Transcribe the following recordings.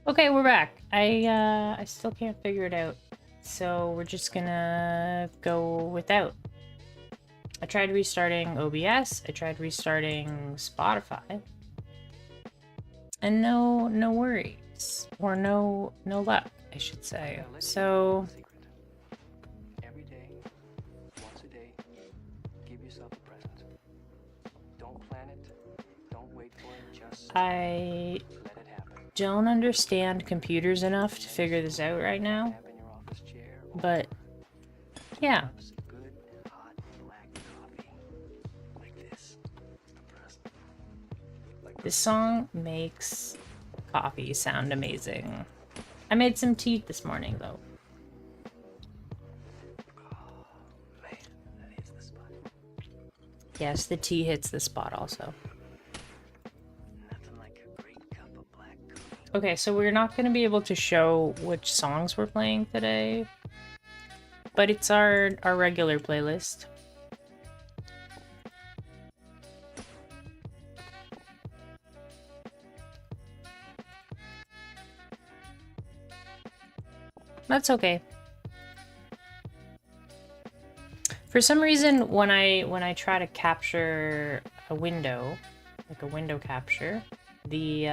Okay, we're back. I still can't figure it out. So we're just gonna go without. I tried restarting OBS, I tried restarting Spotify. And no worries. Or no luck, I should say. So every day, once a day, give yourself a present. Don't plan it, don't wait for it, just I let it happen. don't understand computers enough to figure this out right now. But yeah. Good hot black coffee. Like this. This song makes coffee sound amazing. I made some tea this morning though. Oh man, that hits the spot. Yes, the tea hits the spot also. Nothing like a great cup of black coffee. Okay, so we're not going to be able to show which songs we're playing today, but it's our regular playlist. That's okay. For some reason, when I try to capture a window, like a window capture, the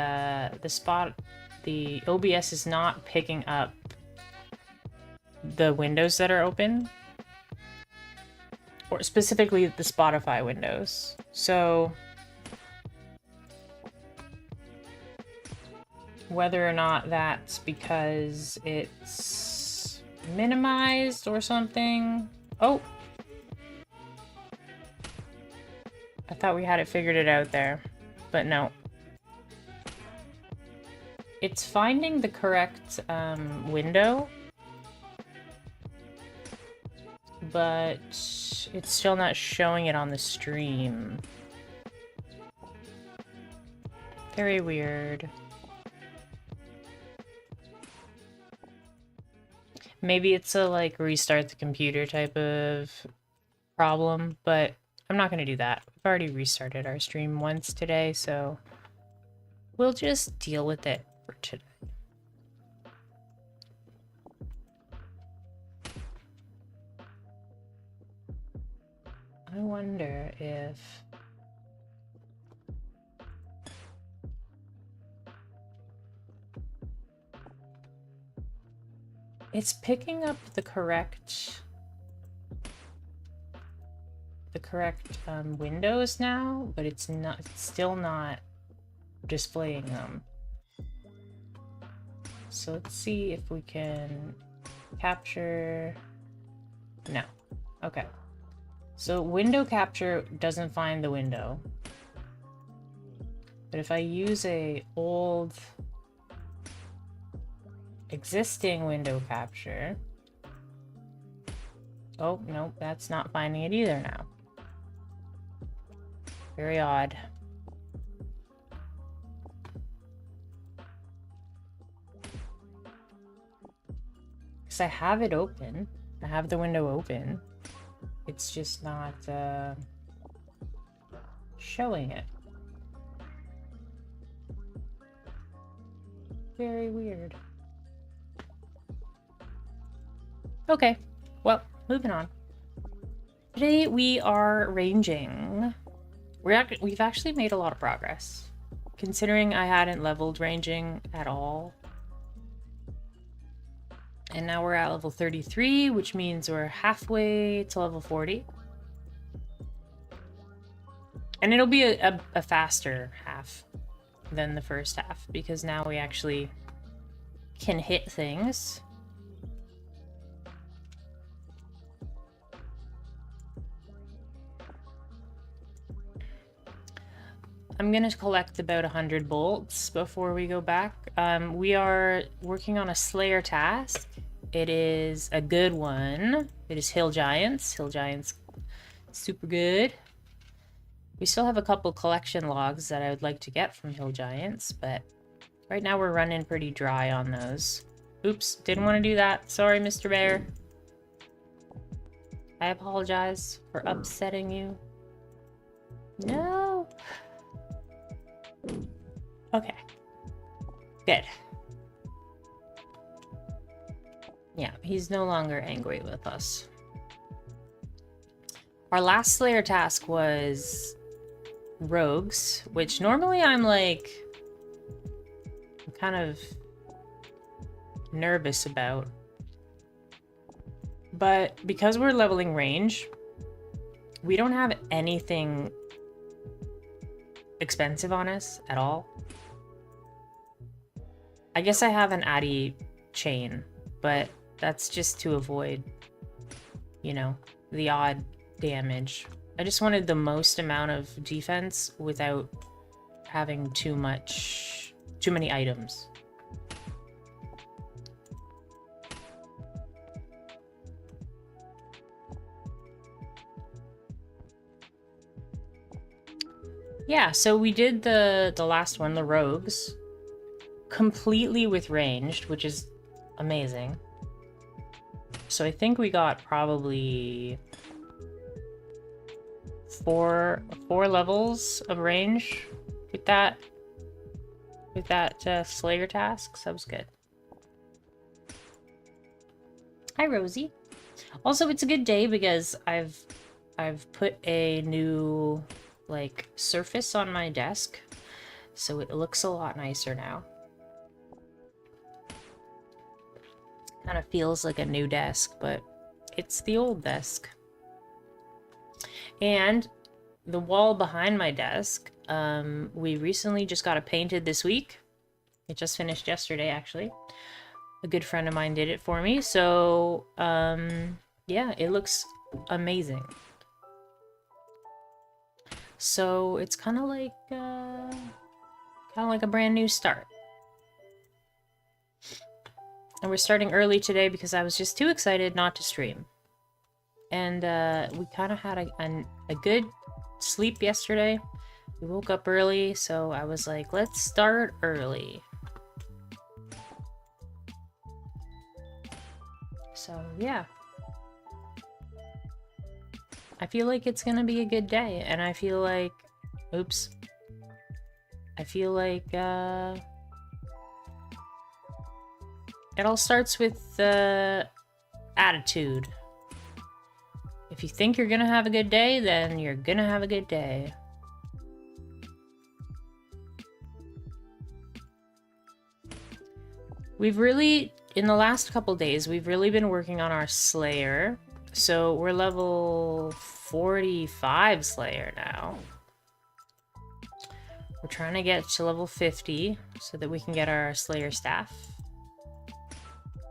OBS is not picking up the windows that are open, or specifically the Spotify windows. So whether or not that's because it's minimized or something. Oh, I thought we had it figured it out there, but no. It's finding the correct window, but it's still not showing it on the stream. Very weird. Maybe it's a like restart the computer type of problem, but I'm not gonna do that. We've already restarted our stream once today, so we'll just deal with it for today. I wonder if... It's picking up the correct windows now, but it's still not displaying them. So let's see if we can capture... No. Okay. So window capture doesn't find the window. But if I use a old existing window capture... Oh, no, that's not finding it either now. Very odd. Because I have it open. I have the window open. It's just not showing it. Very weird. Okay, well, moving on. Today we are ranging. We've actually made a lot of progress, considering I hadn't leveled ranging at all. And now we're at level 33, which means we're halfway to level 40. And it'll be a faster half than the first half, because now we actually can hit things. I'm gonna collect about 100 bolts before we go back. We are working on a Slayer task. It is a good one. It is Hill Giants. Hill Giants, super good. We still have a couple collection logs that I would like to get from Hill Giants, but right now we're running pretty dry on those. Oops, didn't want to do that. Sorry, Mr. Bear. I apologize for upsetting you. No. Okay. Good. Yeah, he's no longer angry with us. Our last Slayer task was rogues, which normally I'm like kind of nervous about. But because we're leveling range, we don't have anything expensive on us at all. I guess I have an Addy chain, but that's just to avoid, you know, the odd damage. I just wanted the most amount of defense without having too many items. Yeah, so we did the last one, the rogues, completely with ranged, which is amazing. So I think we got probably four levels of range with that Slayer task. So that was good. Hi, Rosie. Also, it's a good day because I've put a new like surface on my desk, so it looks a lot nicer now. Kind of feels like a new desk, but it's the old desk. And the wall behind my desk, we recently just got it painted this week. It just finished yesterday, actually. A good friend of mine did it for me, so yeah, it looks amazing. So it's kind of like a brand new start. And we're starting early today because I was just too excited not to stream. And we kind of had a good sleep yesterday. We woke up early, so I was like, let's start early. So yeah. I feel like it's gonna be a good day, and I feel like... Oops. I feel like, it all starts with, attitude. If you think you're gonna have a good day, then you're gonna have a good day. We've really, in the last couple days, we've really been working on our Slayer. So we're level 45 Slayer now. We're trying to get to level 50 so that we can get our Slayer staff.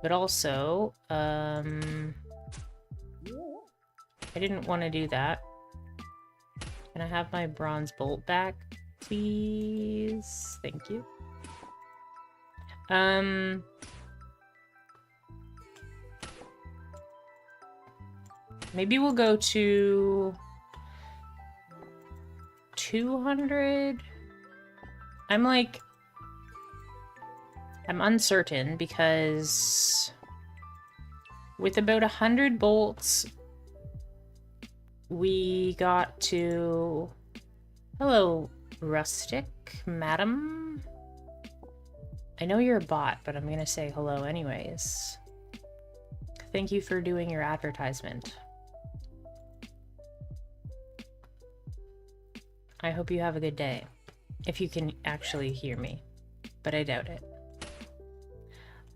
But also, I didn't want to do that. Can I have my bronze bolt back, please? Thank you. Maybe we'll go to 200. I'm uncertain because with about 100 bolts, we got to... Hello, Rustic, madam. I know you're a bot, but I'm gonna say hello anyways. Thank you for doing your advertisement. I hope you have a good day. If you can actually hear me, but I doubt it.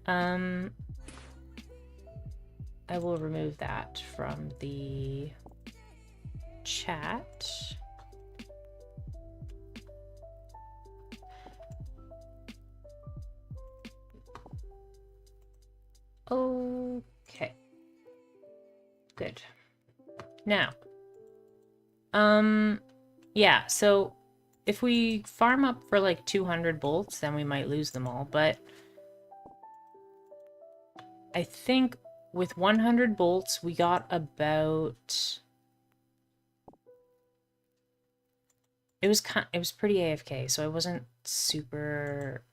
I will remove that from the chat. Okay. Good. Now, yeah, so if we farm up for like 200 bolts, then we might lose them all, but I think with 100 bolts, we got about... It was pretty AFK, so I wasn't super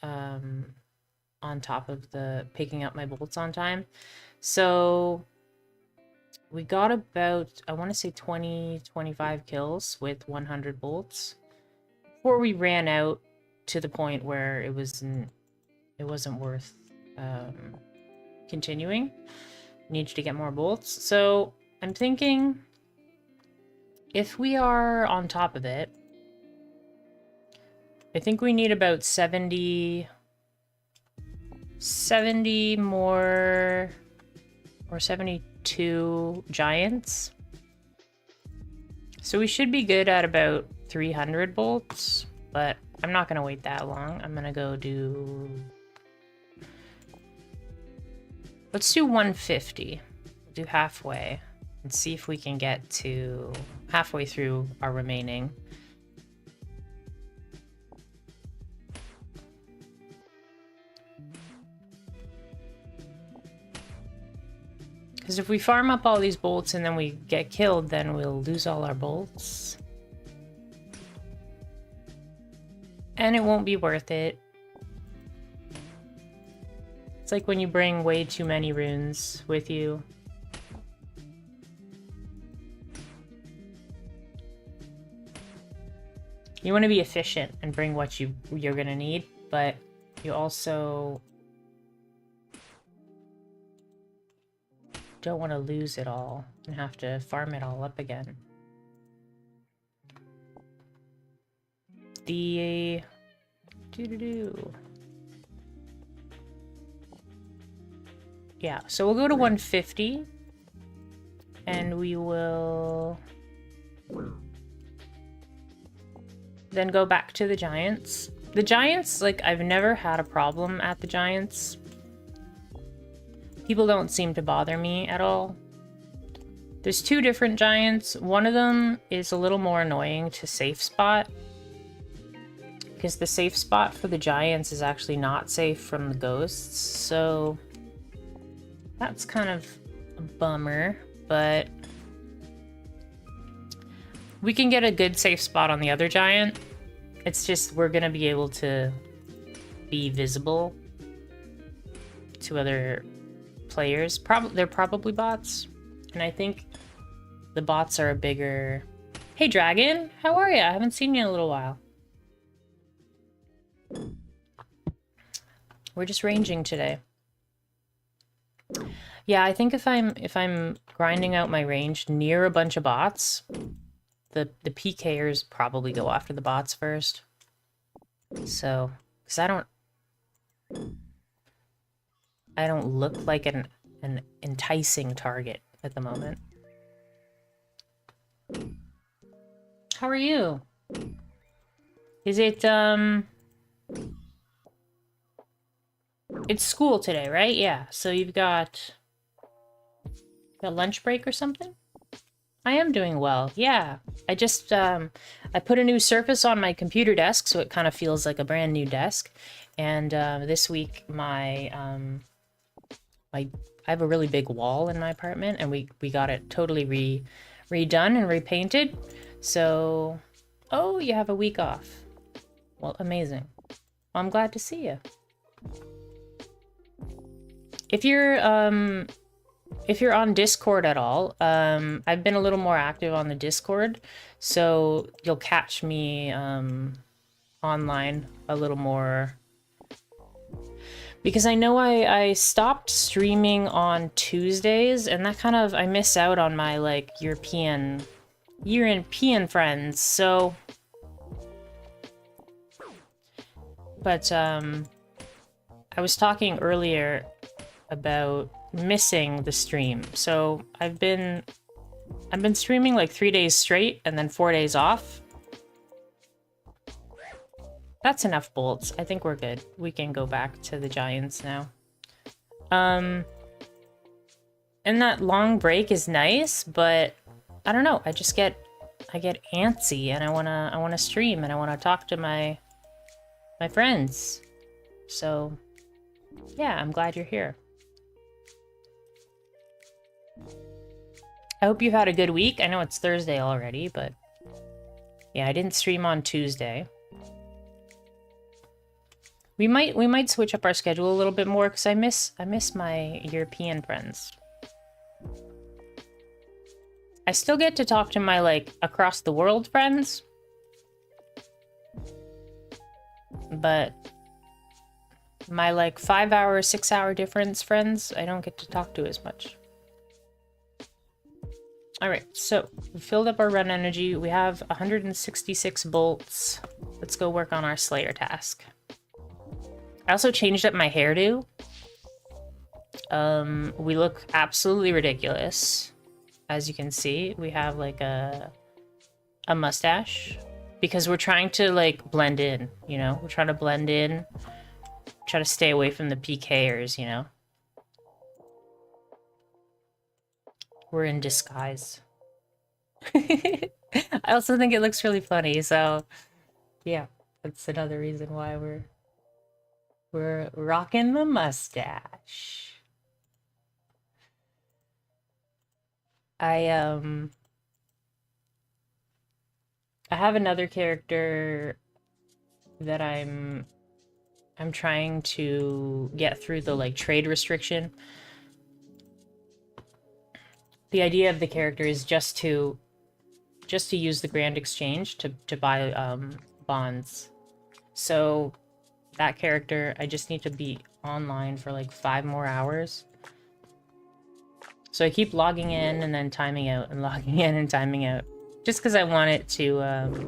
on top of the picking up my bolts on time. So we got about, I want to say 25 kills with 100 bolts before we ran out to the point where it wasn't worth continuing. Need to get more bolts. So I'm thinking if we are on top of it, I think we need about 70 more, or 72 giants. So we should be good at about 300 bolts, but I'm not going to wait that long. I'm going to go do... Let's do 150. Do halfway and see if we can get to halfway through our remaining. Because if we farm up all these bolts and then we get killed, then we'll lose all our bolts. And it won't be worth it. It's like when you bring way too many runes with you. You want to be efficient and bring what you're gonna need, but you also don't want to lose it all and have to farm it all up again. The yeah, so we'll go to 150 and we will then go back to the giants. The giants, like, I've never had a problem at the giants. People don't seem to bother me at all. There's two different giants. One of them is a little more annoying to safe spot, because the safe spot for the giants is actually not safe from the ghosts, so that's kind of a bummer, but we can get a good safe spot on the other giant. It's just we're gonna be able to be visible to other players. They're probably bots, and I think the bots are a bigger... Hey Dragon, how are you? I haven't seen you in a little while. We're just ranging today. Yeah, I think if I'm grinding out my range near a bunch of bots, the PKers probably go after the bots first. So, because I don't look like an enticing target at the moment. How are you? Is it it's school today, right? Yeah. So you've got a lunch break or something? I am doing well. Yeah. I just I put a new surface on my computer desk, so it kind of feels like a brand new desk. And this week I have a really big wall in my apartment, and we got it totally redone and repainted. So, oh, you have a week off. Well, amazing. Well, I'm glad to see you. If you're on Discord at all, I've been a little more active on the Discord, so you'll catch me online a little more. Because I know I stopped streaming on Tuesdays, and that kind of, I miss out on my, like, European friends, so... But, I was talking earlier about missing the stream, so I've been streaming, like, 3 days straight, and then 4 days off. That's enough bolts. I think we're good. We can go back to the giants now. And that long break is nice, but I don't know. I get antsy, and I wanna stream, and I wanna talk to my friends. So yeah, I'm glad you're here. I hope you've had a good week. I know it's Thursday already, but yeah, I didn't stream on Tuesday. We might switch up our schedule a little bit more, because I miss my European friends. I still get to talk to my, like, across the world friends, but My like 5-hour, 6-hour difference friends, I don't get to talk to as much. All right, so we filled up our run energy. We have 166 bolts. Let's go work on our Slayer task. I also changed up my hairdo. We look absolutely ridiculous. As you can see, we have like a mustache because we're trying to like blend in, you know? We're trying to blend in, try to stay away from the PKers, you know? We're in disguise. I also think it looks really funny, so yeah, that's another reason why we're rocking the mustache. I have another character that I'm trying to get through the like trade restriction. The idea of the character is just to use the Grand Exchange to buy bonds. So that character, I just need to be online for like 5 more hours. So I keep logging in and then timing out and logging in and timing out, just because I want it to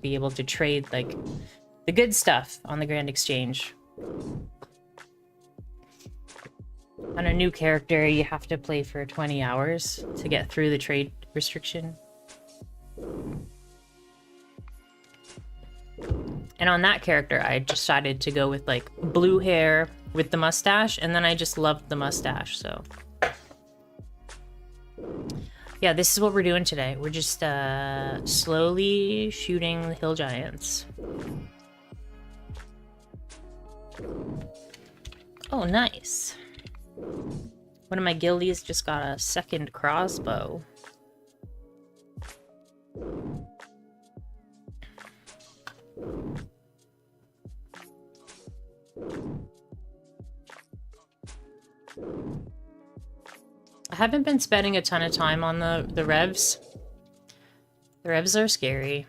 be able to trade like the good stuff on the Grand Exchange. On a new character, you have to play for 20 hours to get through the trade restriction. And on that character, I decided to go with like blue hair with the mustache, and then I just loved the mustache, so. Yeah, this is what we're doing today. We're just slowly shooting the hill giants. Oh, nice. One of my guildies just got a 2nd crossbow. I haven't been spending a ton of time on the revs. The revs are scary.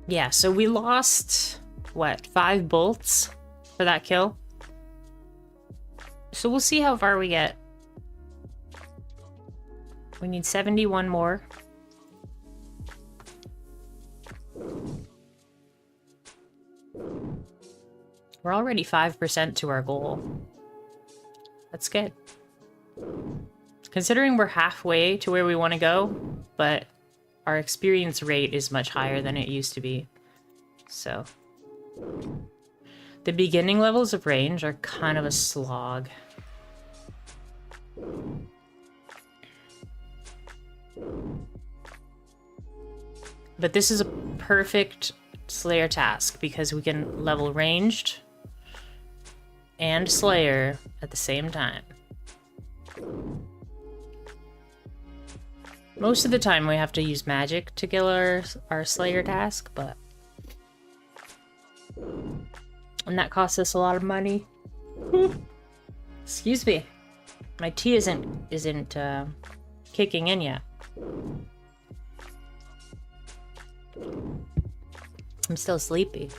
Yeah, so we lost, what, 5 bolts for that kill? So we'll see how far we get. We need 71 more. We're already 5% to our goal. That's good. Considering we're halfway to where we want to go, but our experience rate is much higher than it used to be. So the beginning levels of range are kind of a slog. But this is a perfect Slayer task because we can level ranged and Slayer at the same time. Most of the time we have to use magic to kill our Slayer task, but... And that costs us a lot of money. Excuse me. My tea isn't kicking in yet. I'm still sleepy.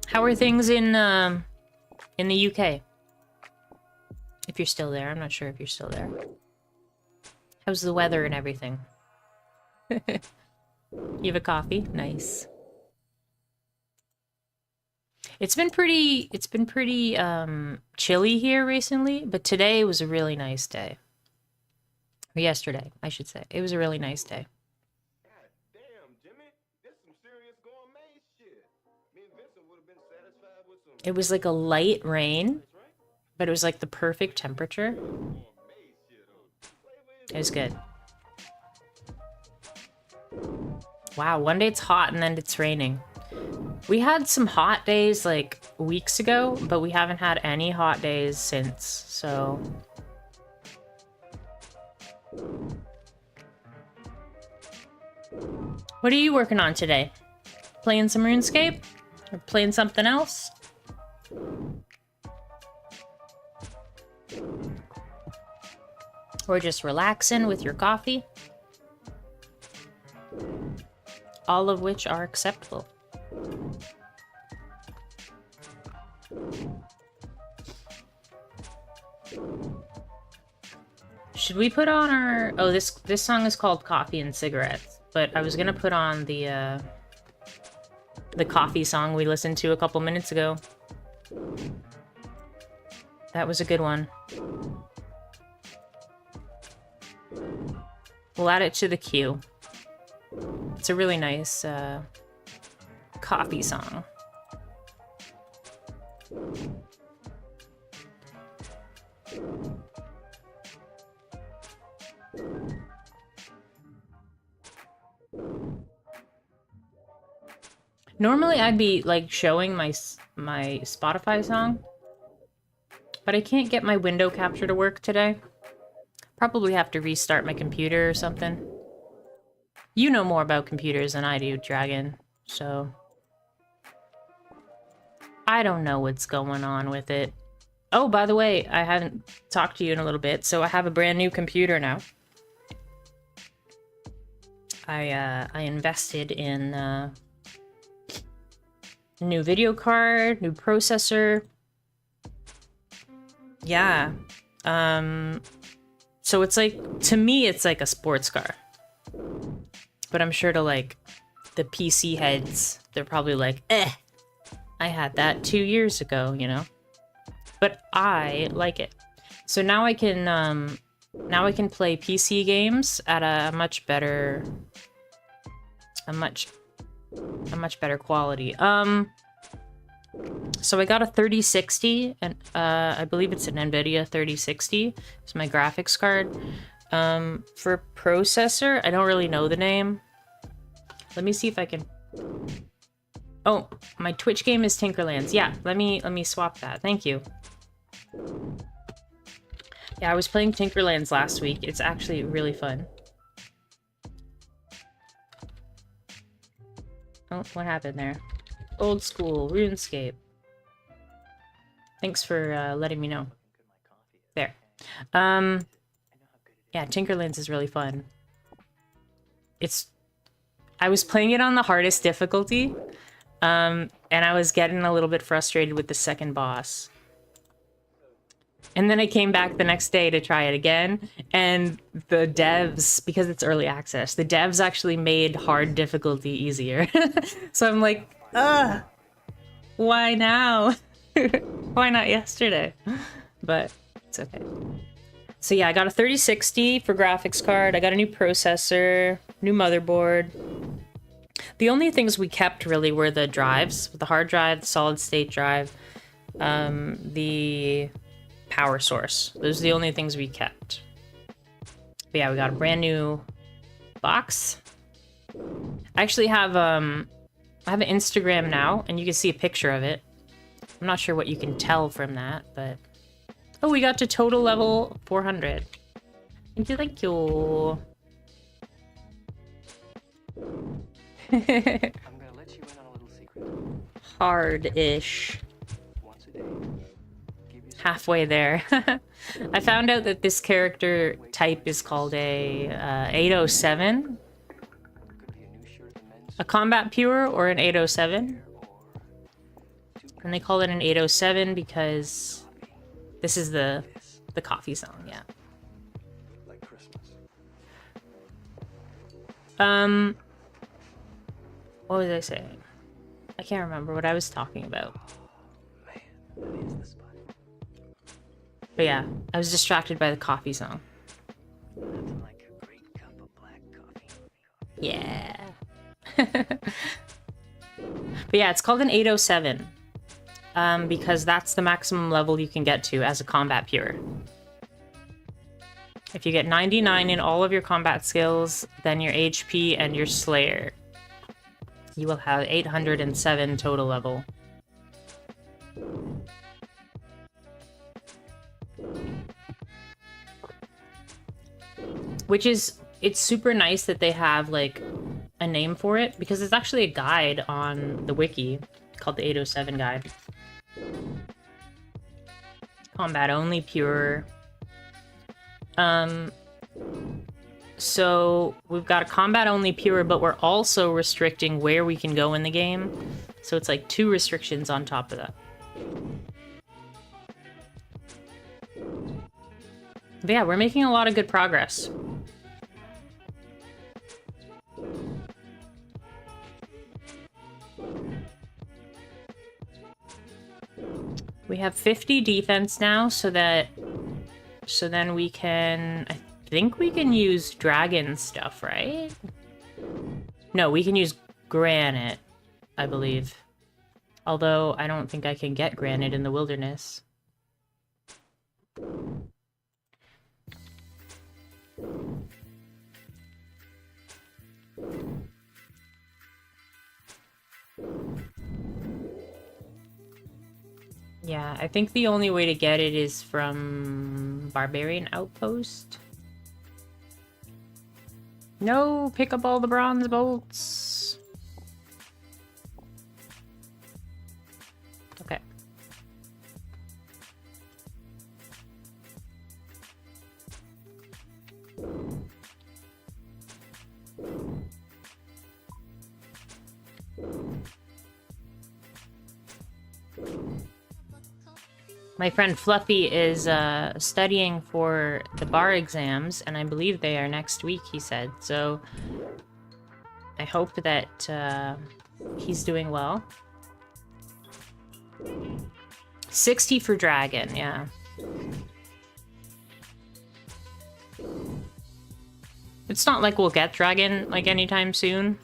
How are things in the UK? If you're still there, I'm not sure if you're still there. How's the weather and everything? You have a coffee? Nice. It's been pretty chilly here recently, but today was a really nice day. Or yesterday, I should say. It was a really nice day. God damn, Jimmy, this some serious gourmet shit. Me and Vincent would have been satisfied with some. It was like a light rain, but it was like the perfect temperature. It was good. Wow, one day it's hot and then it's raining. We had some hot days like weeks ago, but we haven't had any hot days since, so... What are you working on today? Playing some RuneScape? Or playing something else? Or just relaxing with your coffee? all of which are acceptable. Should we put on our... Oh, this song is called Coffee and Cigarettes, but I was gonna put on the coffee song we listened to a couple minutes ago. That was a good one. We'll add it to the queue. It's a really nice coffee song. Normally I'd be like showing my Spotify song, but I can't get my window capture to work today. Probably have to restart my computer or something. You know more about computers than I do, Dragon, so I don't know what's going on with it. Oh, by the way, I haven't talked to you in a little bit, so I have a brand new computer now. I invested in a new video card, new processor. Yeah. So it's like, to me, it's like a sports car. But I'm sure to like the PC heads, they're probably like, I had that 2 years ago, you know? But I like it. So now I can play PC games at a much better quality. So I got a 3060, and I believe it's an NVIDIA 3060. It's my graphics card. For processor, I don't really know the name. Let me see if I can... Oh, my Twitch game is Tinkerlands. Yeah, let me swap that. Thank you. Yeah, I was playing Tinkerlands last week. It's actually really fun. Oh, what happened there? Old school, RuneScape. Thanks for letting me know. There. Yeah, Tinkerlands is really fun. I was playing it on the hardest difficulty, and I was getting a little bit frustrated with the second boss. And then I came back the next day to try it again, and the devs, because it's early access, the devs actually made hard difficulty easier. So I'm like, why now? Why not yesterday? But it's okay. So yeah, I got a 3060 for graphics card. I got a new processor, new motherboard. The only things we kept really were the drives, the hard drive, the solid state drive, the power source. Those are the only things we kept. But yeah, we got a brand new box. I actually have I have an Instagram now, and you can see a picture of it. I'm not sure what you can tell from that, but oh, we got to total level 400. Thank you, thank you. I'm gonna let you in on a little secret. Hard-ish. Once a day, give yourself Halfway there. I found out that this character type is called a 807. could be a new shirt in the men's A combat pure or an 807. or two And they call it an 807 because this is the coffee song, yeah. Like Christmas. What was I saying? I can't remember what I was talking about. man, that is the spot. But yeah, I was distracted by the coffee song. Nothing like a great cup of black coffee. Yeah. But yeah, it's called an 807. Because that's the maximum level you can get to as a combat pure. If you get 99 in all of your combat skills, then your HP and your Slayer, you will have 807 total level. Which is, it's super nice that they have like a name for it, because it's actually a guide on the wiki called the 807 guide. Combat only pure. So we've got a combat only pure, but we're also restricting where we can go in the game. So it's like 2 restrictions on top of that. But yeah, we're making a lot of good progress. We have 50 defense now, so then we can, I think we can use dragon stuff, right? No, we can use granite, I believe. Although I don't think I can get granite in the wilderness. Yeah, I think the only way to get it is from Barbarian Outpost. No, pick up all the bronze bolts. Okay. My friend Fluffy is studying for the bar exams, and I believe they are next week, he said. So I hope that he's doing well. 60 for Dragon, yeah. It's not like we'll get Dragon, like, anytime soon.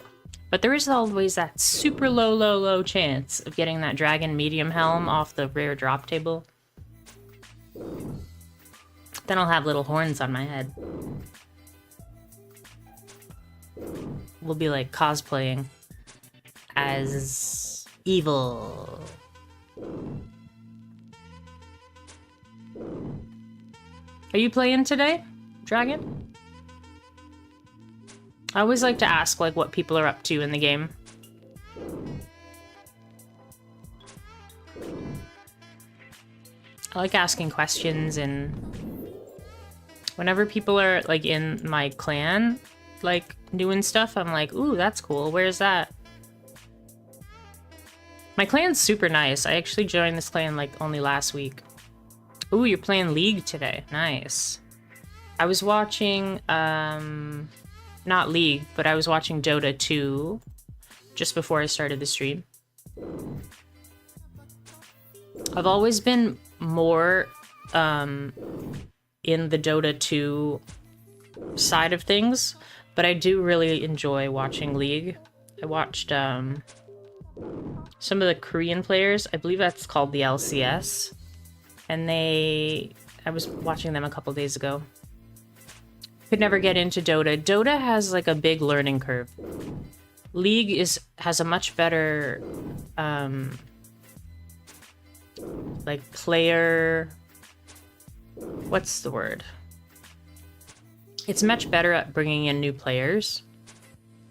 But there is always that super low chance of getting that Dragon Medium Helm off the rare drop table. Then I'll have little horns on my head. We'll be like cosplaying as evil. Are you playing today, Dragon? I always like to ask like what people are up to in the game. I like asking questions, and whenever people are like in my clan, like doing stuff, I'm like, ooh, that's cool. Where's that? My clan's super nice. I actually joined this clan like only last week. Ooh, you're playing League today. Nice. I was watching, not League, but I was watching Dota 2 just before I started the stream. I've always been more in the Dota 2 side of things, but I do really enjoy watching League. I watched some of the Korean players. I believe that's called the LCS. And I was watching them a couple days ago. Could never get into Dota. Dota has like a big learning curve. League has a much better like player, what's the word? It's much better at bringing in new players.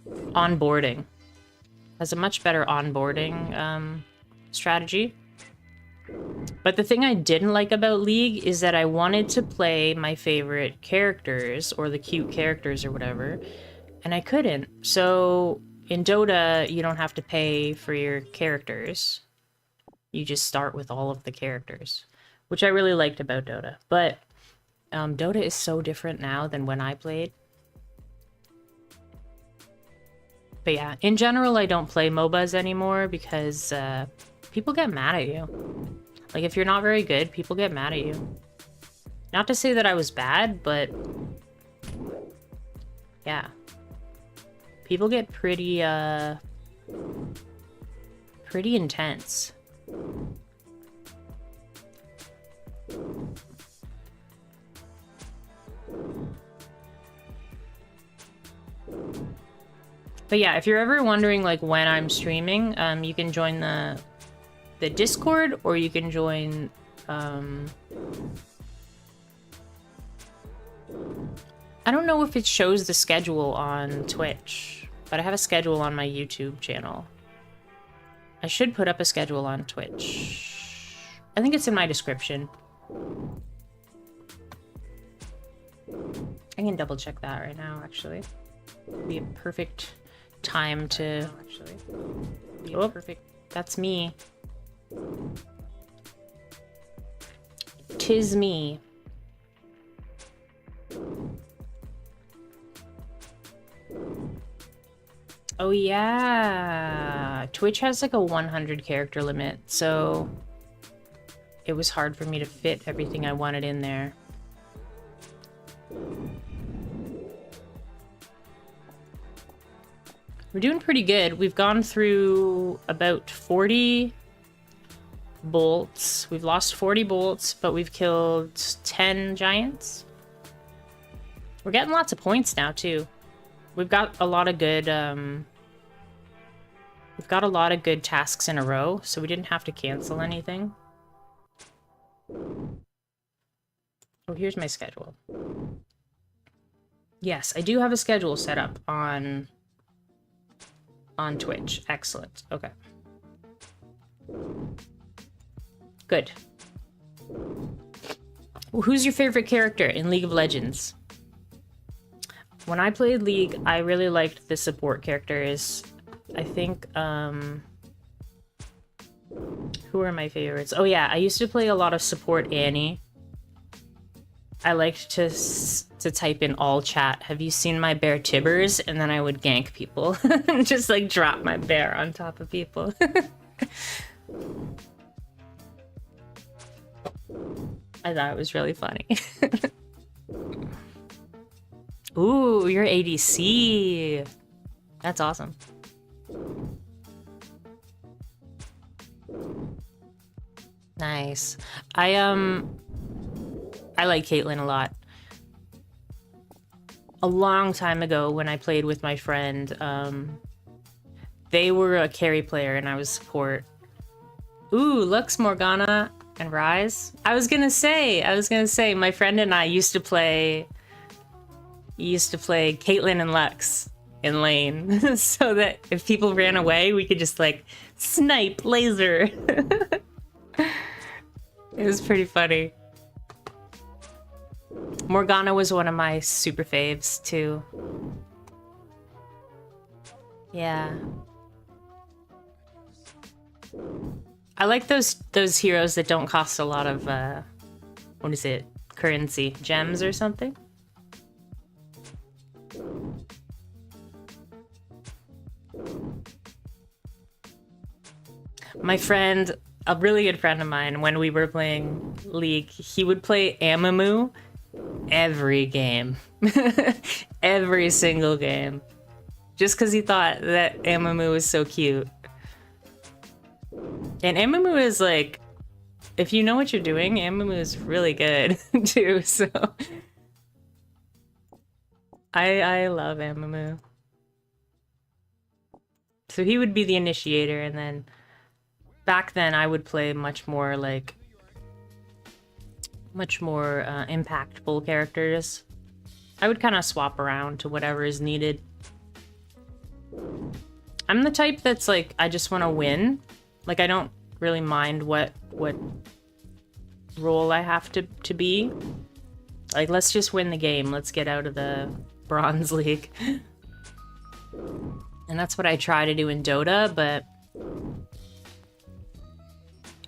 Onboarding. Has a much better onboarding strategy. But the thing I didn't like about League is that I wanted to play my favorite characters, or the cute characters or whatever, and I couldn't. So in Dota, you don't have to pay for your characters. You just start with all of the characters, which I really liked about Dota. But Dota is so different now than when I played. But yeah, in general, I don't play MOBAs anymore because people get mad at you. Like, if you're not very good, people get mad at you. Not to say that I was bad, but yeah. People get pretty intense. But yeah, if you're ever wondering like when I'm streaming, you can join the Discord, or you can join I don't know if it shows the schedule on Twitch, but I have a schedule on my YouTube channel. I should put up a schedule on Twitch. I think it's in my description. I can double check that right now, actually. Be a perfect time to actually. Be a perfect. That's me. Tis me. Oh yeah. Twitch has like a 100 character limit, so it was hard for me to fit everything I wanted in there. We're doing pretty good. We've gone through about 40 bolts. We've lost 40 bolts, but we've killed 10 giants. We're getting lots of points now, too. We've got a lot of good, we've got a lot of good tasks in a row, so we didn't have to cancel anything. Oh, here's my schedule. Yes, I do have a schedule set up on Twitch. Excellent. Okay. Good. Well, who's your favorite character in League of Legends? When I played League, I really liked the support characters. I think, who are my favorites? Oh yeah, I used to play a lot of support Annie. I liked to type in all chat, have you seen my bear Tibbers? And then I would gank people. Just like drop my bear on top of people. I thought it was really funny. Ooh, you're ADC. That's awesome. Nice. I like Caitlyn a lot. A long time ago when I played with my friend, they were a carry player and I was support. Ooh, Lux, Morgana, and Rise. I was gonna say, my friend and I used to play Caitlyn and Lux in lane, so that if people ran away, we could just like snipe laser. It was pretty funny. Morgana was one of my super faves too. Yeah. I like those heroes that don't cost a lot of what is it? Currency, gems or something. My friend, a really good friend of mine, when we were playing League, he would play Amamu every game. Every single game. Just because he thought that Amamu was so cute. And Amamu is like, if you know what you're doing, Amamu is really good too, so. I love Amamu. So he would be the initiator, and then back then I would play much more impactful characters. I would kind of swap around to whatever is needed. I'm the type that's like, I just want to win. Like, I don't really mind what role I have to be. Like, let's just win the game. Let's get out of the Bronze League. And that's what I try to do in Dota, but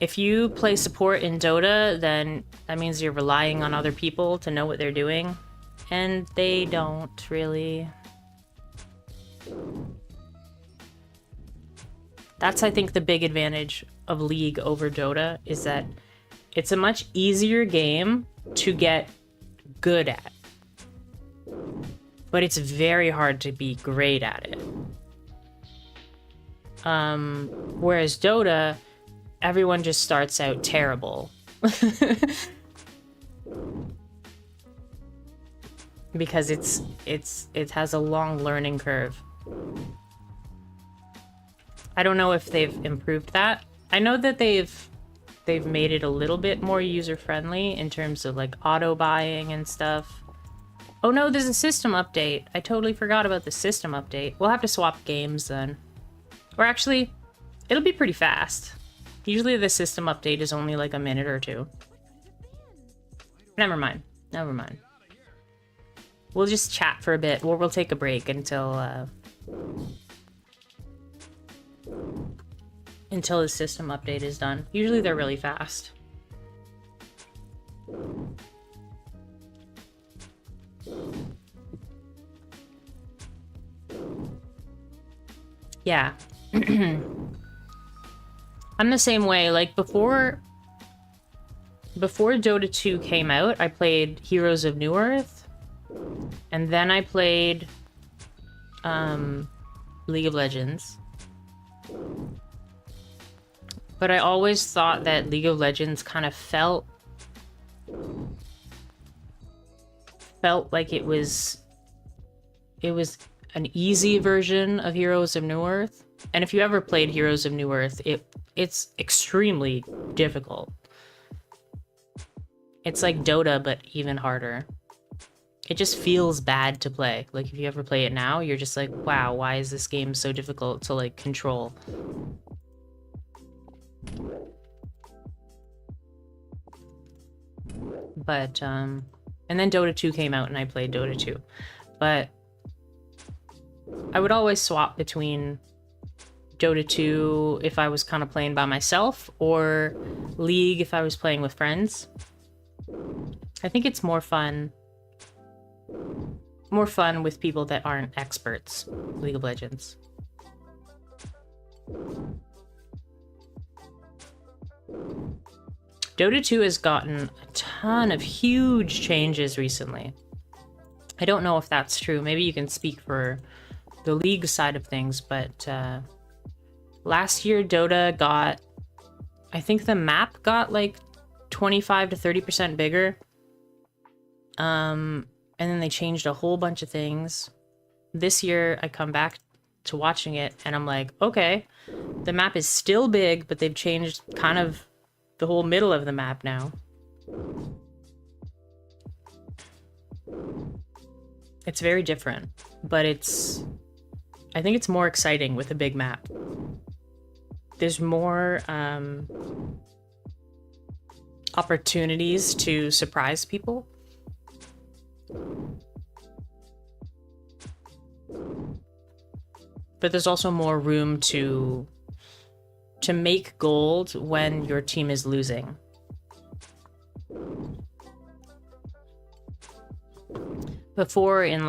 if you play support in Dota, then that means you're relying on other people to know what they're doing. And they don't really. That's, I think, the big advantage of League over Dota, is that it's a much easier game to get good at. But it's very hard to be great at it. Whereas Dota, everyone just starts out terrible. Because it has a long learning curve. I don't know if they've improved that. I know that they've made it a little bit more user-friendly in terms of like auto buying and stuff. Oh no, there's a system update. I totally forgot about the system update. We'll have to swap games then. Or actually, it'll be pretty fast. Usually the system update is only like a minute or two. Never mind. Never mind. We'll just chat for a bit, or we'll take a break until the system update is done. Usually they're really fast. Yeah. I'm the same way. Like, before Dota 2 came out, I played Heroes of New Earth. And then I played League of Legends. But I always thought that League of Legends kind of felt like it was an easy version of Heroes of New Earth. And if you ever played Heroes of New Earth, it's extremely difficult. It's like Dota, but even harder. It just feels bad to play. Like, if you ever play it now, you're just like, wow, why is this game so difficult to, like, control? But, and then Dota 2 came out and I played Dota 2. But I would always swap between Dota 2 if I was kind of playing by myself, or League if I was playing with friends. I think it's more fun with people that aren't experts. League of Legends. Dota 2 has gotten a ton of huge changes recently. I don't know if that's true. Maybe you can speak for the League side of things, but last year Dota got, I think the map got like 25 to 30% bigger. And then they changed a whole bunch of things. This year I come back to watching it and I'm like, okay, the map is still big, but they've changed kind of the whole middle of the map now. It's very different, but I think it's more exciting with a big map. There's more opportunities to surprise people. But there's also more room to make gold when your team is losing. Before, in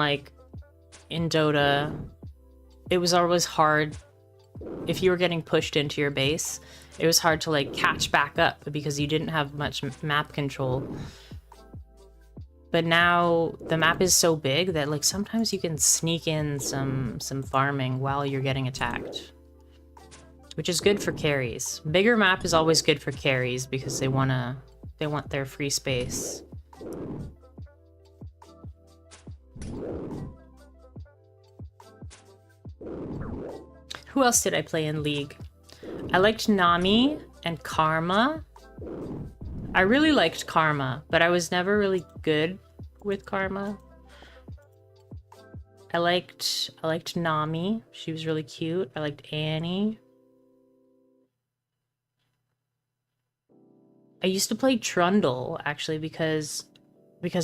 Dota, it was always hard. If you were getting pushed into your base, it was hard to like catch back up because you didn't have much map control. But now the map is so big that like sometimes you can sneak in some farming while you're getting attacked, which is good for carries. Bigger map is always good for carries because they want their free space. Who else did I play in League? I liked Nami and Karma. I really liked Karma, but I was never really good with Karma. I liked Nami. She was really cute. I liked Annie. I used to play Trundle, actually, because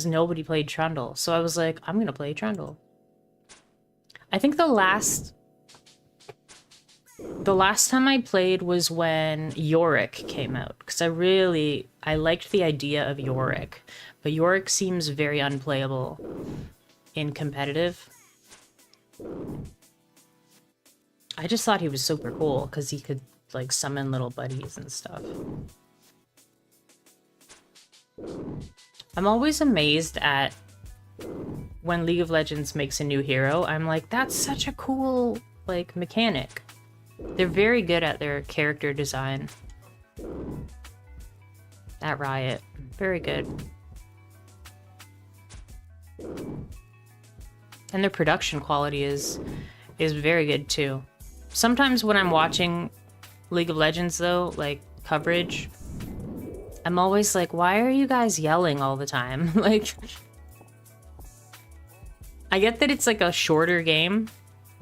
nobody played Trundle. So I was like, I'm gonna play Trundle. I think the last time I played was when Yorick came out, because I liked the idea of Yorick, but Yorick seems very unplayable in competitive. I just thought he was super cool because he could like summon little buddies and stuff. I'm always amazed at when League of Legends makes a new hero. I'm like, that's such a cool like mechanic. They're very good at their character design. At Riot. Very good. And their production quality is very good too. Sometimes when I'm watching League of Legends though, like coverage, I'm always like, why are you guys yelling all the time? Like, I get that it's like a shorter game,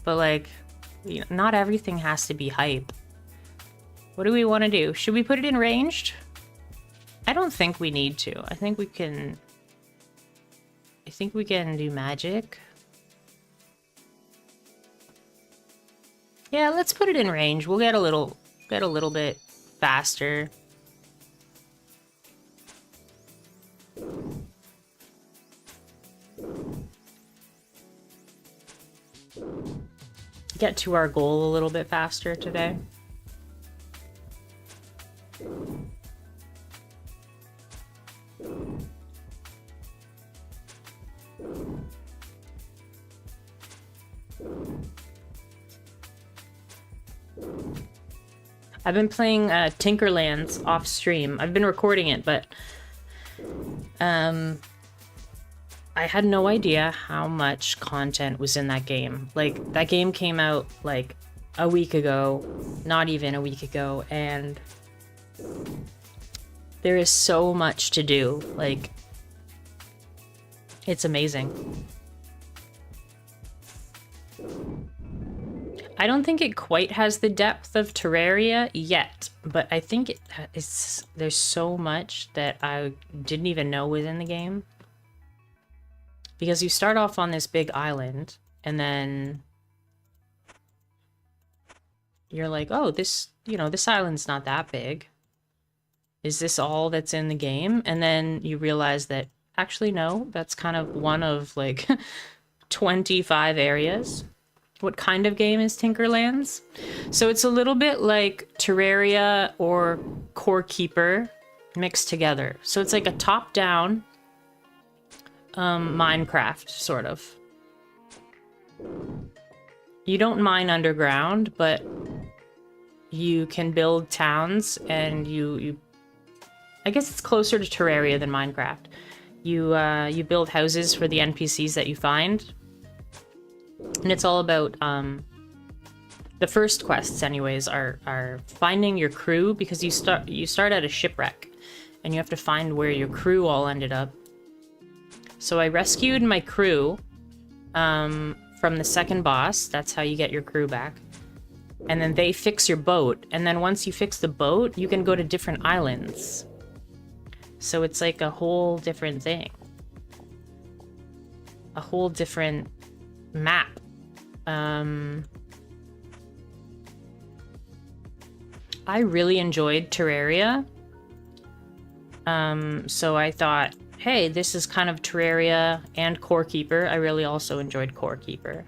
but like, you know, not everything has to be hype. What do we want to do? Should we put it in ranged? I don't think we need to. I think we can... I think we can do magic. Yeah, let's put it in range. We'll get a little bit faster. Get to our goal a little bit faster today. I've been playing Tinkerlands off stream. I've been recording it, but I had no idea how much content was in that game. Like, that game came out like a week ago, not even a week ago, and there is so much to do. Like, it's amazing. I don't think it quite has the depth of Terraria yet, but I think there's so much that I didn't even know was in the game. Because you start off on this big island, and then you're like, oh, this island's not that big. Is this all that's in the game? And then you realize that, actually, no, that's kind of one of, like, 25 areas. What kind of game is Tinkerlands? So it's a little bit like Terraria or Core Keeper mixed together. So it's like a top-down Minecraft, sort of. You don't mine underground, but you can build towns, and I guess it's closer to Terraria than Minecraft. You build houses for the NPCs that you find. And it's all about, the first quests anyways are finding your crew, because you start at a shipwreck and you have to find where your crew all ended up. So I rescued my crew, from the second boss. That's how you get your crew back. And then they fix your boat. And then once you fix the boat, you can go to different islands. So it's like a whole different thing. A whole different map. I really enjoyed Terraria. So I thought, hey, this is kind of Terraria and Core Keeper. I really also enjoyed Core Keeper.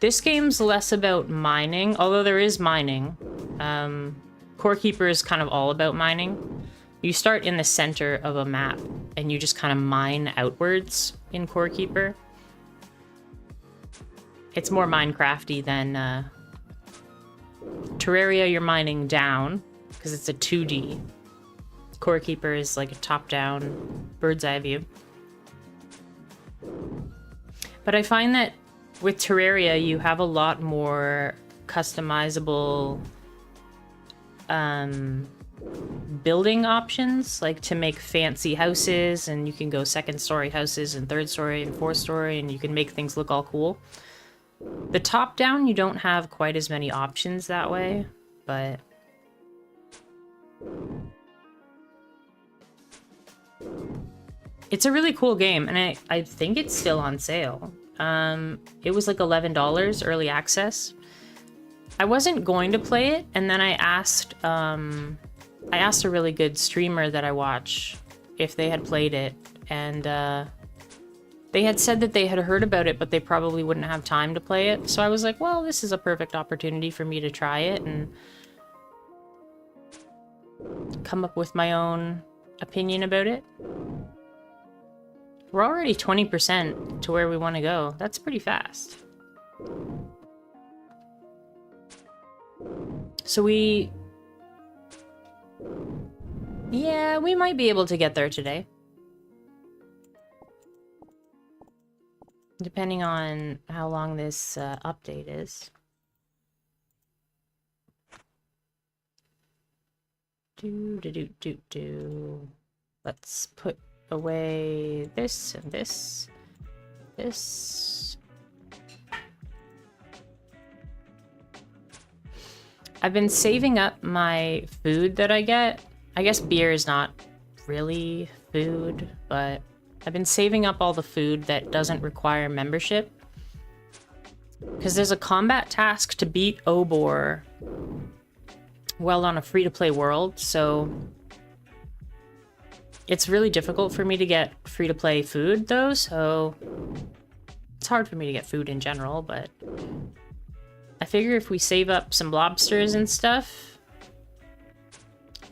This game's less about mining, although there is mining. Core Keeper is kind of all about mining. You start in the center of a map, and you just kind of mine outwards in Core Keeper. It's more Minecrafty than Terraria. You're mining down because it's a 2D. Core Keeper is like a top-down bird's eye view. But I find that with Terraria, you have a lot more customizable building options, like to make fancy houses, and you can go second-story houses and third-story and fourth-story, and you can make things look all cool. The top-down, you don't have quite as many options that way, but it's a really cool game, and I think it's still on sale. It was like $11 early access. I wasn't going to play it, and then I asked a really good streamer that I watch if they had played it, and they had said that they had heard about it, but they probably wouldn't have time to play it. So I was like, well, this is a perfect opportunity for me to try it and come up with my own opinion about it. We're already 20% to where we want to go. That's pretty fast. So yeah, we might be able to get there today. Depending on how long this update is. Let's put away this and this. This. I've been saving up my food that I get. I guess beer is not really food, but I've been saving up all the food that doesn't require membership. Because there's a combat task to beat Obor well on a free-to-play world, so it's really difficult for me to get free-to-play food, though, so it's hard for me to get food in general, but I figure if we save up some lobsters and stuff,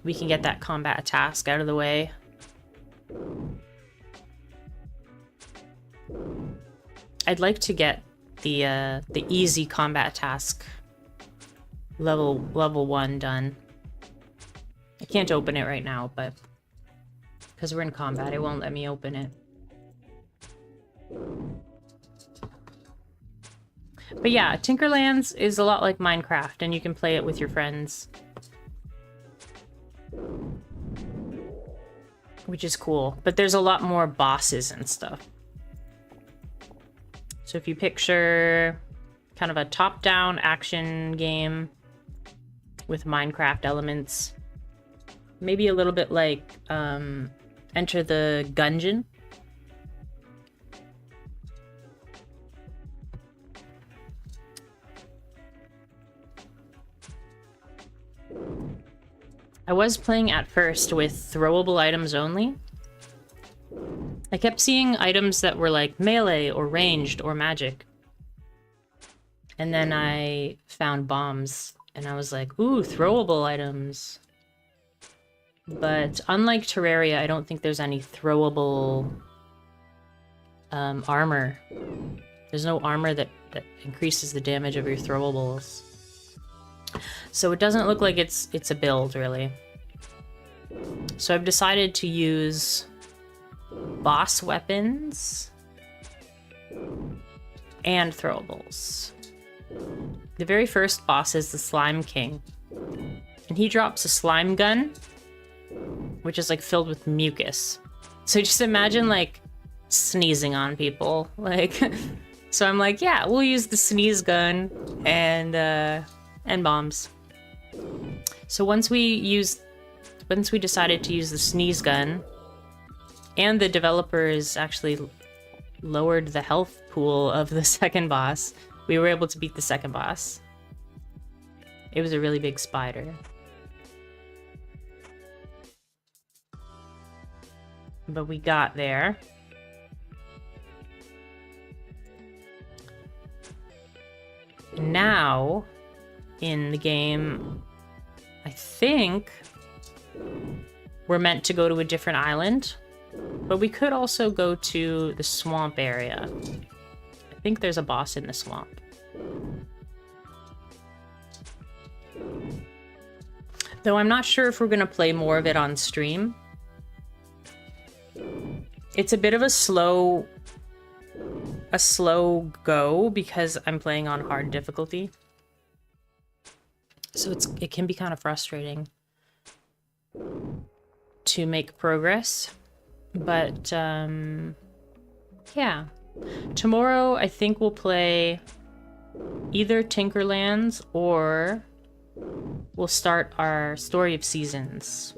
we can get that combat task out of the way. I'd like to get the easy combat task level 1 done. I can't open it right now, but because we're in combat, it won't let me open it. But yeah, Tinkerlands is a lot like Minecraft, and you can play it with your friends, which is cool. But there's a lot more bosses and stuff. So if you picture kind of a top-down action game with Minecraft elements, maybe a little bit like Enter the Gungeon. I was playing at first with throwable items only. I kept seeing items that were like melee or ranged or magic. And then I found bombs and I was like, ooh, throwable items. But unlike Terraria, I don't think there's any throwable armor. There's no armor that increases the damage of your throwables. So it doesn't look like it's a build, really. So I've decided to use boss weapons and throwables. The very first boss is the Slime King. And he drops a slime gun, which is like filled with mucus. So just imagine like sneezing on people. Like, so I'm like, yeah, we'll use the sneeze gun and bombs. So once we decided to use the sneeze gun, and the developers actually lowered the health pool of the second boss, we were able to beat the second boss. It was a really big spider. But we got there. Now, in the game, I think we're meant to go to a different island, but we could also go to the swamp area. I think there's a boss in the swamp. Though I'm not sure if we're gonna play more of it on stream. It's a bit of a slow go because I'm playing on hard difficulty. So it can be kind of frustrating to make progress. But yeah. Tomorrow I think we'll play either Tinkerlands or we'll start our Story of Seasons.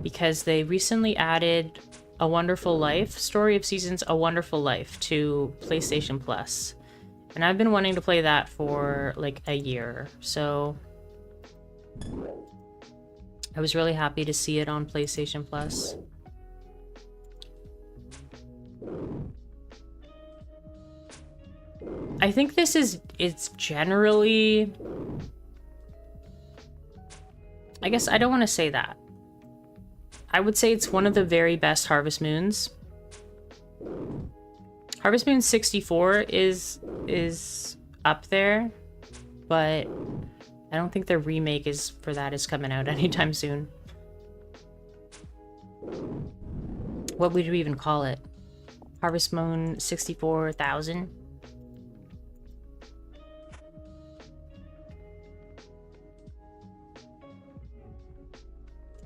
Because they recently added A Wonderful Life, Story of Seasons, A Wonderful Life to PlayStation Plus. And I've been wanting to play that for like a year, so I was really happy to see it on PlayStation Plus. I think it's generally... I guess I don't want to say that. I would say it's one of the very best Harvest Moons. Harvest Moon 64 is up there, but I don't think the remake is coming out anytime soon. What would you even call it? Harvest Moon 64,000?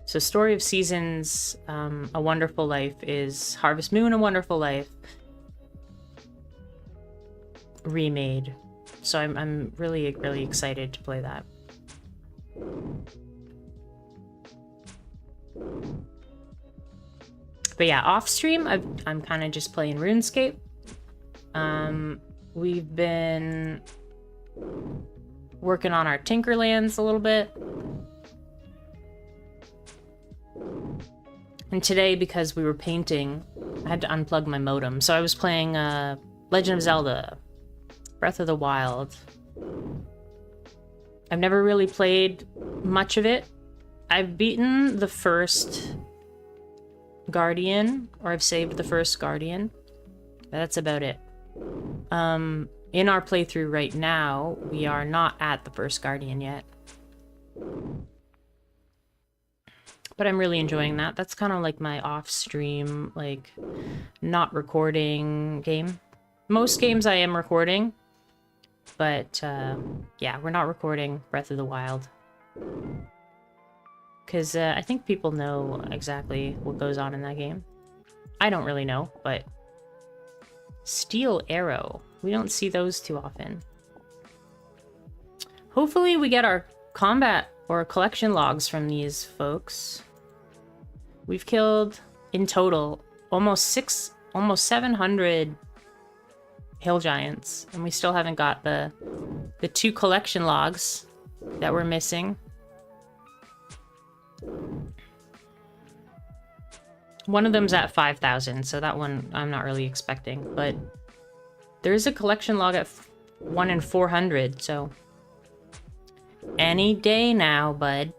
So Story of Seasons, A Wonderful Life is Harvest Moon, A Wonderful Life remade. So I'm really, really excited to play that. But yeah, off stream, I'm kind of just playing RuneScape. We've been working on our Tinkerlands a little bit. And today, because we were painting, I had to unplug my modem. So I was playing Legend of Zelda, Breath of the Wild. I've never really played much of it. I've beaten the first Guardian, or I've saved the first Guardian. That's about it. In our playthrough right now, we are not at the first Guardian yet. But I'm really enjoying that. That's kind of like my off-stream, like, not recording game. Most games I am recording, but yeah, we're not recording Breath of the Wild. Because I think people know exactly what goes on in that game. I don't really know, but... Steel Arrow. We don't see those too often. Hopefully we get our combat or collection logs from these folks. We've killed, in total, almost 700 hill giants, and we still haven't got the 2 collection logs that we're missing. One of them's at 5,000, so that one I'm not really expecting, but there's a collection log at 1 in 400, so any day now, bud.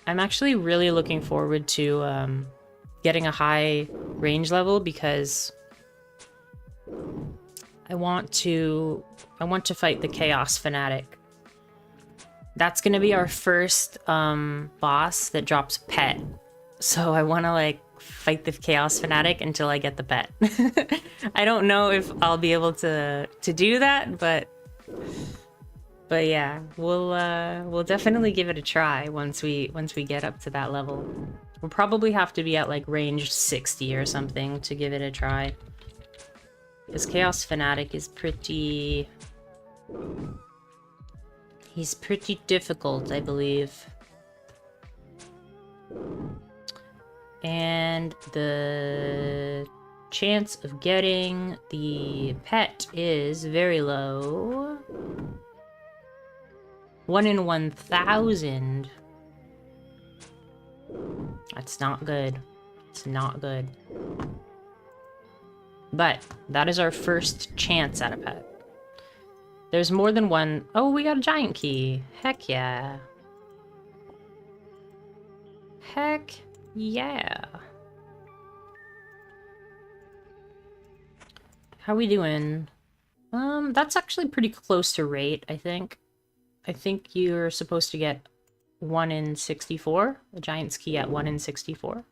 I'm actually really looking forward to getting a high range level because I want to fight the Chaos Fanatic. That's gonna be our first boss that drops a pet. So I want to like fight the Chaos Fanatic until I get the pet. I don't know if I'll be able to do that, but yeah, we'll definitely give it a try once we get up to that level. We'll probably have to be at like range 60 or something to give it a try. Because Chaos Fanatic is pretty... He's pretty difficult, I believe. And the chance of getting the pet is very low. 1 in 1,000. That's not good. It's not good. But that is our first chance at a pet. There's more than one. Oh, we got a giant key. Heck yeah. Heck yeah. How we doing? That's actually pretty close to rate, I think. I think you're supposed to get 1 in 64. The giant's key at 1 in 64.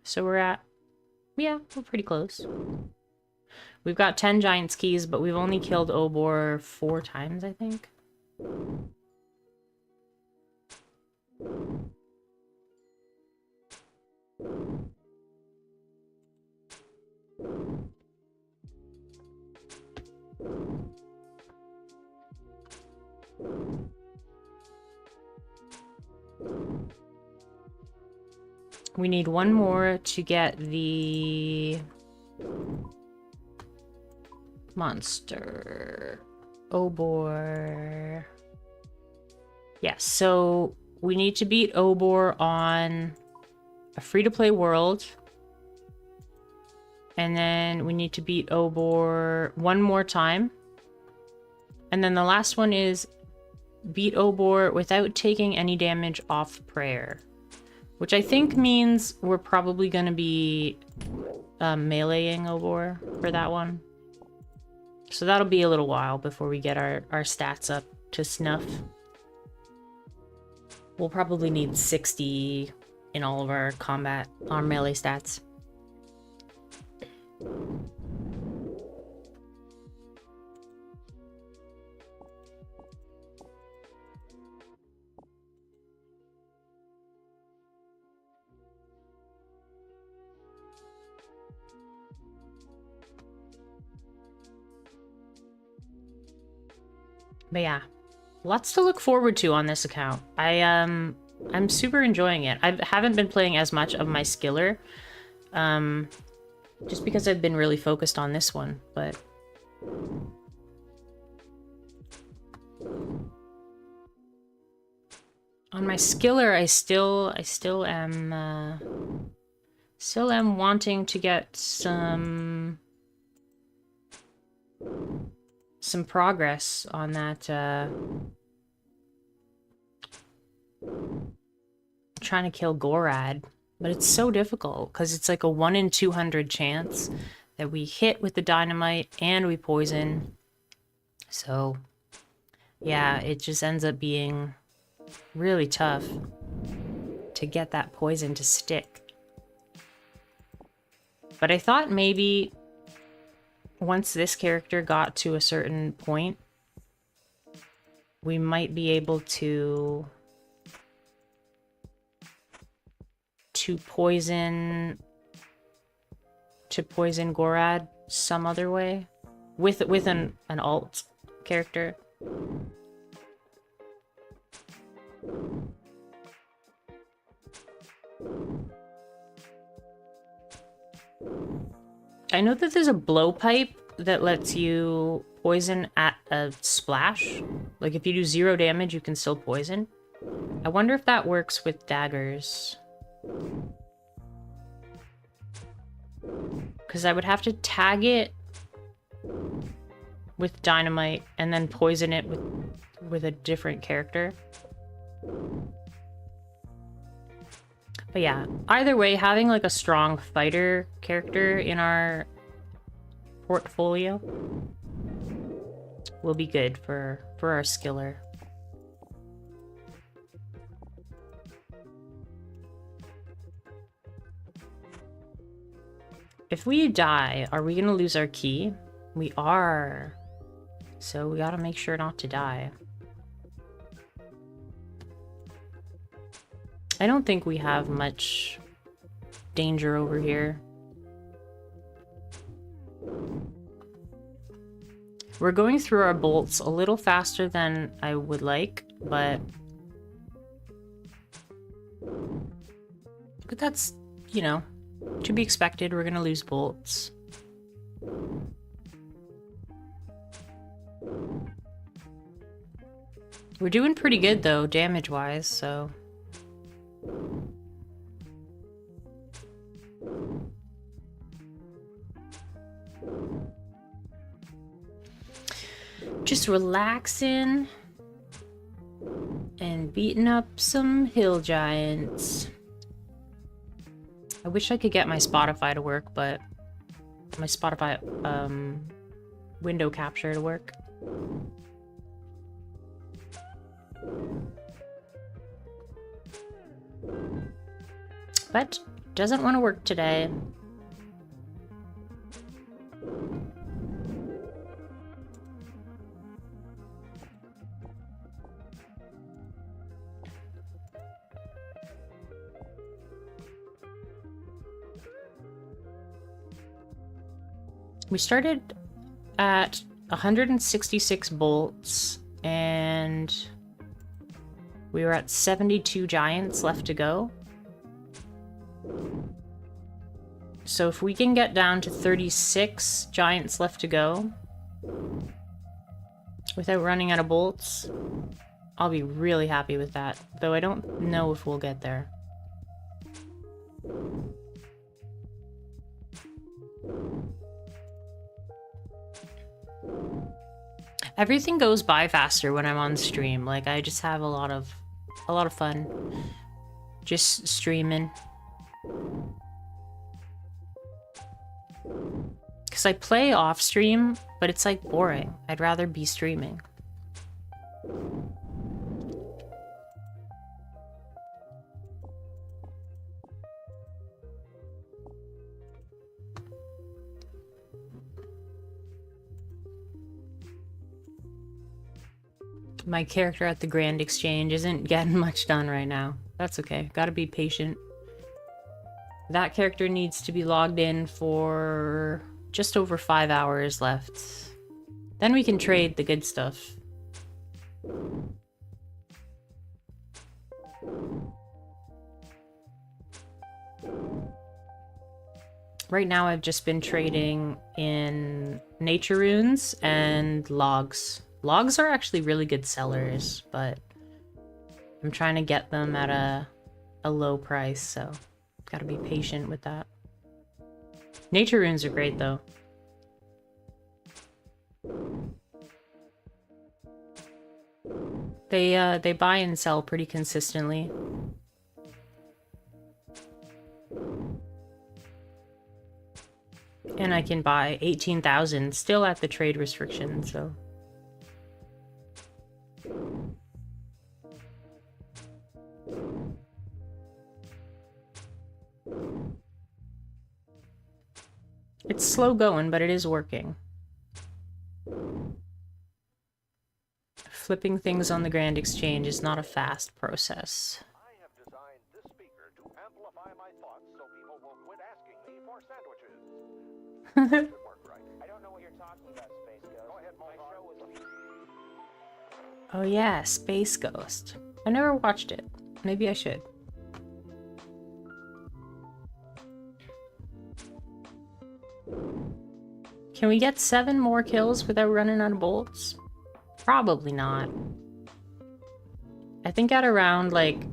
So we're at... Yeah, we're pretty close. We've got 10 giant's keys, but we've only killed Obor 4 times, I think. We need one more to get the monster. Obor. Yes, so we need to beat Obor on a free-to-play world. And then we need to beat Obor one more time. And then the last one is beat Obor without taking any damage off prayer. Which I think means we're probably going to be meleeing Obor for that one. So that'll be a little while before we get our stats up to snuff. We'll probably need 60 in all of our combat, our melee stats. But yeah, lots to look forward to on this account. I'm super enjoying it. I haven't been playing as much of my skiller, just because I've been really focused on this one, but on my skiller, I still am wanting to get some progress on that. Trying to kill Gorad, but it's so difficult because it's like a 1 in 200 chance that we hit with the dynamite and we poison. So yeah, it just ends up being really tough to get that poison to stick. But I thought maybe once this character got to a certain point, we might be able to poison Gorad some other way with an alt character. I know that there's a blowpipe that lets you poison at a splash. Like if you do 0 damage, you can still poison. I wonder if that works with daggers. Because I would have to tag it with dynamite and then poison it with a different character. But yeah, either way, having like a strong fighter character in our portfolio will be good for our skiller. If we die, are we gonna lose our key? We are. So we gotta make sure not to die. I don't think we have much danger over here. We're going through our bolts a little faster than I would like, but that's, you know, to be expected. We're gonna lose bolts. We're doing pretty good though, damage-wise, so... Just relaxing and beating up some hill giants. I wish I could get my Spotify to work, but my Spotify window capture to work. But doesn't want to work today. We started at 166 bolts, and we were at 72 giants left to go. So if we can get down to 36 giants left to go without running out of bolts, I'll be really happy with that. Though I don't know if we'll get there. Everything goes by faster when I'm on stream. Like, I just have a lot of fun just streaming. Because I play off stream, but it's like boring. I'd rather be streaming. My character at the Grand Exchange isn't getting much done right now. That's okay. Gotta be patient. That character needs to be logged in for just over 5 hours left. Then we can trade the good stuff. Right now I've just been trading in nature runes and logs. Logs are actually really good sellers, but I'm trying to get them at a low price, so gotta be patient with that. Nature runes are great though. They buy and sell pretty consistently. And I can buy 18,000 still at the trade restriction, so. It's slow going, but it is working. Flipping things on the Grand Exchange is not a fast process. I have designed this speaker to amplify my thoughts so people will quit asking me for sandwiches. Should work right. I don't know what you're talking about, Space Ghost. Go ahead, my show is... Oh yeah, Space Ghost. I never watched it. Maybe I should. Can we get 7 more kills without running out of bolts? Probably not. I think at around like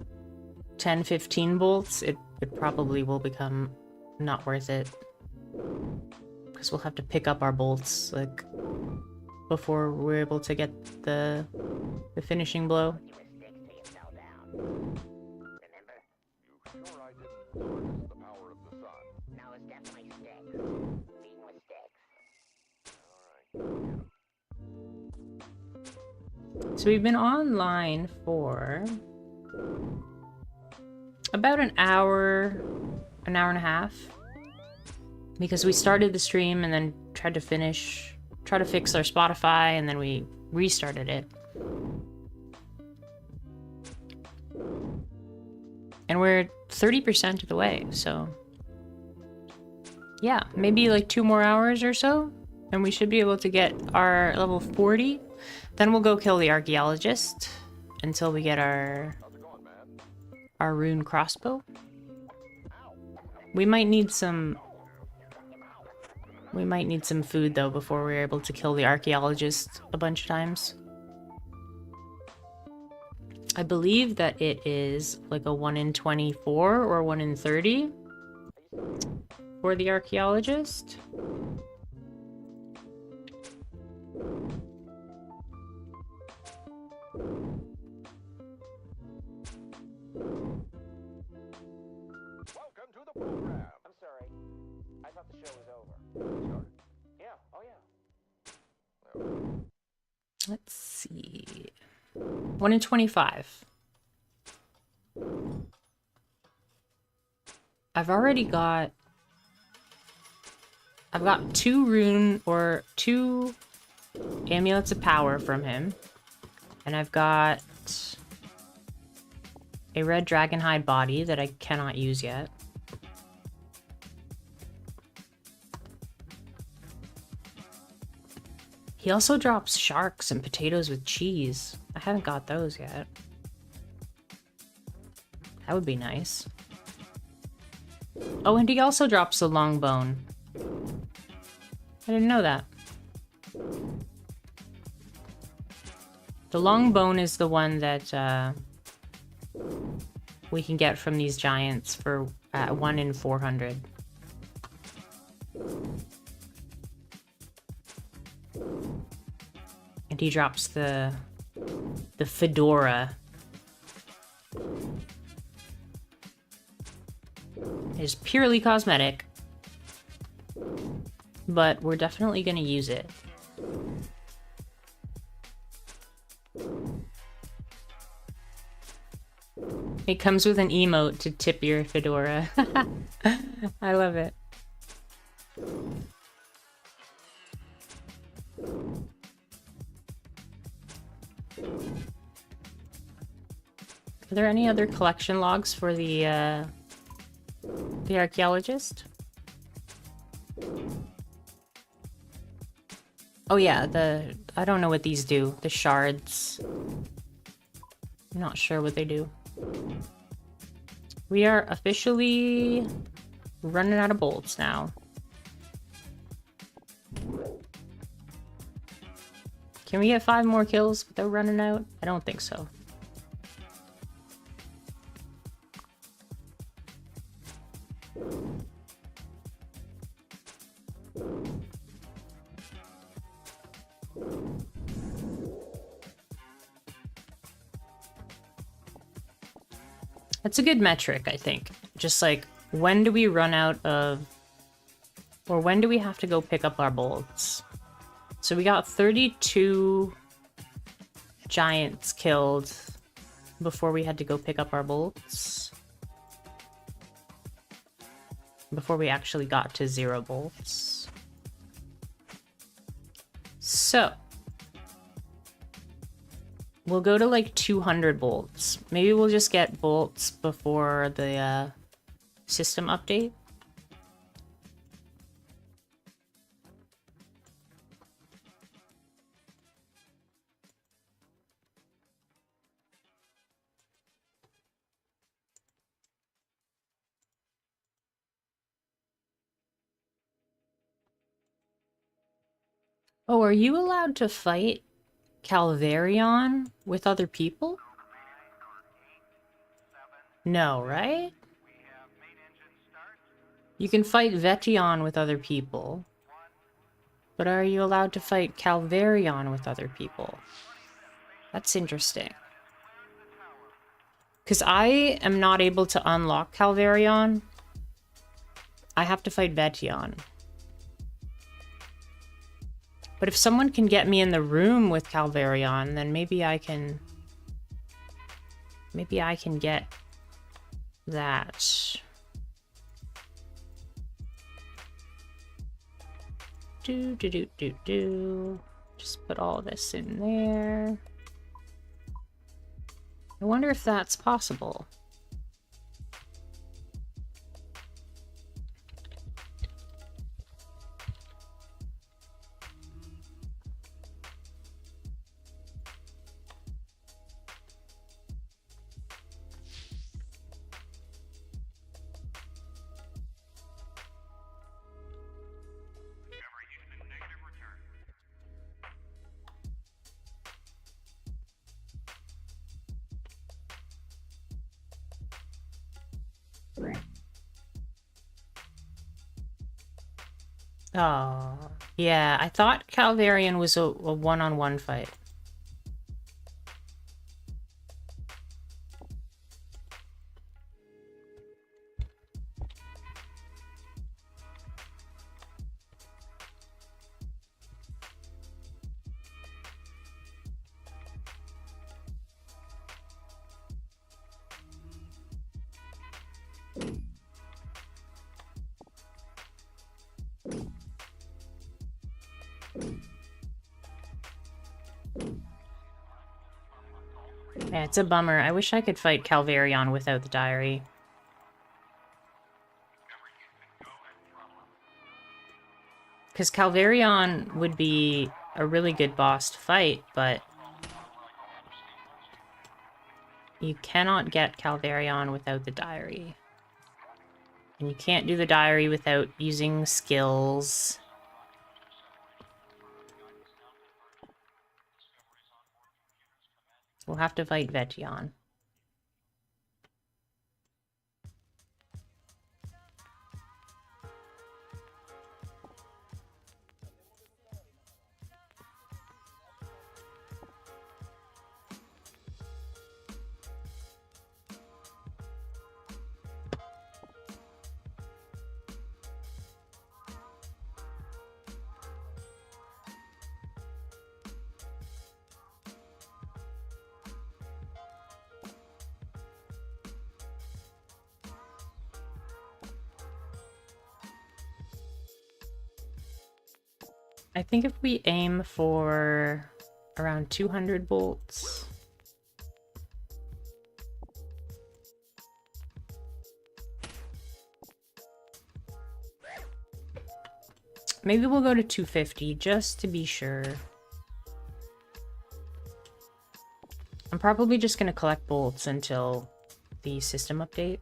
10-15 bolts, it probably will become not worth it. Because we'll have to pick up our bolts like before we're able to get the finishing blow. You sure I didn't harness the power of the sun? No, it's definitely sticks. Beaten with sticks. Alright. So we've been online for about an hour and a half. Because we started the stream and then tried to fix our Spotify, and then we restarted it. And we're 30% of the way, so yeah, maybe like 2 more hours or so, and we should be able to get our level 40. Then we'll go kill the archaeologist until we get our Rune Crossbow. We might need some food though before we're able to kill the archaeologist a bunch of times. I believe that it is like a 1 in 24 or 1 in 30 for the archaeologist. Welcome to the program. I'm sorry. I thought the show was over. Yeah, oh yeah. Let's see. 1 in 25. I've got 2 amulets of power from him. And I've got a red dragonhide body that I cannot use yet. He also drops sharks and potatoes with cheese. I haven't got those yet. That would be nice. Oh, and he also drops the long bone. I didn't know that. The long bone is the one that we can get from these giants for 1 in 400. And he drops the fedora. It is purely cosmetic, but we're definitely gonna use it. It comes with an emote to tip your fedora. I love it. Are there any other collection logs for the archaeologist? Oh yeah, I don't know what these do. The shards. I'm not sure what they do. We are officially running out of bolts now. Can we get 5 more kills without running out? I don't think so. That's a good metric, I think. Just like, when do we run out of... Or when do we have to go pick up our bolts? So we got 32 giants killed before we had to go pick up our bolts. Before we actually got to 0 bolts. So... We'll go to like 200 bolts. Maybe we'll just get bolts before the system update. Oh, are you allowed to fight Calvarion with other people? No, right? You can fight Vetion with other people. But are you allowed to fight Calvarion with other people? That's interesting. Because I am not able to unlock Calvarion. I have to fight Vetion. But if someone can get me in the room with Calvarion, then maybe I can... Maybe I can get that. Do. Just put all this in there. I wonder if that's possible. Oh, yeah. I thought Calvarion was a one-on-one fight. Yeah, it's a bummer. I wish I could fight Calvarion without the diary. Because Calvarion would be a really good boss to fight, but... You cannot get Calvarion without the diary. And you can't do the diary without using skills. We'll have to fight Vetion. I think if we aim for around 200 bolts. Maybe we'll go to 250 just to be sure. I'm probably just going to collect bolts until the system update.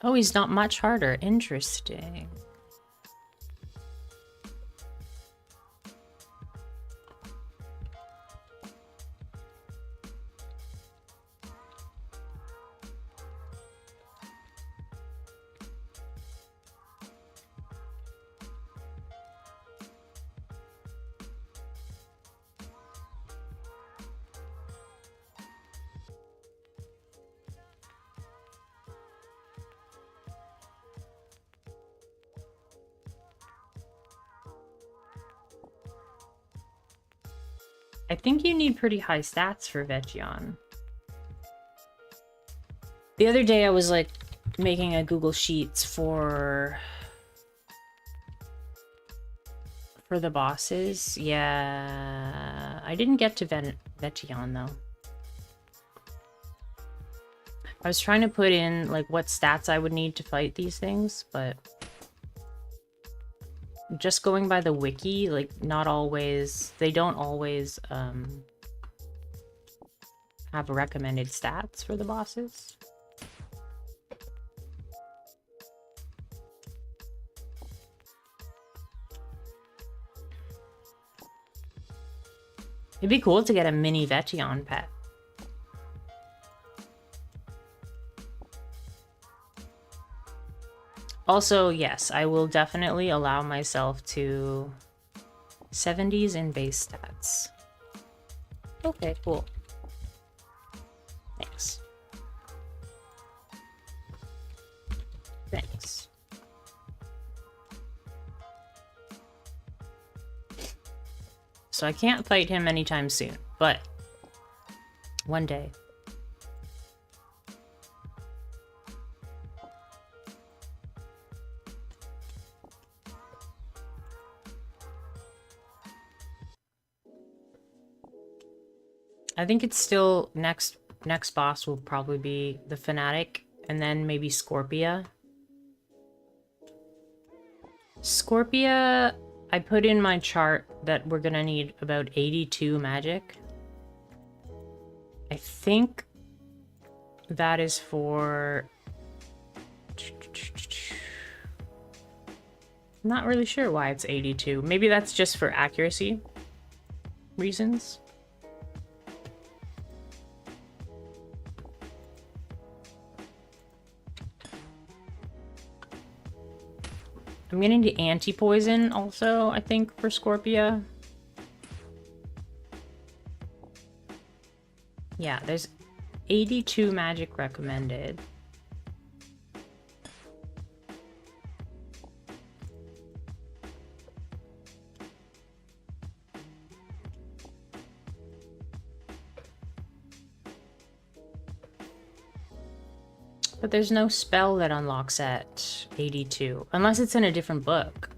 Oh, he's not much harder. Interesting. I think you need pretty high stats for Vechion. The other day I was like making a Google Sheets for the bosses. Yeah, I didn't get to Vechion though. I was trying to put in like what stats I would need to fight these things, but just going by the wiki, like not always, they don't always have recommended stats for the bosses. It'd be cool to get a mini Vechion pet. Also, yes, I will definitely allow myself to 70s in base stats. Okay, cool. Thanks. Thanks. So I can't fight him anytime soon, but one day. I think it's still next boss will probably be the Fanatic and then maybe Scorpia. Scorpia, I put in my chart that we're gonna need about 82 magic. I think that is for... Not really sure why it's 82. Maybe that's just for accuracy reasons. I'm getting the anti-poison also, I think, for Scorpia. Yeah, there's 82 magic recommended. But there's no spell that unlocks at 82, unless it's in a different book.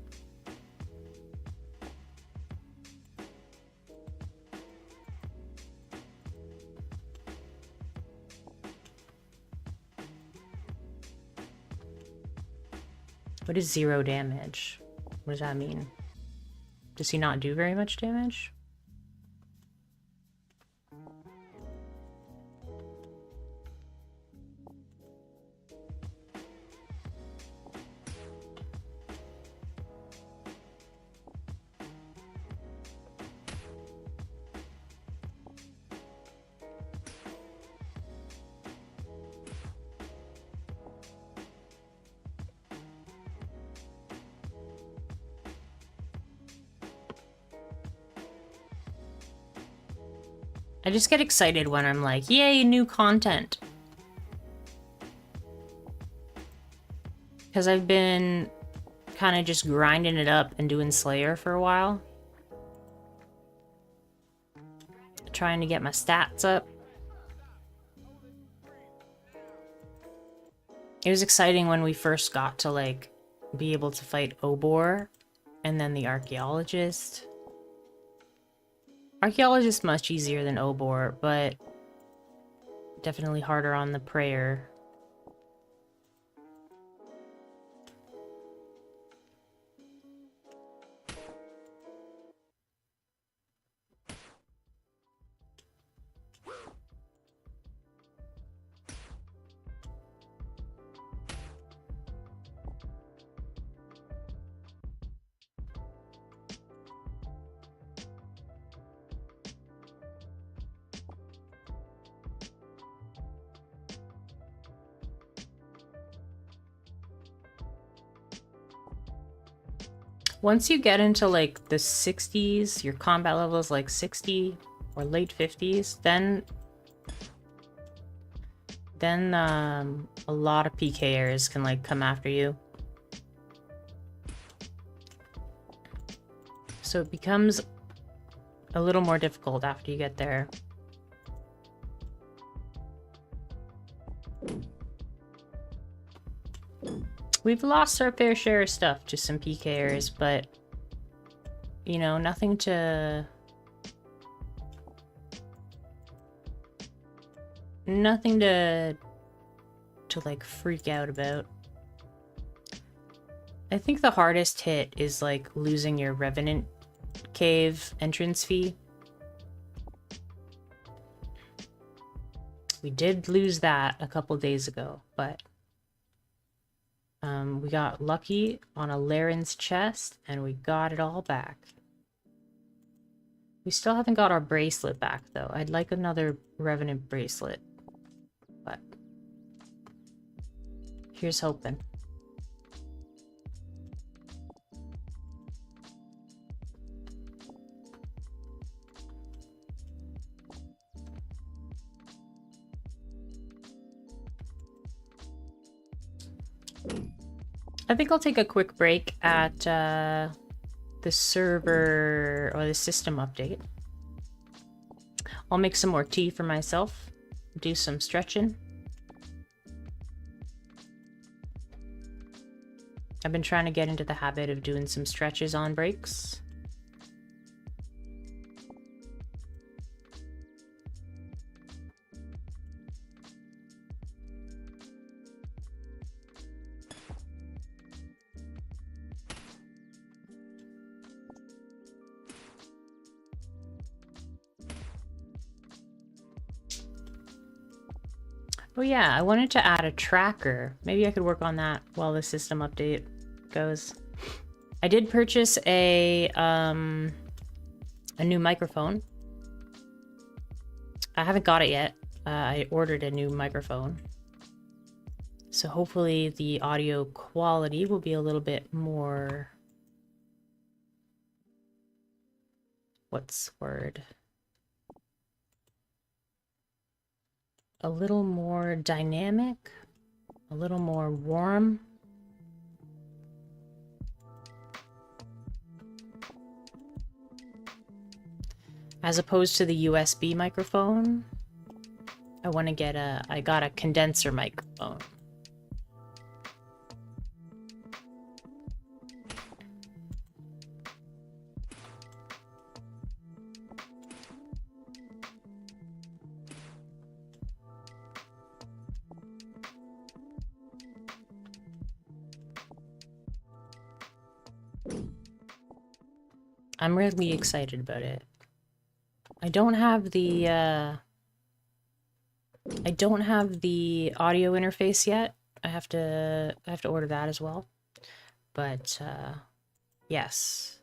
What is 0 damage? What does that mean? Does he not do very much damage? I just get excited when I'm like, yay, new content. Because I've been kind of just grinding it up and doing Slayer for a while. Trying to get my stats up. It was exciting when we first got to like be able to fight Obor and then the Archaeologist. Archaeologist much easier than Obor, but definitely harder on the prayer. Once you get into like the 60s, your combat level is like 60 or late 50s, then a lot of PKers can like come after you. So it becomes a little more difficult after you get there. We've lost our fair share of stuff to some PKers, but you know, nothing to like freak out about. I think the hardest hit is like losing your Revenant Cave entrance fee. We did lose that a couple days ago, but we got lucky on a Laren's chest and we got it all back. We still haven't got our bracelet back though. I'd like another Revenant bracelet, but here's hoping. I think I'll take a quick break at the server or the system update. I'll make some more tea for myself, do some stretching. I've been trying to get into the habit of doing some stretches on breaks. Oh yeah, I wanted to add a tracker. Maybe I could work on that while the system update goes. I did purchase a new microphone. I haven't got it yet. I ordered a new microphone. So hopefully the audio quality will be a little bit more... What's the word? A little more dynamic, a little more warm. As opposed to the USB microphone, I want to get I got a condenser microphone. I'm really excited about it. I don't have the audio interface yet. I have to order that as well. But yes.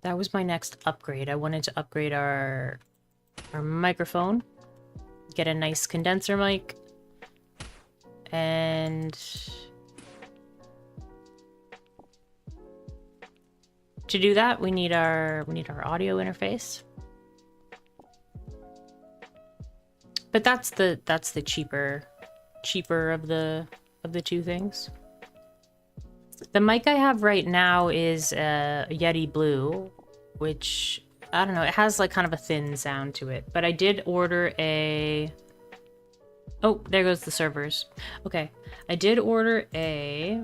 That was my next upgrade. I wanted to upgrade our microphone, get a nice condenser mic, and to do that, we need our audio interface. But that's the cheaper of the two things. The mic I have right now is a Yeti Blue, which I don't know, it has like kind of a thin sound to it. But I did order a... Oh, there goes the servers. Okay, I did order a...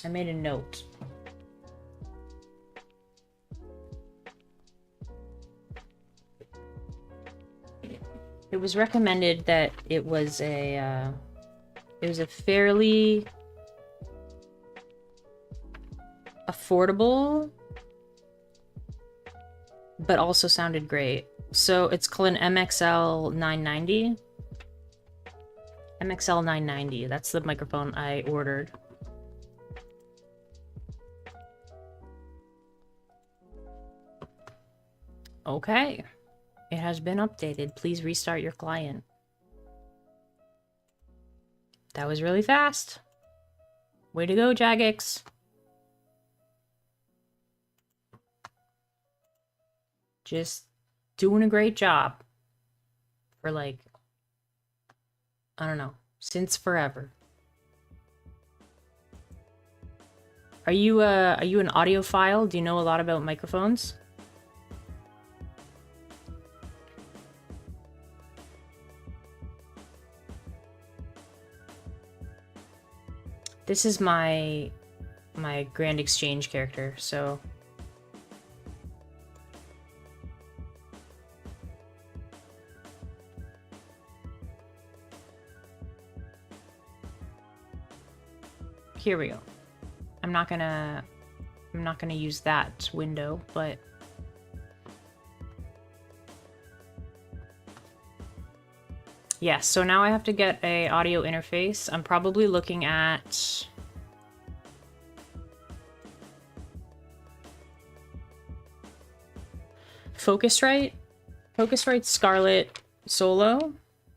I made a note. It was recommended that it was a fairly affordable, but also sounded great. So it's called an MXL 990. MXL 990, that's the microphone I ordered. Okay, it has been updated. Please restart your client. That was really fast. Way to go, Jagex. Just doing a great job for like, I don't know, since forever. Are you an audiophile? Do you know a lot about microphones? This is my Grand Exchange character, so here we go. I'm not gonna use that window, but yeah, so now I have to get a audio interface. I'm probably looking at Focusrite Scarlett Solo.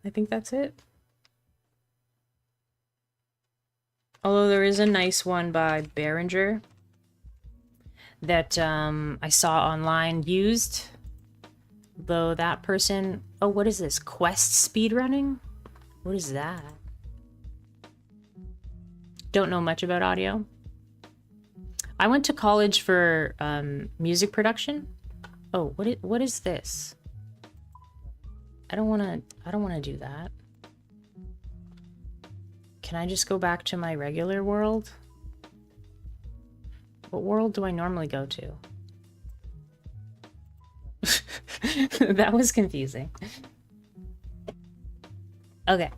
I think that's it. Although there is a nice one by Behringer that I saw online used. Though that person... Oh, what is this? Quest speedrunning? What is that? Don't know much about audio. I went to college for music production. Oh, what is this? I don't want to do that. Can I just go back to my regular world? What world do I normally go to? That was confusing. Okay.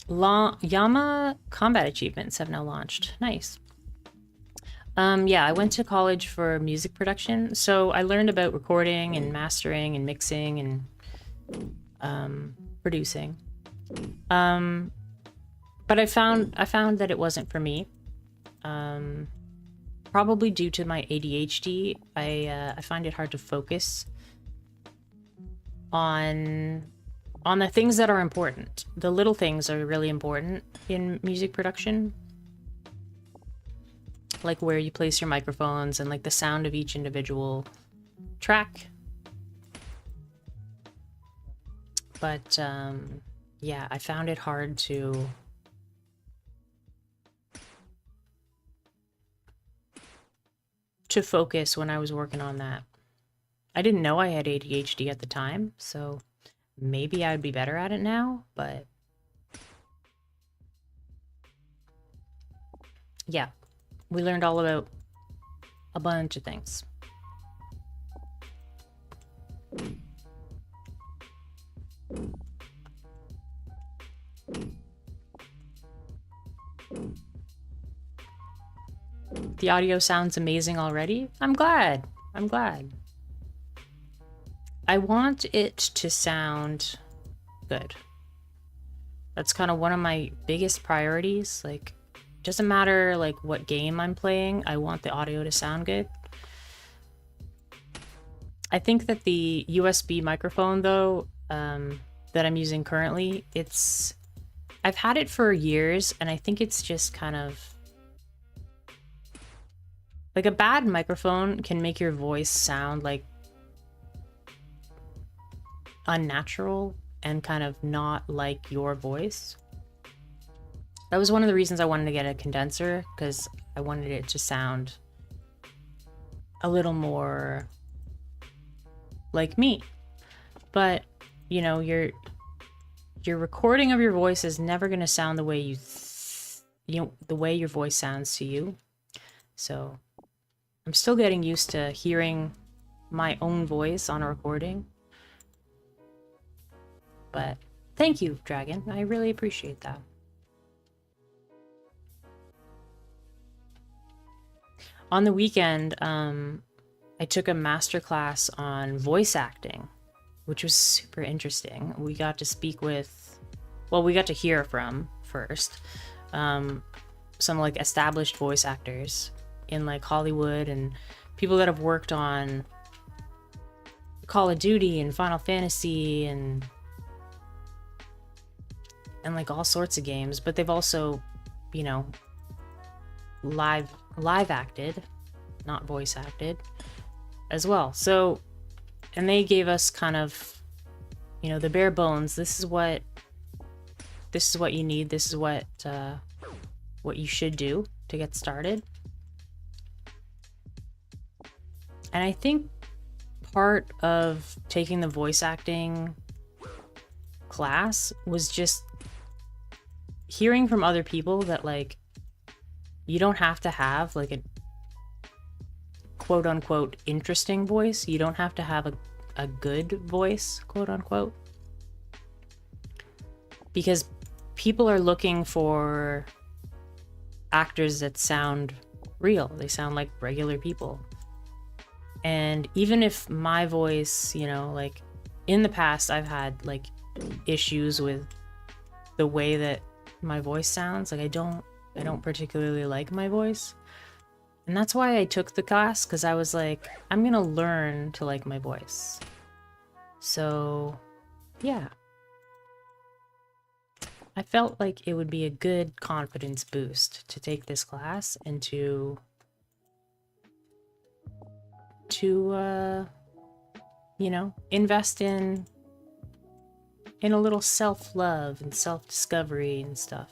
Yama combat achievements have now launched. Nice. Yeah, I went to college for music production, so I learned about recording and mastering and mixing and producing. But I found that it wasn't for me. Probably due to my ADHD, I find it hard to focus on the things that are important. The little things are really important in music production. Like where you place your microphones and like the sound of each individual track. But yeah, I found it hard to focus when I was working on that. I didn't know I had ADHD at the time, so maybe I'd be better at it now, but yeah, we learned all about a bunch of things. The audio sounds amazing already. I'm glad. I'm glad. I want it to sound good. That's kind of one of my biggest priorities. Like, doesn't matter like what game I'm playing, I want the audio to sound good. I think that the USB microphone though, that I'm using currently, I've had it for years and I think it's just kind of like a bad microphone can make your voice sound like unnatural and kind of not like your voice. That was one of the reasons I wanted to get a condenser, because I wanted it to sound a little more like me. But, you know, your recording of your voice is never going to sound the way the way your voice sounds to you. So I'm still getting used to hearing my own voice on a recording. But thank you, Dragon. I really appreciate that. On the weekend, I took a masterclass on voice acting, which was super interesting. We got to speak with, well, we got to hear from first, some like established voice actors in like Hollywood and people that have worked on Call of Duty and Final Fantasy and and like all sorts of games, but they've also, you know, live acted, not voice acted as well. So, and they gave us kind of, you know, the bare bones. This is what you need. This is what you should do to get started. And I think part of taking the voice acting class was just hearing from other people that, like, you don't have to have like a quote unquote interesting voice. You don't have to have a good voice, quote unquote, because people are looking for actors that sound real. They sound like regular people. And even if my voice, you know, like in the past I've had like issues with the way that my voice sounds. Like I don't particularly like my voice. And that's why I took the class, because I was like, I'm gonna learn to like my voice. So yeah, I felt like it would be a good confidence boost to take this class and to you know, invest in a little self-love and self-discovery and stuff.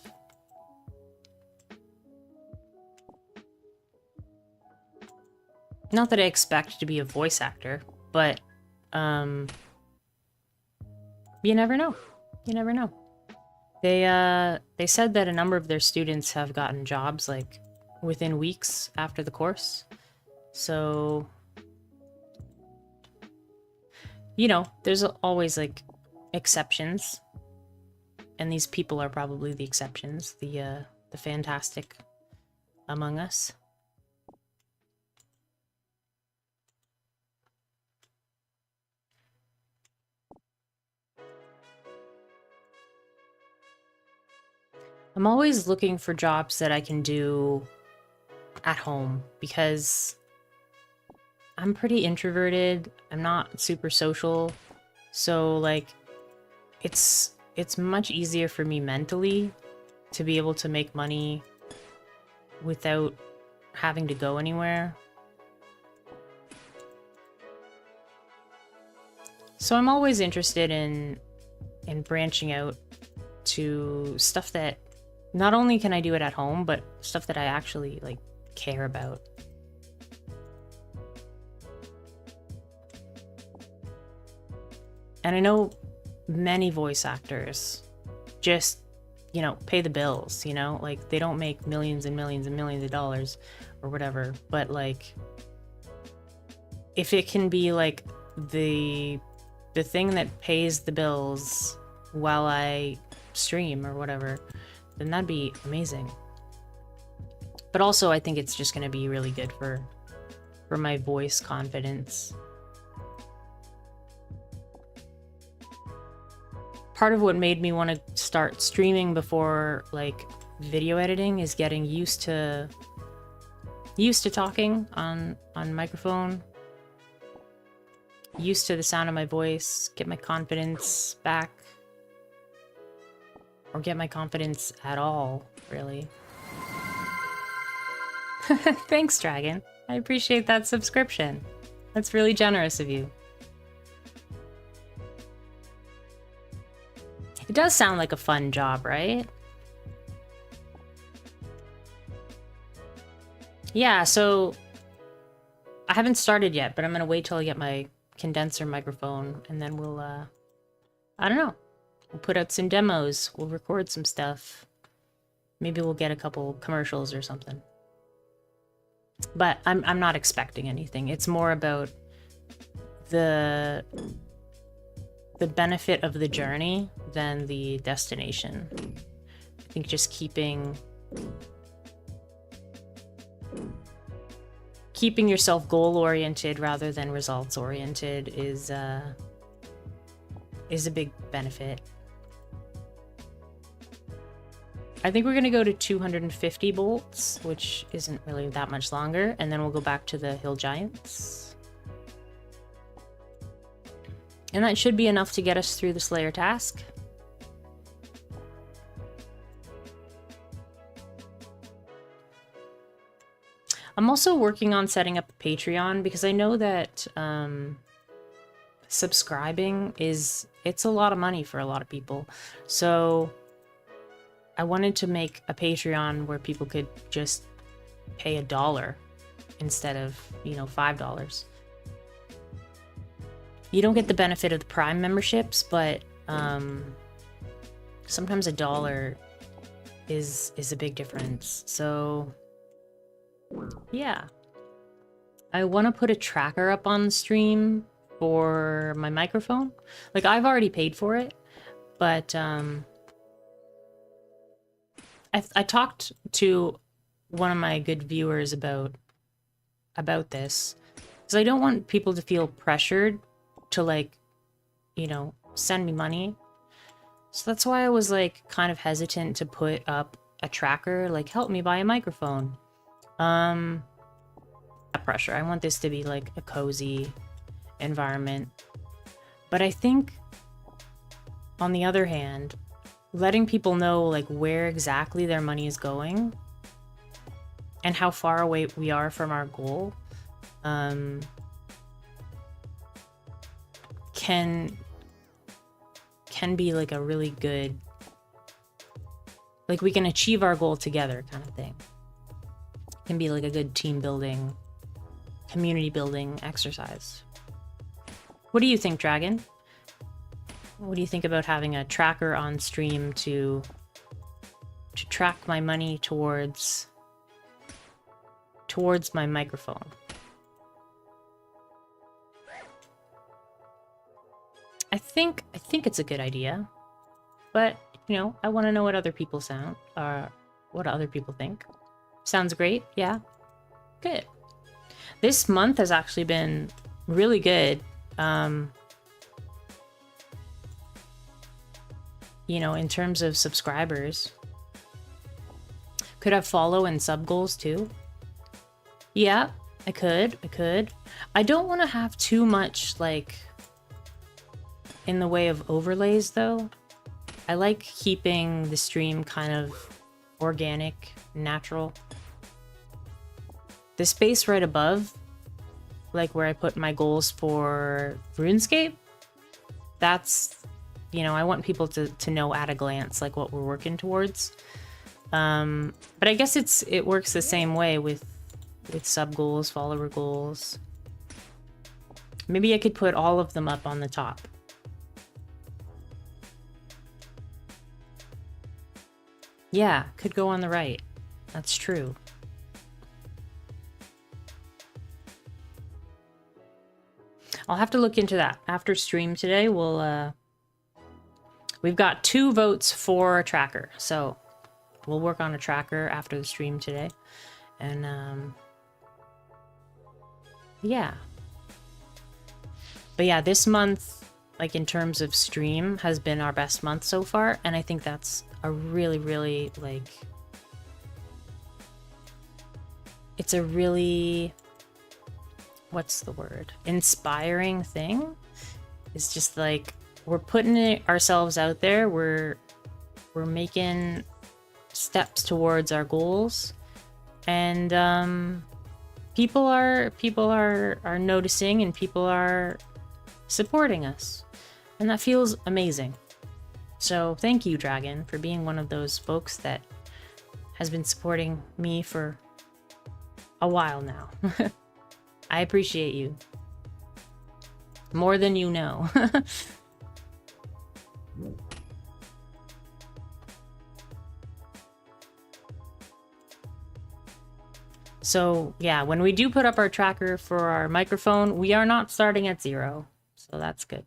Not that I expect to be a voice actor, but you never know. You never know. They said that a number of their students have gotten jobs like within weeks after the course. So, you know, there's always like exceptions, and these people are probably the exceptions, the fantastic among us. I'm always looking for jobs that I can do at home, because I'm pretty introverted. I'm not super social. So like it's much easier for me mentally to be able to make money without having to go anywhere. So I'm always interested in branching out to stuff that not only can I do it at home, but stuff that I actually like care about. And I know many voice actors just, you know, pay the bills, you know, like they don't make millions and millions and millions of dollars or whatever, but like if it can be like the thing that pays the bills while I stream or whatever, then that'd be amazing. But also I think it's just going to be really good for my voice confidence. Part of what made me want to start streaming before like video editing is getting used to talking on microphone, used to the sound of my voice, get my confidence back, or get my confidence at all, really. Thanks, Dragon. I appreciate that subscription. That's really generous of you. It does sound like a fun job, right? Yeah, so I haven't started yet, but I'm gonna wait till I get my condenser microphone, and then we'll, I don't know. We'll put out some demos, we'll record some stuff. Maybe we'll get a couple commercials or something. But I'm not expecting anything. It's more about the benefit of the journey than the destination. I think just keeping yourself goal-oriented rather than results-oriented is a big benefit. I think we're gonna go to 250 bolts, which isn't really that much longer, and then we'll go back to the Hill Giants. And that should be enough to get us through the Slayer task. I'm also working on setting up a Patreon because I know that subscribing it's a lot of money for a lot of people. So I wanted to make a Patreon where people could just pay $1 instead of, you know, $5. You don't get the benefit of the Prime memberships, but sometimes $1 is a big difference. So yeah, I want to put a tracker up on the stream for my microphone. Like, I've already paid for it, but I talked to one of my good viewers about this, because I don't want people to feel pressured to, like, you know, send me money. So that's why I was like kind of hesitant to put up a tracker, like, help me buy a microphone. That pressure. I want this to be like a cozy environment. But I think, on the other hand, letting people know like where exactly their money is going and how far away we are from our goal can be like a really good, like, we can achieve our goal together kind of thing. Can be like a good team building, community building exercise. What do you think, Dragon? What do you think about having a tracker on stream to track my money towards my microphone? I think it's a good idea, but you know, I want to know what other people what other people think. Sounds great, yeah, good. This month has actually been really good. You know, in terms of subscribers. Could have follow and sub goals too. Yeah, I could. I don't want to have too much, like, in the way of overlays though. I like keeping the stream kind of organic, natural. The space right above, like where I put my goals for RuneScape, that's, you know, I want people to know at a glance like what we're working towards. But I guess it works the same way with sub goals, follower goals. Maybe I could put all of them up on the top. Yeah, could go on the right. That's true. I'll have to look into that. After stream today, we've got 2 votes for a tracker. So we'll work on a tracker after the stream today. And yeah. But yeah, this month, like, in terms of stream, has been our best month so far. And I think that's a really, really, like, it's a really, what's the word? Inspiring thing. It's just like, we're putting ourselves out there. We're making steps towards our goals, and people are noticing, and people are supporting us, and that feels amazing. So thank you, Dragon, for being one of those folks that has been supporting me for a while now. I appreciate you more than you know. So yeah, when we do put up our tracker for our microphone, we are not starting at 0. So that's good.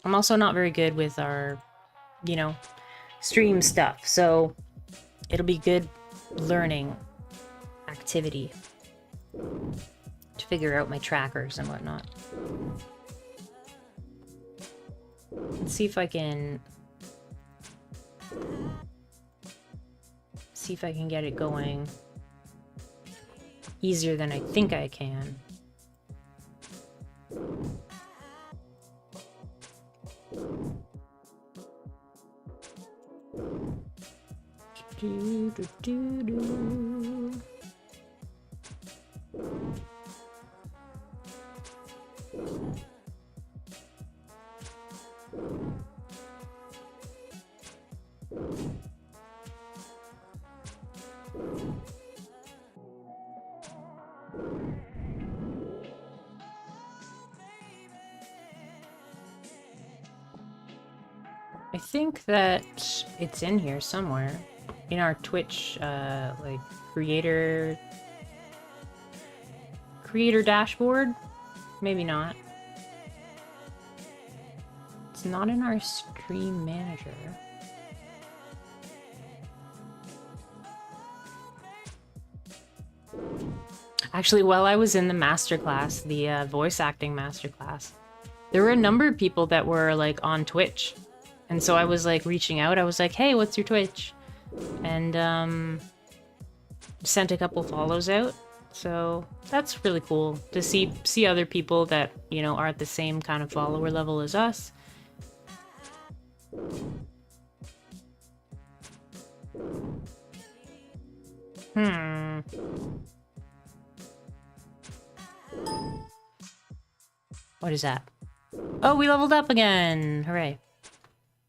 I'm also not very good with our, you know, stream stuff. So it'll be good learning activity to figure out my trackers and whatnot. Let's see if I can get it going easier than I think I can. Do, do, do, do. I think that it's in here somewhere. In our Twitch, like, creator dashboard? Maybe not. It's not in our stream manager. Actually, while I was in the masterclass, the voice acting masterclass, there were a number of people that were like on Twitch. And so I was like reaching out. I was like, hey, what's your Twitch? And sent a couple follows out. So that's really cool to see other people that, you know, are at the same kind of follower level as us. What is that? Oh, we leveled up again! Hooray.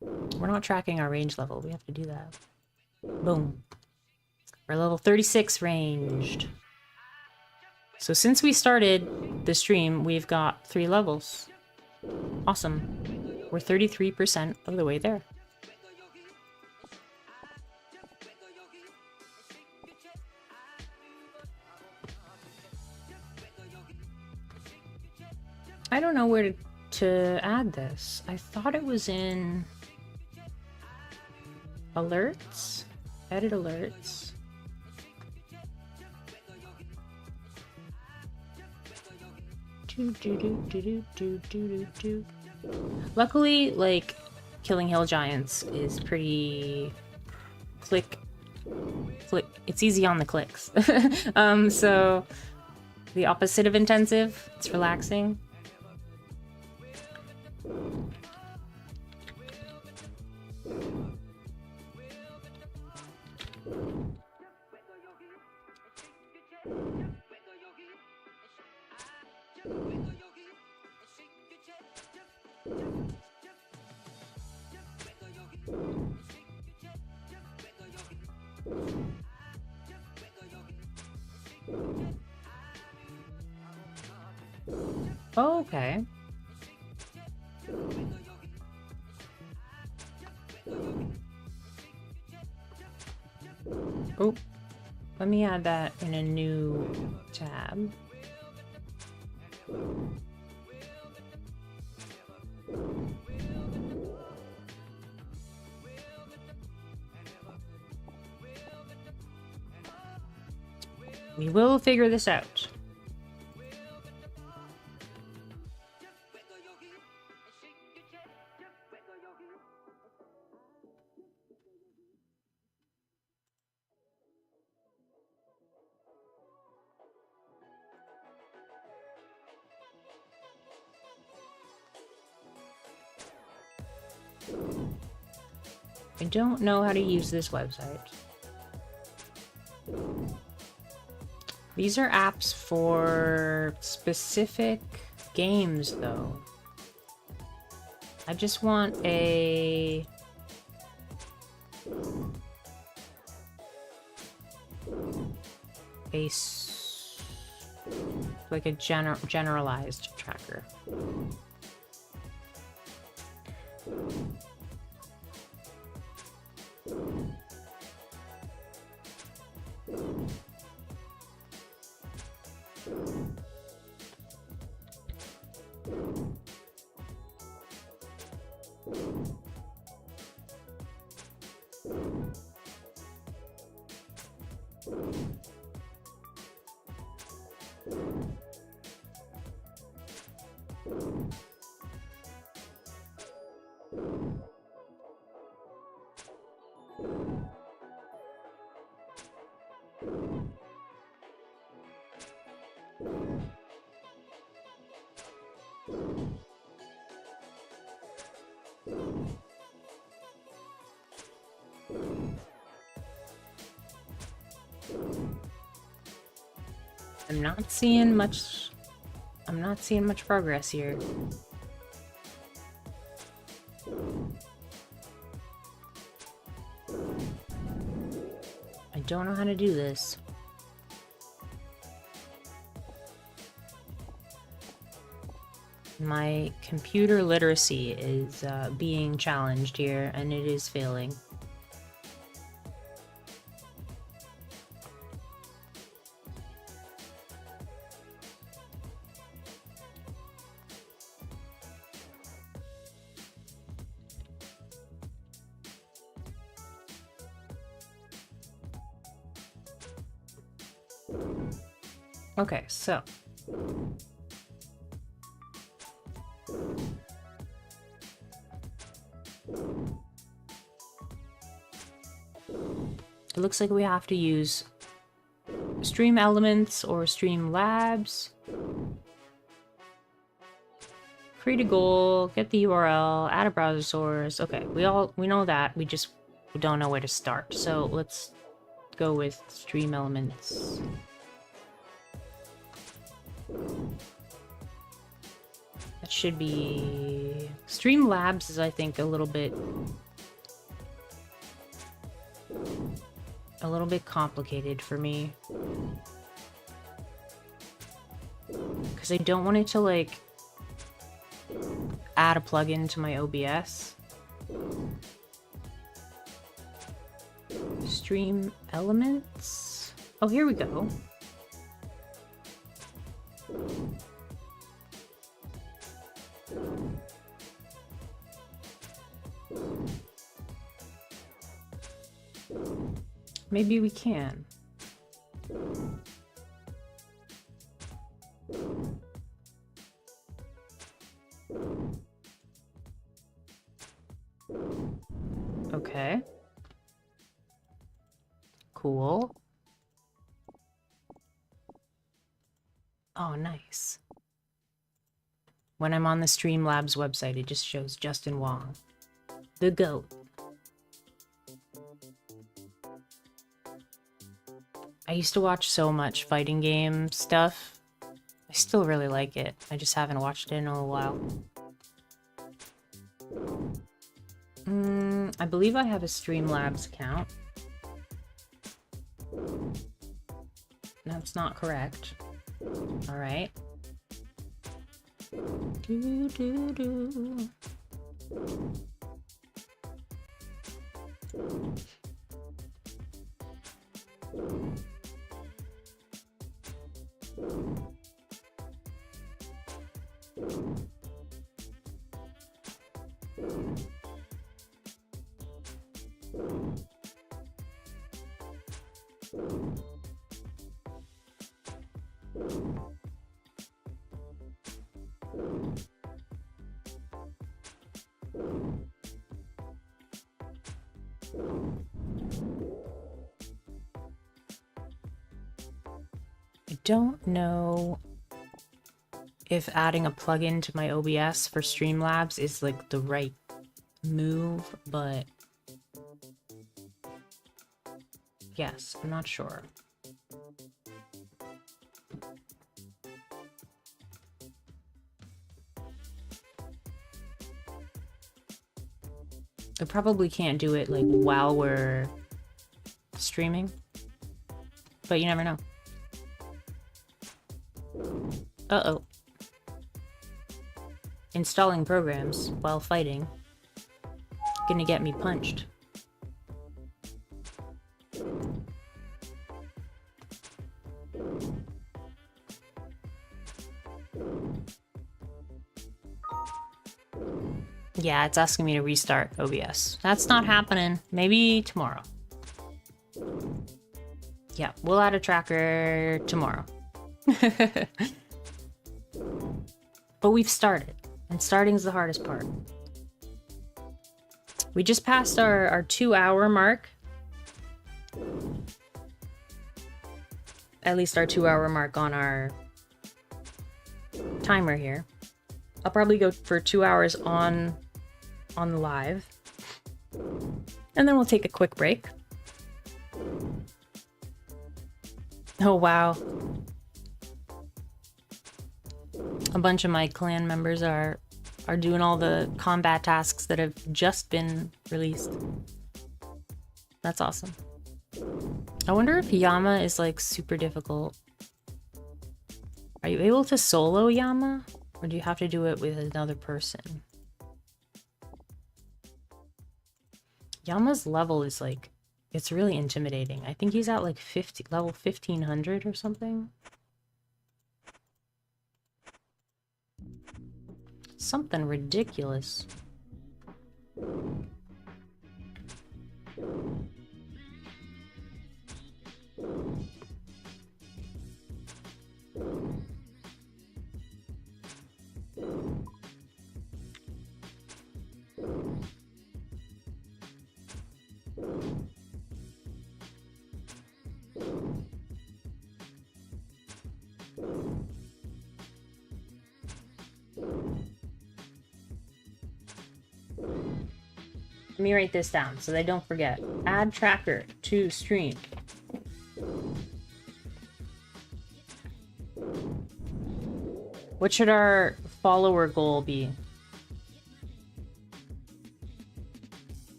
We're not tracking our range level. We have to do that. Boom. We're level 36 ranged. So since we started the stream, we've got 3 levels. Awesome. We're 33% of the way there. I don't know where to add this. I thought it was in alerts. Edit alerts. Luckily, like, killing hill giants is pretty click. It's easy on the clicks. So the opposite of intensive. It's relaxing. Okay. Oh, let me add that in a new tab. We will figure this out. I don't know how to use this website. These are apps for specific games, though. I just want a... like a generalized tracker. I'm not seeing much progress here. I don't know how to do this. My computer literacy is being challenged here, and it is failing. Okay, so it looks like we have to use Stream Elements or Stream Labs. Free to goal, get the URL, add a browser source. Okay, we know that. We don't know where to start. So let's go with Stream Elements. That should be... Stream Labs is, I think, a little bit complicated for me. Because I don't want it to, like, add a plugin to my OBS. Stream Elements? Oh, here we go. Maybe we can. Okay. Cool. Oh, nice. When I'm on the Streamlabs website, it just shows Justin Wong, the GOAT. I used to watch so much fighting game stuff. I still really like it. I just haven't watched it in a little while. I believe I have a Streamlabs account. That's not correct. Alright. I don't know if adding a plugin to my OBS for Streamlabs is like the right move, but yes, I'm not sure. I probably can't do it like while we're streaming, but you never know. Uh-oh. Installing programs while fighting. Gonna get me punched. Yeah, it's asking me to restart OBS. That's not happening. Maybe tomorrow. Yeah, we'll add a tracker tomorrow. But we've started, and starting's the hardest part. We just passed our 2-hour mark. At least our 2-hour mark on our timer here. I'll probably go for 2 hours on the live. And then we'll take a quick break. Oh, wow. A bunch of my clan members are doing all the combat tasks that have just been released. That's awesome. I wonder if Yama is like super difficult. Are you able to solo Yama? Or do you have to do it with another person? Yama's level is like, it's really intimidating. I think he's at like level 1500 or something. Something ridiculous. Let me write this down so that I don't forget. Add tracker to stream. What should our follower goal be?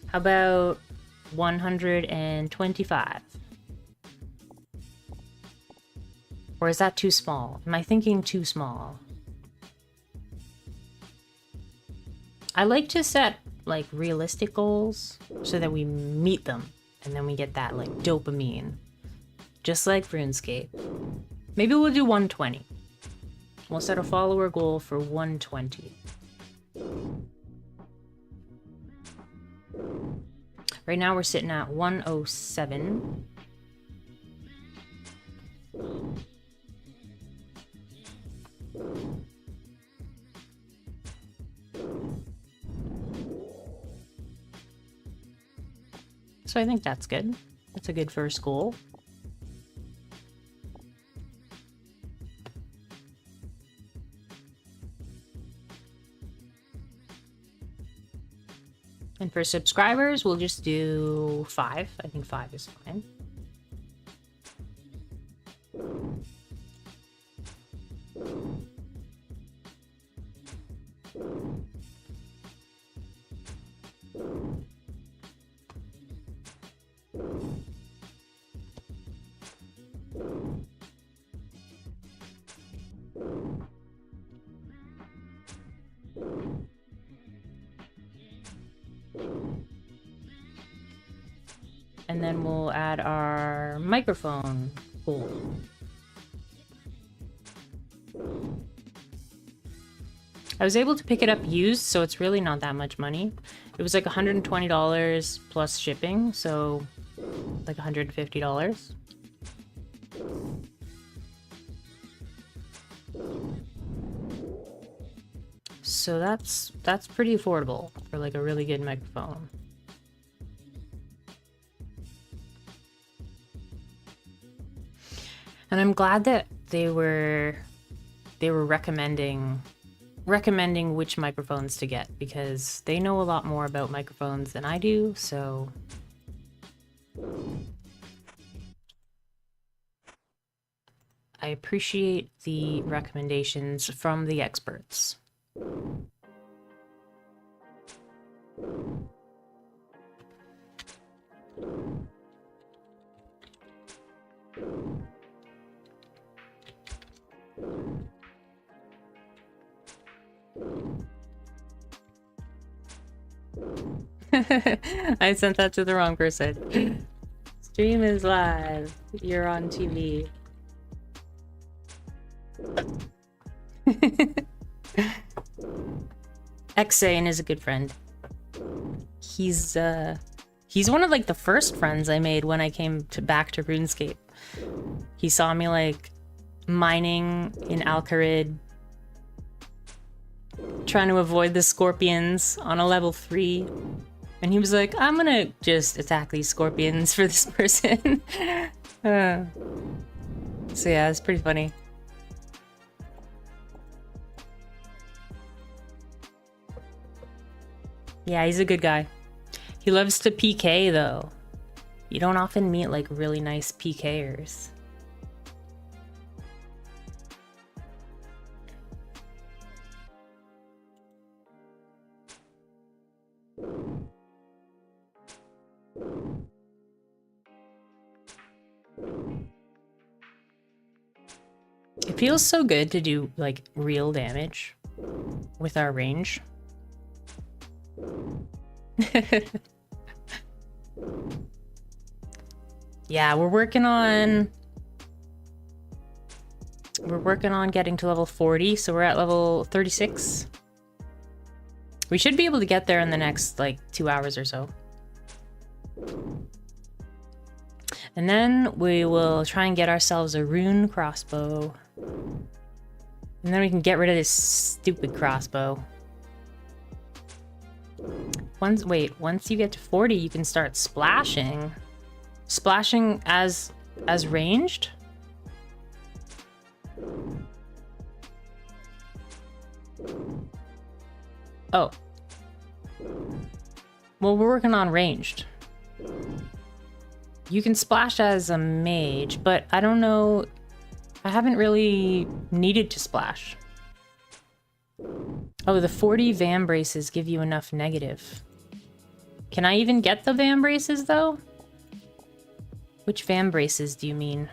How about 125? Or is that too small? Am I thinking too small? I like to set like realistic goals so that we meet them and then we get that like dopamine. Just like RuneScape. Maybe we'll do 120. We'll set a follower goal for 120. Right now we're sitting at 107. So I think that's good. That's a good first goal. And for subscribers, we'll just do 5. I think 5 is fine. And then we'll add our microphone goal. I was able to pick it up used, so it's really not that much money. It was like $120 plus shipping, so like $150. So that's pretty affordable for like a really good microphone. And I'm glad that they were recommending which microphones to get, because they know a lot more about microphones than I do, so I appreciate the recommendations from the experts. I sent that to the wrong person. Stream is live. You're on TV. Xane is a good friend. He's one of like the first friends I made when I came back to RuneScape. He saw me like mining in Alcarid, trying to avoid the scorpions on a level 3. And he was like, I'm gonna just attack these scorpions for this person. So yeah, it's pretty funny. Yeah, he's a good guy. He loves to PK though. You don't often meet like really nice PKers. It feels so good to do, like, real damage with our range. Yeah, we're working on getting to level 40, so we're at level 36. We should be able to get there in the next, like, 2 hours or so. And then we will try and get ourselves a Rune Crossbow. And then we can get rid of this stupid crossbow. Once you get to 40, you can start splashing. Splashing as ranged? Oh. Well, we're working on ranged. You can splash as a mage, but I don't know. I haven't really needed to splash. Oh, the 40 Vam braces give you enough negative. Can I even get the Vam braces, though? Which Vam braces do you mean?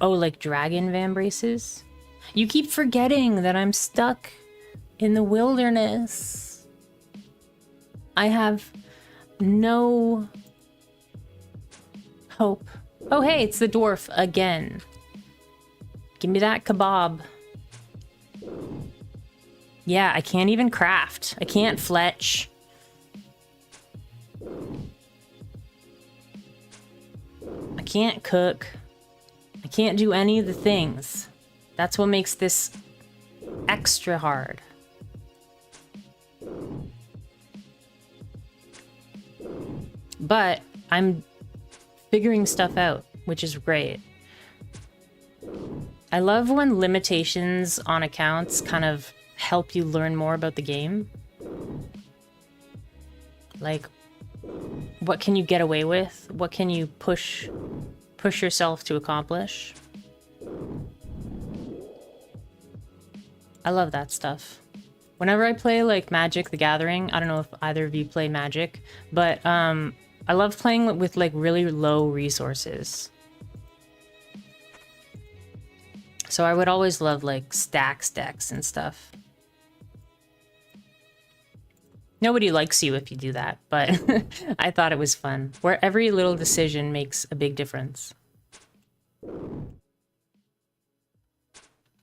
Oh, like dragon Vam braces? You keep forgetting that I'm stuck in the wilderness. I have no hope. Oh, hey, it's the dwarf again. Give me that kebab. Yeah, I can't even craft. I can't fletch. I can't cook. I can't do any of the things. That's what makes this extra hard. But I'm figuring stuff out, which is great. I love when limitations on accounts kind of help you learn more about the game. Like, what can you get away with? What can you push yourself to accomplish? I love that stuff. Whenever I play like Magic the Gathering, I don't know if either of you play Magic, but I love playing with like really low resources. So I would always love like stacks and stuff. Nobody likes you if you do that, but I thought it was fun. Where every little decision makes a big difference.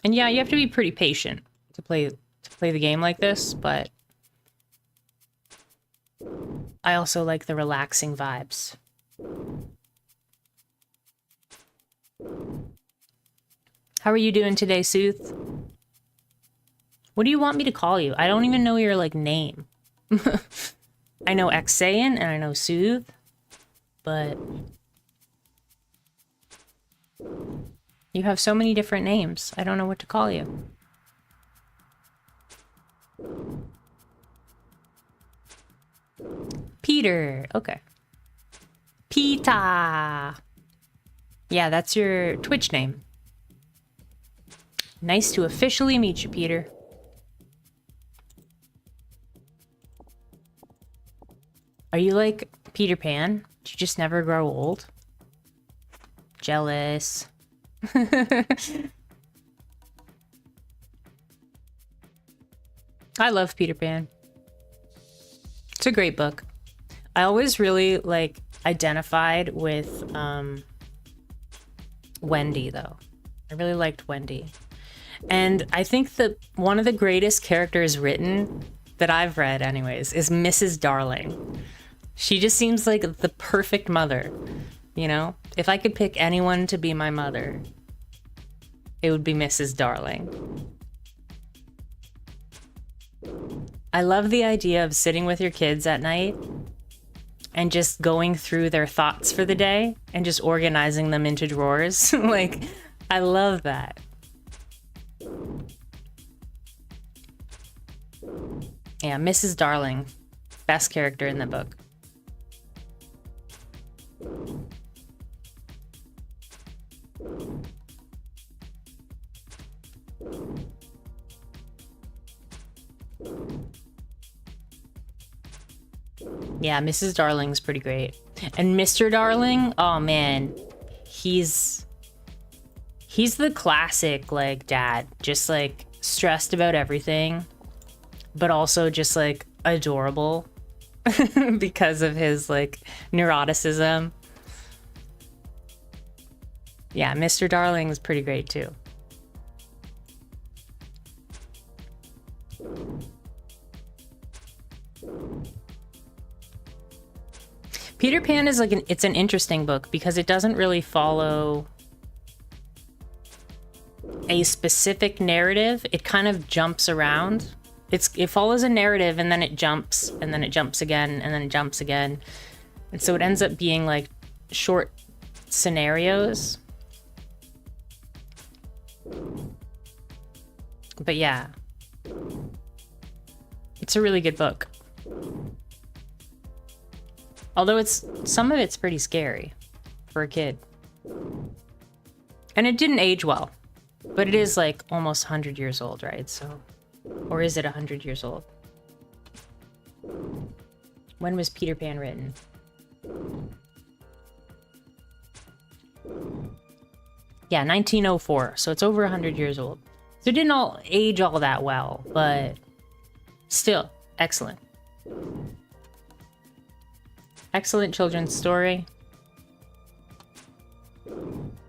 And yeah, you have to be pretty patient to play the game like this, but I also like the relaxing vibes. How are you doing today, Sooth? What do you want me to call you? I don't even know your, like, name. I know Xayan and I know Soothe, but you have so many different names. I don't know what to call you. Peter. Okay. Pita. Yeah, that's your Twitch name. Nice to officially meet you, Peter. Are you like Peter Pan? Do you just never grow old? Jealous. I love Peter Pan. It's a great book. I always really like identified with Wendy though. I really liked Wendy. And I think that one of the greatest characters written that I've read anyways is Mrs. Darling. She just seems like the perfect mother, you know? If I could pick anyone to be my mother, it would be Mrs. Darling. I love the idea of sitting with your kids at night and just going through their thoughts for the day and just organizing them into drawers. Like, I love that. Yeah, Mrs. Darling. Best character in the book. Yeah, Mrs. Darling's pretty great. And Mr. Darling, oh man. he's the classic like dad, just like stressed about everything, but also just like adorable because of his like neuroticism. Yeah, Mr. Darling is pretty great too. Peter Pan is like it's an interesting book because it doesn't really follow a specific narrative. It kind of jumps around. It follows a narrative and then it jumps and then it jumps again and then it jumps again. And so it ends up being like short scenarios. But yeah, it's a really good book. Although some of it's pretty scary for a kid. And it didn't age well. But it is like almost 100 years old, right? So, or is it 100 years old? When was Peter Pan written? Yeah, 1904. So it's over 100 years old. So it didn't all age all that well, but still excellent. Excellent children's story.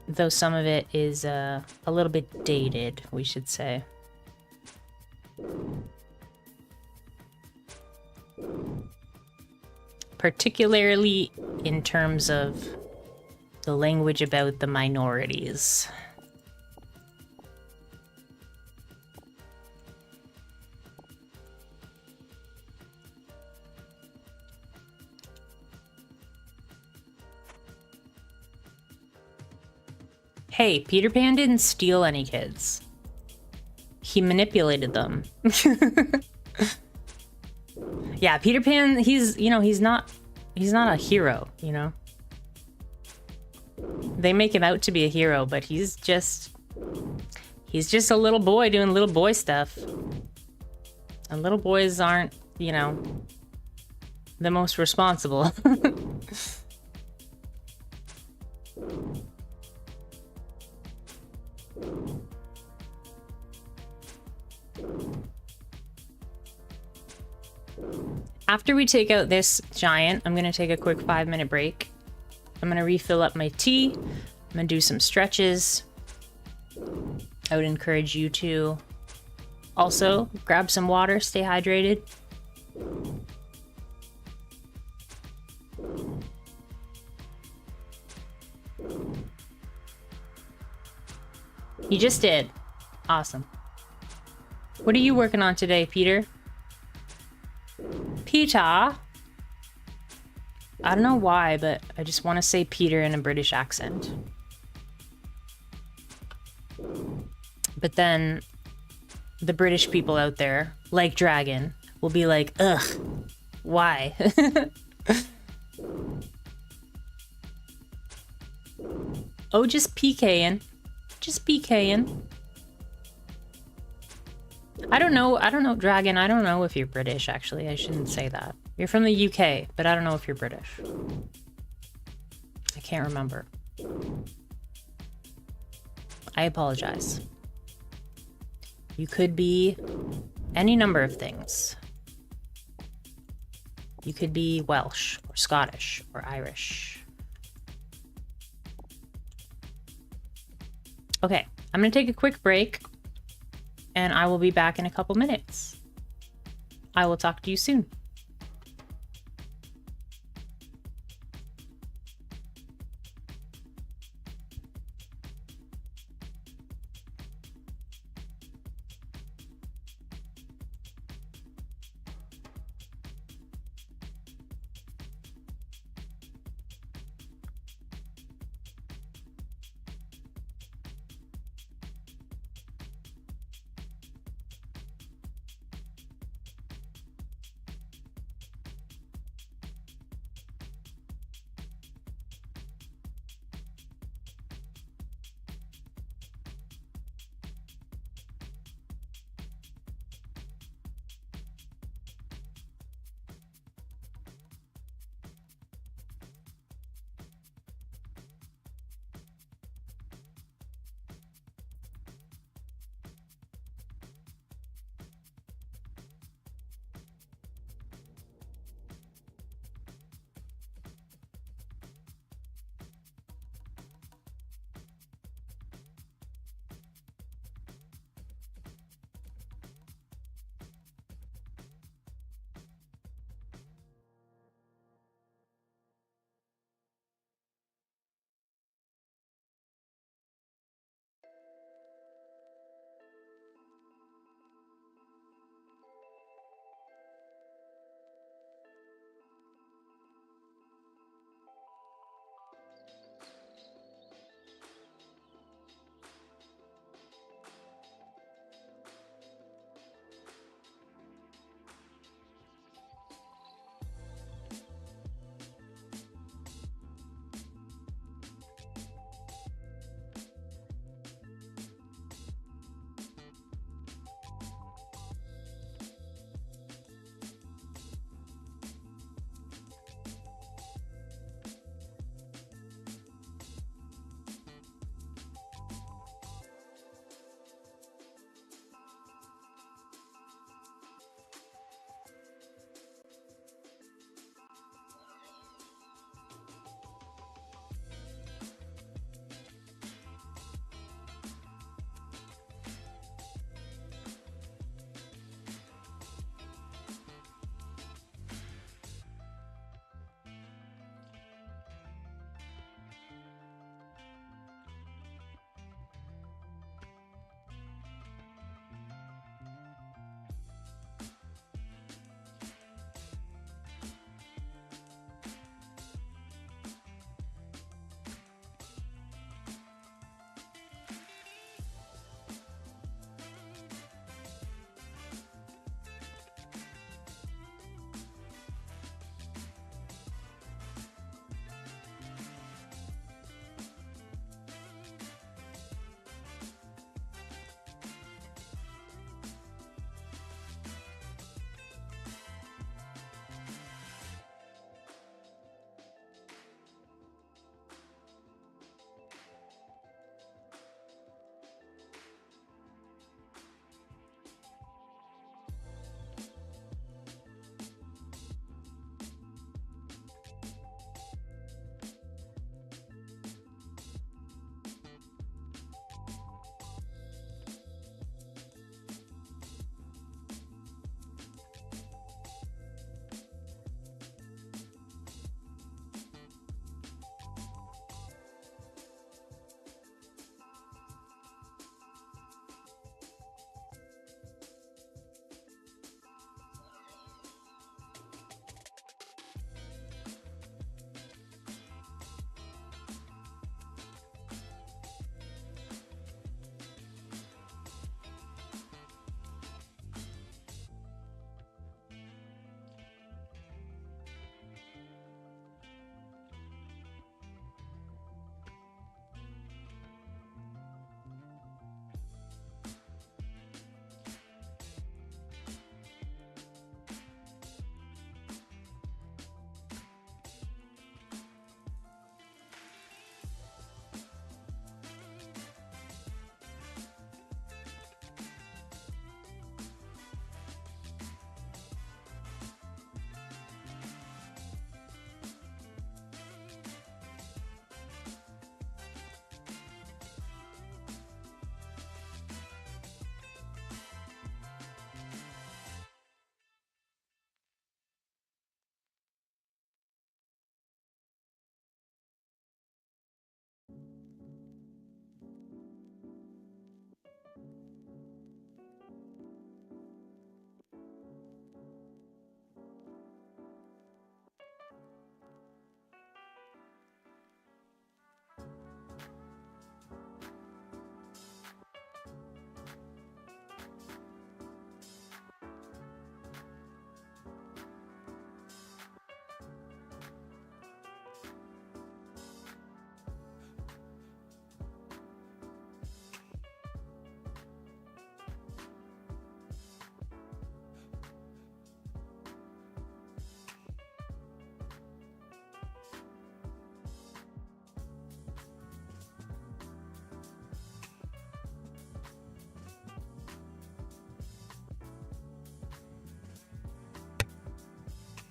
Though some of it is a little bit dated, we should say. Particularly in terms of the language about the minorities. Hey, Peter Pan didn't steal any kids. He manipulated them. Yeah, Peter Pan, he's not a hero, you know? They make him out to be a hero, but he's just a little boy doing little boy stuff. And little boys aren't, you know, the most responsible. After we take out this giant, I'm going to take a quick 5-minute break. I'm going to refill up my tea. I'm going to do some stretches. I would encourage you to also grab some water, stay hydrated. You just did. Awesome. What are you working on today, Peter? Peter? I don't know why, but I just want to say Peter in a British accent. But then the British people out there, like Dragon, will be like, ugh, why? Oh, just PKing. Just PKing. I don't know, Dragon, I don't know if you're British, actually. I shouldn't say that. You're from the UK, but I don't know if you're British. I can't remember. I apologize. You could be any number of things. You could be Welsh, or Scottish, or Irish. Okay, I'm gonna take a quick break. And I will be back in a couple minutes. I will talk to you soon.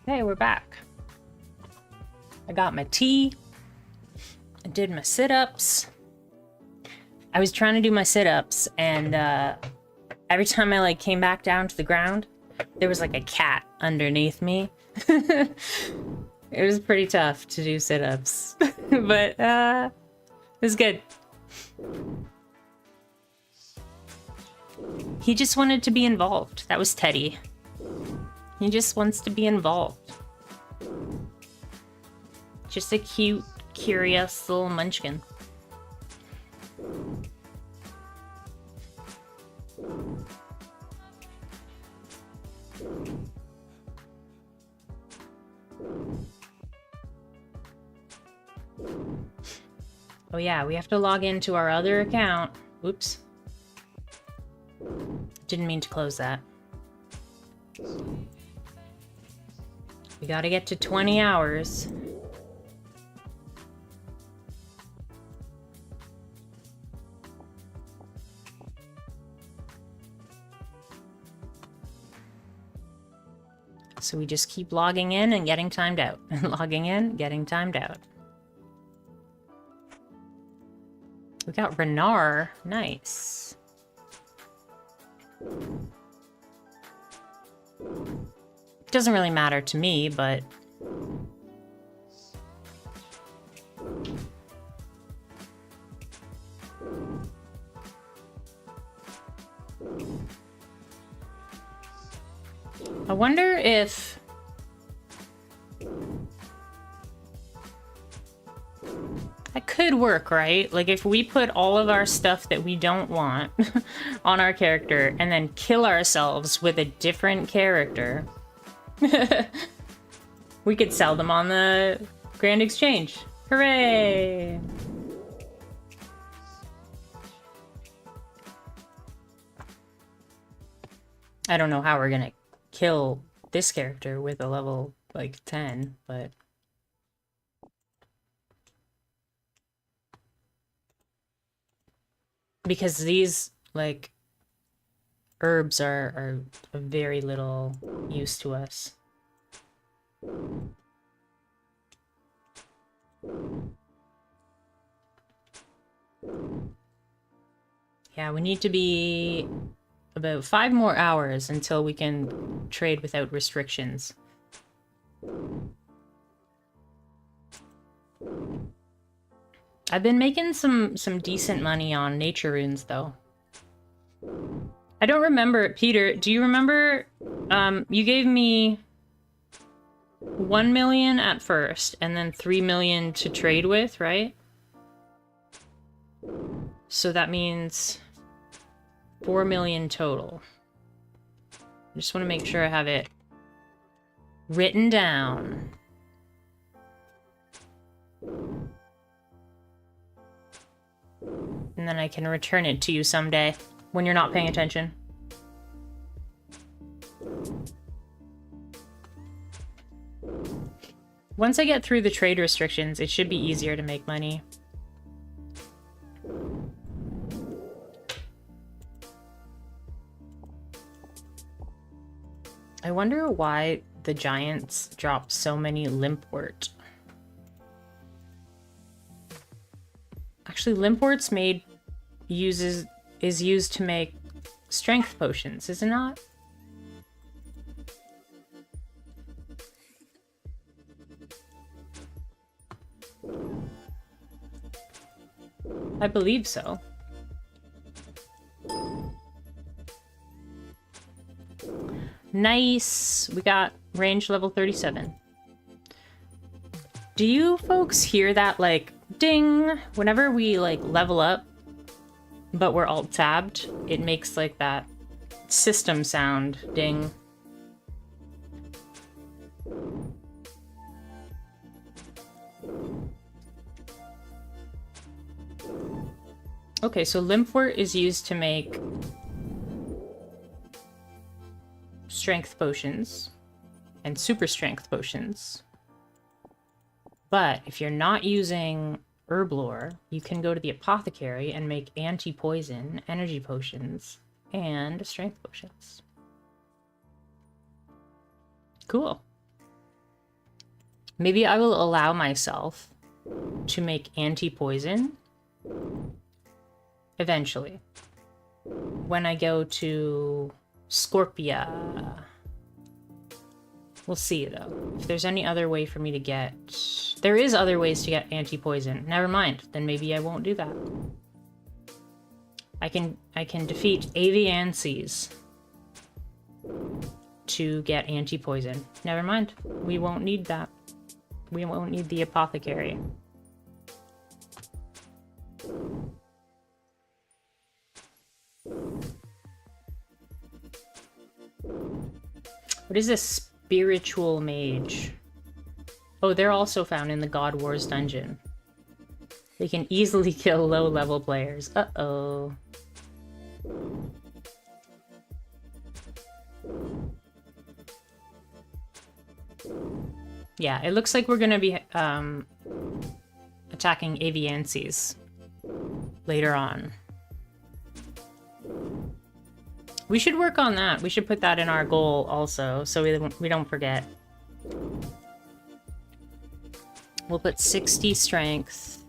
Hey, we're back. I got my tea. I did my sit-ups. I was trying to do my sit-ups, and every time I like came back down to the ground, there was like a cat underneath me. It was pretty tough to do sit-ups, but it was good. He just wanted to be involved. That was Teddy. He just wants to be involved. Just a cute, curious little munchkin. Oh yeah, we have to log into our other account. Whoops. Didn't mean to close that. We gotta get to 20 hours. So we just keep logging in and getting timed out. Logging in, getting timed out. We got Renar. Nice. Doesn't really matter to me, but... I wonder if... That could work, right? Like if we put all of our stuff that we don't want on our character and then kill ourselves with a different character, we could sell them on the Grand Exchange. Hooray! I don't know how we're gonna kill this character with a level like 10, but... Because these, like, herbs are of very little use to us. Yeah, we need to be about 5 more hours until we can trade without restrictions. I've been making some decent money on nature runes, though. I don't remember, Peter, do you remember, you gave me 1 million at first, and then 3 million to trade with, right? So that means 4 million total. I just want to make sure I have it written down. And then I can return it to you someday when you're not paying attention. Once I get through the trade restrictions, it should be easier to make money. I wonder why the giants drop so many limpwort. Actually, limpwort's is used to make strength potions, is it not? I believe so. Nice. We got range level 37. Do you folks hear that, like, ding? Whenever we, like, level up, but we're alt-tabbed, it makes, like, that system sound ding. Okay, so limpwort is used to make strength potions and super strength potions. But if you're not using herb lore, you can go to the apothecary and make anti-poison, energy potions, and strength potions. Cool. Maybe I will allow myself to make anti-poison eventually when I go to Scorpia. We'll see though if there's any other way for me to get. There is other ways to get anti-poison. Never mind, then maybe I won't do that. I can defeat Aviances to get anti-poison. Never mind, we won't need that. We won't need the apothecary. What is this spiritual mage? Oh, they're also found in the God Wars dungeon. They can easily kill low-level players. Uh-oh. Yeah, it looks like we're gonna be attacking Aviances later on. We should work on that. We should put that in our goal also, so we don't forget. We'll put 60 strength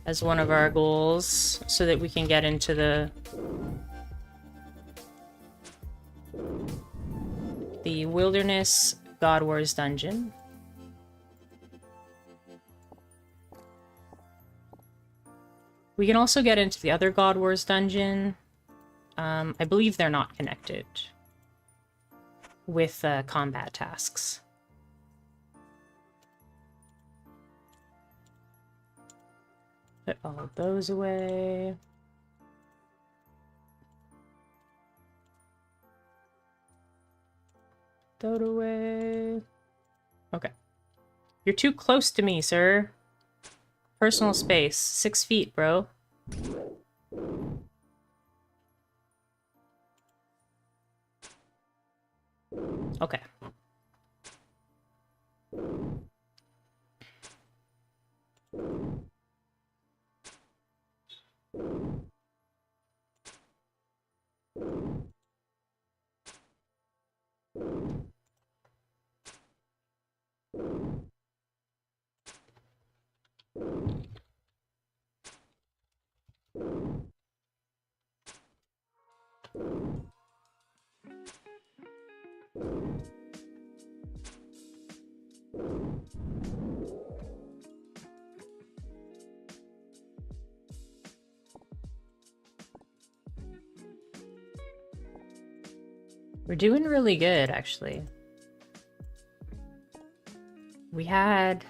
as one of our goals so that we can get into the Wilderness God Wars dungeon. We can also get into the other God Wars dungeon. I believe they're not connected with combat tasks. Put all of those away. Throw it away. Okay. You're too close to me, sir. Personal space. 6 feet, bro. Okay. We're doing really good, actually. We had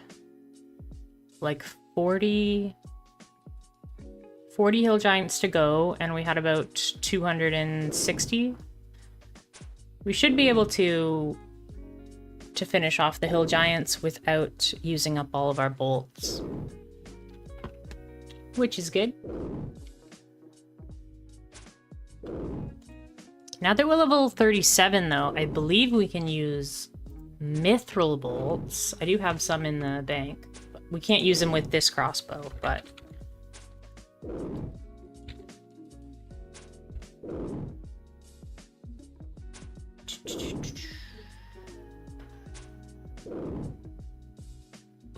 like 40 hill giants to go, and we had about 260. We should be able to finish off the hill giants without using up all of our bolts, which is good. Now that we're level 37, though, I believe we can use mithril bolts. I do have some in the bank. We can't use them with this crossbow, but...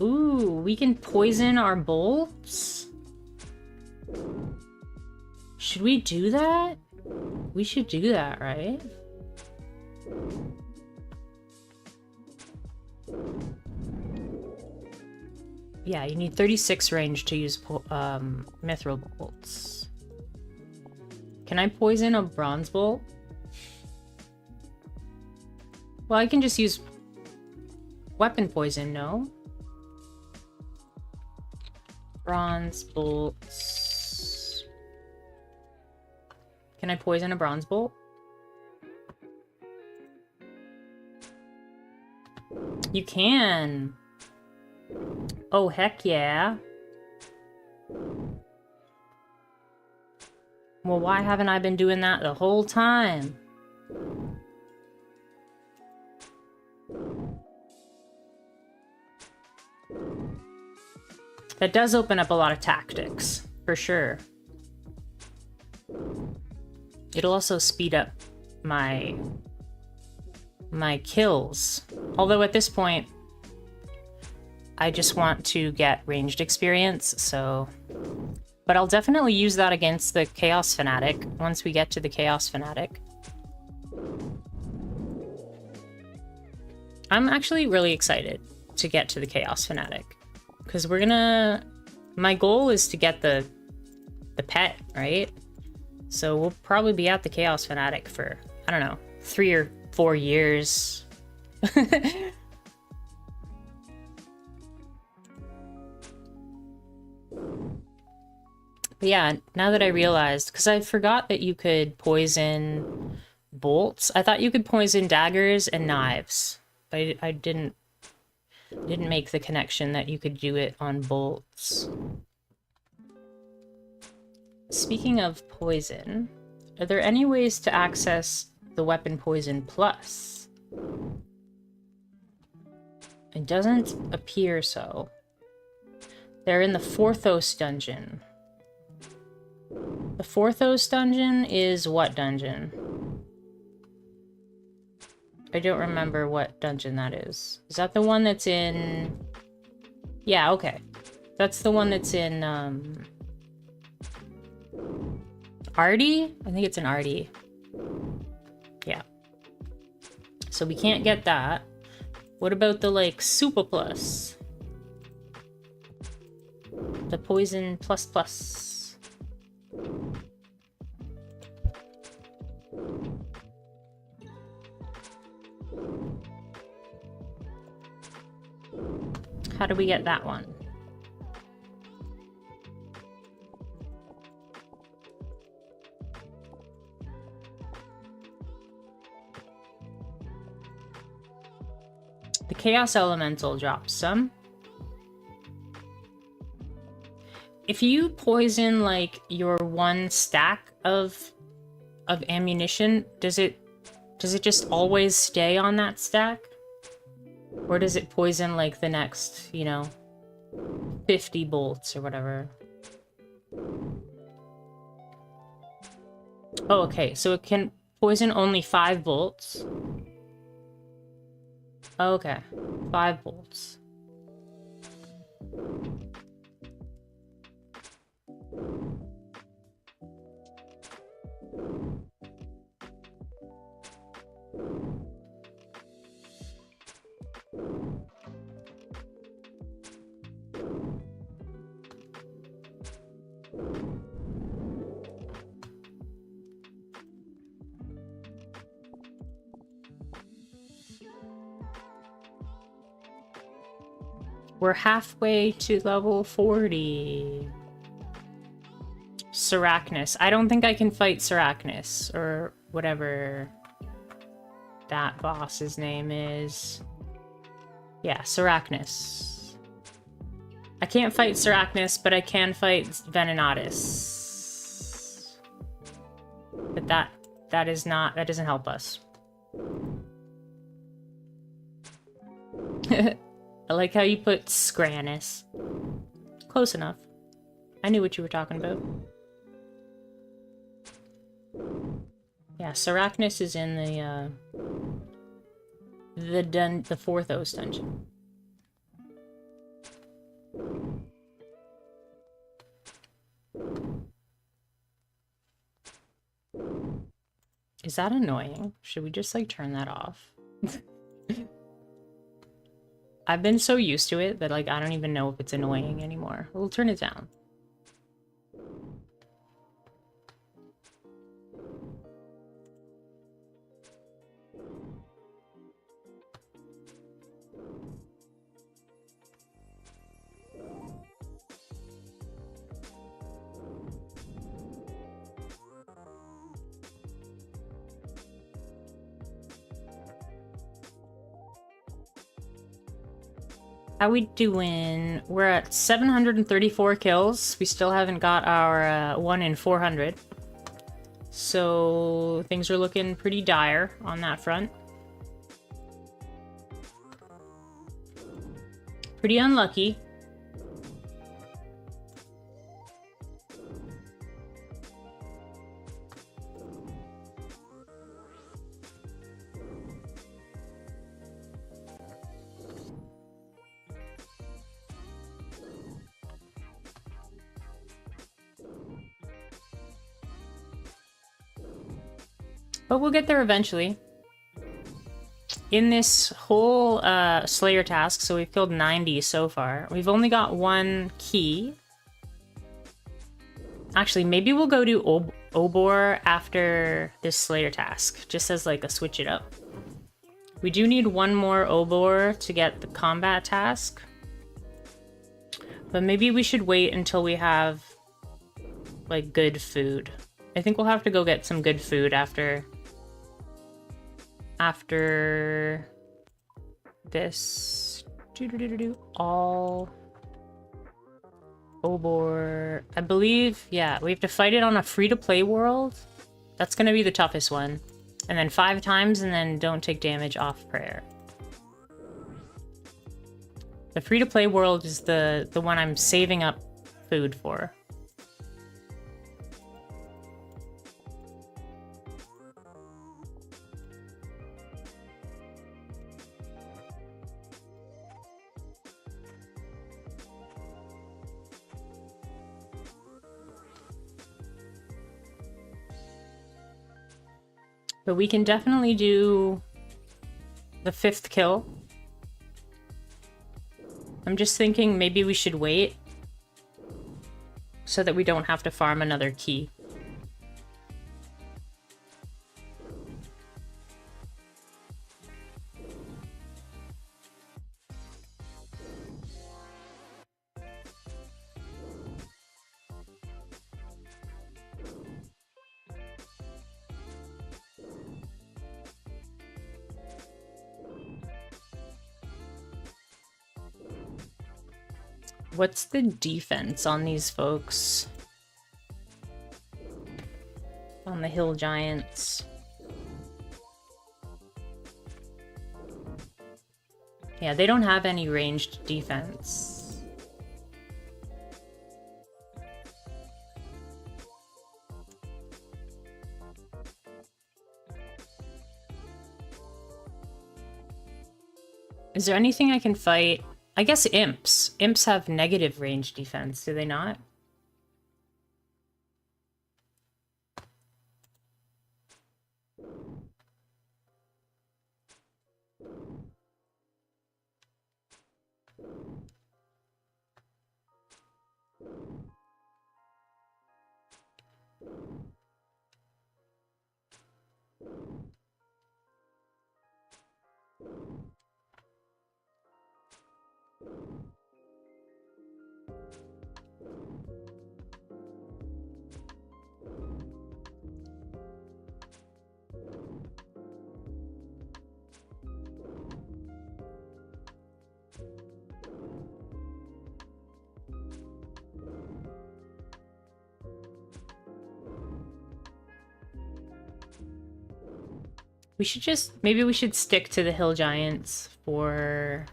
Ooh, we can poison our bolts? Should we do that? We should do that, right? Yeah, you need 36 range to use mithril bolts. Can I poison a bronze bolt? Well, I can just use weapon poison, no? Bronze bolts. Can I poison a bronze bolt? You can. Oh, heck yeah. Well, why haven't I been doing that the whole time? That does open up a lot of tactics, for sure. It'll also speed up my kills. Although at this point, I just want to get ranged experience, so... But I'll definitely use that against the Chaos Fanatic once we get to the Chaos Fanatic. I'm actually really excited to get to the Chaos Fanatic. Because we're gonna... My goal is to get the pet, right? So we'll probably be at the Chaos Fanatic for, I don't know, 3 or 4 years. But yeah, now that I realized, because I forgot that you could poison bolts. I thought you could poison daggers and knives. But I didn't make the connection that you could do it on bolts. Speaking of poison, are there any ways to access the weapon poison plus? It doesn't appear so. They're in the Forthos dungeon. The Forthos dungeon is what dungeon? I don't remember what dungeon that is. Is that the one that's in... Yeah, okay. That's the one that's in, Artie? I think it's in Artie. Yeah. So we can't get that. What about the, like, Super Plus? The Poison Plus Plus. How do we get that one? The Chaos Elemental drops some. If you poison, like, your one stack of ammunition, does it just always stay on that stack? Or does it poison, like, the next, you know, 50 bolts or whatever? Oh, okay, so it can poison only 5 bolts. Okay, 5 bolts. We're halfway to level 40. Sarachnis. I don't think I can fight Sarachnis, or whatever that boss's name is. Yeah, Sarachnis. I can't fight Sarachnis, but I can fight Venenatis. But that doesn't help us. I like how you put Scranus. Close enough. I knew what you were talking about. Yeah, Sarachnis is in the Forthos dungeon. Is that annoying? Should we just, like, turn that off? I've been so used to it that, like, I don't even know if it's annoying anymore. We'll turn it down. How we doing? We're at 734 kills. We still haven't got our 1 in 400. So things are looking pretty dire on that front. Pretty unlucky. But we'll get there eventually. In this whole Slayer task, so we've killed 90 so far. We've only got one key. Actually, maybe we'll go to Obor after this Slayer task, just as like a switch it up. We do need one more Obor to get the combat task. But maybe we should wait until we have like good food. I think we'll have to go get some good food after this. All Obor. I believe, yeah, we have to fight it on a free-to-play world. That's gonna be the toughest one. And then 5 times, and then don't take damage off prayer. The free-to-play world is the one I'm saving up food for. But we can definitely do the 5th kill. I'm just thinking maybe we should wait so that we don't have to farm another key. What's the defense on these folks? On the hill giants. Yeah, they don't have any ranged defense. Is there anything I can fight? I guess imps. Imps have negative range defense, do they not? We should just, maybe we should stick to the hill giants for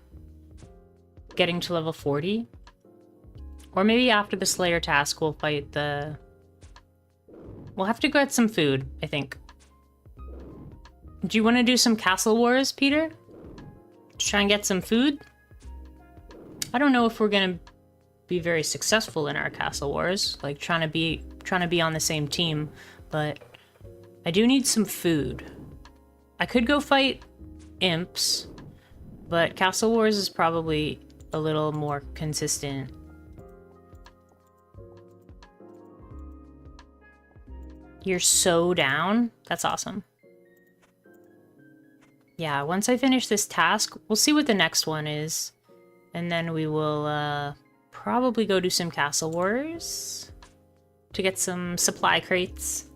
getting to level 40. Or maybe after the Slayer task, we'll fight the... We'll have to get some food, I think. Do you want to do some castle wars, Peter? Try and get some food? I don't know if we're gonna be very successful in our castle wars, like trying to be on the same team, but I do need some food. I could go fight imps, but Castle Wars is probably a little more consistent. You're so down? That's awesome. Yeah, once I finish this task, we'll see what the next one is. And then we will probably go do some Castle Wars to get some supply crates.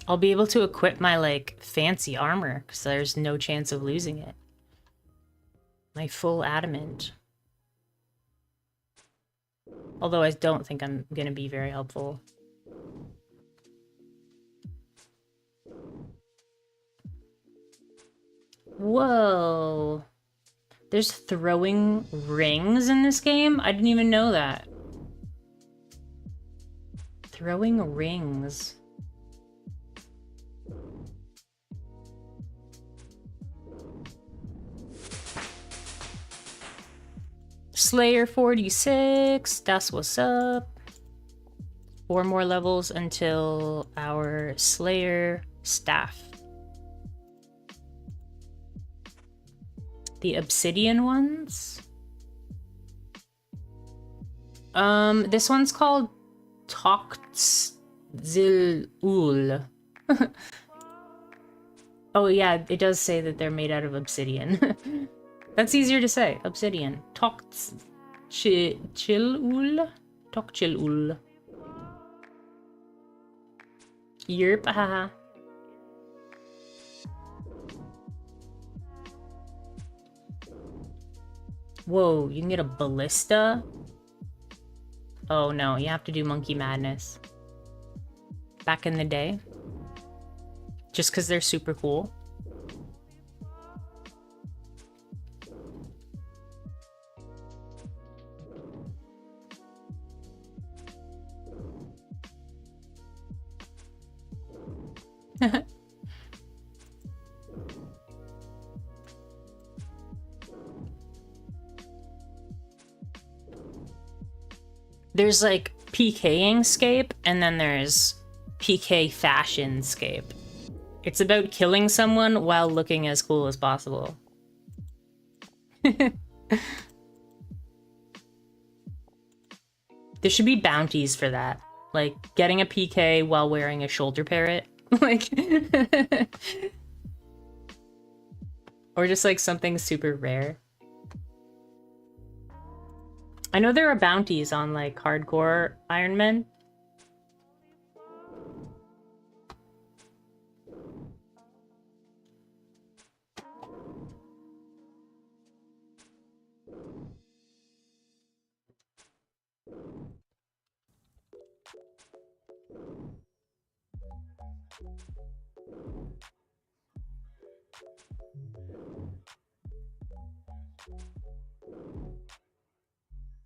I'll be able to equip my, like, fancy armor, because there's no chance of losing it. My full adamant. Although I don't think I'm gonna be very helpful. Whoa! There's throwing rings in this game? I didn't even know that. Throwing rings. Slayer 46, that's what's up. 4 more levels until our Slayer staff. The obsidian ones? This one's called Toktzil-ul. Oh yeah, it does say that they're made out of obsidian. That's easier to say. Obsidian. Toktzil-ul? Toktzil-ul. Yerp, haha. Whoa, you can get a ballista? Oh no, you have to do monkey madness. Back in the day. Just because they're super cool. There's like PKing scape, and then there's PK fashion scape. It's about killing someone while looking as cool as possible. There should be bounties for that. Like, getting a PK while wearing a shoulder parrot. Like... or just like something super rare. I know there are bounties on like hardcore Iron Men.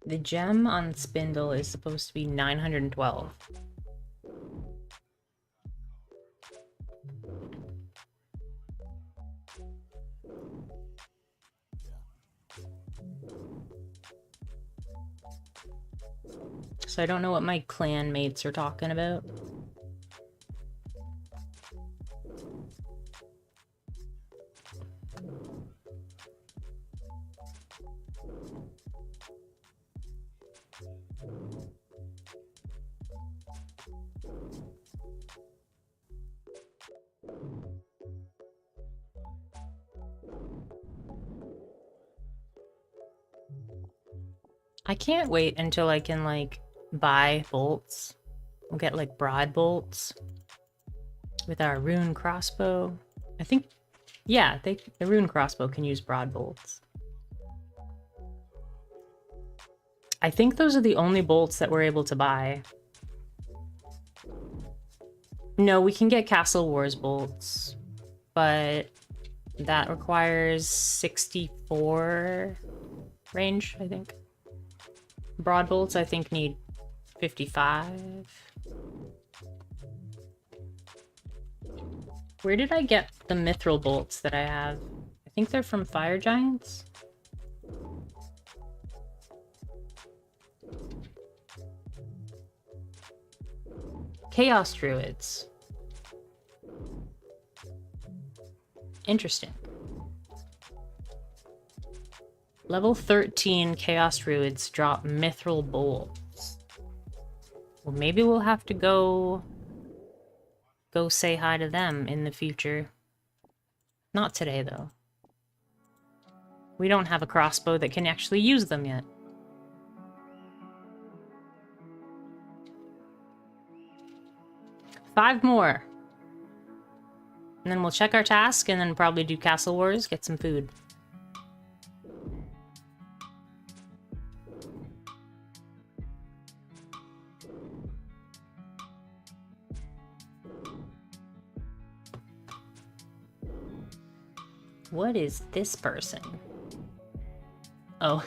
The gem on Spindle is supposed to be 912. So I don't know what my clan mates are talking about. I can't wait until I can, like, buy bolts. We'll get, like, broad bolts with our Rune Crossbow. I think, yeah, the Rune Crossbow can use broad bolts. I think those are the only bolts that we're able to buy. No, we can get Castle Wars bolts, but that requires 64 range, I think. Broad bolts, I think, need 55. Where did I get the mithril bolts that I have? I think they're from Fire Giants. Chaos Druids. Interesting. Level 13 Chaos Druids drop mithril bolts. Well, maybe we'll have to go say hi to them in the future. Not today, though. We don't have a crossbow that can actually use them yet. Five more. And then we'll check our task and then probably do Castle Wars, get some food. What is this person? Oh,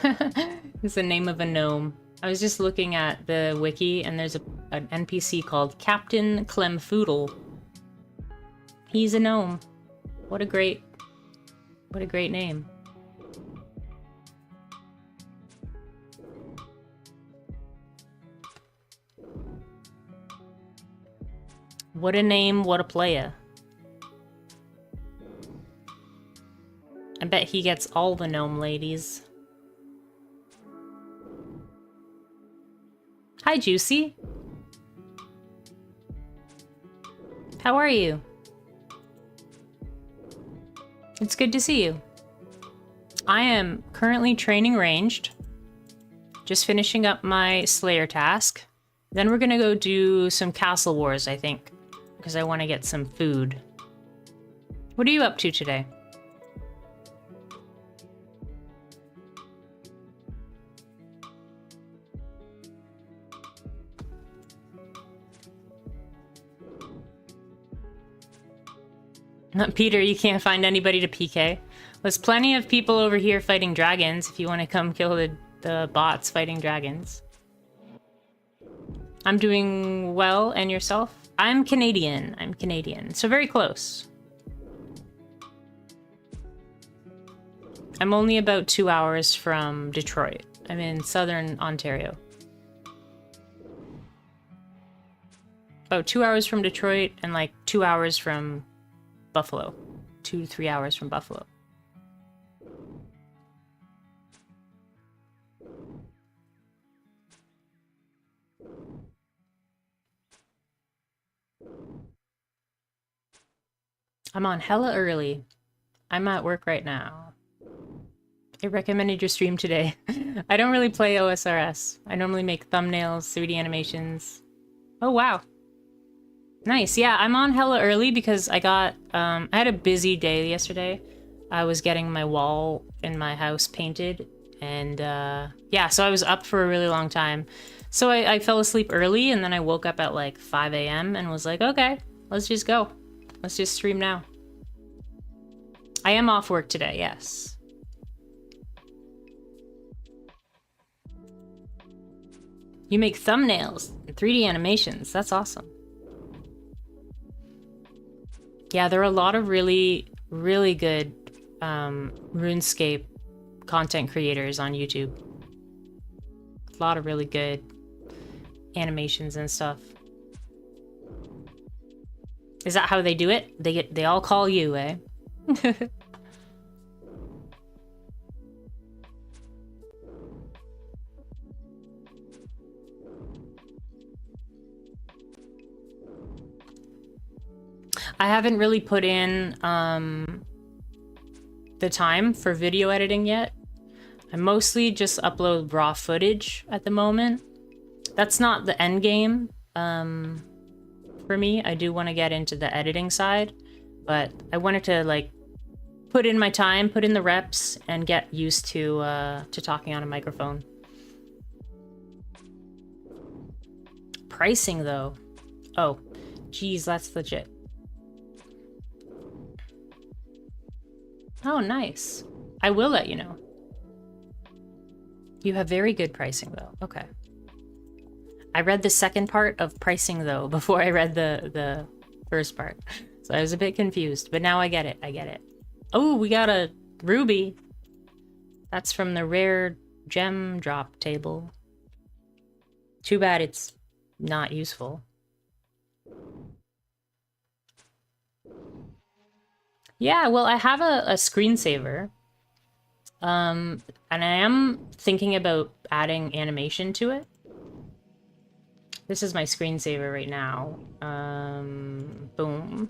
it's the name of a gnome. I was just looking at the wiki, and there's an NPC called Captain Clemfoodle. He's a gnome. What a great name. What a name, what a playa. I bet he gets all the gnome ladies. Hi, Juicy. How are you? It's good to see you. I am currently training ranged. Just finishing up my Slayer task. Then we're gonna go do some Castle Wars, I think. Because I want to get some food. What are you up to today? Peter, you can't find anybody to PK. There's plenty of people over here fighting dragons if you want to come kill the bots fighting dragons. I'm doing well, and yourself? I'm Canadian. I'm Canadian. So very close. I'm only about 2 hours from Detroit. I'm in southern Ontario. About 2 hours from Detroit and like 2 hours from Buffalo. 2 to 3 hours from Buffalo. I'm on hella early. I'm at work right now. I recommended your stream today. I don't really play OSRS. I normally make thumbnails, 3D animations. Oh, wow. Nice. Yeah, I'm on hella early because I got, I had a busy day yesterday. I was getting my wall in my house painted. And, yeah, so I was up for a really long time. So I fell asleep early and then I woke up at like 5 a.m. and was like, okay, let's just go. Let's just stream now. I am off work today, yes. You make thumbnails and 3D animations. That's awesome. Yeah, there are a lot of really, really good RuneScape content creators on YouTube. A lot of really good animations and stuff. Is that how they do it? They all call you, eh? I haven't really put in the time for video editing yet. I mostly just upload raw footage at the moment. That's not the end game for me. I do want to get into the editing side, but I wanted to like put in my time, put in the reps, and get used to talking on a microphone. Pricing though. Oh, geez, that's legit. Oh, nice. I will let you know. You have very good pricing, though. Okay. I read the second part of pricing, though, before I read the first part. So I was a bit confused, but now I get it. I get it. Oh, we got a ruby. That's from the rare gem drop table. Too bad it's not useful. Yeah, well, I have a screensaver. And I am thinking about adding animation to it. This is my screensaver right now. Boom.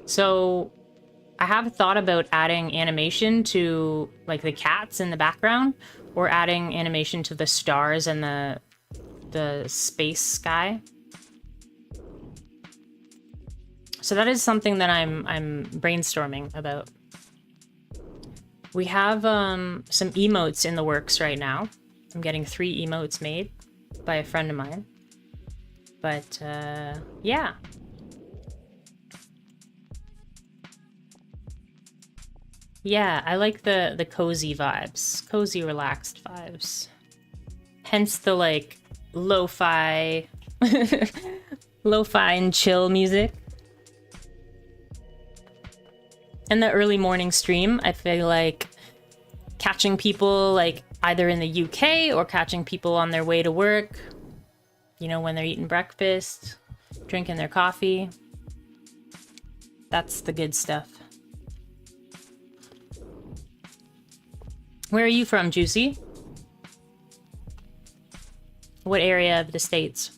So I have thought about adding animation to like the cats in the background, or adding animation to the stars and the space sky. So that is something that I'm brainstorming about. We have some emotes in the works right now. I'm getting 3 emotes made by a friend of mine. But yeah. Yeah, I like the cozy vibes. Cozy, relaxed vibes. Hence the like lo-fi lo-fi and chill music. And the early morning stream, I feel like catching people like either in the UK or catching people on their way to work, you know, when they're eating breakfast, drinking their coffee. That's the good stuff. Where are you from, Juicy? What area of the States?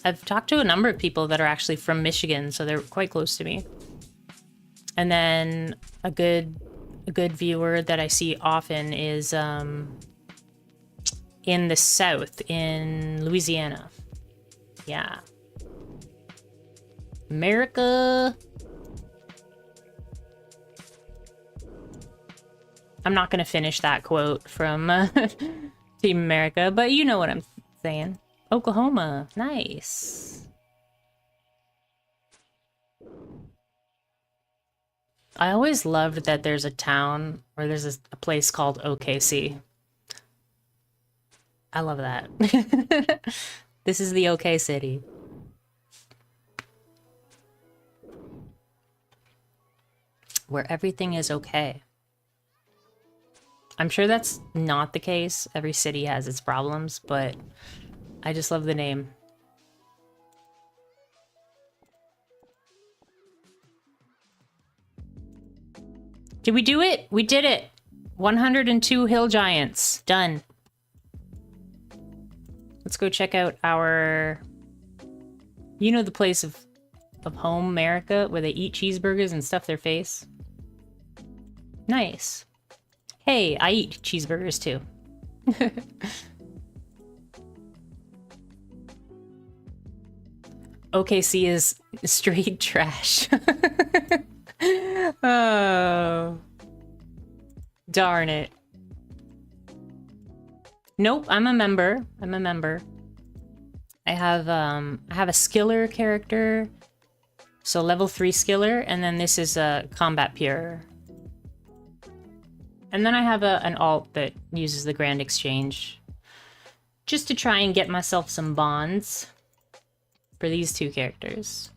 I've talked to a number of people that are actually from Michigan, so they're quite close to me. And then a good viewer that I see often is in the South, in Louisiana. Yeah. America. I'm not going to finish that quote from Team America, but you know what I'm saying. Oklahoma. Nice. I always loved that there's a town or there's a place called OKC. I love that. This is the OK City. Where everything is okay. I'm sure that's not the case. Every city has its problems, but I just love the name. Did we do it? We did it. 102 hill giants. Done. Let's go check out our... You know the place of home, America, where they eat cheeseburgers and stuff their face? Nice. Hey, I eat cheeseburgers too. OKC is straight trash. Oh. Darn it. Nope, I'm a member. I'm a member. I have a skiller character. So level 3 skiller, and then this is a combat pure. And then I have an alt that uses the Grand Exchange. Just to try and get myself some bonds for these two characters.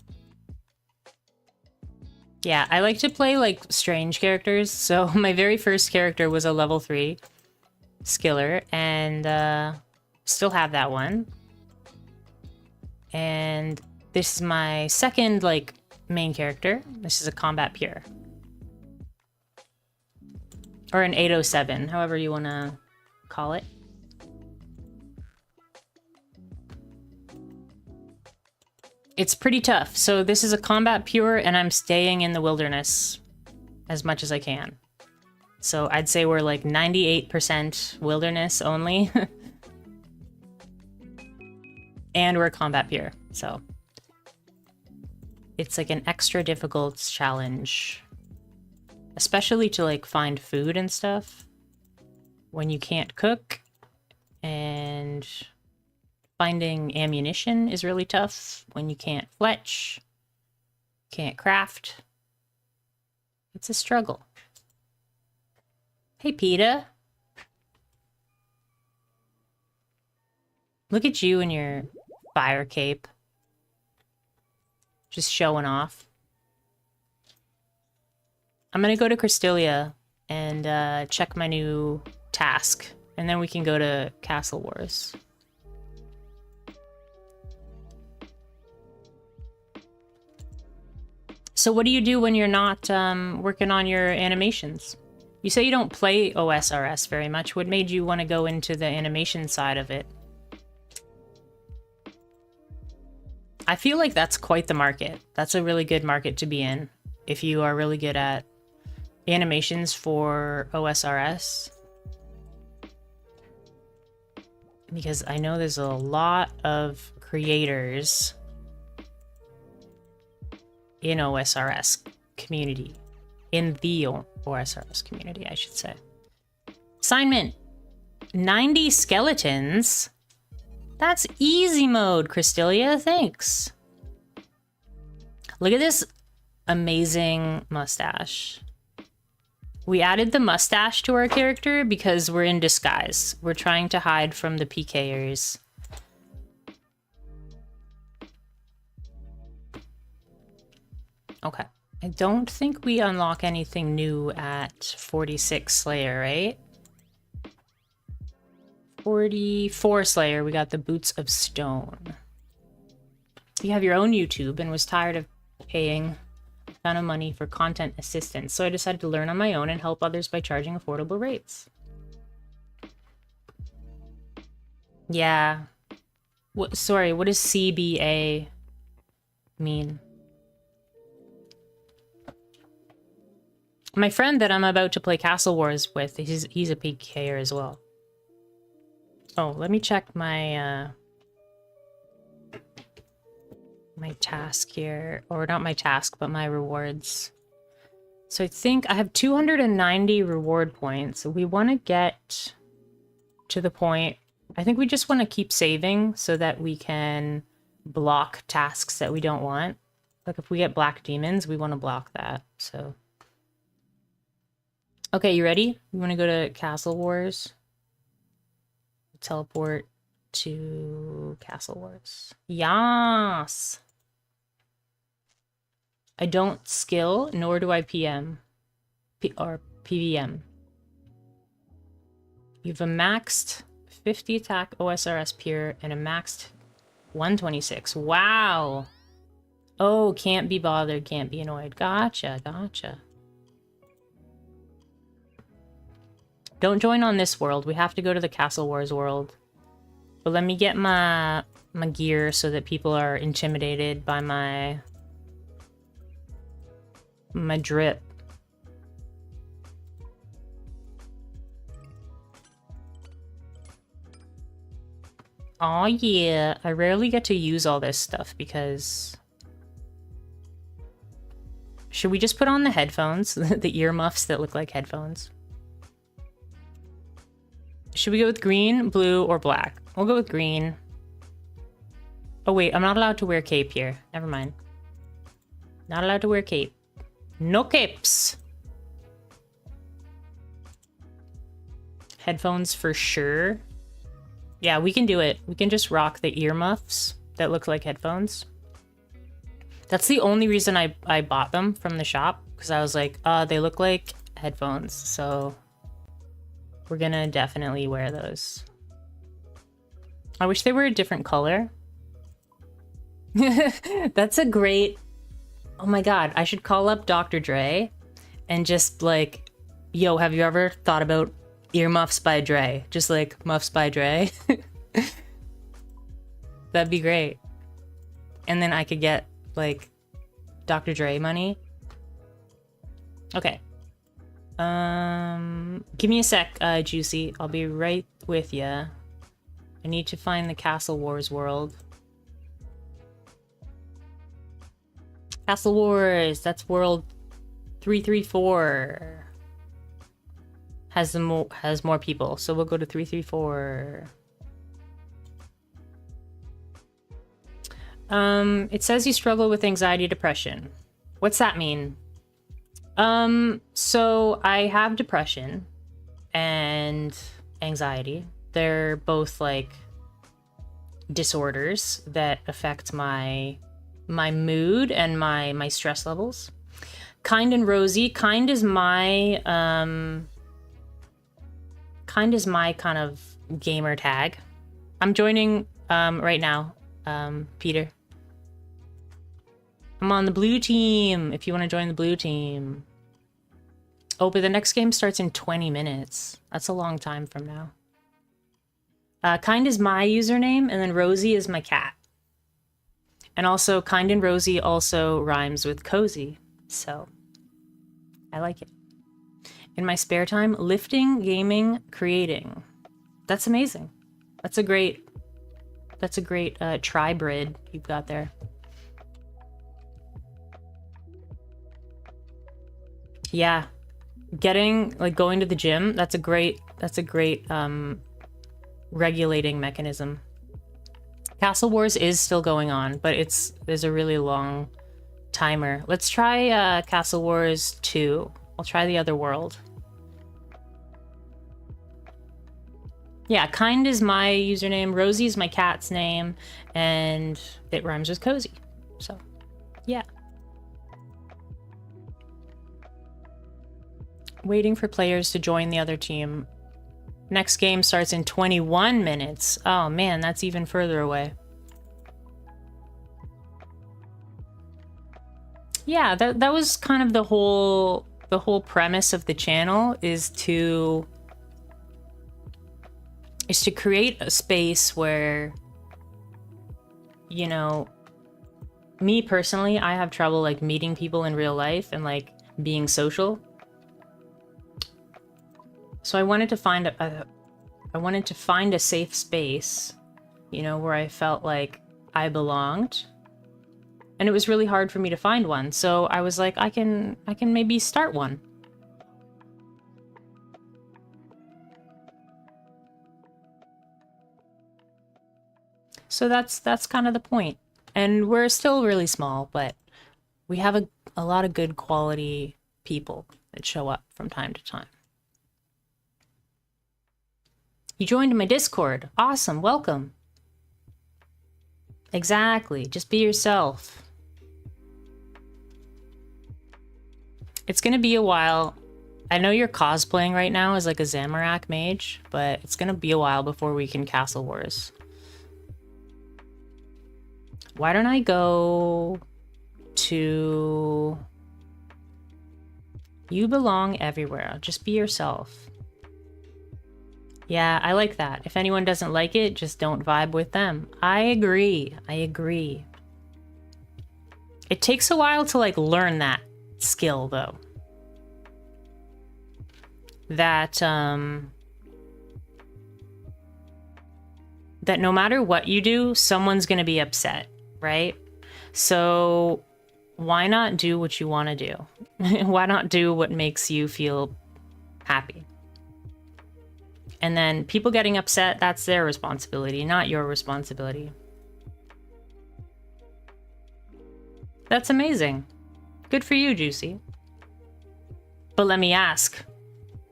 Yeah, I like to play like strange characters. So my very first character was a level 3 skiller, and still have that one. And this is my second like main character. This is a combat pure. Or an 807, however you want to call it. It's pretty tough. So this is a combat pure, and I'm staying in the wilderness as much as I can. So I'd say we're like 98% wilderness only. And we're combat pure, so it's like an extra difficult challenge. Especially to like find food and stuff when you can't cook, and finding ammunition is really tough when you can't fletch, can't craft. It's a struggle. Hey, PETA. Look at you in your fire cape. Just showing off. I'm gonna go to Cristelia and check my new task, and then we can go to Castle Wars. So what do you do when you're not working on your animations? You say you don't play OSRS very much. What made you want to go into the animation side of it? I feel like that's quite the market. That's a really good market to be in if you are really good at animations for OSRS. Because I know there's a lot of creators in OSRS community. In the OSRS community, I should say. Assignment. 90 skeletons? That's easy mode, Cristelia. Thanks. Look at this amazing mustache. We added the mustache to our character because we're in disguise. We're trying to hide from the PKers. Okay. I don't think we unlock anything new at 46 Slayer, right? 44 Slayer, we got the Boots of Stone. You have your own YouTube and was tired of paying a ton of money for content assistance, so I decided to learn on my own and help others by charging affordable rates. Yeah. Sorry, what does CBA mean? My friend that I'm about to play Castle Wars with, he's a PKer as well. Oh, let me check my my task here, or not my task, but my rewards. So I think I have 290 reward points. We want to get to the point, I think we just want to keep saving so that we can block tasks that we don't want. Like if we get black demons, we want to block that. So okay, you ready? You want to go to Castle Wars? Teleport to Castle Wars. Yas! I don't skill, nor do I PM. Or PVM. You have a maxed 50 attack OSRS pure and a maxed 126. Wow! Oh, can't be bothered, can't be annoyed. Gotcha, gotcha. Don't join on this world. We have to go to the Castle Wars world. But let me get my gear so that people are intimidated by my drip. Oh yeah, I rarely get to use all this stuff because... Should we just put on the headphones? The earmuffs that look like headphones? Should we go with green, blue, or black? We'll go with green. Oh wait, I'm not allowed to wear cape here. Never mind. Not allowed to wear cape. No capes! Headphones for sure. Yeah, we can do it. We can just rock the earmuffs that look like headphones. That's the only reason I bought them from the shop. Because I was like, they look like headphones, so... We're gonna definitely wear those. I wish they were a different color. That's a great... Oh my god, I should call up Dr. Dre and just like, yo, have you ever thought about earmuffs by Dre? Just like, muffs by Dre. That'd be great. And then I could get like Dr. Dre money. Okay. Give me a sec, Juicy. I'll be right with ya. I need to find the Castle Wars world. Castle Wars, that's world 334. Has more people, so we'll go to 334. It says you struggle with anxiety, depression. What's that mean? So I have depression and anxiety. They're both like disorders that affect my mood and my stress levels. Kind and rosy. Kind is my kind of gamer tag. I'm joining right now, Peter. I'm on the blue team if you want to join the blue team. Oh, but the next game starts in 20 minutes. That's a long time from now. Kind is my username, and then Rosie is my cat. And also, Kind and Rosie also rhymes with cozy. So, I like it. In my spare time, lifting, gaming, creating. That's amazing. That's a great tribrid you've got there. Yeah. Going to the gym, that's a great regulating mechanism. Castle Wars is still going on, but there's a really long timer. Let's try Castle Wars 2. I'll try the other world. Yeah, kind is my username, Rosie is my cat's name, and it rhymes with cozy. So, yeah. Waiting for players to join the other team. Next game starts in 21 minutes. Oh man, that's even further away. Yeah, that was kind of the whole premise of the channel is to create a space where, you know, me personally, I have trouble like meeting people in real life and like being social. So I wanted to find a safe space, you know, where I felt like I belonged. And it was really hard for me to find one. So I was like, I can maybe start one. So that's kind of the point. And we're still really small, but we have a lot of good quality people that show up from time to time. You joined my Discord. Awesome, welcome. Exactly, just be yourself. It's gonna be a while. I know you're cosplaying right now as like a Zamorak mage, but it's gonna be a while before we can Castle Wars. Why don't I go to... You belong everywhere. Just be yourself. Yeah, I like that. If anyone doesn't like it, just don't vibe with them. I agree. I agree. It takes a while to like learn that skill though. That that no matter what you do, someone's gonna be upset, right? So why not do what you want to do? Why not do what makes you feel happy? And then people getting upset, that's their responsibility, not your responsibility. That's amazing. Good for you, Juicy. But let me ask,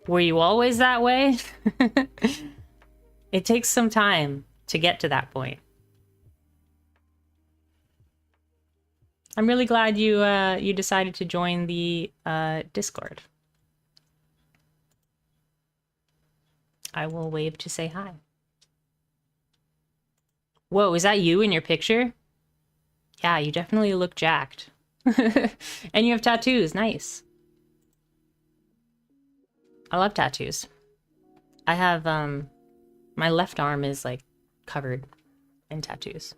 were you always that way? It takes some time to get to that point. I'm really glad you you decided to join the Discord. I will wave to say hi. Whoa, is that you in your picture? Yeah, you definitely look jacked. And you have tattoos, nice. I love tattoos. I have, my left arm is like covered in tattoos.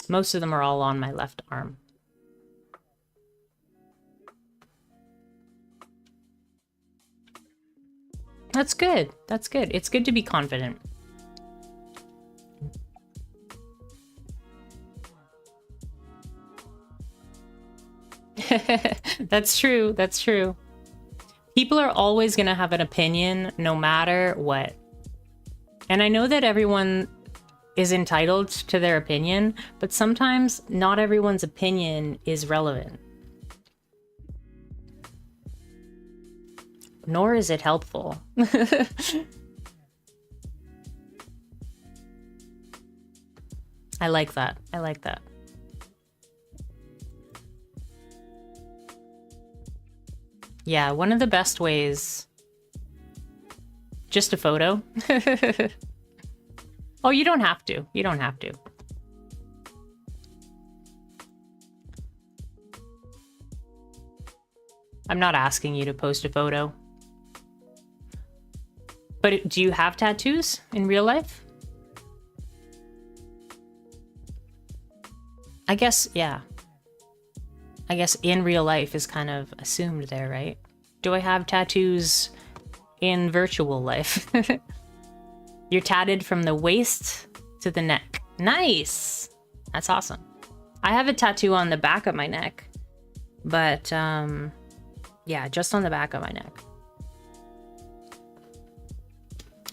Most of them are all on my left arm. That's good. That's good. It's good to be confident. That's true. That's true. People are always going to have an opinion no matter what. And I know that everyone is entitled to their opinion, but sometimes not everyone's opinion is relevant. Nor is it helpful. I like that. I like that. Yeah, one of the best ways... Just a photo? Oh, you don't have to. You don't have to. I'm not asking you to post a photo. But do you have tattoos in real life? I guess, yeah. I guess in real life is kind of assumed there, right? Do I have tattoos in virtual life? You're tatted from the waist to the neck. Nice! That's awesome. I have a tattoo on the back of my neck. But, yeah, just on the back of my neck.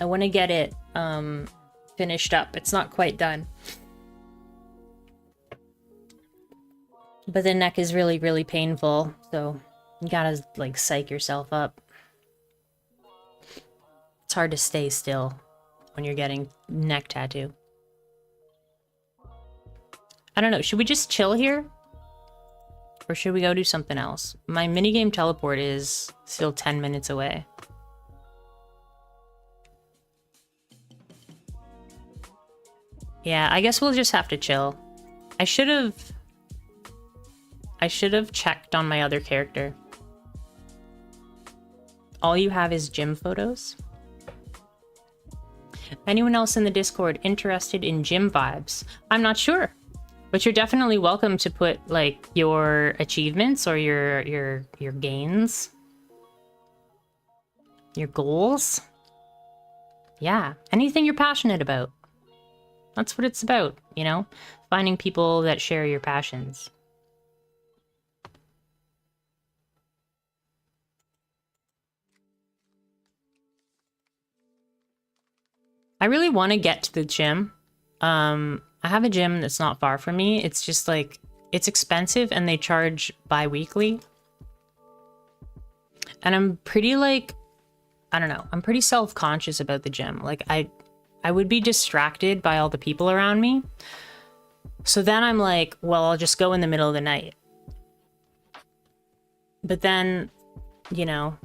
I want to get it finished up. It's not quite done. But the neck is really, really painful. So you gotta, like, psych yourself up. It's hard to stay still when you're getting neck tattoo. I don't know. Should we just chill here? Or should we go do something else? My minigame teleport is still 10 minutes away. Yeah, I guess we'll just have to chill. I should have checked on my other character. All you have is gym photos? Anyone else in the Discord interested in gym vibes? I'm not sure. But you're definitely welcome to put like your achievements or your gains. Your goals. Yeah, anything you're passionate about. That's what it's about, you know? Finding people that share your passions. I really want to get to the gym. I have a gym that's not far from me. It's just like, it's expensive and they charge bi-weekly. And I'm pretty like, I don't know, I'm pretty self-conscious about the gym. Like I would be distracted by all the people around me. So then I'm like, well, I'll just go in the middle of the night. But then, you know,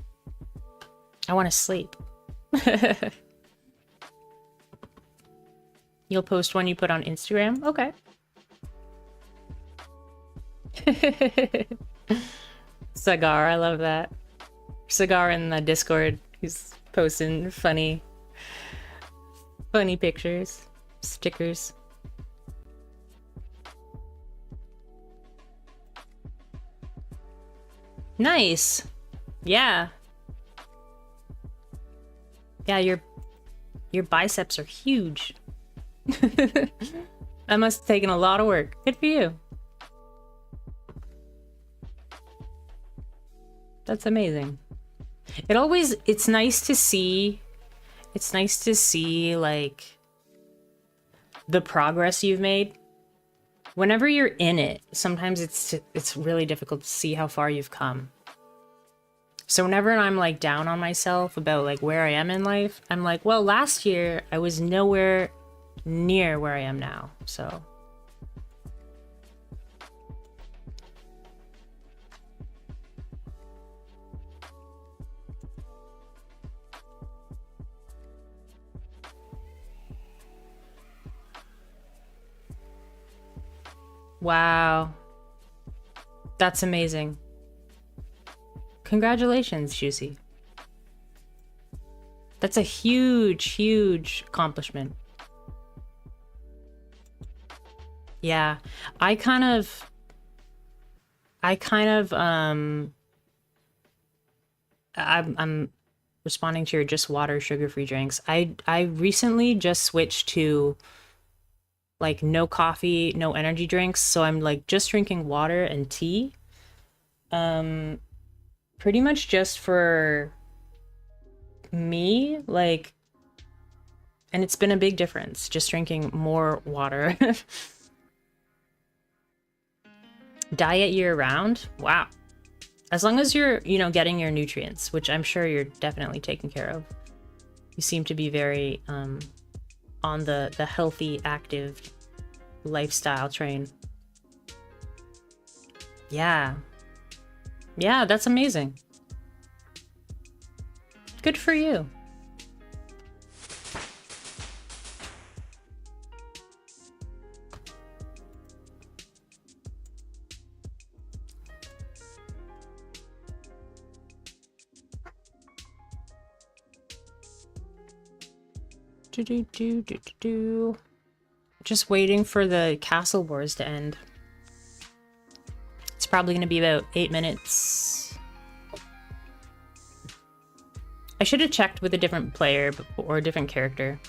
I want to sleep. You'll post one you put on Instagram? Okay. Sagar, I love that. Sagar in the Discord, he's posting funny pictures, stickers. Nice. Yeah. Yeah, your biceps are huge. That must have taken a lot of work. Good for you. That's amazing. It's nice to see like the progress you've made. Whenever you're in it, sometimes it's really difficult to see how far you've come. So whenever I'm like down on myself about like where I am in life, I'm like, well, last year I was nowhere near where I am now, so. Wow. That's amazing. Congratulations, Juicy. That's a huge, huge accomplishment. Yeah, I'm responding to your just water, sugar-free drinks. I recently just switched to like no coffee, no energy drinks, so I'm like just drinking water and tea. Pretty much just for me, like, and it's been a big difference just drinking more water. Diet year-round? Wow. As long as you're, you know, getting your nutrients, which I'm sure you're definitely taking care of. You seem to be very on the healthy, active lifestyle train. Yeah. Yeah, that's amazing. Good for you. Just waiting for the castle wars to end. It's probably gonna be about 8 minutes. I should have checked with a different player or a different character.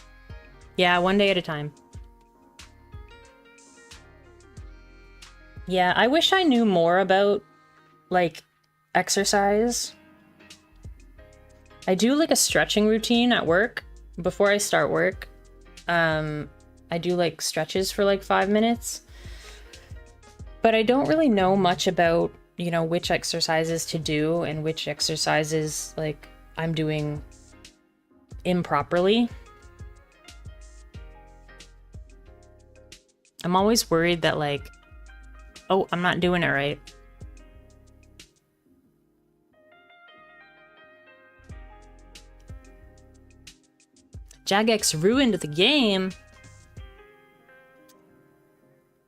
Yeah, one day at a time. Yeah, I wish I knew more about, like, exercise. I do, like, a stretching routine at work. Before I start work, I do, like, stretches for, like, 5 minutes. But I don't really know much about, you know, which exercises to do and which exercises, like, I'm doing improperly. I'm always worried that like, oh, I'm not doing it right. Jagex ruined the game.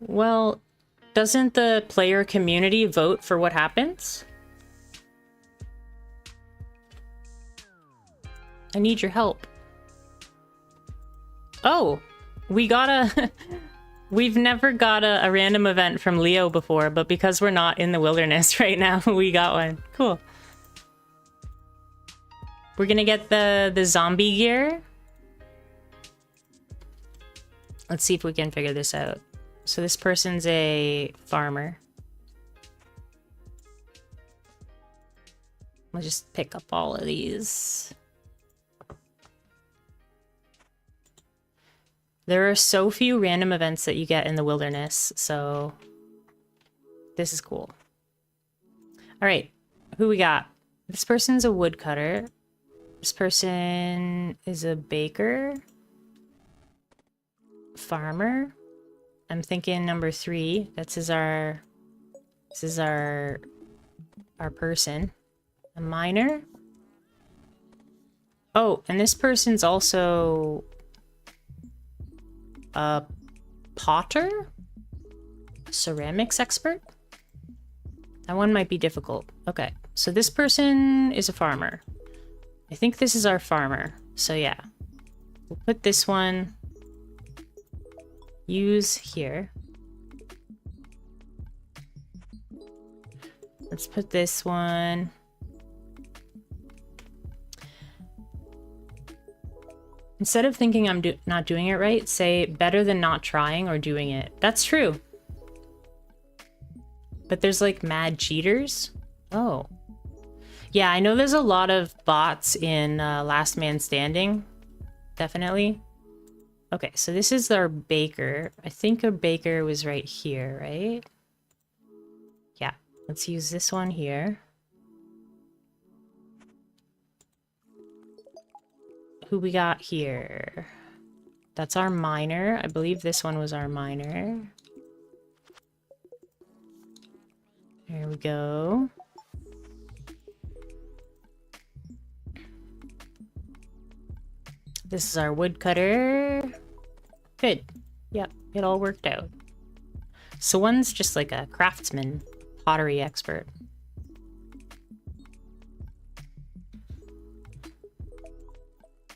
Well, doesn't the player community vote for what happens? I need your help. Oh, we got a... We've never got a random event from Leo before, but because we're not in the wilderness right now, we got one. Cool. We're gonna get the zombie gear. Let's see if we can figure this out. So this person's a farmer. I'll just pick up all of these. There are so few random events that you get in the wilderness, so this is cool. All right, who we got? This person's a woodcutter. This person is a baker. Farmer. I'm thinking number 3. This is our person. A miner. Oh, and this person's also a potter? Ceramics expert? That one might be difficult. Okay, so this person is a farmer. I think this is our farmer. So yeah, we'll put this one, use here. Let's put this one. Instead of thinking I'm not doing it right, say better than not trying or doing it. That's true. But there's like mad cheaters. Oh. Yeah, I know there's a lot of bots in Last Man Standing. Definitely. Okay, so this is our baker. I think our baker was right here, right? Yeah, let's use this one here. Who we got here? That's our miner. I believe this one was our miner. There we go. This is our woodcutter. Good. Yep, it all worked out. So one's just like a craftsman, pottery expert.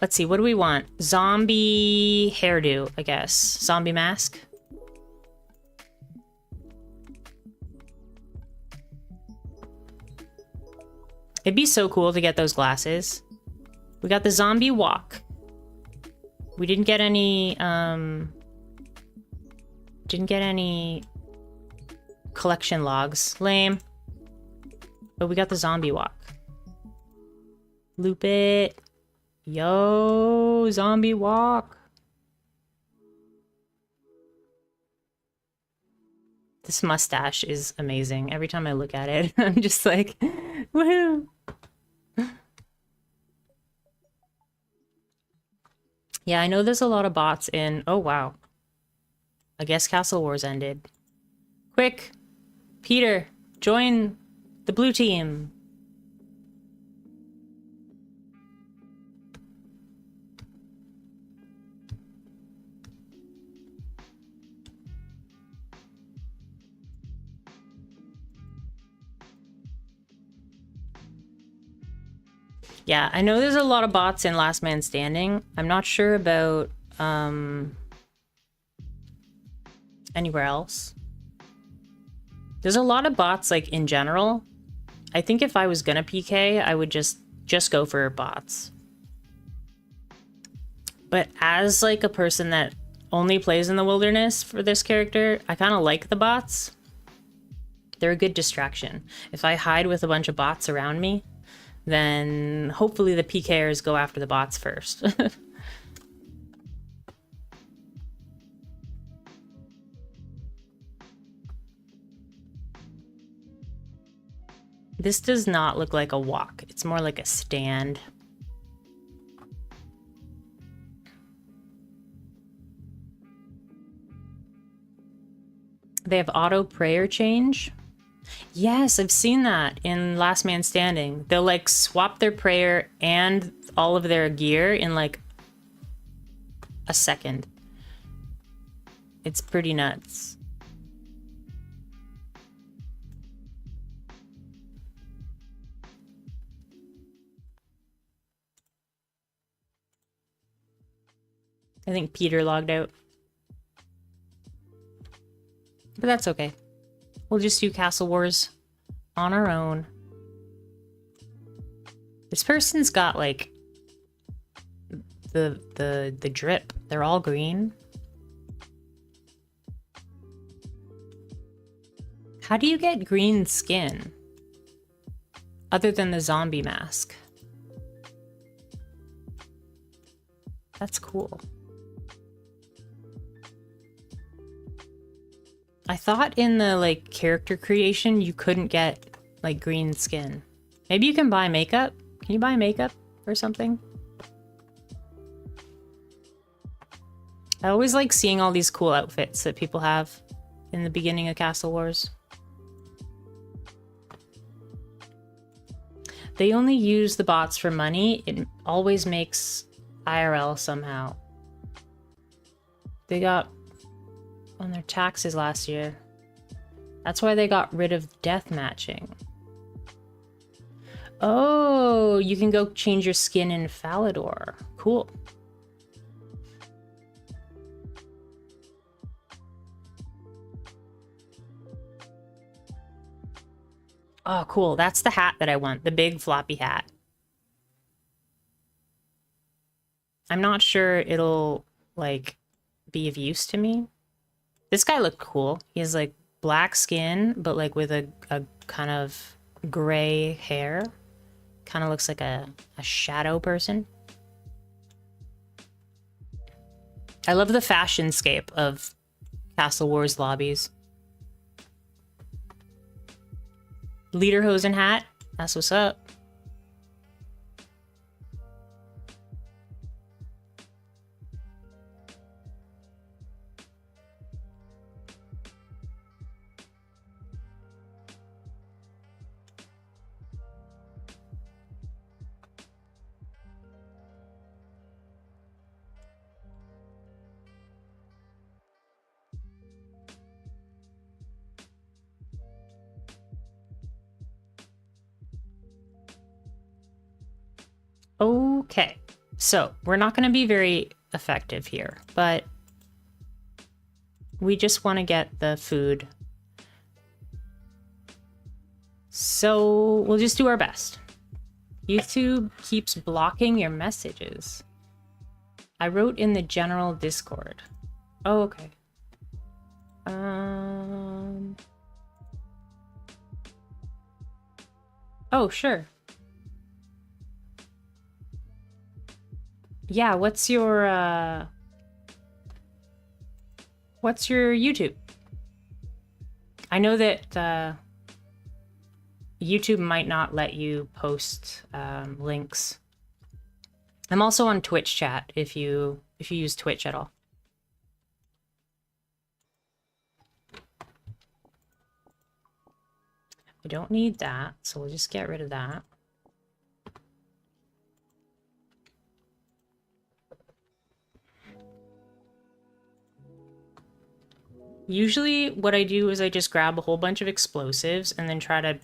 Let's see, what do we want? Zombie hairdo, I guess. Zombie mask. It'd be so cool to get those glasses. We got the zombie walk. We didn't get any collection logs. Lame. But we got the zombie walk. Loop it. Yo, zombie walk. This mustache is amazing. Every time I look at it, I'm just like, woohoo. Yeah, I know there's a lot of bots in... Oh, wow. I guess Castle Wars ended. Quick! Peter, join the blue team. Yeah, I know there's a lot of bots in Last Man Standing. I'm not sure about anywhere else. There's a lot of bots like in general. I think if I was gonna PK, I would just go for bots. But as like a person that only plays in the wilderness for this character, I kind of like the bots. They're a good distraction. If I hide with a bunch of bots around me, then hopefully the PKers go after the bots first. This does not look like a walk. It's more like a stand. They have auto prayer change. Yes, I've seen that in Last Man Standing. They'll like swap their prayer and all of their gear in like a second. It's pretty nuts. I think Peter logged out. But that's okay. We'll just do Castle Wars on our own. This person's got like the drip. They're all green. How do you get green skin? Other than the zombie mask. That's cool. I thought in the like character creation you couldn't get like green skin. Maybe you can buy makeup. Can you buy makeup or something? I always like seeing all these cool outfits that people have in the beginning of Castle Wars. They only use the bots for money. It always makes IRL somehow. They got on their taxes last year. That's why they got rid of death matching. Oh, you can go change your skin in Falador. Cool. Oh, cool. That's the hat that I want. The big floppy hat. I'm not sure it'll, like, be of use to me. This guy looked cool. He has, like, black skin, but, like, with a kind of gray hair. Kind of looks like a shadow person. I love the fashionscape of Castle Wars lobbies. Lederhosen hat. That's what's up. Okay, so we're not going to be very effective here, but we just want to get the food. So we'll just do our best. YouTube keeps blocking your messages. I wrote in the general Discord. Oh, okay. Oh, sure. Yeah, what's your YouTube? I know that YouTube might not let you post links. I'm also on Twitch chat if you use Twitch at all. I don't need that, so we'll just get rid of that. Usually what I do is I just grab a whole bunch of explosives and then try to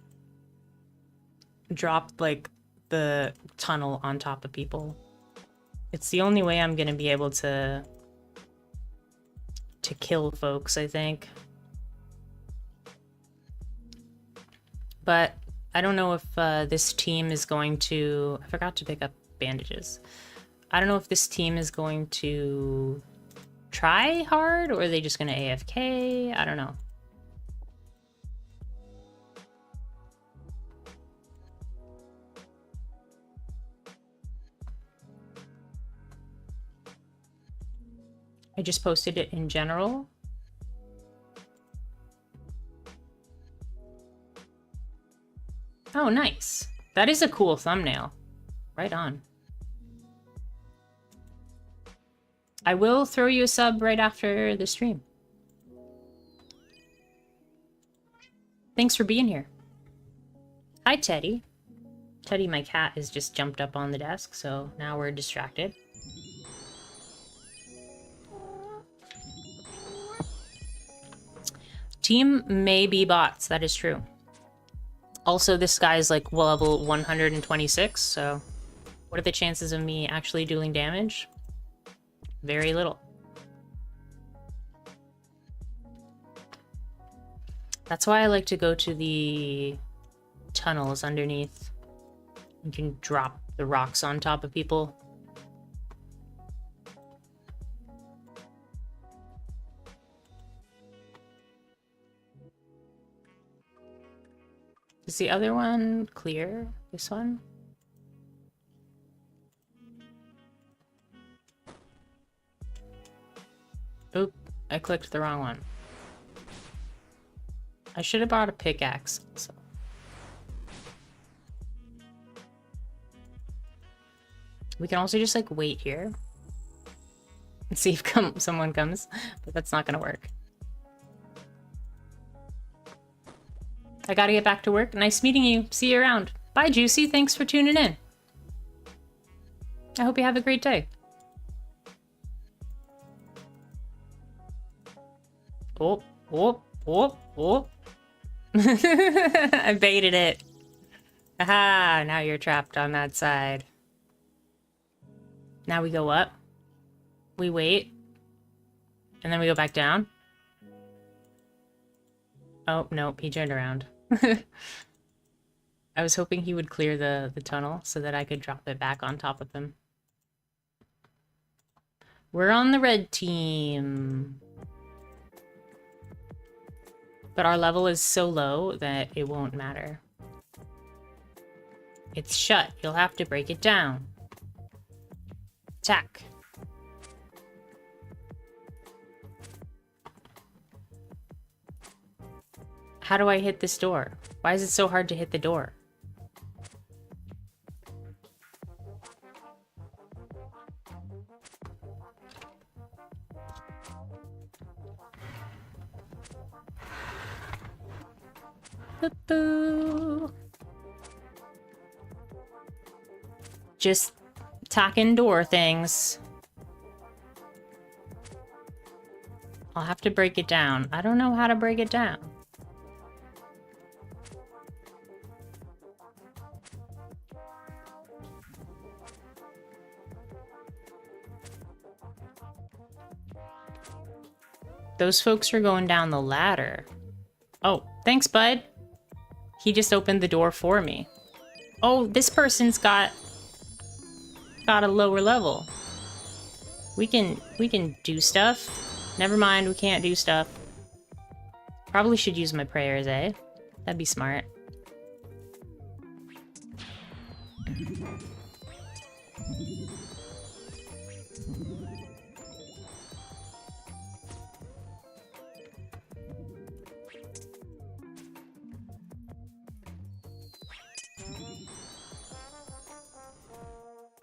drop like the tunnel on top of people. It's the only way I'm gonna be able to kill folks, I think. But I don't know if this team is going to... I forgot to pick up bandages. I don't know if this team is going to try hard, or are they just gonna AFK? I don't know. I just posted it in general. Oh, nice. That is a cool thumbnail. Right on. I will throw you a sub right after the stream. Thanks for being here. Hi, Teddy. Teddy, my cat, has just jumped up on the desk, so now we're distracted. Team may be bots, that is true. Also, this guy's like level 126, so what are the chances of me actually dealing damage? Very little. That's why I like to go to the tunnels underneath. You can drop the rocks on top of people. Is the other one clear? This one? Oop, I clicked the wrong one. I should have bought a pickaxe. So. We can also just like wait here and see if someone comes, but that's not gonna work. I gotta get back to work. Nice meeting you. See you around. Bye, Juicy. Thanks for tuning in. I hope you have a great day. Oh, oh, oh, oh. I baited it. Aha, now you're trapped on that side. Now we go up. We wait. And then we go back down. Oh, nope, he turned around. I was hoping he would clear the tunnel so that I could drop it back on top of him. We're on the red team. But our level is so low that it won't matter. It's shut. You'll have to break it down. Attack. How do I hit this door? Why is it so hard to hit the door? Boo-boo. Just attacking door things. I'll have to break it down. I don't know how to break it down. Those folks are going down the ladder. Oh, thanks, bud. He just opened the door for me. Oh, this person's got a lower level. We can do stuff. Never mind, we can't do stuff. Probably should use my prayers, eh? That'd be smart.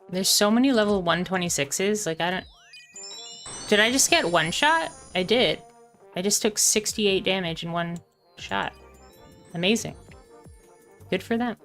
There's so many level 126s, like I don't... Did I just get one shot? I did. I just took 68 damage in one shot. Amazing. Good for them.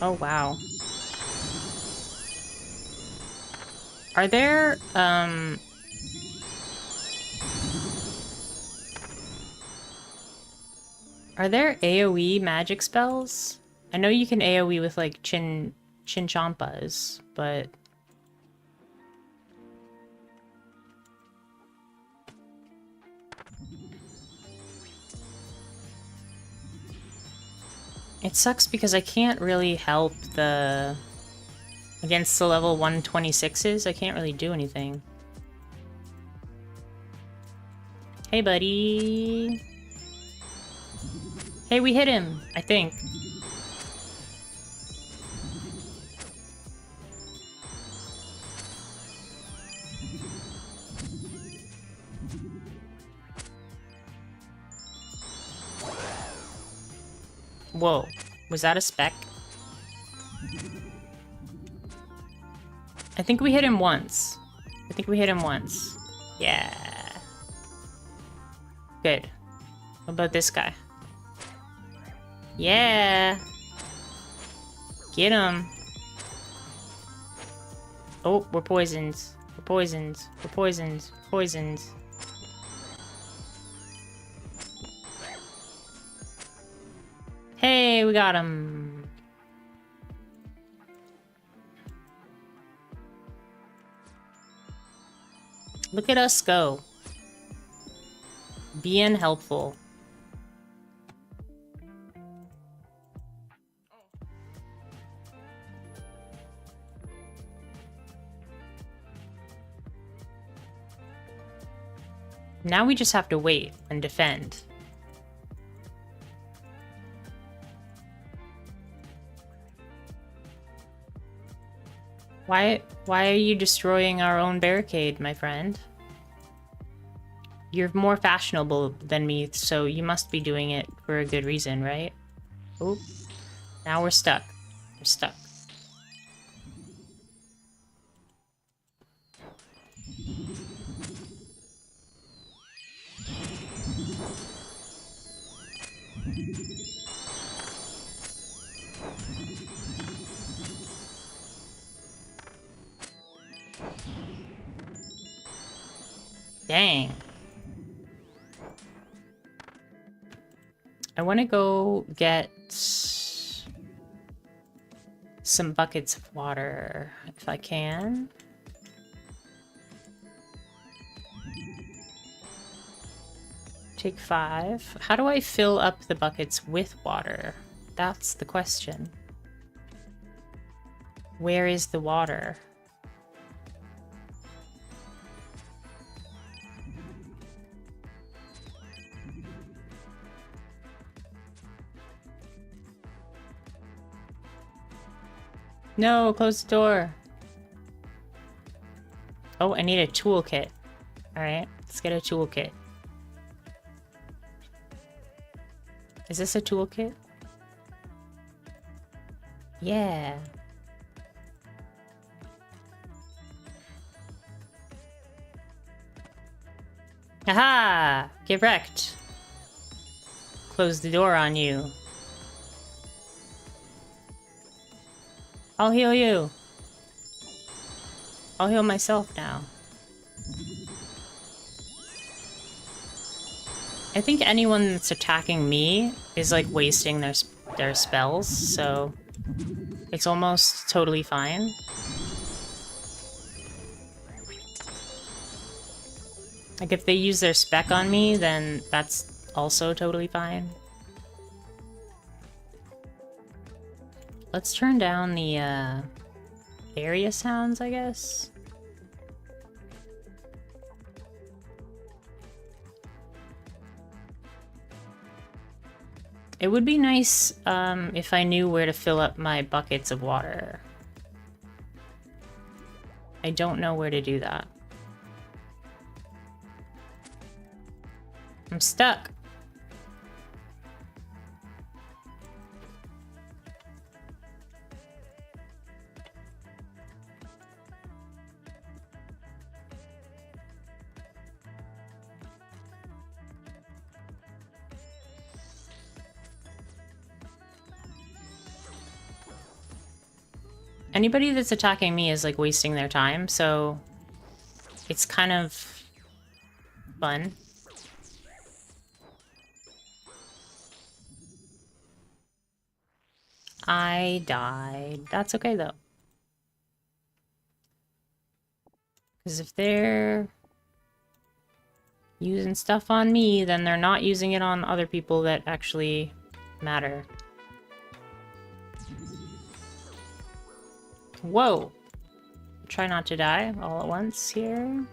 Oh, wow. Are there, AoE magic spells? I know you can AoE with, like, Chinchampas, but... It sucks because I can't really help the... Against the level 126s, I can't really do anything. Hey, buddy. Hey, we hit him, I think. Whoa. Was that a spec? I think we hit him once. Yeah. Good. What about this guy? Yeah. Get him. Oh, we're poisoned. Poisoned. Hey, we got him. Look at us go. Being helpful. Now we just have to wait and defend. Why are you destroying our own barricade, my friend? You're more fashionable than me, so you must be doing it for a good reason, right? Oh, now we're stuck. We're stuck. Dang. I want to go get some buckets of water, if I can. Take 5. How do I fill up the buckets with water? That's the question. Where is the water? No, close the door. Oh, I need a toolkit. Alright, let's get a toolkit. Is this a toolkit? Yeah. Aha! Get wrecked. Close the door on you. I'll heal you. I'll heal myself now. I think anyone that's attacking me is like wasting their spells, so it's almost totally fine. Like if they use their spec on me, then that's also totally fine. Let's turn down the area sounds, I guess. It would be nice if I knew where to fill up my buckets of water. I don't know where to do that. I'm stuck. Anybody that's attacking me is like wasting their time, so it's kind of fun. I died. That's okay though. Because if they're using stuff on me, then they're not using it on other people that actually matter. Whoa! Try not to die all at once here.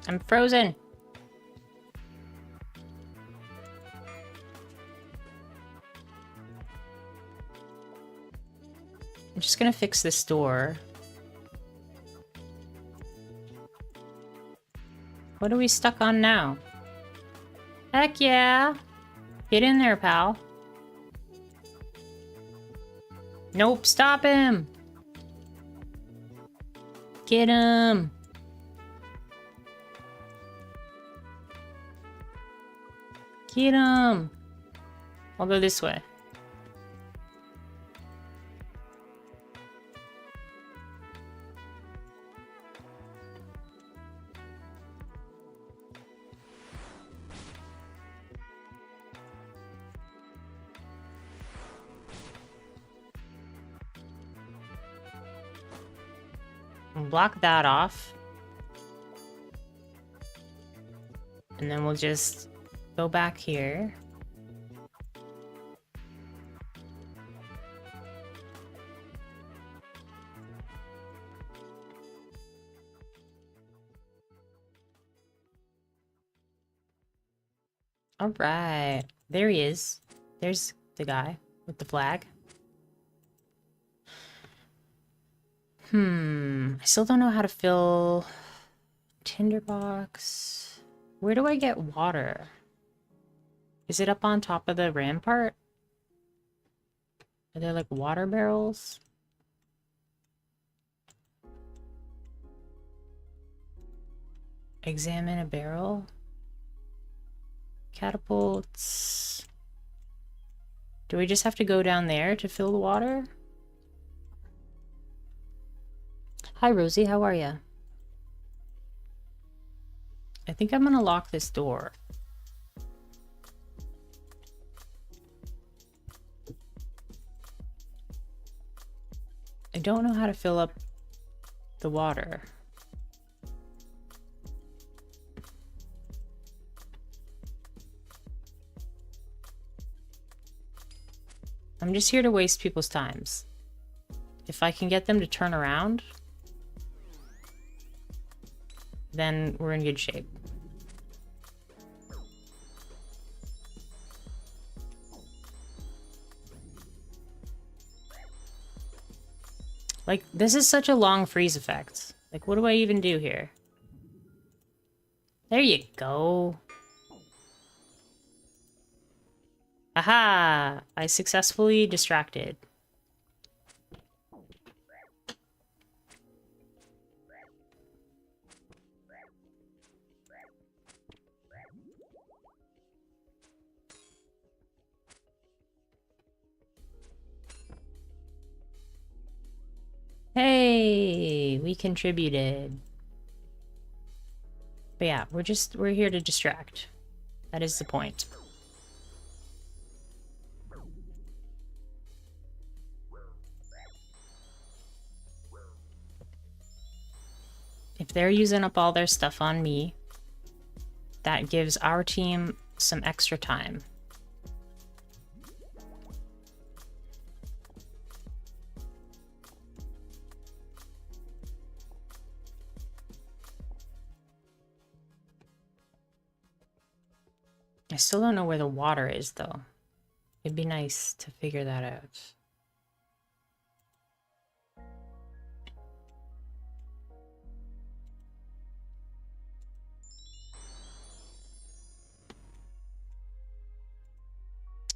I'm frozen! I'm just gonna fix this door. What are we stuck on now? Heck yeah! Get in there, pal. Nope, stop him! Get him! Get him! I'll go this way. Block that off. And then we'll just go back here. All right. There he is. There's the guy with the flag. I still don't know how to fill tinderbox. Where do I get water? Is it up on top of the rampart? Are there like water barrels? Examine a barrel. Catapults. Do we just have to go down there to fill the water? Hi, Rosie. How are ya? I think I'm gonna lock this door. I don't know how to fill up the water. I'm just here to waste people's times. If I can get them to turn around, then we're in good shape. Like, this is such a long freeze effect. Like, what do I even do here? There you go. Aha! I successfully distracted. Hey, we contributed. But yeah, we're here to distract. That is the point. If they're using up all their stuff on me, that gives our team some extra time. I still don't know where the water is, though. It'd be nice to figure that out.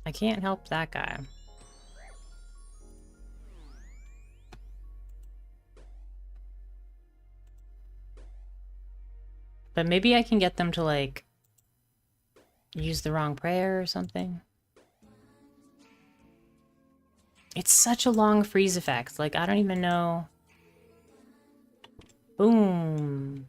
I can't help that guy. But maybe I can get them to, like, use the wrong prayer or something. It's such a long freeze effect. Like, I don't even know. Boom.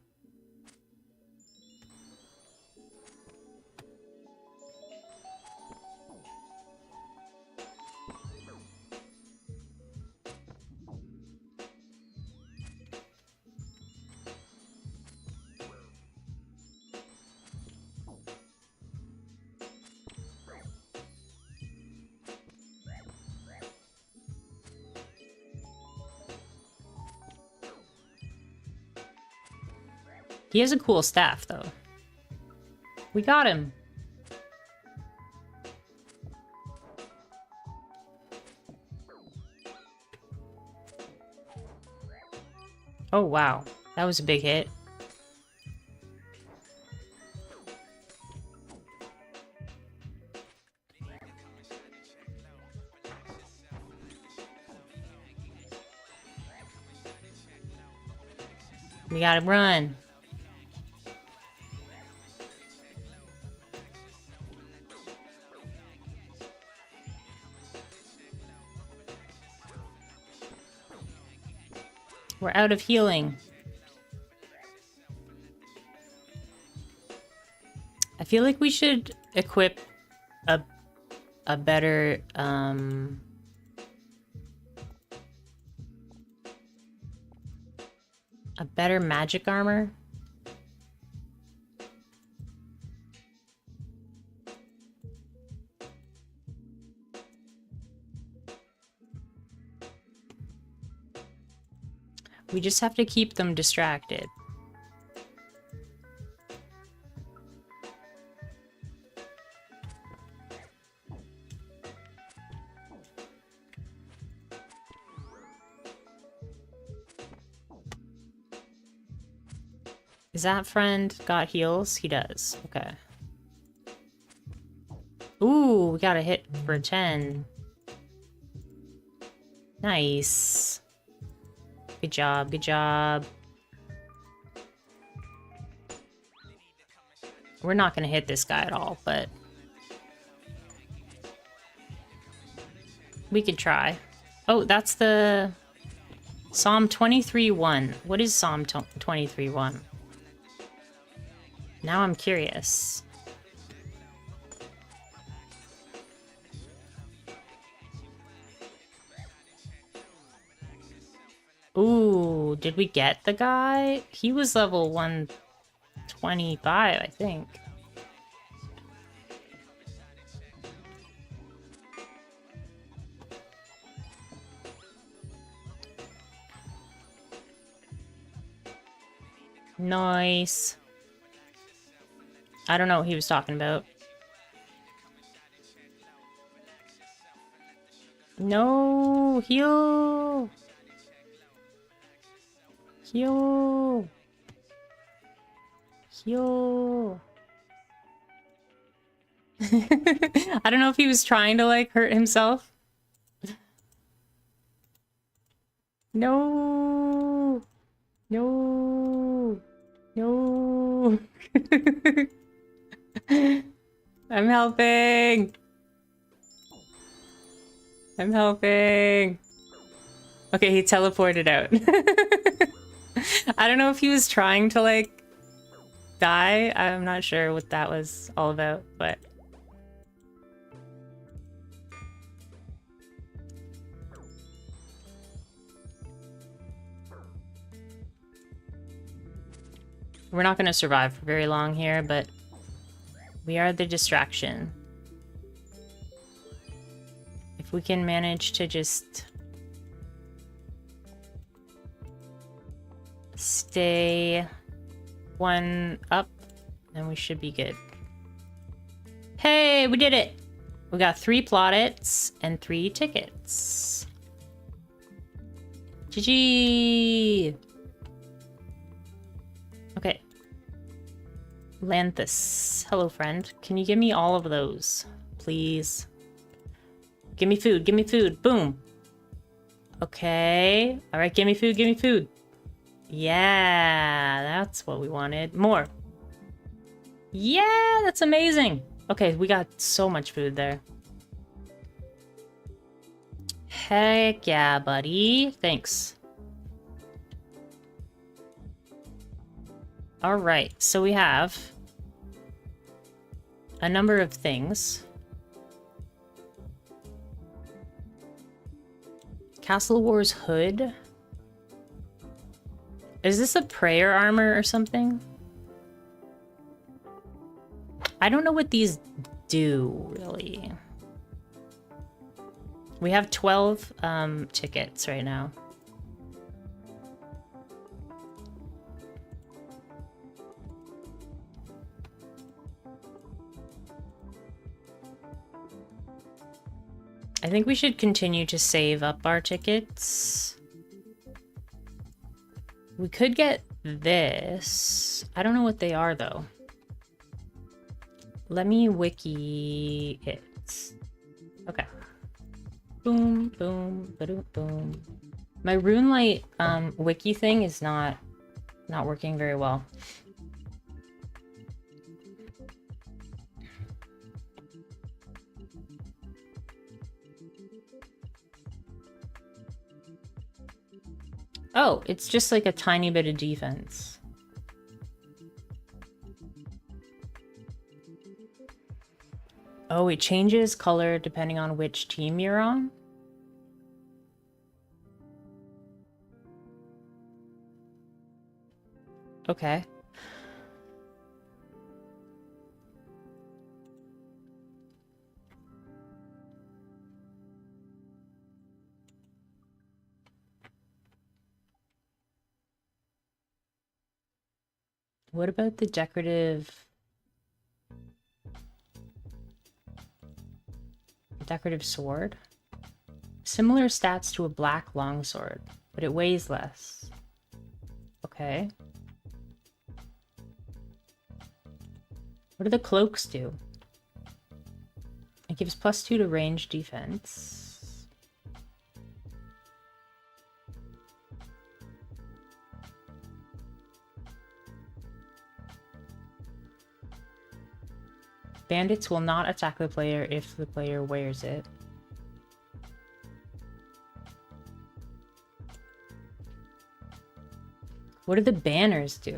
He has a cool staff, though. We got him. Oh, wow. That was a big hit. We gotta run. We're out of healing. I feel like we should equip a better a better magic armor. We just have to keep them distracted. Is that friend got heals? He does. Okay. Ooh, we got a hit for a 10. Nice. Good job, good job. We're not gonna hit this guy at all, but we could try. Oh, that's the Psalm 23:1. What is Psalm 23:1? Now I'm curious. Ooh, did we get the guy? He was level 125, I think. Nice. I don't know what he was talking about. No, heal. Heal. Heal. I don't know if he was trying to like hurt himself. No. No. No. I'm helping. I'm helping. Okay, he teleported out. I don't know if he was trying to like die. I'm not sure what that was all about, but we're not going to survive for very long here, but we are the distraction. If we can manage to just stay one up, then we should be good. Hey, we did it! We got 3 plaudits and 3 tickets. GG! Okay. Lanthus. Hello, friend. Can you give me all of those, please? Give me food. Give me food. Boom. Okay. All right. Give me food. Give me food. Yeah, that's what we wanted. More. Yeah, that's amazing. Okay, we got so much food there. Heck yeah, buddy. Thanks. All right, so we have a number of things. Castle Wars hood. Is this a prayer armor or something? I don't know what these do, really. We have 12 tickets right now. I think we should continue to save up our tickets. We could get this. I don't know what they are, though. Let me wiki it. Okay. Boom, boom, ba-doom, boom. My Runelight wiki thing is not not working very well. Oh, it's just like a tiny bit of defense. Oh, it changes color depending on which team you're on? Okay. What about the decorative sword? Similar stats to a black longsword, but it weighs less. Okay. What do the cloaks do? It gives +2 to range defense. Bandits will not attack the player if the player wears it. What do the banners do?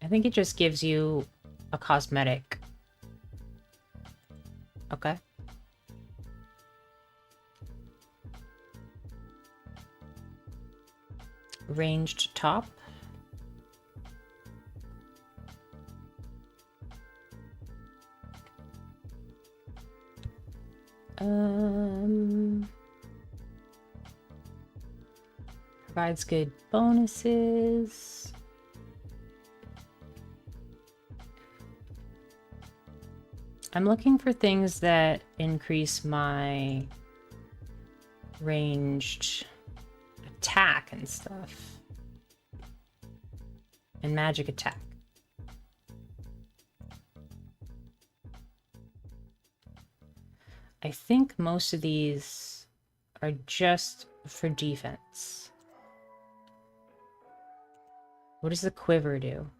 I think it just gives you a cosmetic. Okay. Ranged top. Provides good bonuses. I'm looking for things that increase my ranged attack and stuff. And magic attack. I think most of these are just for defense. What does the quiver do?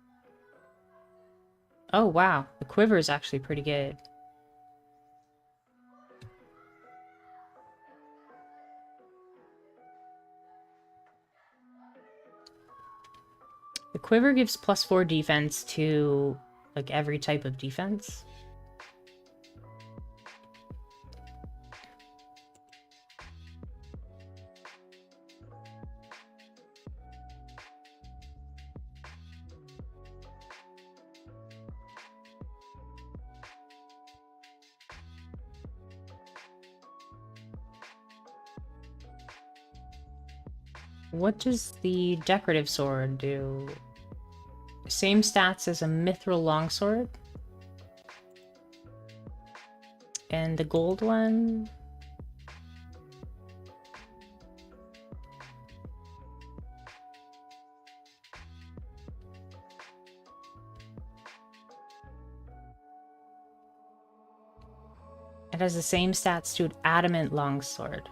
Oh, wow. The quiver is actually pretty good. The quiver gives +4 defense to, like, every type of defense. What does the decorative sword do? Same stats as a mithril longsword. And the gold one? It has the same stats to an adamant longsword.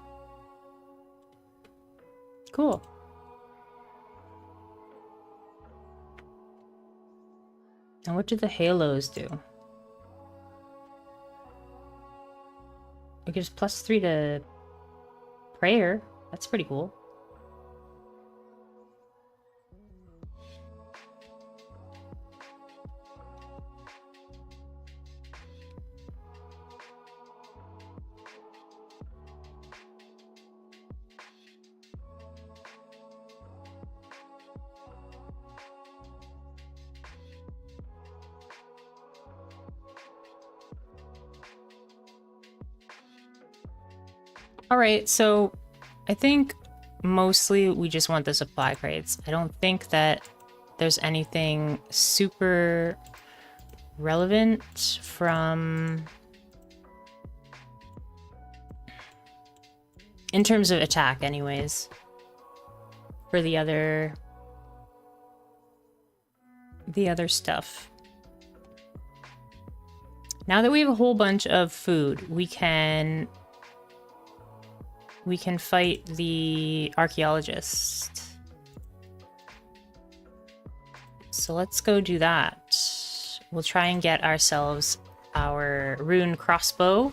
Cool. And what do the halos do? It gives +3 to prayer. That's pretty cool. All right, so I think mostly we just want the supply crates. I don't think that there's anything super relevant from... in terms of attack, anyways. For the other stuff. Now that we have a whole bunch of food, we can fight the archaeologist. So let's go do that. We'll try and get ourselves our Rune Crossbow.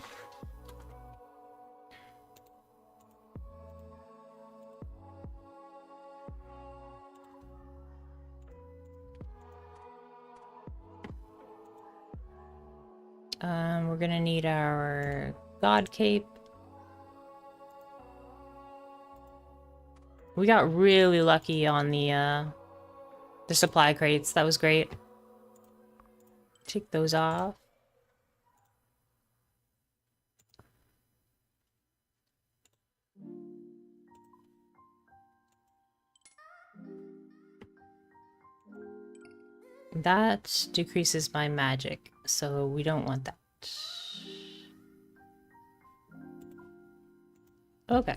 We're gonna need our God Cape. We got really lucky on the supply crates. That was great. Take those off. That decreases my magic, so we don't want that. Okay.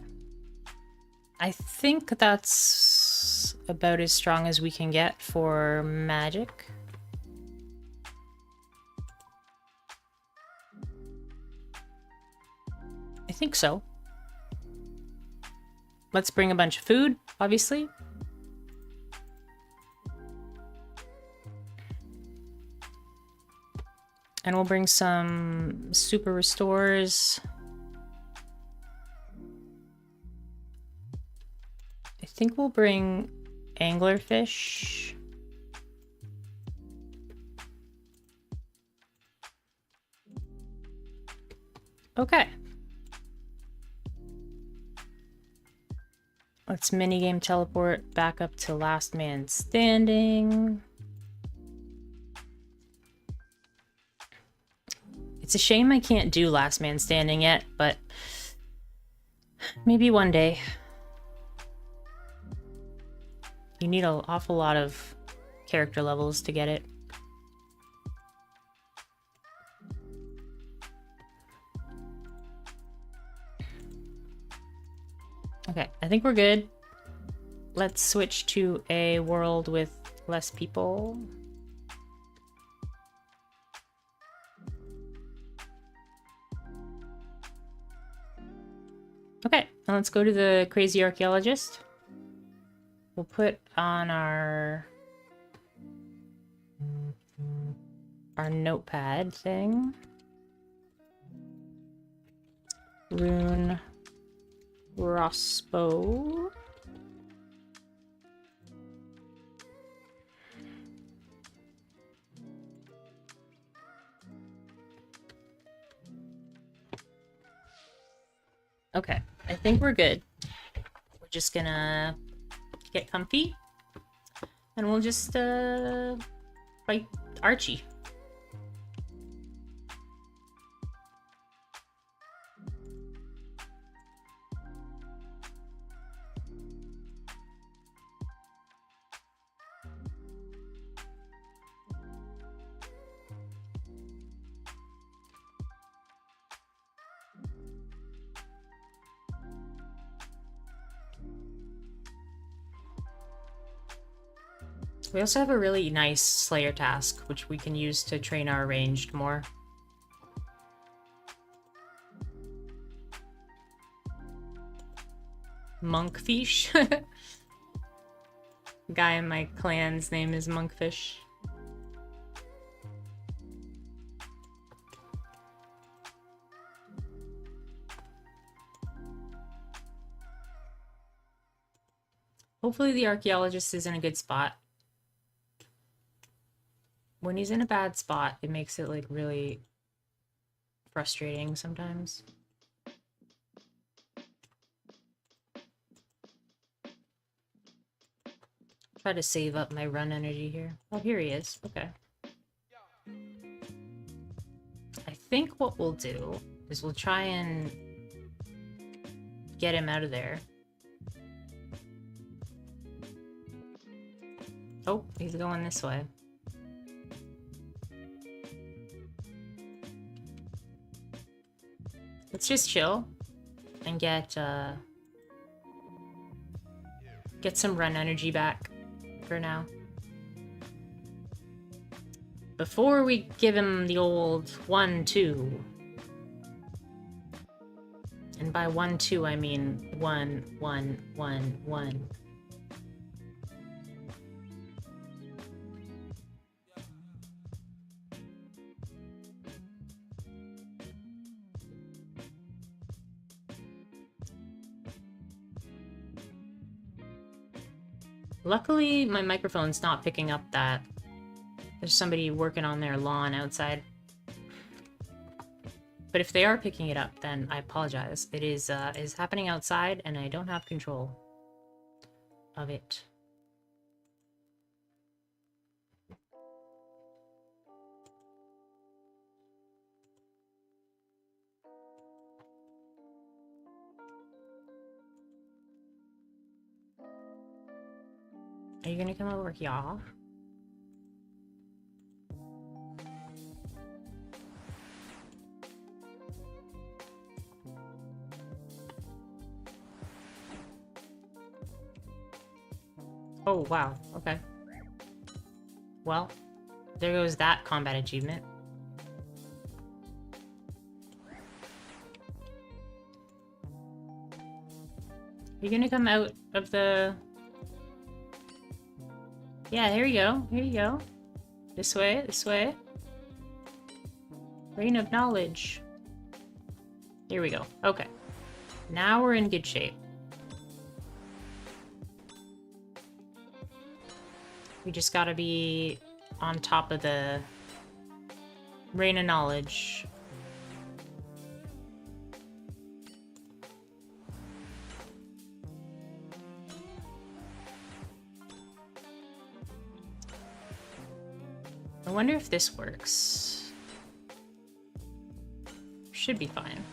I think that's about as strong as we can get for magic. I think so. Let's bring a bunch of food, obviously. And we'll bring some super restores. I think we'll bring anglerfish. Okay. Let's minigame teleport back up to last man standing. It's a shame I can't do last man standing yet, but maybe one day. You need an awful lot of character levels to get it. Okay, I think we're good. Let's switch to a world with less people. Okay, now let's go to the crazy archaeologist. We'll put on our notepad thing. Rune Crossbow. Okay, I think we're good. We're just gonna get comfy and we'll just fight Archie. We also have a really nice Slayer task, which we can use to train our ranged more. Monkfish. Guy in my clan's name is Monkfish. Hopefully the archaeologist is in a good spot. When he's in a bad spot, it makes it like really frustrating sometimes. Try to save up my run energy here. Oh, here he is. Okay. I think what we'll do is we'll try and get him out of there. Oh, he's going this way. Let's just chill and get some run energy back for now. Before we give him the old 1-2. And by 1-2 I mean 1-1-1-1. Luckily, my microphone's not picking up that. There's somebody working on their lawn outside. But if they are picking it up, then I apologize. It is happening outside, and I don't have control of it. Are you gonna come over here? Oh, wow. Okay. Well, there goes that combat achievement. You're gonna come out of the... Yeah, here you go. Here you go. This way, this way. Rain of knowledge. Here we go. Okay. Now we're in good shape. We just gotta be on top of the rain of knowledge. I wonder if this works. Should be fine.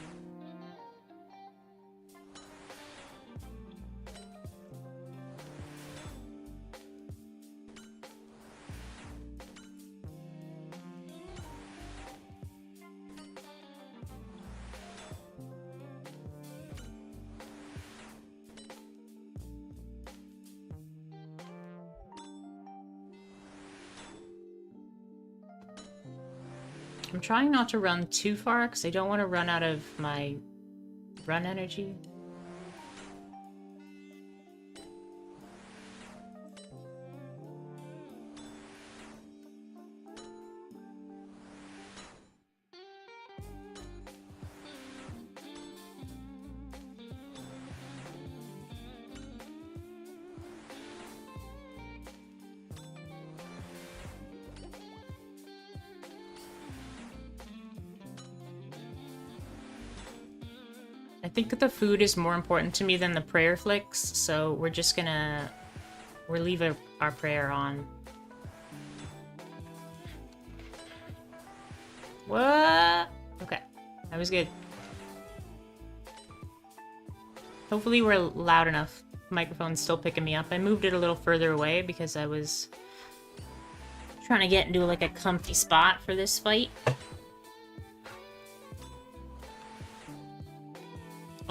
I'm trying not to run too far because I don't want to run out of my run energy. I think the food is more important to me than the prayer flicks, so we're just gonna... We'll leave our prayer on. What? Okay, that was good. Hopefully we're loud enough. Microphone's still picking me up. I moved it a little further away because I was trying to get into like a comfy spot for this fight.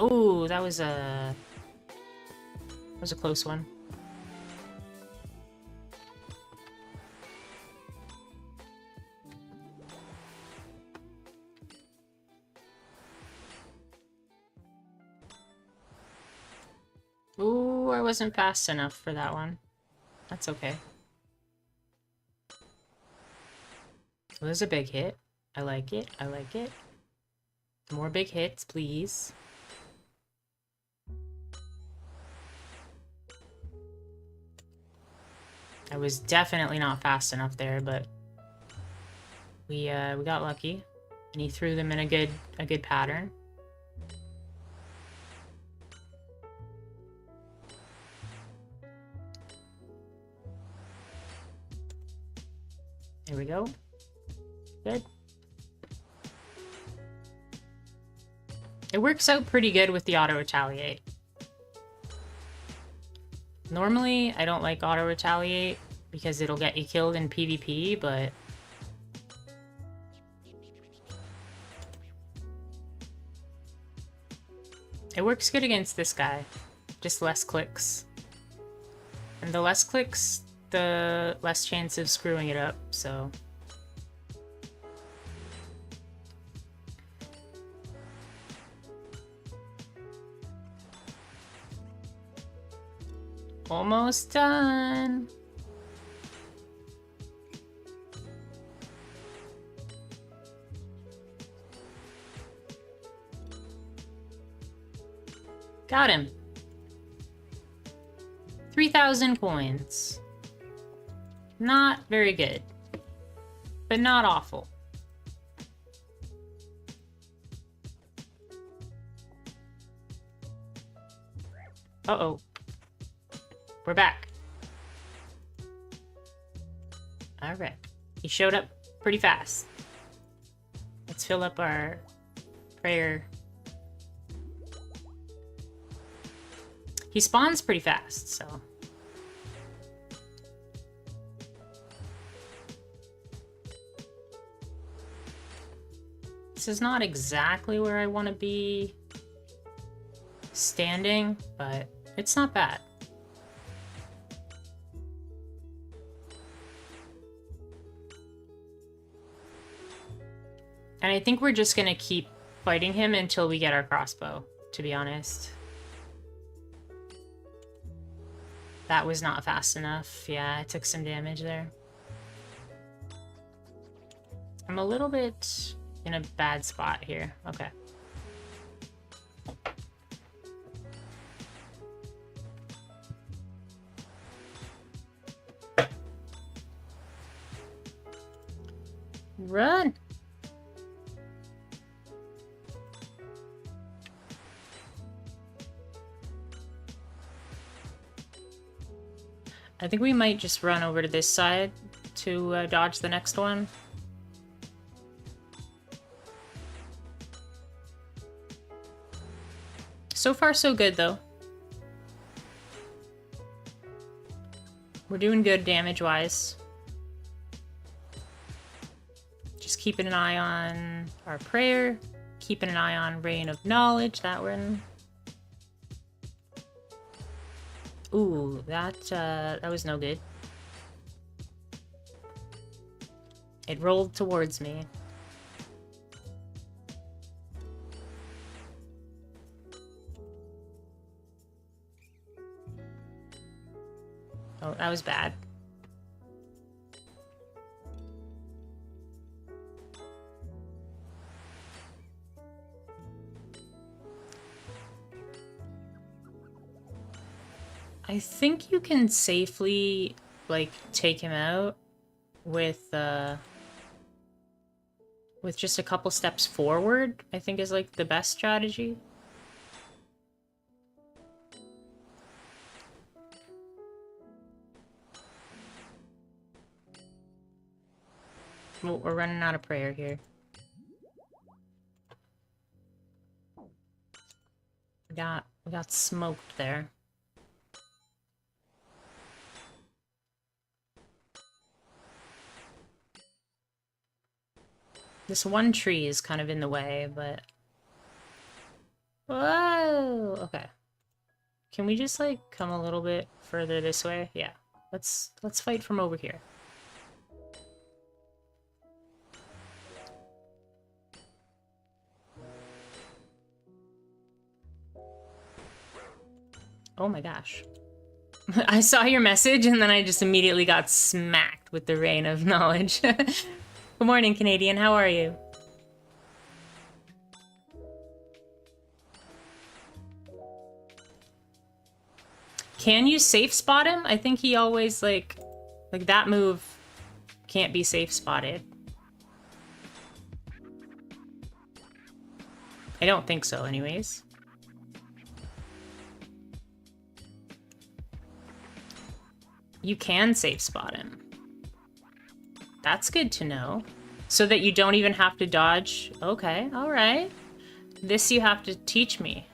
Oh, that was a close one. Ooh, I wasn't fast enough for that one. That's okay. Well, there's a big hit. I like it. I like it. More big hits, please. I was definitely not fast enough there, but we got lucky, and he threw them in a good pattern. There we go. Good. It works out pretty good with the auto retaliate. Normally, I don't like auto retaliate, because it'll get you killed in PvP, but it works good against this guy. Just less clicks. And the less clicks, the less chance of screwing it up, so. Almost done. Got him. 3,000 coins. Not very good, but not awful. Uh-oh. We're back. Alright. He showed up pretty fast. Let's fill up our prayer. He spawns pretty fast, so. This is not exactly where I want to be standing, but it's not bad. And I think we're just gonna keep fighting him until we get our crossbow, to be honest. That was not fast enough. Yeah, I took some damage there. I'm a little bit in a bad spot here. Okay. Run! I think we might just run over to this side to dodge the next one. So far, so good, though. We're doing good damage-wise. Just keeping an eye on our prayer. Keeping an eye on Rain of Knowledge, that one. Ooh, that was no good. It rolled towards me. Oh, that was bad. I think you can safely, like, take him out with just a couple steps forward, I think is, like, the best strategy. Well, we're running out of prayer here. We got smoked there. This one tree is kind of in the way, but... Whoa! Okay. Can we just, like, come a little bit further this way? Yeah. Let's fight from over here. Oh my gosh. I saw your message and then I just immediately got smacked with the Rain of Knowledge. Good morning, Canadian. How are you? Can you safe spot him? I think he always, like that move can't be safe spotted. I don't think so, anyways. You can safe spot him. That's good to know. So that you don't even have to dodge. Okay, alright. This you have to teach me.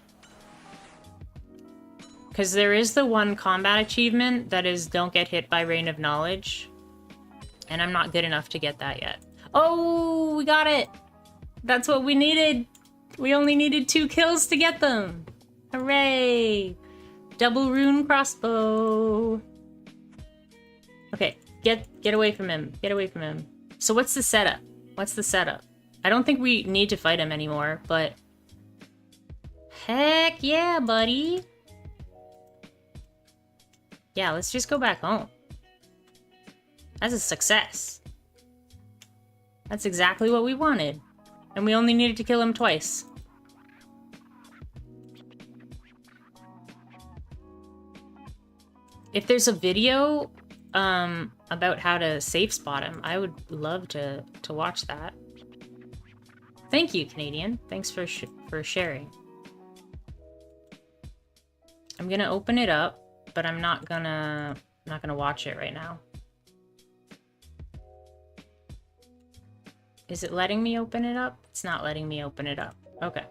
Because there is the one combat achievement that is don't get hit by Rain of Knowledge. And I'm not good enough to get that yet. Oh, we got it! That's what we needed! We only needed 2 kills to get them! Hooray! Double Rune Crossbow! Okay, get away from him. Get away from him. So what's the setup? What's the setup? I don't think we need to fight him anymore, but... Heck yeah, buddy! Yeah, let's just go back home. That's a success. That's exactly what we wanted. And we only needed to kill him twice. If there's a video about how to safe spot him, I would love to watch that. Thank you, Canadian. Thanks for sharing. I'm gonna open it up, but I'm not gonna watch it right now. Is it letting me open it up? It's not letting me open it up. Okay.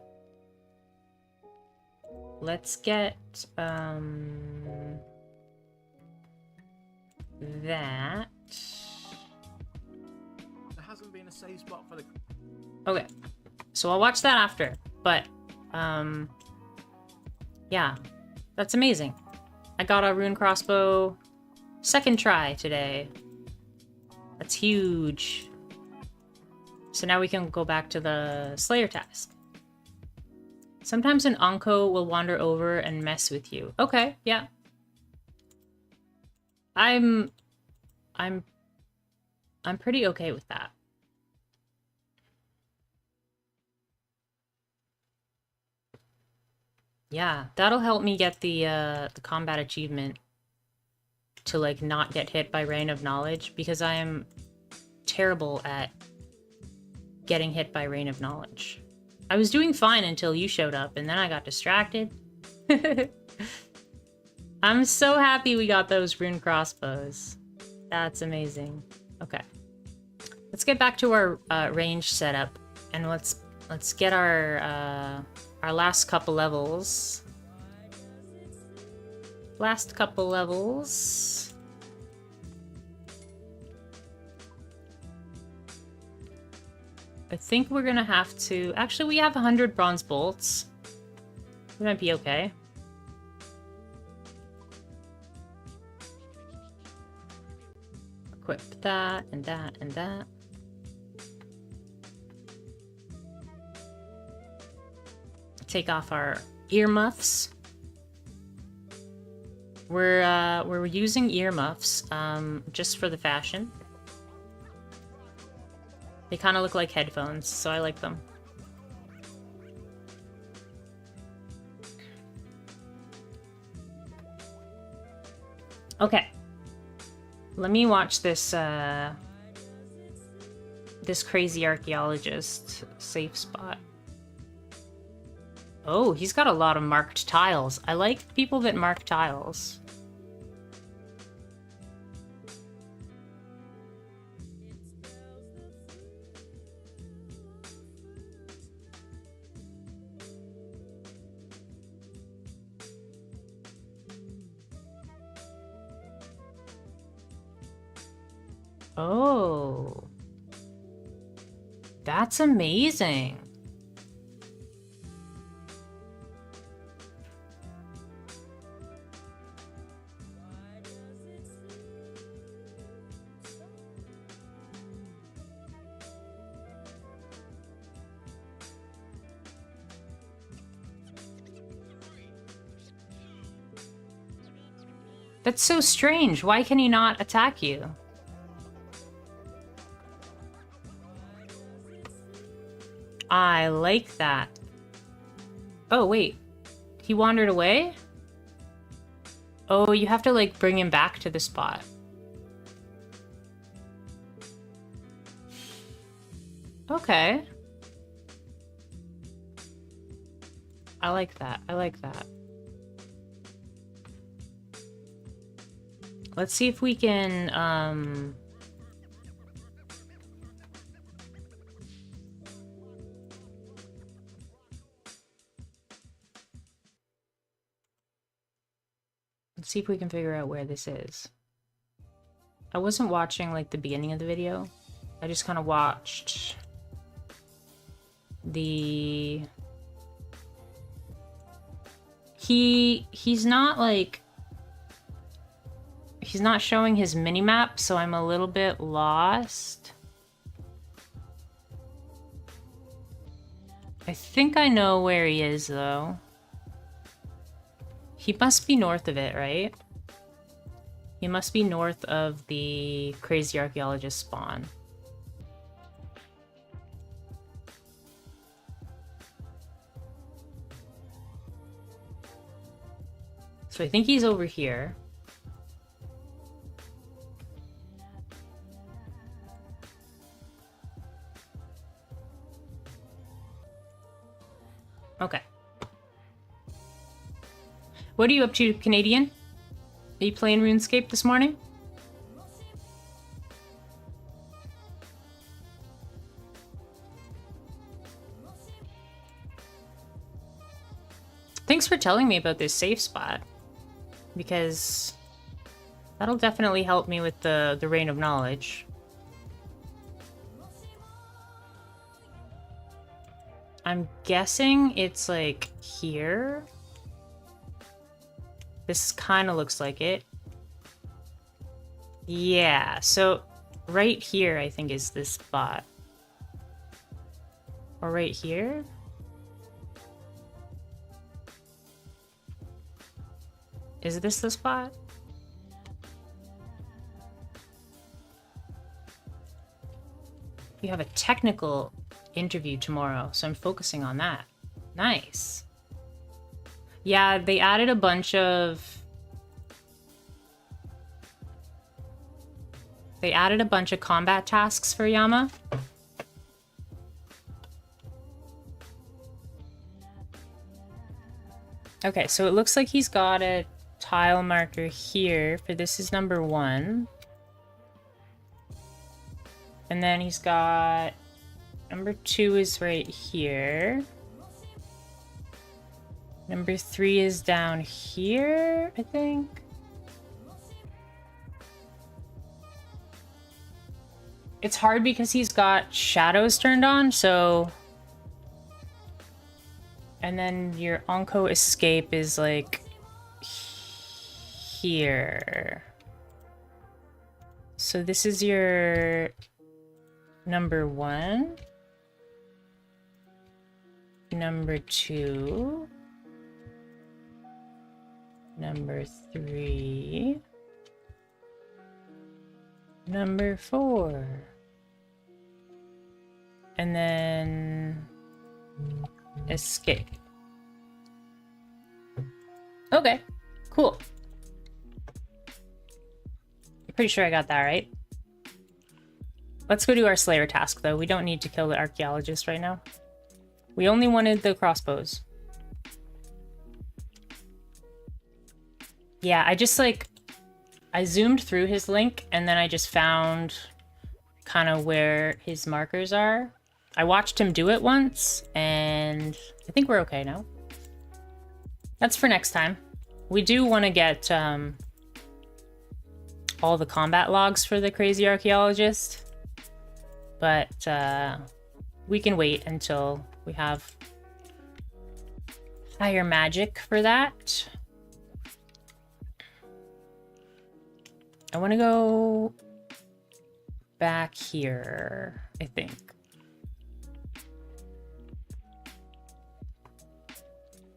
Let's get that. There hasn't been a safe spot for the... Okay. So I'll watch that after. But yeah. That's amazing. I got a Rune Crossbow second try today. That's huge. So now we can go back to the Slayer task. Sometimes an Onko will wander over and mess with you. Okay, yeah. I'm pretty okay with that. Yeah, that'll help me get the combat achievement to like not get hit by Rain of Knowledge, because I am terrible at getting hit by Rain of Knowledge. I was doing fine until you showed up, and then I got distracted. I'm so happy we got those Rune Crossbows. That's amazing. Okay. Let's get back to our range setup, and let's get our last couple levels. Last couple levels. I think we're gonna have to... Actually, we have 100 bronze bolts. We might be okay. Equip that, and that, and that. Take off our earmuffs. We're using earmuffs just for the fashion. They kind of look like headphones, so I like them. Okay. Let me watch this this crazy archaeologist safe spot. Oh, he's got a lot of marked tiles. I like people that mark tiles. Oh. That's amazing. That's so strange. Why can he not attack you? I like that. Oh, wait. He wandered away? Oh, you have to, like, bring him back to the spot. Okay. I like that. I like that. Let's see if we can, Let's see if we can figure out where this is. I wasn't watching like the beginning of the video. I just kind of watched the... He's not like... He's not showing his mini-map, so I'm a little bit lost. I think I know where he is, though. He must be north of it, right? He must be north of the crazy archaeologist spawn. So I think he's over here. Okay. What are you up to, Canadian? Are you playing RuneScape this morning? Thanks for telling me about this safe spot, because that'll definitely help me with the Reign of Knowledge. I'm guessing it's like here. This kind of looks like it. Yeah, so right here I think is this spot. Or right here? Is this the spot? You have a technical interview tomorrow, so I'm focusing on that. Nice. Yeah, they added a bunch of... They added a bunch of combat tasks for Yama. Okay, so it looks like he's got a tile marker here for this is number 1. And then he's got... Number 2 is right here. Number 3 is down here, I think. It's hard because he's got shadows turned on, so... And then your Onco escape is like... here. So this is your... number 1. Number 2. Number 3. Number 4. And then escape. Okay, cool. I'm pretty sure I got that right. Let's go do our Slayer task, though. We don't need to kill the archaeologist right now. We only wanted the crossbows. Yeah, I just like... I zoomed through his link, and then I just found kind of where his markers are. I watched him do it once, and I think we're okay now. That's for next time. We do want to get all the combat logs for the crazy archaeologist, but we can wait until we have higher magic for that. I want to go back here, I think.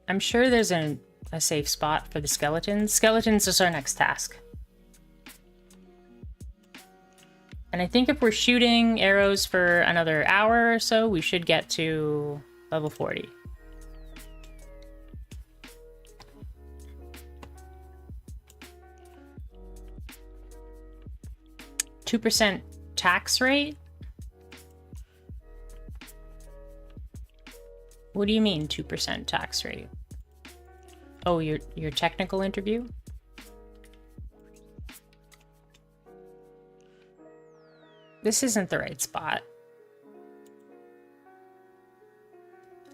I'm sure there's a safe spot for the skeletons. Skeletons is our next task. And I think if we're shooting arrows for another hour or so, we should get to level 40. %2 tax rate? What do you mean 2% tax rate? Oh, your technical interview? This isn't the right spot.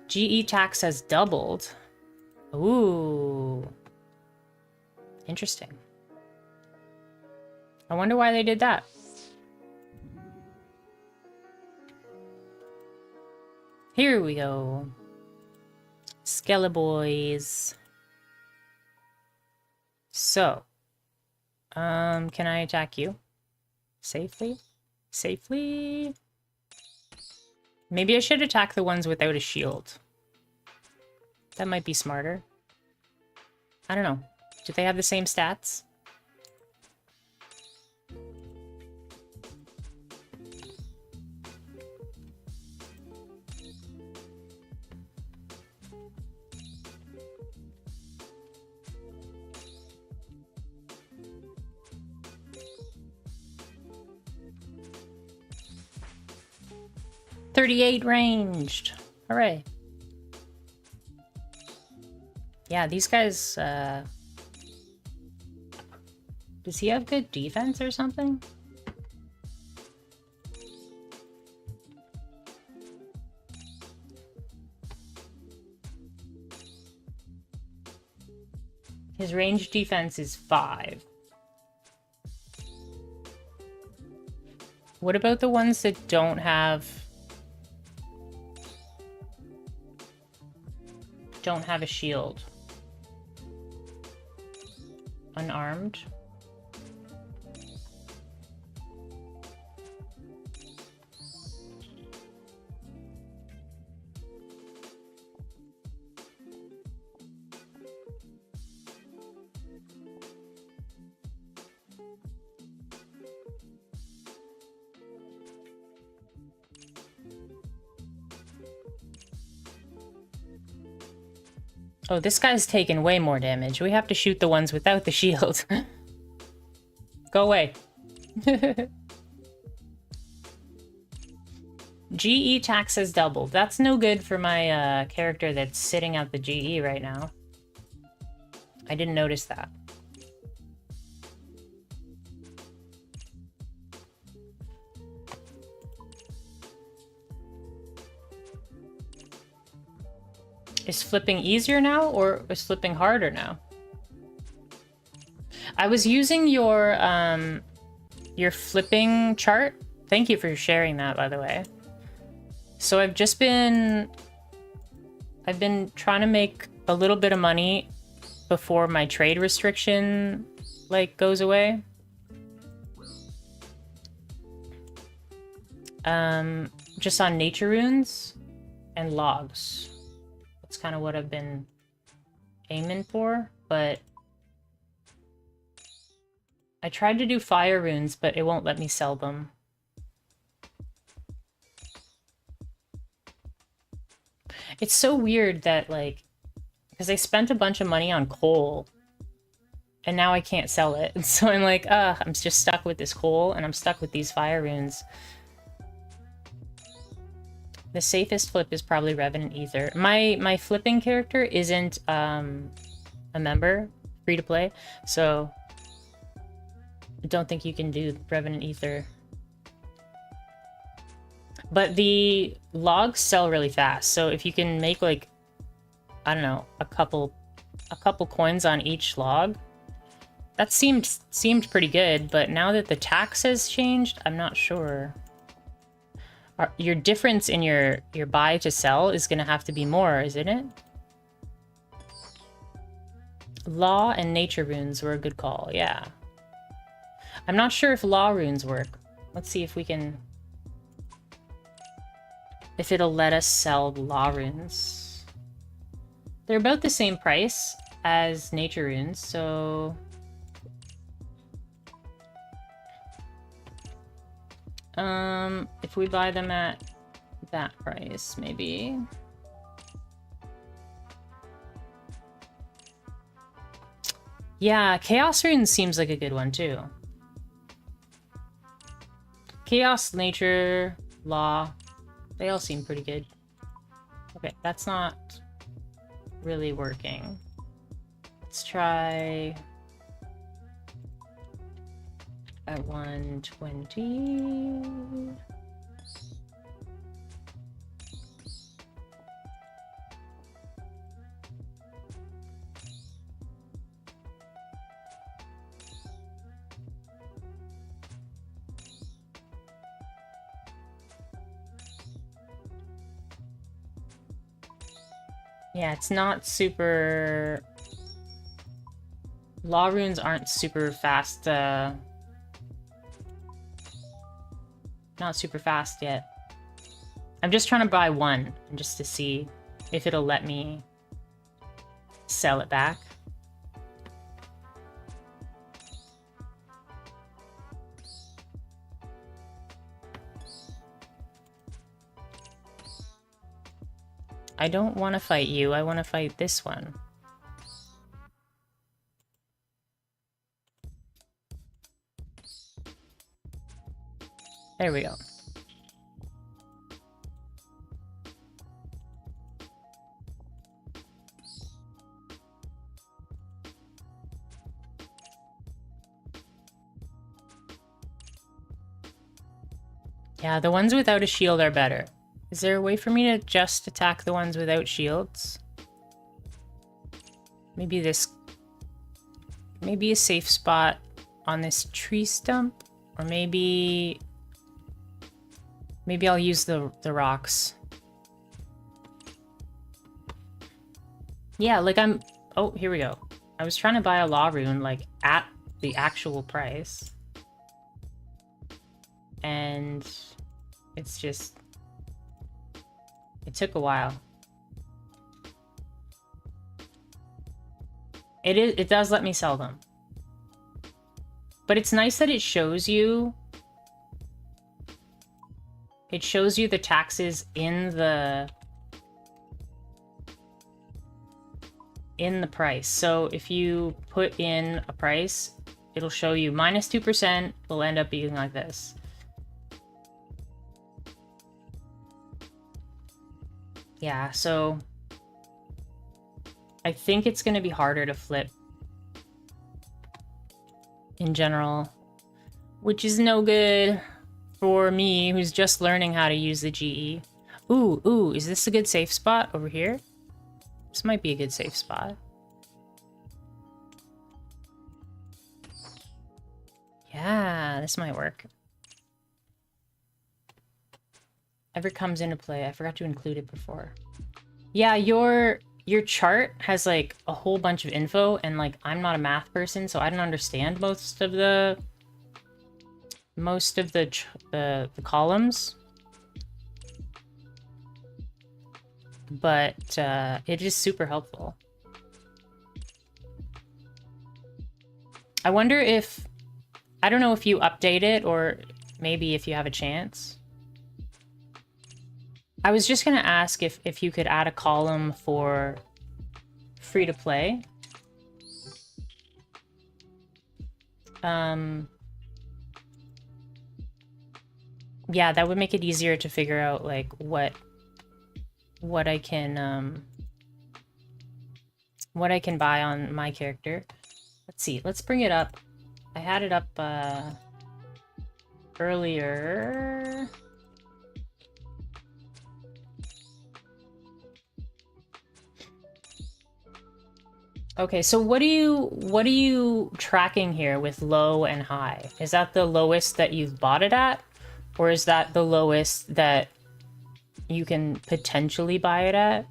GE tax has doubled. Ooh. Interesting. I wonder why they did that. Here we go. Skelleboys. So, can I attack you? Safely? Safely? Maybe I should attack the ones without a shield. That might be smarter. I don't know. Do they have the same stats? .38 ranged. Hooray. Yeah, these guys, does he have good defense or something? His range defense is 5. What about the ones that don't have a shield? Unarmed? Oh, this guy's taking way more damage. We have to shoot the ones without the shield. Go away. GE tax has doubled. That's no good for my character that's sitting out the GE right now. I didn't notice that. Is flipping easier now, or is flipping harder now? I was using your flipping chart. Thank you for sharing that, by the way. So I've been trying to make a little bit of money before my trade restriction like goes away. Just on nature runes and logs. That's kind of what I've been aiming for, but I tried to do fire runes, but it won't let me sell them. It's so weird that, like, because I spent a bunch of money on coal, and now I can't sell it. And so I'm like, I'm just stuck with this coal, and I'm stuck with these fire runes. The safest flip is probably Revenant Ether. My flipping character isn't a member, free to play, so I don't think you can do Revenant Ether. But the logs sell really fast, so if you can make, like, I don't know, a couple coins on each log, that seemed pretty good. But now that the tax has changed, I'm not sure. Your difference in your buy to sell is going to have to be more, isn't it? Law and nature runes were a good call, yeah. I'm not sure if law runes work. Let's see if we can... if it'll let us sell law runes. They're about the same price as nature runes, so... if we buy them at that price, maybe. Yeah, Chaos Runes seems like a good one too. Chaos, Nature, Law, they all seem pretty good. Okay, that's not really working. Let's try at 120. Yeah, it's not super... Law runes aren't super fast, not super fast yet. I'm just trying to buy one, just to see if it'll let me sell it back. I don't want to fight you, I want to fight this one. There we go. Yeah, the ones without a shield are better. Is there a way for me to just attack the ones without shields? Maybe this... Maybe a safe spot on this tree stump? Or maybe... Maybe I'll use the rocks. Yeah, like I'm... Oh, here we go. I was trying to buy a law rune, like, at the actual price. And... It's just... It took a while. It does let me sell them. But it's nice that it shows you... It shows you the taxes in the price. So if you put in a price, it'll show you minus 2% will end up being like this. Yeah, so I think it's going to be harder to flip in general, which is no good for me, who's just learning how to use the GE. Ooh, is this a good safe spot over here? This might be a good safe spot. Yeah, this might work. Ever comes into play. I forgot to include it before. Yeah, your chart has like a whole bunch of info, and like I'm not a math person, so I don't understand most of the columns. But it is super helpful. I wonder if... I don't know if you update it, or maybe if you have a chance. I was just going to ask if you could add a column for free-to-play. Yeah, that would make it easier to figure out, like, what I can buy on my character. Let's see, let's bring it up. I had it up earlier. Okay, so what are you tracking here with low and high? Is that the lowest that you've bought it at? Or is that the lowest that you can potentially buy it at?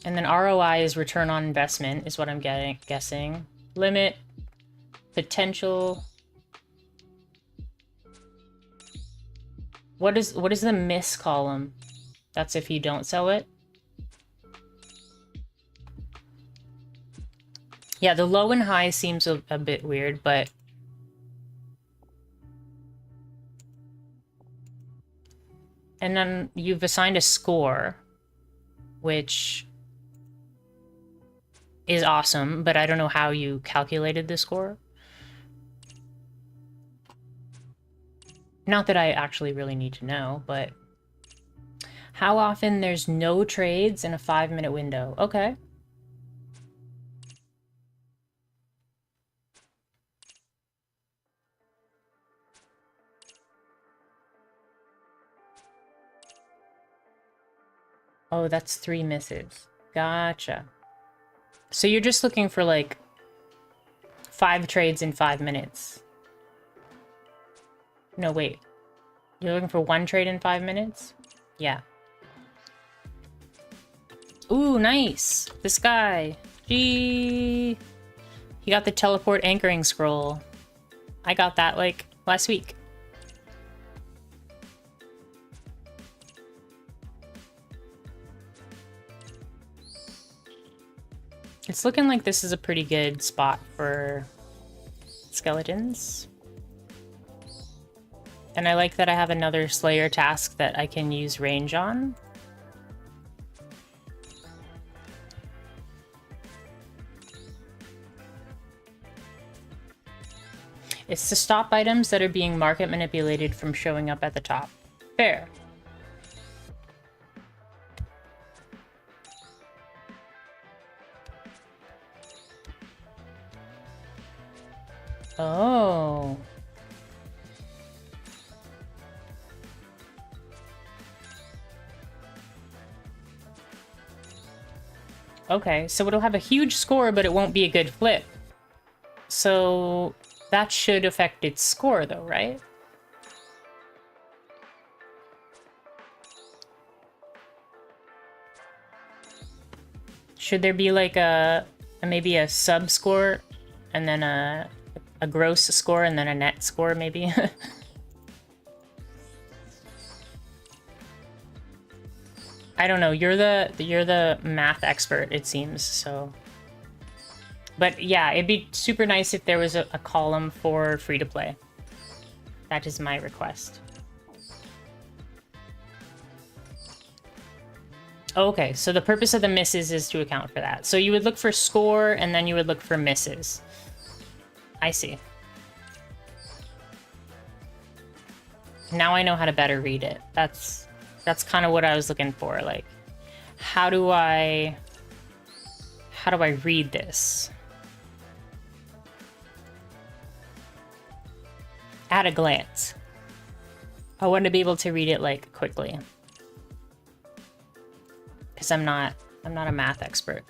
And then ROI is return on investment, is what I'm guessing. Limit, potential. What is the miss column? That's if you don't sell it. Yeah, the low and high seems a bit weird, but... And then you've assigned a score, which is awesome, but I don't know how you calculated the score. Not that I actually really need to know, but... How often there's no trades in a 5-minute window. Okay. Oh, that's 3 misses. Gotcha. So you're just looking for like 5 trades in 5 minutes. No, wait. You're looking for 1 trade in 5 minutes? Yeah. Ooh, nice. This guy. Gee. He got the teleport anchoring scroll. I got that, like, last week. It's looking like this is a pretty good spot for skeletons. And I like that I have another Slayer task that I can use range on. It's to stop items that are being market manipulated from showing up at the top. Fair. Oh. Okay, so it'll have a huge score, but it won't be a good flip. So that should affect its score, though, right? Should there be like maybe a sub score and then a gross score and then a net score, maybe? I don't know. You're the math expert, it seems. So, but yeah, it'd be super nice if there was a column for free to play. That is my request. Okay, so the purpose of the misses is to account for that. So you would look for score and then you would look for misses. I see. Now I know how to better read it. That's kind of what I was looking for. Like, how do I read this? At a glance. I want to be able to read it like quickly. Because I'm not a math expert.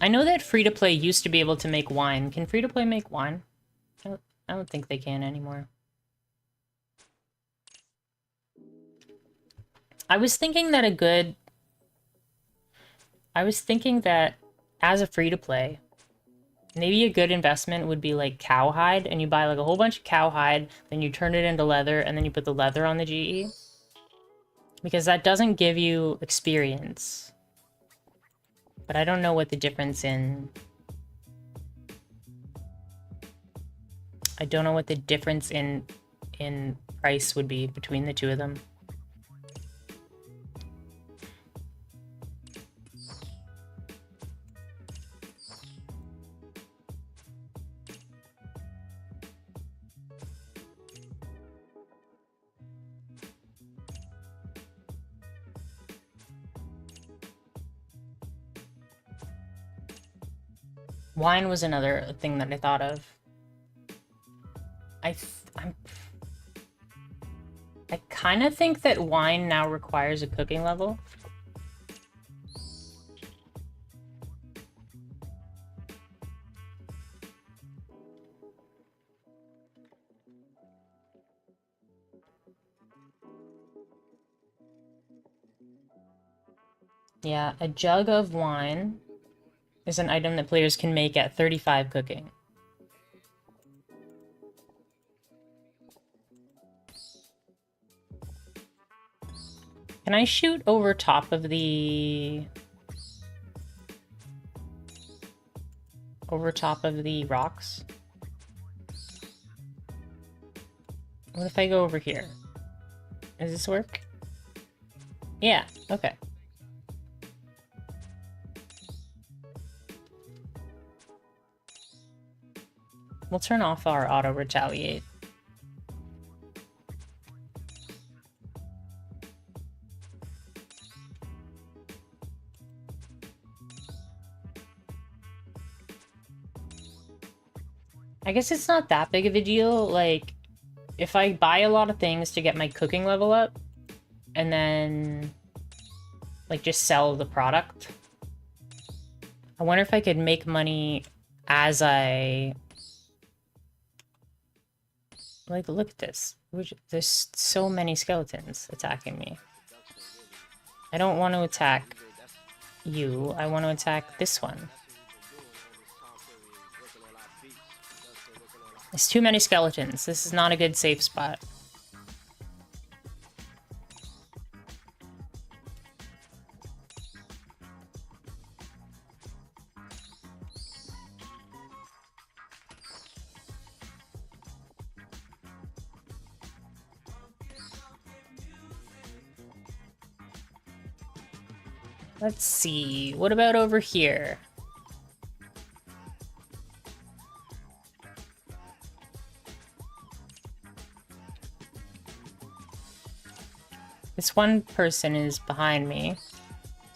I know that free-to-play used to be able to make wine. Can free-to-play make wine? I don't think they can anymore. I was thinking that as a free-to-play, maybe a good investment would be like cowhide, and you buy like a whole bunch of cowhide, then you turn it into leather, and then you put the leather on the GE. Because that doesn't give you experience. But I don't know what the difference in... I don't know what the difference in price would be between the two of them. Wine was another thing that I thought of. I kind of think that wine now requires a cooking level. Yeah, a jug of wine is an item that players can make at 35 cooking. Can I shoot over top of the... over top of the rocks? What if I go over here? Does this work? Yeah, okay. We'll turn off our auto-retaliate. I guess it's not that big of a deal. Like, if I buy a lot of things to get my cooking level up, and then, like, just sell the product, I wonder if I could make money as I... Like, look at this. There's so many skeletons attacking me. I don't want to attack you. I want to attack this one. There's too many skeletons. This is not a good safe spot. Let's see. What about over here? This one person is behind me.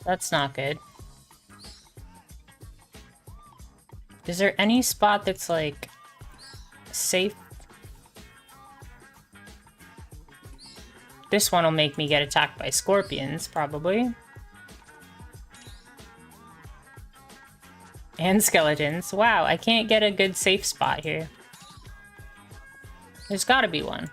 That's not good. Is there any spot that's, like, safe? This one will make me get attacked by scorpions, probably. And skeletons. Wow, I can't get a good safe spot here. There's gotta be one.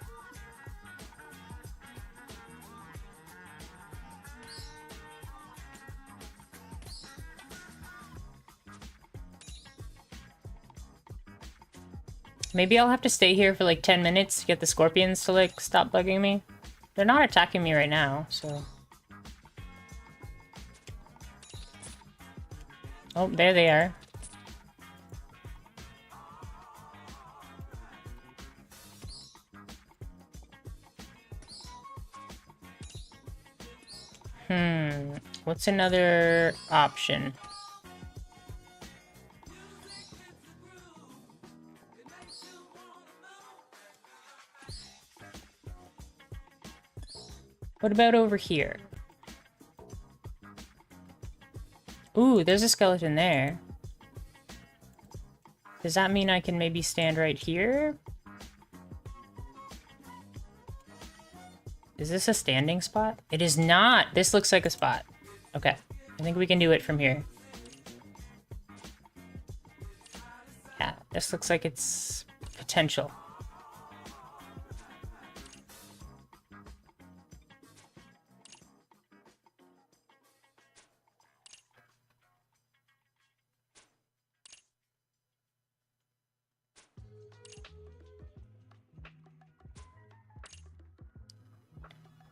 Maybe I'll have to stay here for like 10 minutes to get the scorpions to like stop bugging me. They're not attacking me right now, so... Oh, there they are. What's another option? What about over here? Ooh, there's a skeleton there. Does that mean I can maybe stand right here? Is this a standing spot? It is not! This looks like a spot. Okay. I think we can do it from here. Yeah, this looks like it's potential.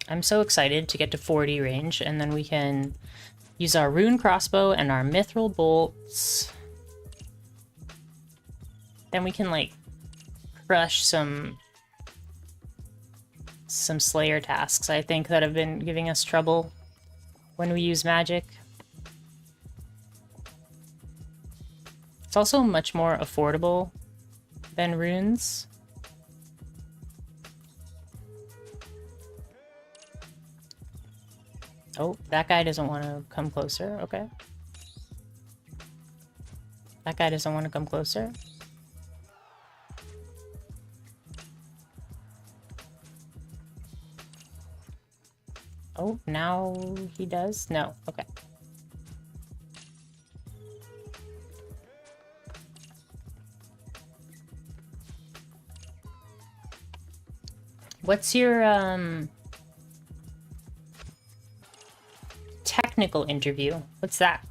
I'm so excited to get to 40 range, and then we can use our Rune Crossbow and our Mithril Bolts. Then we can, like, crush some Slayer tasks, I think, that have been giving us trouble when we use magic. It's also much more affordable than runes. Oh, that guy doesn't want to come closer. Okay. That guy doesn't want to come closer. Oh, now he does? No. Okay. What's your, technical interview? What's that?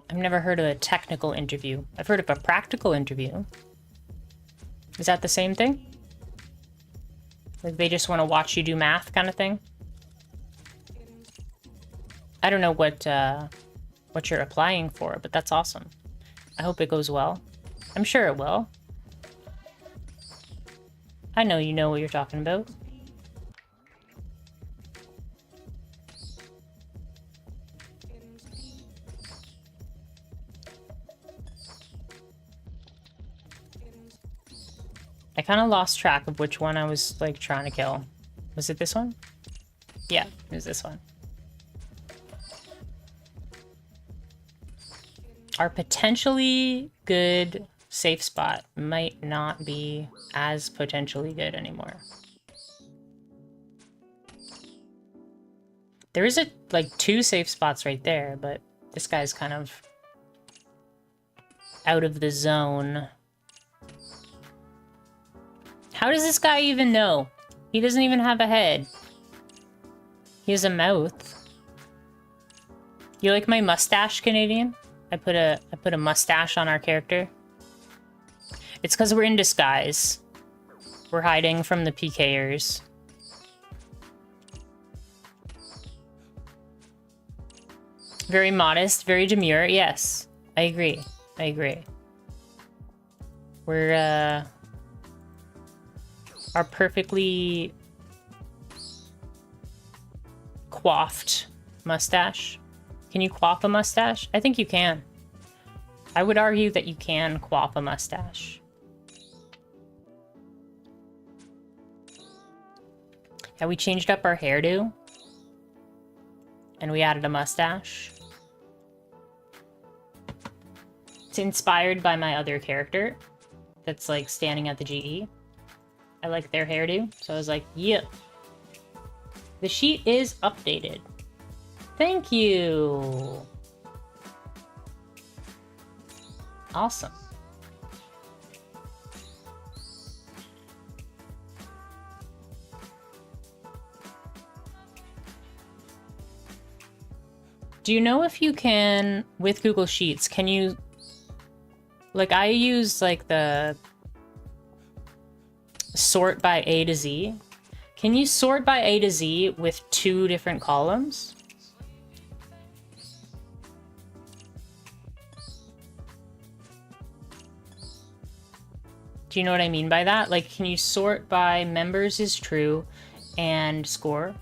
I've never heard of a technical interview. I've heard of a practical interview. Is that the same thing? Like they just want to watch you do math kind of thing? I don't know what you're applying for, but that's awesome. I hope it goes well. I'm sure it will. I know you know what you're talking about. I kind of lost track of which one I was, like, trying to kill. Was it this one? Yeah, it was this one. Our potentially good safe spot might not be as potentially good anymore. There is like 2 safe spots right there, but this guy's kind of out of the zone. How does this guy even know? He doesn't even have a head. He has a mouth. You like my mustache, Canadian? I put a mustache on our character. It's because we're in disguise. We're hiding from the PKers. Very modest, very demure. Yes, I agree. I agree. We're our perfectly coiffed mustache. Can you coif a mustache? I think you can. I would argue that you can coif a mustache. Yeah, we changed up our hairdo. And we added a mustache. It's inspired by my other character that's like standing at the GE. I like their hairdo, so I was like, yeah. The sheet is updated. Thank you. Awesome. Do you know if you can, with Google Sheets, can you, like I use like the sort by A to Z. Can you sort by A to Z with 2 different columns? Do you know what I mean by that? Like, can you sort by members is true and score?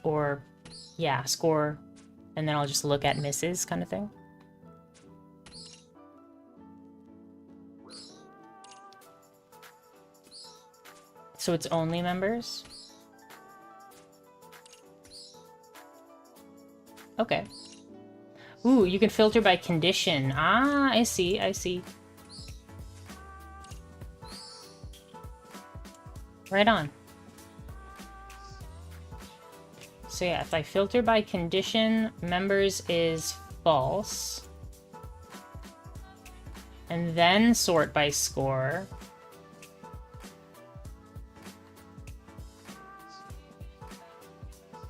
Or, yeah, score, and then I'll just look at misses kind of thing. So it's only members? Okay. Ooh, you can filter by condition. Ah, I see, I see. Right on. So yeah, if I filter by condition, members is false. And then sort by score.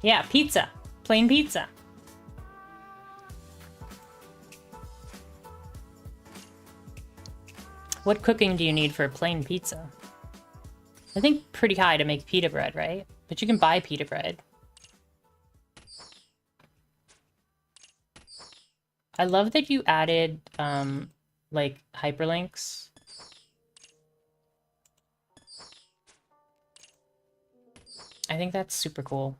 Yeah, pizza. Plain pizza. What cooking do you need for a plain pizza? I think pretty high to make pita bread, right? But you can buy pita bread. I love that you added, like, hyperlinks. I think that's super cool.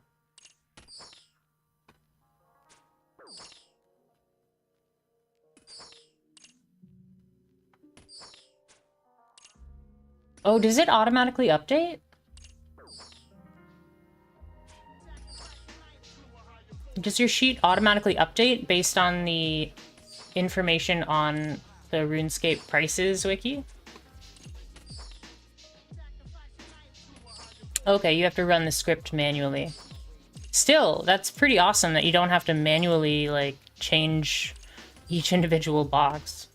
Oh, does it automatically update? Does your sheet automatically update based on the information on the RuneScape prices wiki? Okay, you have to run the script manually. Still, that's pretty awesome that you don't have to manually, like, change each individual box.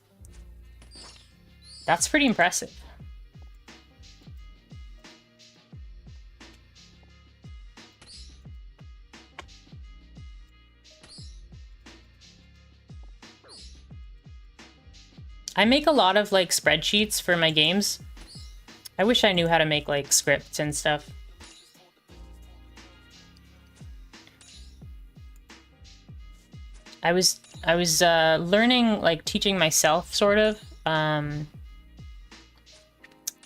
That's pretty impressive. I make a lot of, like, spreadsheets for my games. I wish I knew how to make, like, scripts and stuff. I was learning, like, teaching myself, sort of,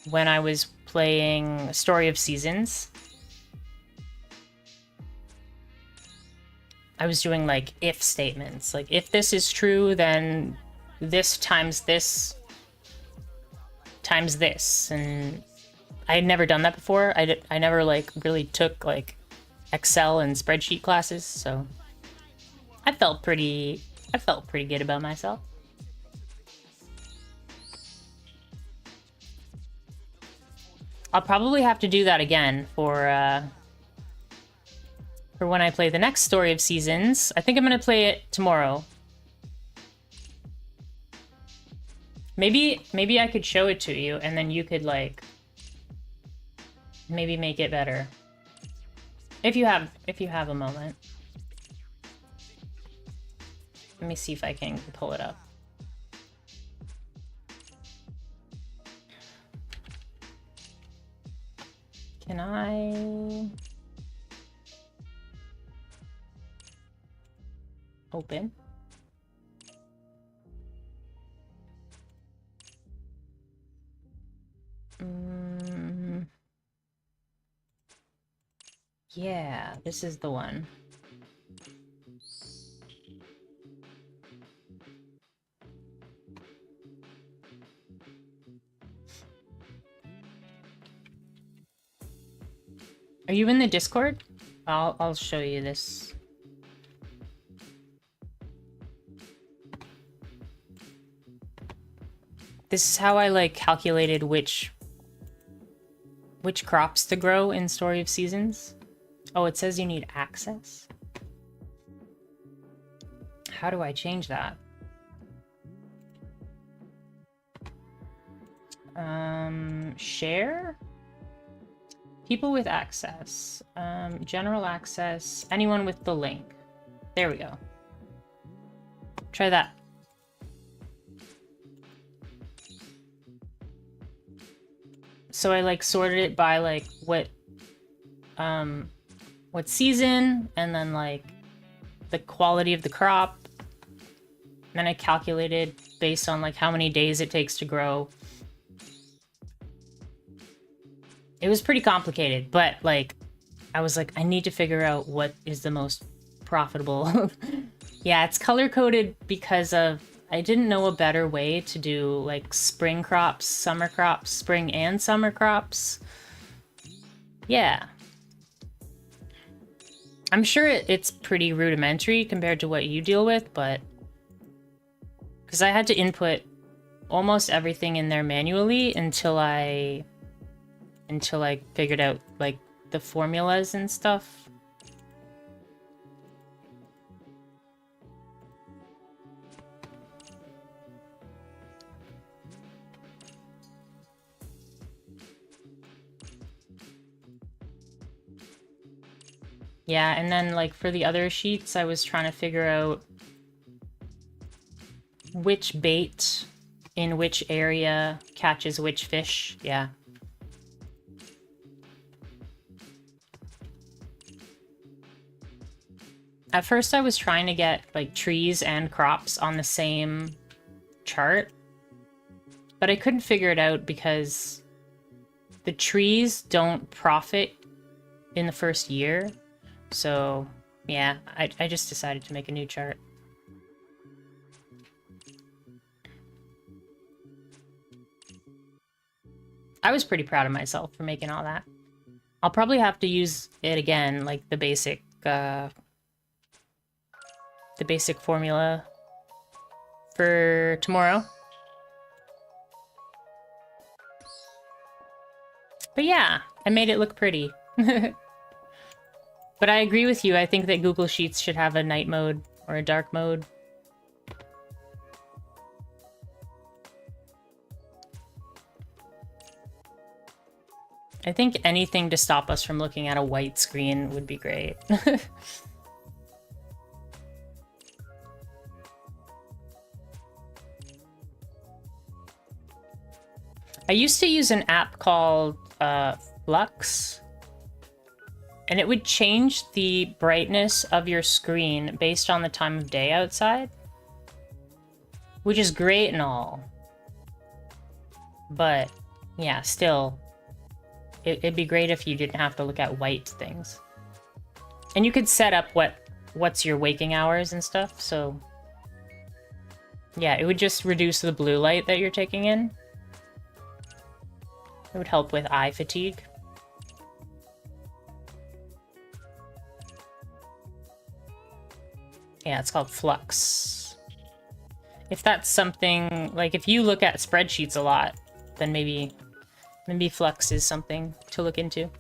when I was playing Story of Seasons. I was doing, like, if statements. Like, if this is true, then this times this times this. And I had never done that before. I never, like, really took, like, Excel and spreadsheet classes, so I felt pretty good about myself. I'll probably have to do that again for for when I play the next Story of Seasons. I think I'm gonna play it tomorrow. Maybe I could show it to you and then you could like maybe make it better. If you have a moment. Let me see if I can pull it up. Can I open? Yeah, this is the one. Are you in the Discord? I'll show you this. This is how I like calculated which crops to grow in Story of Seasons. Oh, it says you need access. How do I change that? Share? People with access. General access. Anyone with the link. There we go. Try that. So I like sorted it by like what season, and then like the quality of the crop. Then I calculated based on like how many days it takes to grow. It was pretty complicated, but like I was like, I need to figure out what is the most profitable. Yeah, it's color coded because of I didn't know a better way to do like spring crops, spring and summer crops. Yeah. I'm sure it's pretty rudimentary compared to what you deal with, but because I had to input almost everything in there manually until I figured out like the formulas and stuff. Yeah, and then like for the other sheets, I was trying to figure out which bait in which area catches which fish. Yeah. At first I was trying to get like trees and crops on the same chart, but I couldn't figure it out because the trees don't profit in the first year. So yeah, I just decided to make a new chart. I was pretty proud of myself for making all that. I'll probably have to use it again, like the basic formula for tomorrow. But yeah, I made it look pretty. But I agree with you. I think that Google Sheets should have a night mode or a dark mode. I think anything to stop us from looking at a white screen would be great. I used to use an app called Flux, and it would change the brightness of your screen based on the time of day outside, which is great and all. But yeah, still, it'd be great if you didn't have to look at white things. And you could set up what's your waking hours and stuff, so yeah, it would just reduce the blue light that you're taking in. It would help with eye fatigue. Yeah, it's called Flux. If that's something, like if you look at spreadsheets a lot, then maybe Flux is something to look into.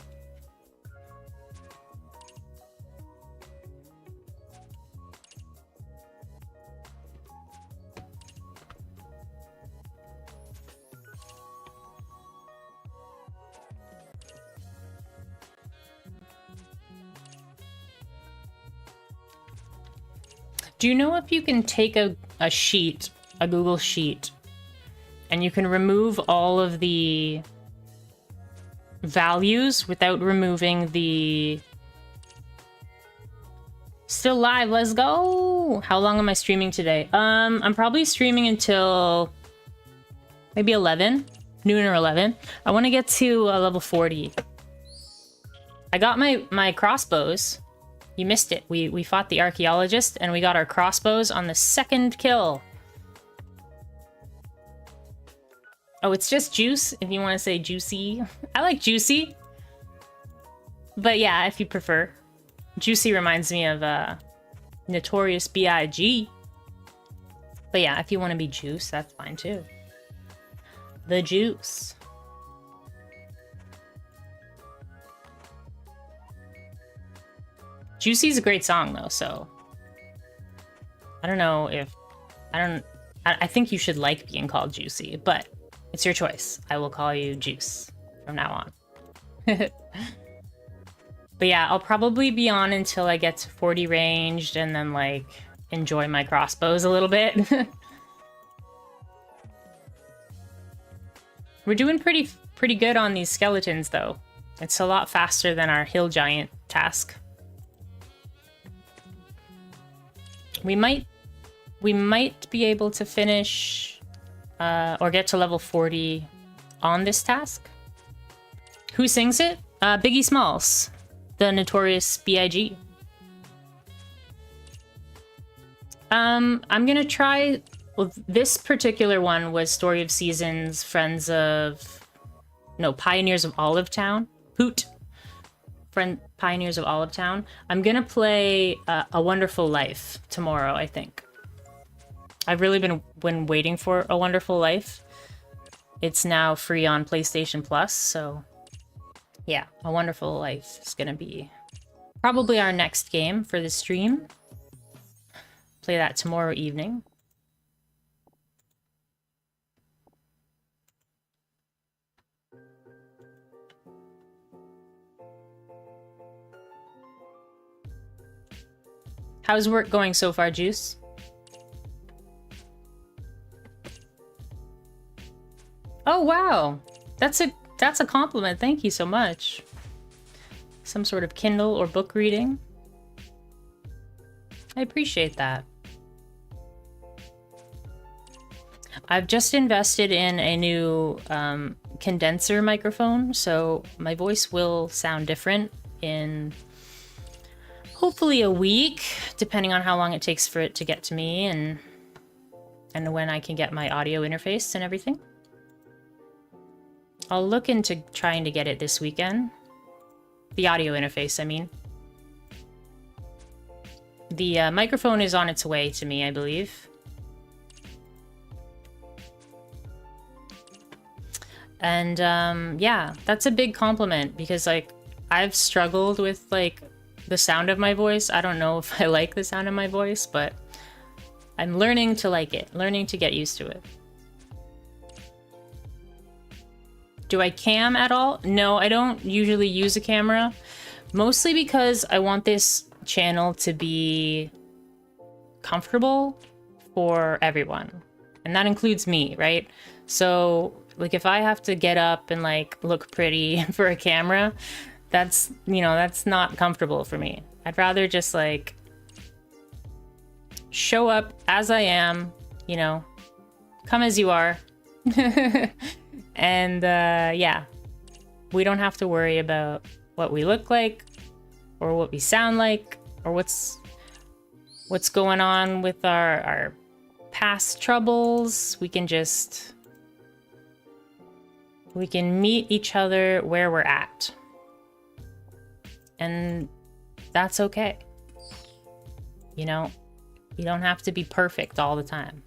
Do you know if you can take a sheet, a Google Sheet, and you can remove all of the values without removing the... Still live, let's go! How long am I streaming today? I'm probably streaming until maybe 11, noon or 11. I want to get to level 40. I got my crossbows. You missed it. We fought the archaeologist and we got our crossbows on the second kill. Oh, it's just juice if you want to say juicy. I like juicy. But yeah, if you prefer. Juicy reminds me of Notorious B.I.G. But yeah, if you want to be juice, that's fine too. The juice. Juicy's a great song though, so I don't know if I think you should like being called Juicy, but it's your choice. I will call you Juice from now on. But yeah, I'll probably be on until I get to 40 ranged and then like enjoy my crossbows a little bit. We're doing pretty good on these skeletons though. It's a lot faster than our hill giant task. We might be able to finish or get to level 40 on this task. Who sings it? Biggie Smalls, the Notorious B.I.G. I'm gonna try. Well, this particular one was Story of Seasons, Pioneers of Olive Town. Pioneers of Olive Town. I'm gonna play A Wonderful Life tomorrow, I think. I've really been waiting for A Wonderful Life. It's now free on PlayStation Plus, so yeah, A Wonderful Life is gonna be probably our next game for the stream. Play that tomorrow evening. How's work going so far, Juice? Oh wow, that's a compliment. Thank you so much. Some sort of Kindle or book reading. I appreciate that. I've just invested in a new condenser microphone, so my voice will sound different in hopefully a week, depending on how long it takes for it to get to me and when I can get my audio interface and everything. I'll look into trying to get it this weekend. The audio interface, I mean. The microphone is on its way to me, I believe. And yeah, that's a big compliment because like I've struggled with like the sound of my voice. I don't know if I like the sound of my voice, but I'm learning to like it, learning to get used to it. Do I cam at all? No, I don't usually use a camera, mostly because I want this channel to be comfortable for everyone. And that includes me, right? So like if I have to get up and like look pretty for a camera, that's, you know, that's not comfortable for me. I'd rather just like show up as I am, you know, come as you are. And yeah, we don't have to worry about what we look like or what we sound like or what's going on with our past troubles. We can meet each other where we're at. And that's okay. You know, you don't have to be perfect all the time.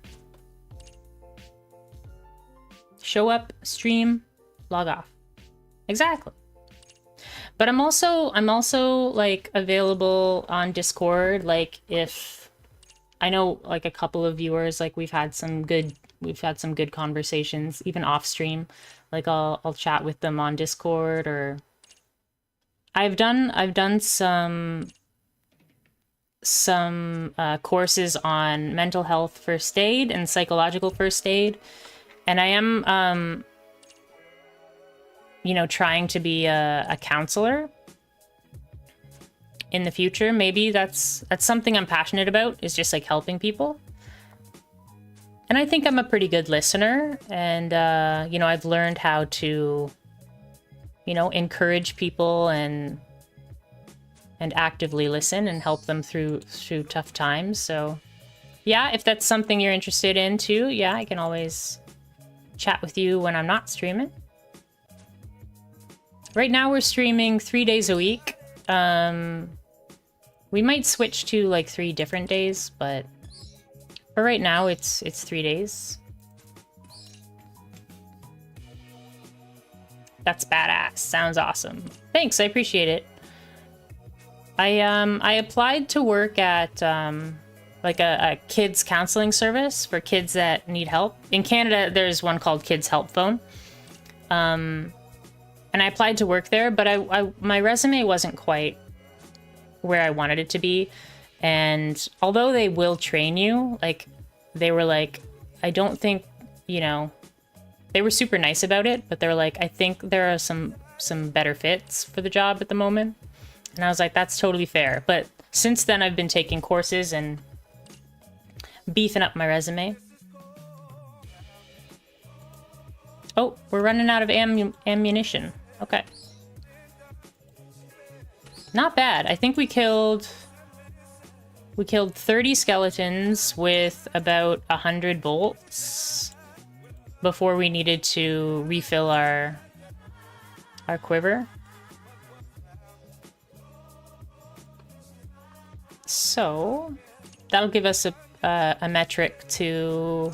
Show up, stream, log off. Exactly. But I'm also like available on Discord. Like if I know like a couple of viewers, like we've had some good conversations, even off stream. Like I'll chat with them on Discord, or I've done some some courses on mental health first aid and psychological first aid. And I am, you know, trying to be a counselor in the future. Maybe that's something I'm passionate about, is just like helping people. And I think I'm a pretty good listener, and you know, I've learned how to, you know, encourage people and actively listen and help them through tough times. So yeah, if that's something you're interested in too, yeah, I can always chat with you when I'm not streaming. Right now we're streaming 3 days a week. We might switch to like 3 different days, but for right now it's 3 days. That's badass. Sounds awesome. Thanks, I appreciate it. I applied to work at like a kids counseling service for kids that need help. In Canada, there's one called Kids Help Phone. And I applied to work there, but my resume wasn't quite where I wanted it to be. And although they will train you, like, they were like, I don't think, you know, they were super nice about it, but they're like, I think there are some better fits for the job at the moment. And I was like, that's totally fair. But since then, I've been taking courses and beefing up my resume. Oh, we're running out of ammunition. Okay. Not bad. I think we killed 30 skeletons with about 100 bolts before we needed to refill our quiver. So that'll give us a metric to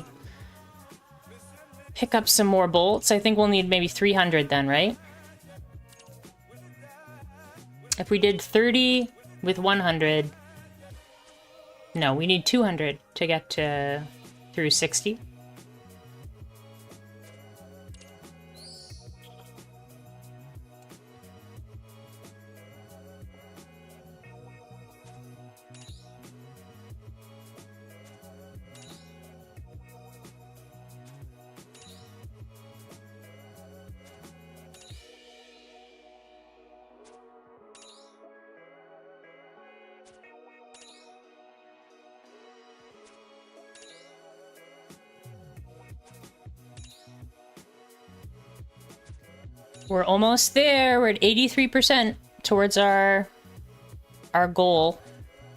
pick up some more bolts. I think we'll need maybe 300 then, right? If we did 30 with 100, no, we need 200 to get to through 60. We're almost there. We're at 83% towards our goal.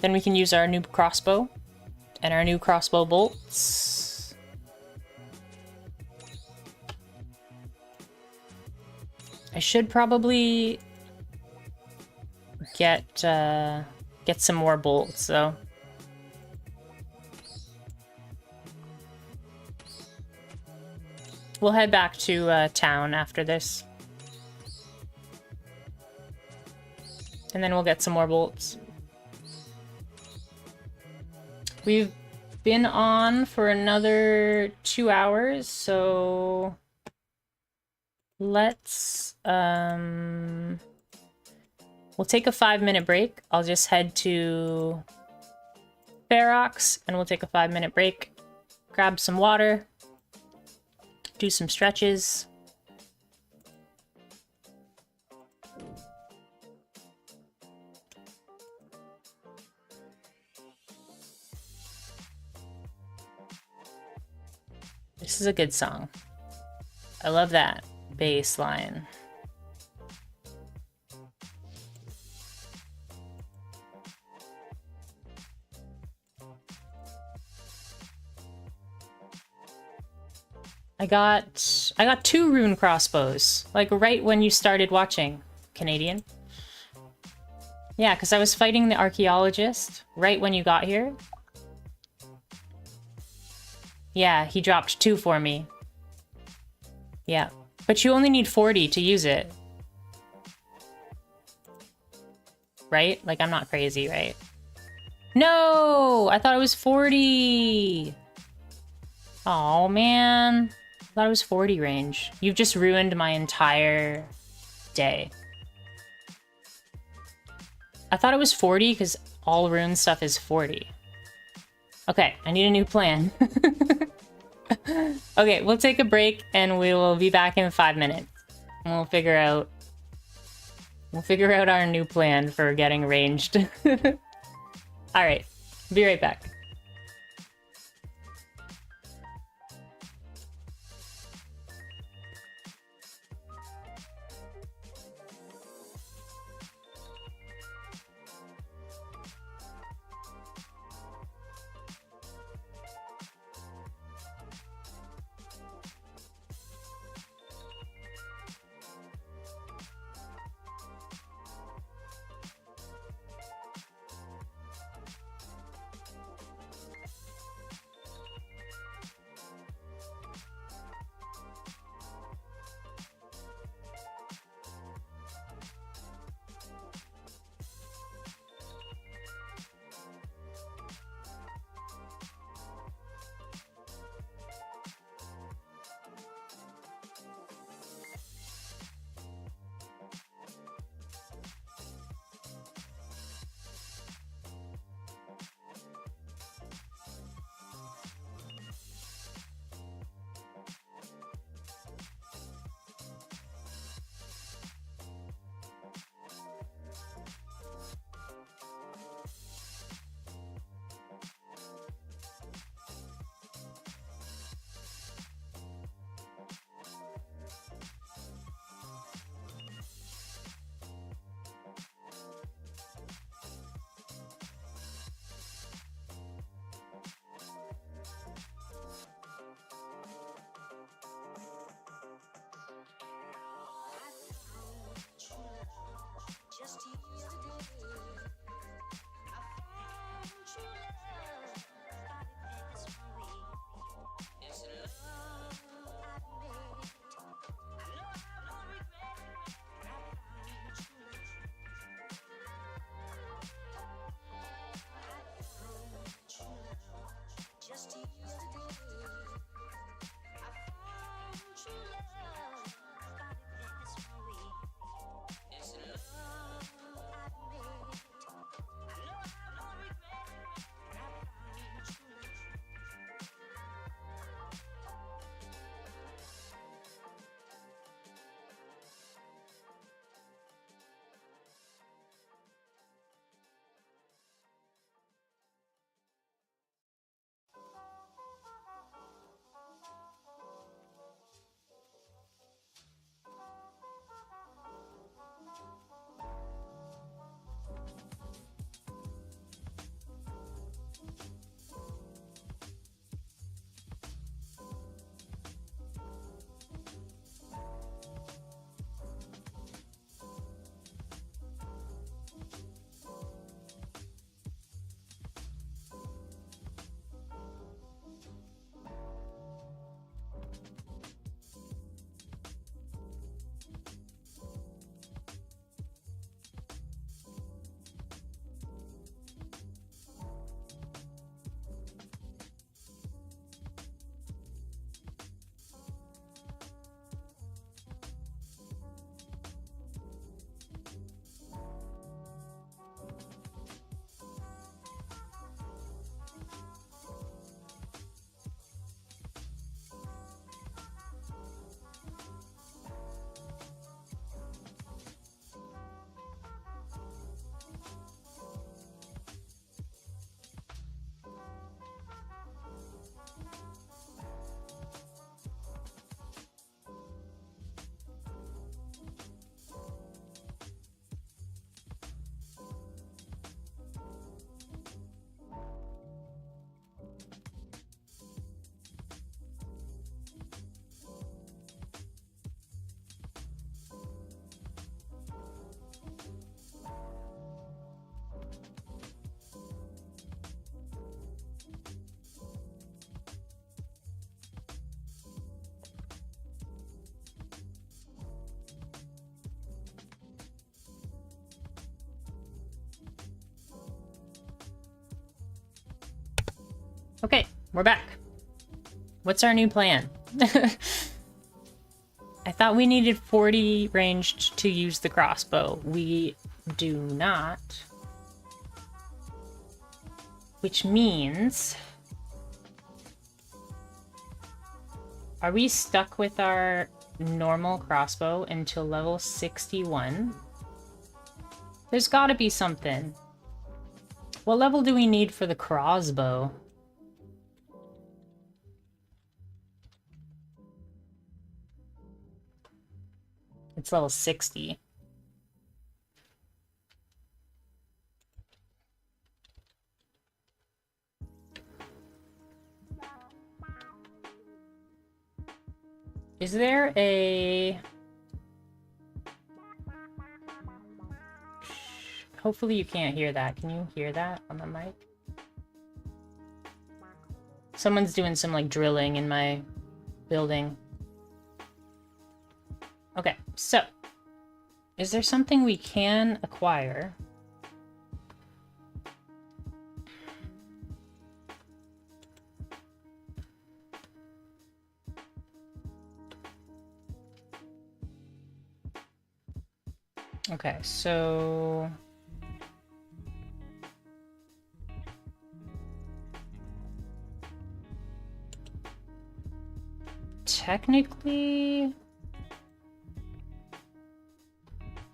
Then we can use our new crossbow and our new crossbow bolts. I should probably get some more bolts though. We'll head back to town after this. And then we'll get some more bolts. We've been on for another 2 hours, so let's we'll take a 5-minute break. I'll just head to Ferox and we'll take a 5-minute break, grab some water, do some stretches. This is a good song. I love that bass line. I got 2 Rune Crossbows, like right when you started watching, Canadian. Yeah, because I was fighting the archaeologist right when you got here. Yeah, he dropped 2 for me. Yeah, but you only need 40 to use it. Right? Like, I'm not crazy, right? No! I thought it was 40! Oh man. I thought it was 40 range. You've just ruined my entire day. I thought it was 40 because all rune stuff is 40. Okay, I need a new plan. Okay, we'll take a break and we will be back in 5 minutes. And we'll figure out our new plan for getting ranged. Alright, be right back. Okay, we're back. What's our new plan? I thought we needed 40 ranged to use the crossbow. We do not. Which means... Are we stuck with our normal crossbow until level 61? There's gotta be something. What level do we need for the crossbow? It's level 60. Is there a... Hopefully you can't hear that. Can you hear that on the mic? Someone's doing some, like, drilling in my building. Okay, so. Is there something we can acquire? Okay, so... Technically...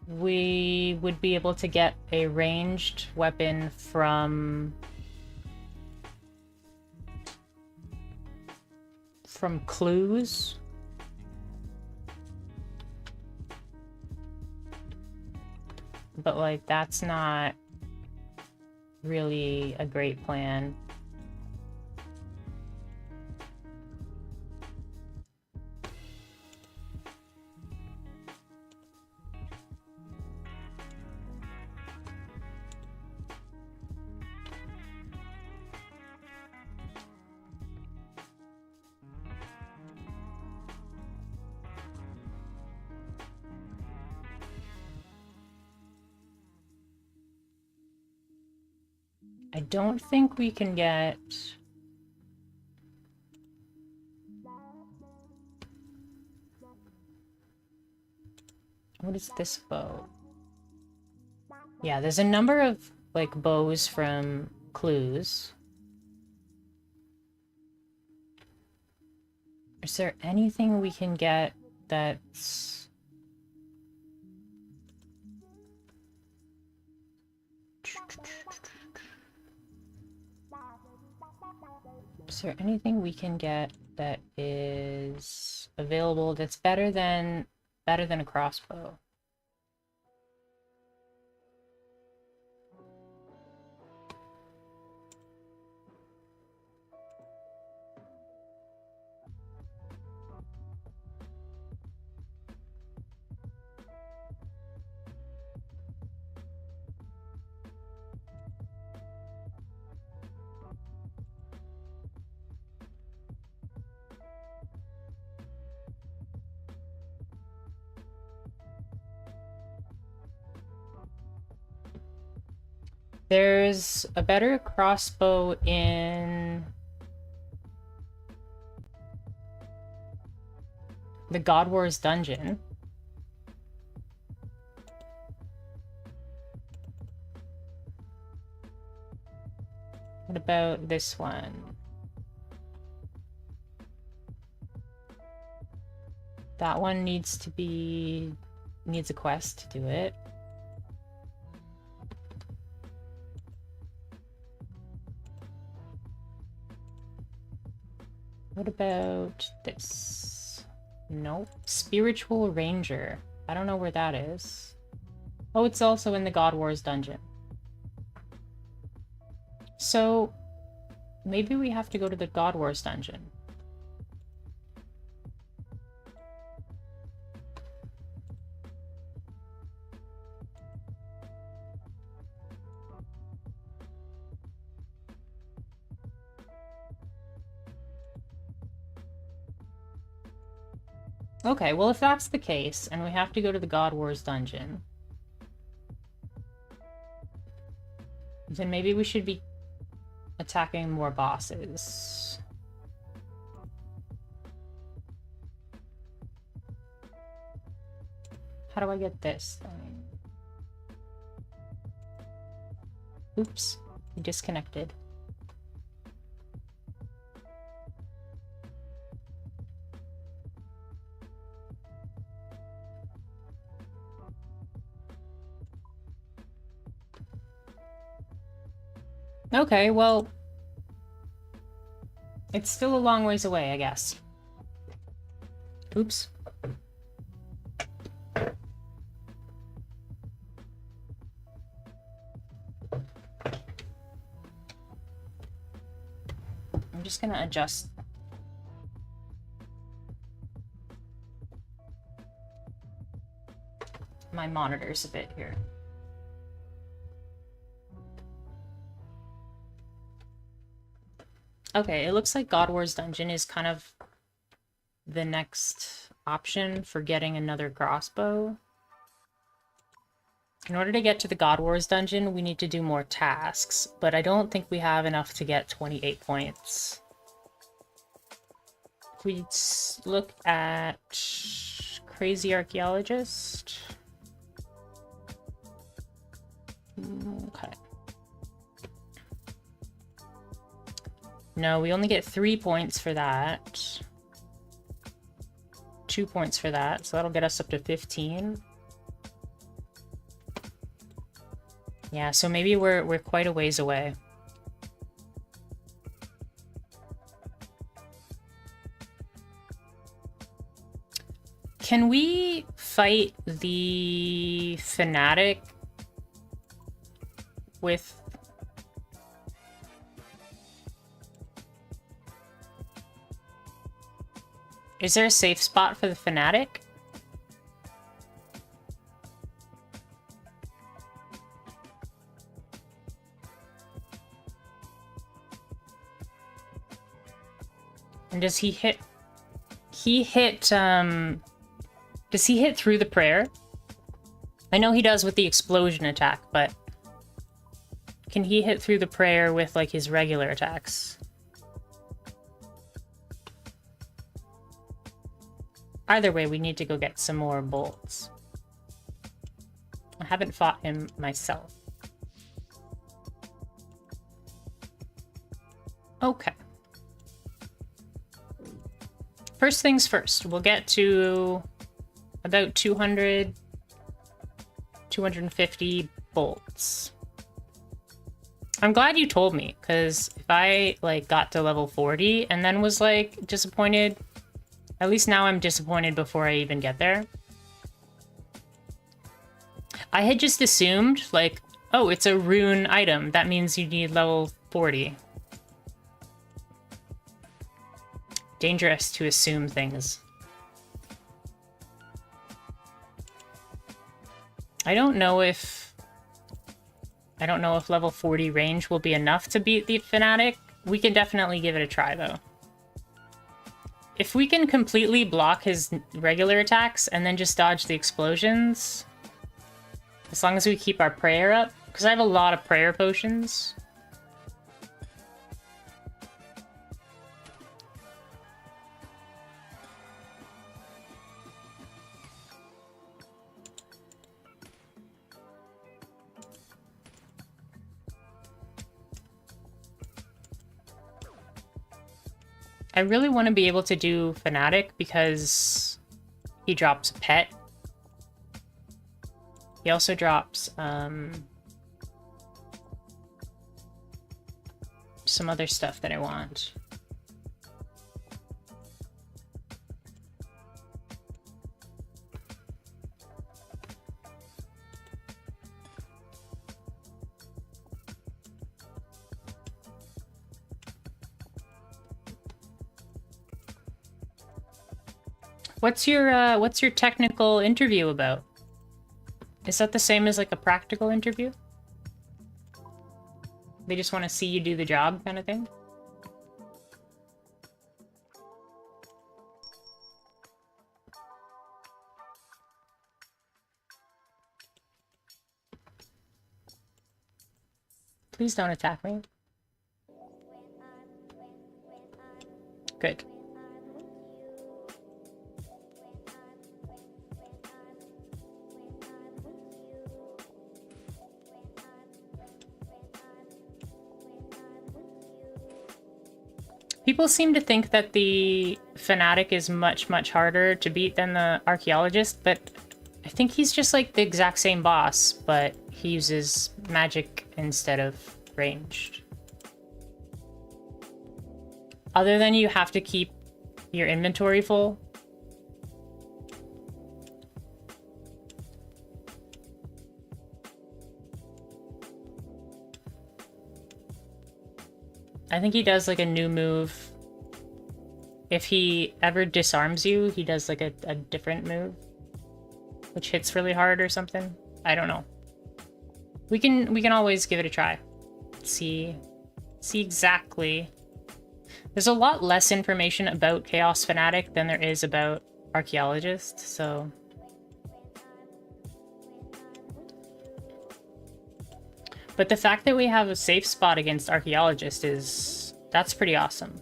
we would be able to get a ranged weapon from clues. But, like, that's not really a great plan. I don't think we can get... What is this bow? Yeah, there's a number of, like, bows from clues. Is there anything we can get that's... Is there anything we can get that is available that's better than a crossbow? There's a better crossbow in the God Wars dungeon. What about this one? That one needs a quest to do it. What about this? Nope. Spiritual Ranger. I don't know where that is. Oh, it's also in the God Wars dungeon. So, maybe we have to go to the God Wars dungeon. Okay, well, if that's the case, and we have to go to the God Wars dungeon, then maybe we should be attacking more bosses. How do I get this thing? Oops, we disconnected. Okay, well... It's still a long ways away, I guess. Oops. I'm just gonna adjust. My monitors a bit here. Okay, it looks like God Wars Dungeon is kind of the next option for getting another crossbow. In order to get to the God Wars Dungeon, we need to do more tasks, but I don't think we have enough to get 28 points. If we look at Crazy Archaeologist. Okay. No, we only get 3 points for that. 2 points for that, so that'll get us up to 15. Yeah, so maybe we're quite a ways away. Can we fight the fanatic with... Is there a safe spot for the fanatic? And does he hit... Does he hit through the prayer? I know he does with the explosion attack, but... Can he hit through the prayer with, like, his regular attacks? Either way, we need to go get some more bolts. I haven't fought him myself. Okay. First things first, we'll get to about 250 bolts. I'm glad you told me, because if I, like, got to level 40 and then was, like, disappointed... At least now I'm disappointed before I even get there. I had just assumed, like, oh, it's a rune item. That means you need level 40. Dangerous to assume things. I don't know if level 40 range will be enough to beat the fanatic. We can definitely give it a try, though. If we can completely block his regular attacks and then just dodge the explosions, as long as we keep our prayer up, because I have a lot of prayer potions. I really want to be able to do Fanatic because he drops a pet. He also drops some other stuff that I want. What's your technical interview about? Is that the same as like a practical interview? They just want to see you do the job kind of thing? Please don't attack me. Good. People seem to think that the Fanatic is much, much harder to beat than the Archaeologist, but I think he's just like the exact same boss, but he uses magic instead of ranged. Other than you have to keep your inventory full. I think he does like a new move. If he ever disarms you, he does like a different move, which hits really hard or something. I don't know. We can always give it a try. See exactly. There's a lot less information about Chaos Fanatic than there is about Archaeologist, so. But the fact that we have a safe spot against Archaeologist that's pretty awesome.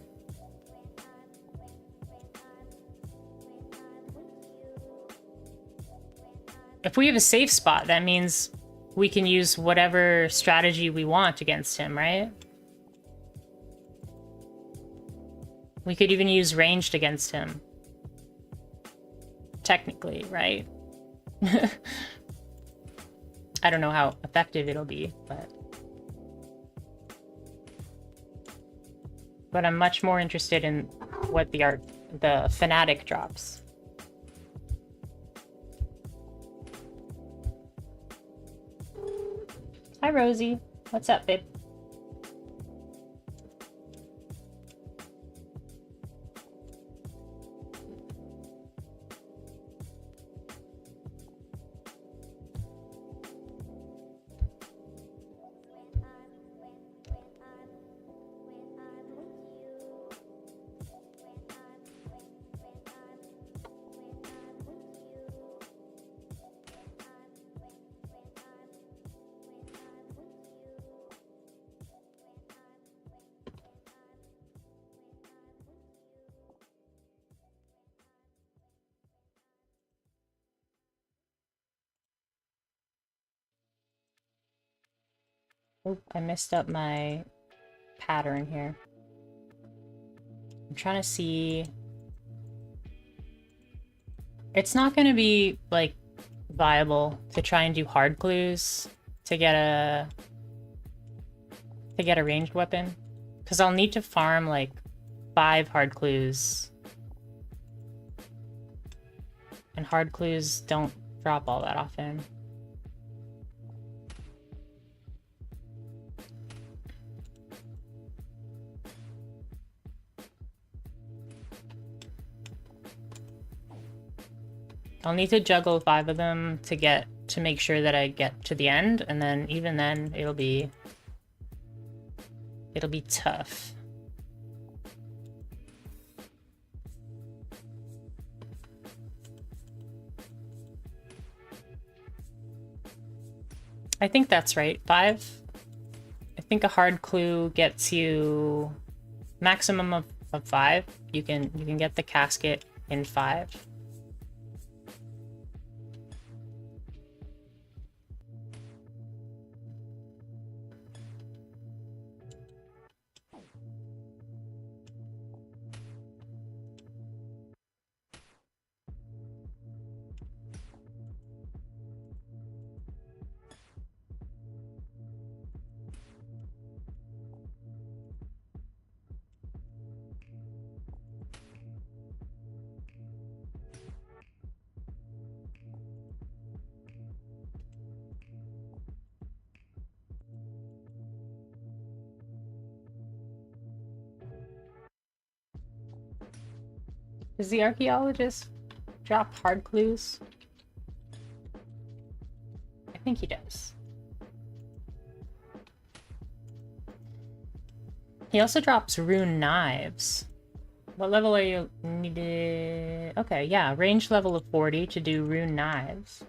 If we have a safe spot, that means we can use whatever strategy we want against him, right? We could even use ranged against him. Technically, right? I don't know how effective it'll be, but I'm much more interested in what the Fanatic drops. Hi, Rosie. What's up, babe? Oh, I messed up my pattern here. I'm trying to see. It's not going to be, like, viable to try and do hard clues to get a ranged weapon. Because I'll need to farm, like, 5 hard clues. And hard clues don't drop all that often. I'll need to juggle 5 of them to make sure that I get to the end, and then even then it'll be tough. I think that's right. 5. I think a hard clue gets you maximum of 5. You can get the casket in 5. Does the archaeologist drop hard clues? I think he does. He also drops rune knives. What level are you needed? Okay, yeah, range level of 40 to do rune knives.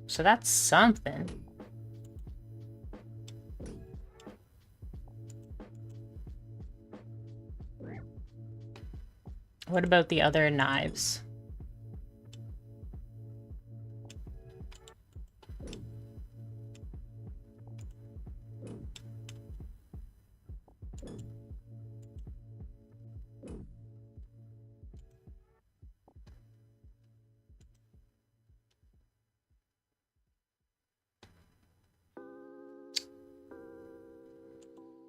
So that's something. What about the other knives?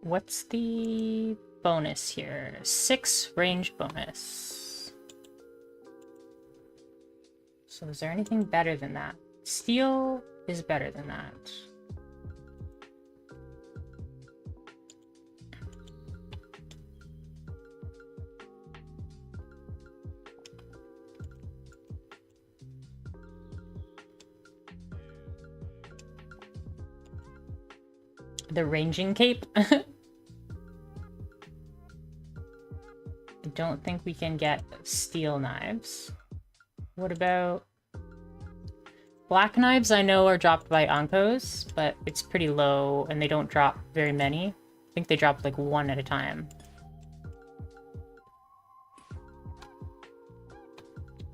What's the bonus here. 6 range bonus. So is there anything better than that? Steel is better than that. The ranging cape. I don't think we can get steel knives. What about black knives? I know are dropped by Onkos, but it's pretty low and they don't drop very many. I think they drop like 1 at a time.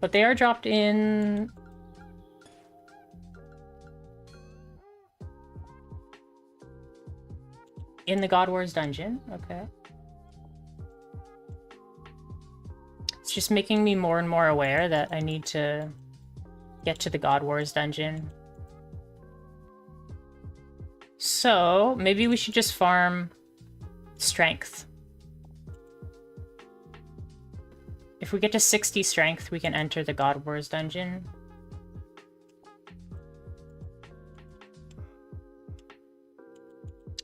But they are dropped in the God Wars dungeon. Okay. It's just making me more and more aware that I need to get to the God Wars dungeon. So maybe we should just farm strength. If we get to 60 strength, we can enter the God Wars dungeon.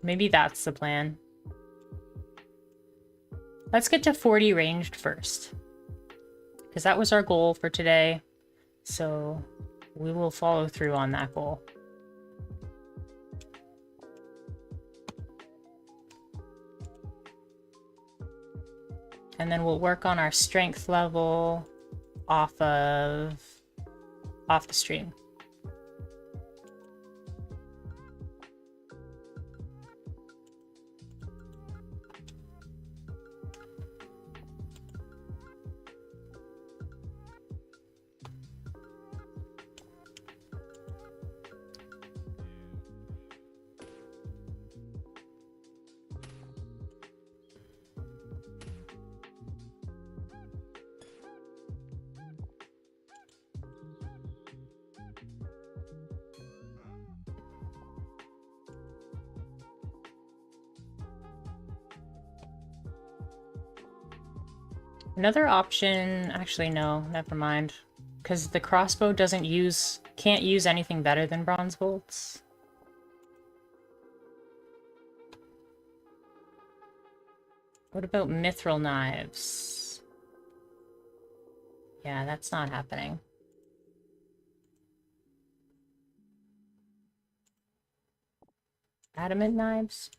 Maybe that's the plan. Let's get to 40 ranged first, because that was our goal for today. So we will follow through on that goal. And then we'll work on our strength level off the stream. Another option, actually no, never mind. Because the crossbow can't use anything better than bronze bolts. What about mithril knives? Yeah, that's not happening. Adamant knives?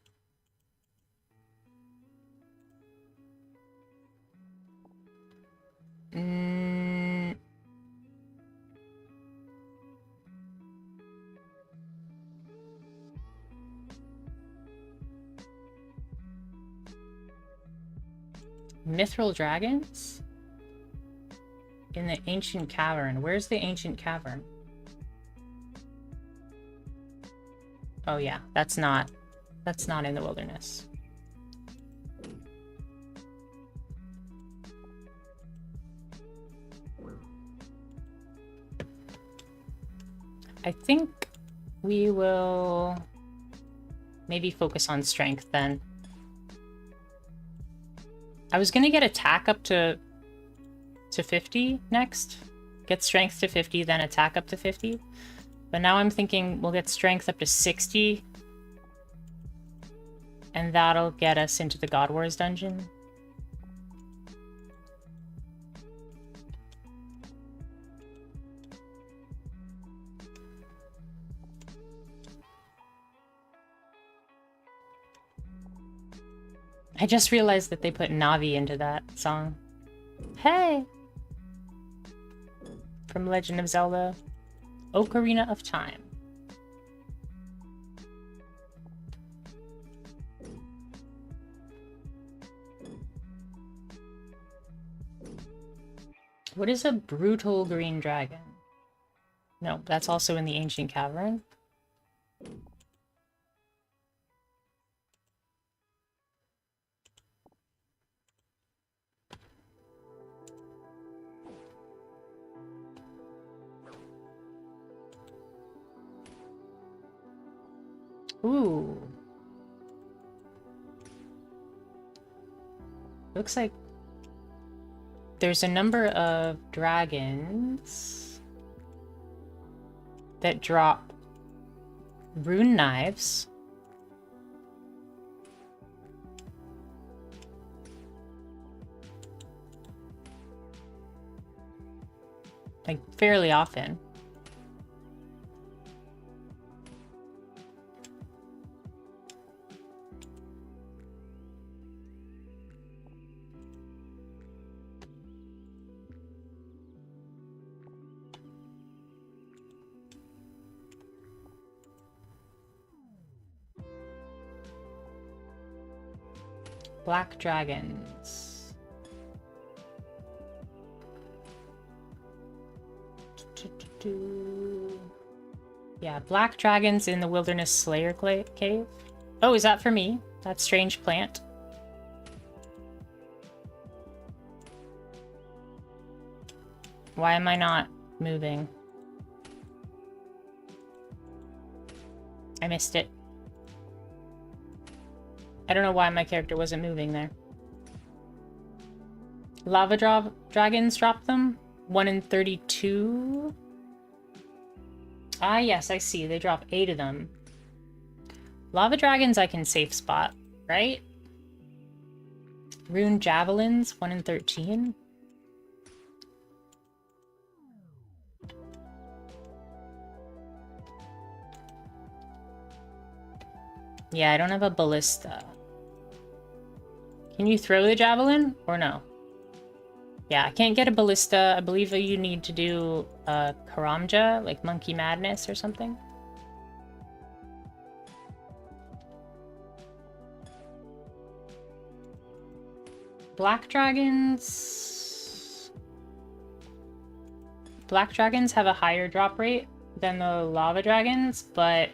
Mithril dragons? In the ancient cavern. Where's the ancient cavern? Oh yeah, that's not in the wilderness. I think we will maybe focus on strength then. I was gonna get attack up to 50 next. Get strength to 50, then attack up to 50. But now I'm thinking we'll get strength up to 60. And that'll get us into the God Wars dungeon. I just realized that they put Navi into that song. Hey! From Legend of Zelda. Ocarina of Time. What is a brutal green dragon? No, that's also in the ancient cavern. Ooh. Looks like there's a number of dragons that drop rune knives. Like, fairly often. Black dragons. Yeah, black dragons in the Wilderness Slayer cave. Oh, is that for me? That strange plant. Why am I not moving? I missed it. I don't know why my character wasn't moving there. Lava dragons drop them? 1 in 32? Ah, yes, I see. They drop 8 of them. Lava dragons I can safe spot, right? Rune javelins, 1 in 13? Yeah, I don't have a ballista. Can you throw the javelin or no? Yeah, I can't get a ballista. I believe that you need to do a Karamja, like Monkey Madness or something. Black dragons... Black dragons have a higher drop rate than the lava dragons, but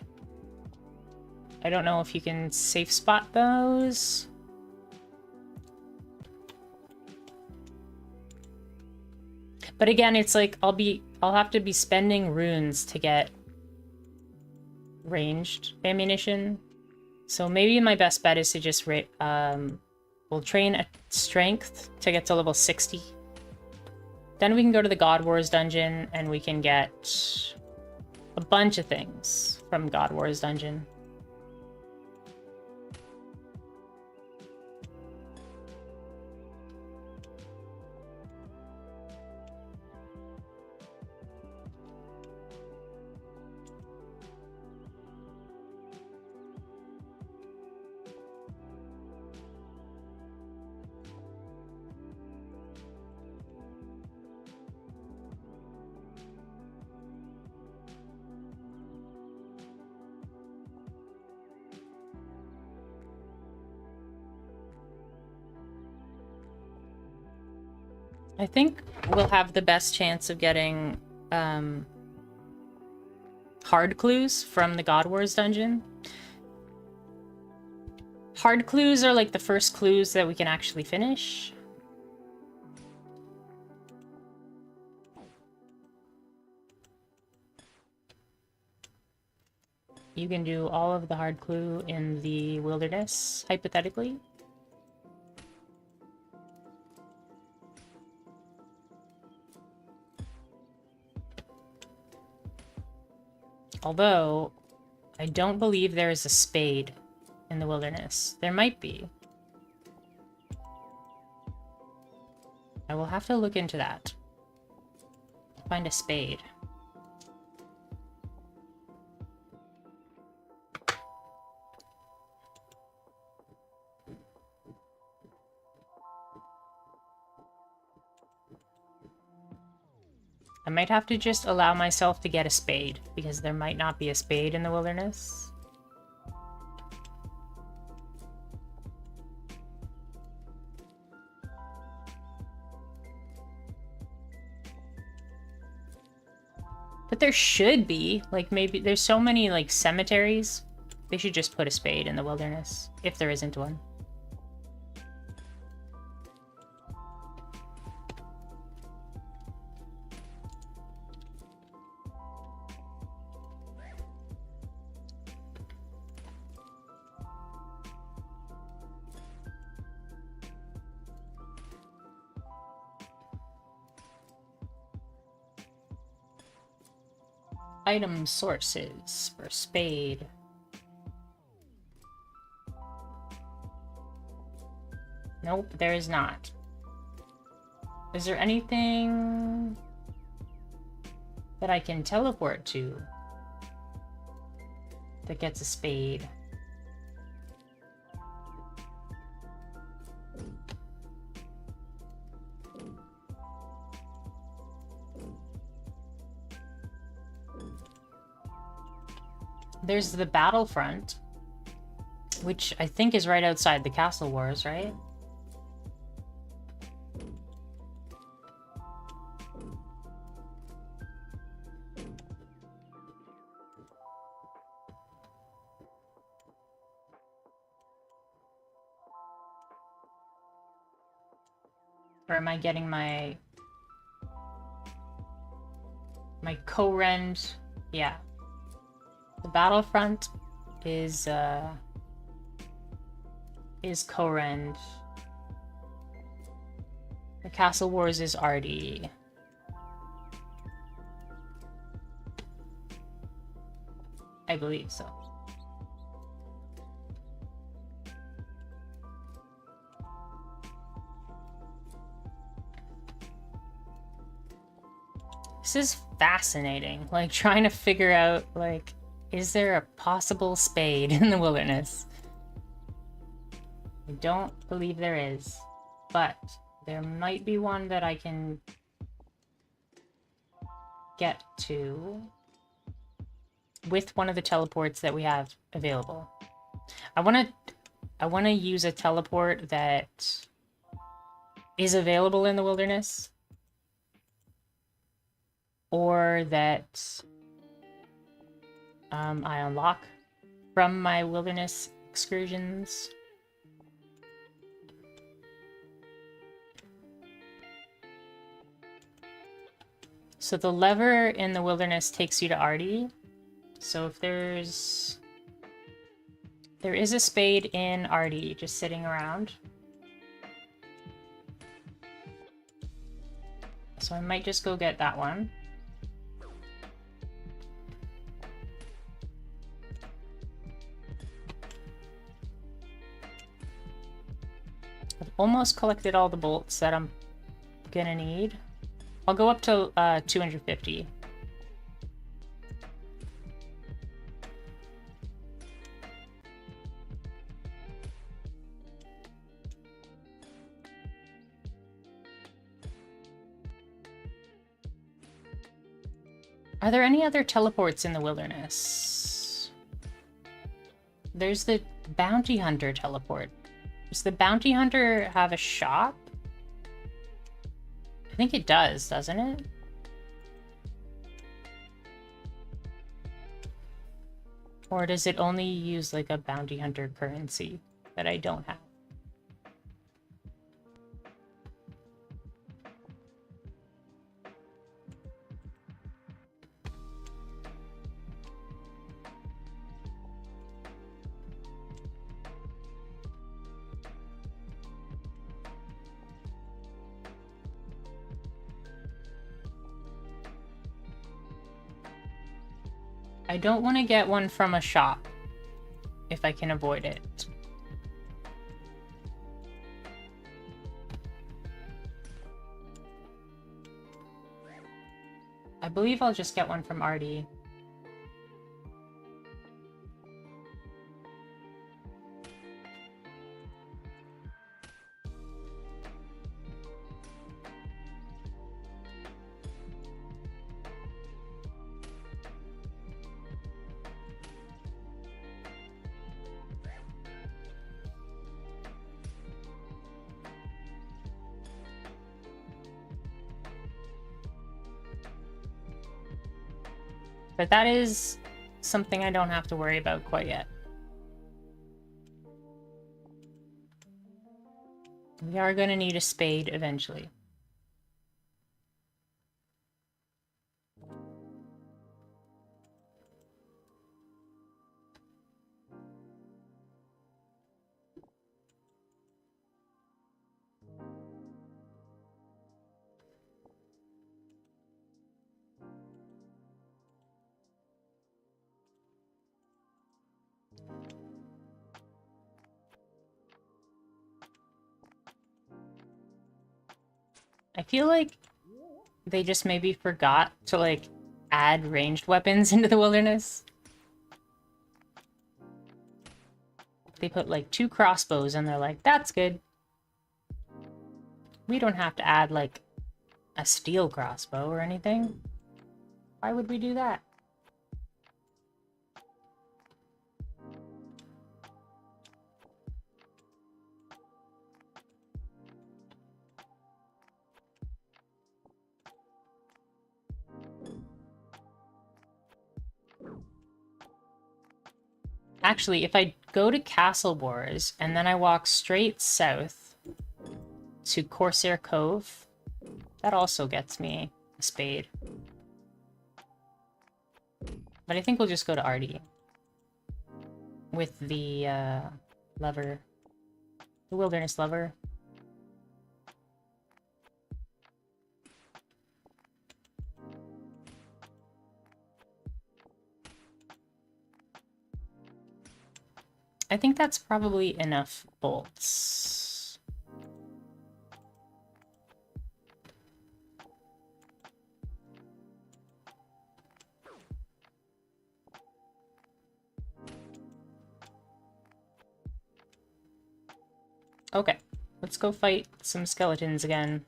I don't know if you can safe spot those. But again, it's like I'll have to be spending runes to get ranged ammunition. So maybe my best bet is to just we'll train a strength to get to level 60. Then we can go to the God Wars dungeon and we can get a bunch of things from God Wars dungeon. I think we'll have the best chance of getting hard clues from the God Wars dungeon. Hard clues are like the first clues that we can actually finish. You can do all of the hard clue in the wilderness, hypothetically. Although, I don't believe there is a spade in the wilderness. There might be. I will have to look into that. Find a spade. I might have to just allow myself to get a spade, because there might not be a spade in the wilderness. But there should be. Like, maybe there's so many, like, cemeteries. They should just put a spade in the wilderness, if there isn't one. item sources for spade. Nope, there is not. Is there anything that I can teleport to that gets a spade? There's the battlefront, which I think is right outside the Castle Wars, right? Or am I getting my co-rend? Yeah. The battlefront is co-rend. The Castle Wars is RD. I believe so. This is fascinating. Like, trying to figure out, like, is there a possible spade in the wilderness? I don't believe there is, but there might be one that I can get to with one of the teleports that we have available. I want to use a teleport that is available in the wilderness, or that I unlock from my wilderness excursions. So the lever in the wilderness takes you to Artie. So if there is a spade in Artie just sitting around. So I might just go get that one. I've almost collected all the bolts that I'm gonna need. I'll go up to 250. Are there any other teleports in the wilderness? There's the Bounty Hunter teleport. Does the Bounty Hunter have a shop? I think it does, doesn't it? Or does it only use like a Bounty Hunter currency that I don't have? I don't want to get one from a shop if I can avoid it. I believe I'll just get one from Artie. But that is something I don't have to worry about quite yet. We are going to need a spade eventually. I feel like they just maybe forgot to, like, add ranged weapons into the wilderness. They put, like, 2 crossbows and they're like, that's good. We don't have to add, like, a steel crossbow or anything. Why would we do that? Actually, if I go to Castle Wars and then I walk straight south to Corsair Cove, that also gets me a spade. But I think we'll just go to Artie with the lever, the wilderness lever. I think that's probably enough bolts. Okay, let's go fight some skeletons again.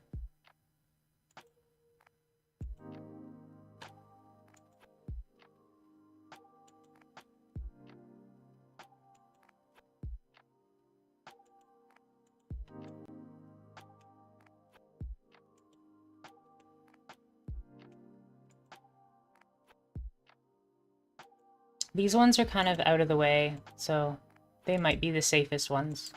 These ones are kind of out of the way, so they might be the safest ones.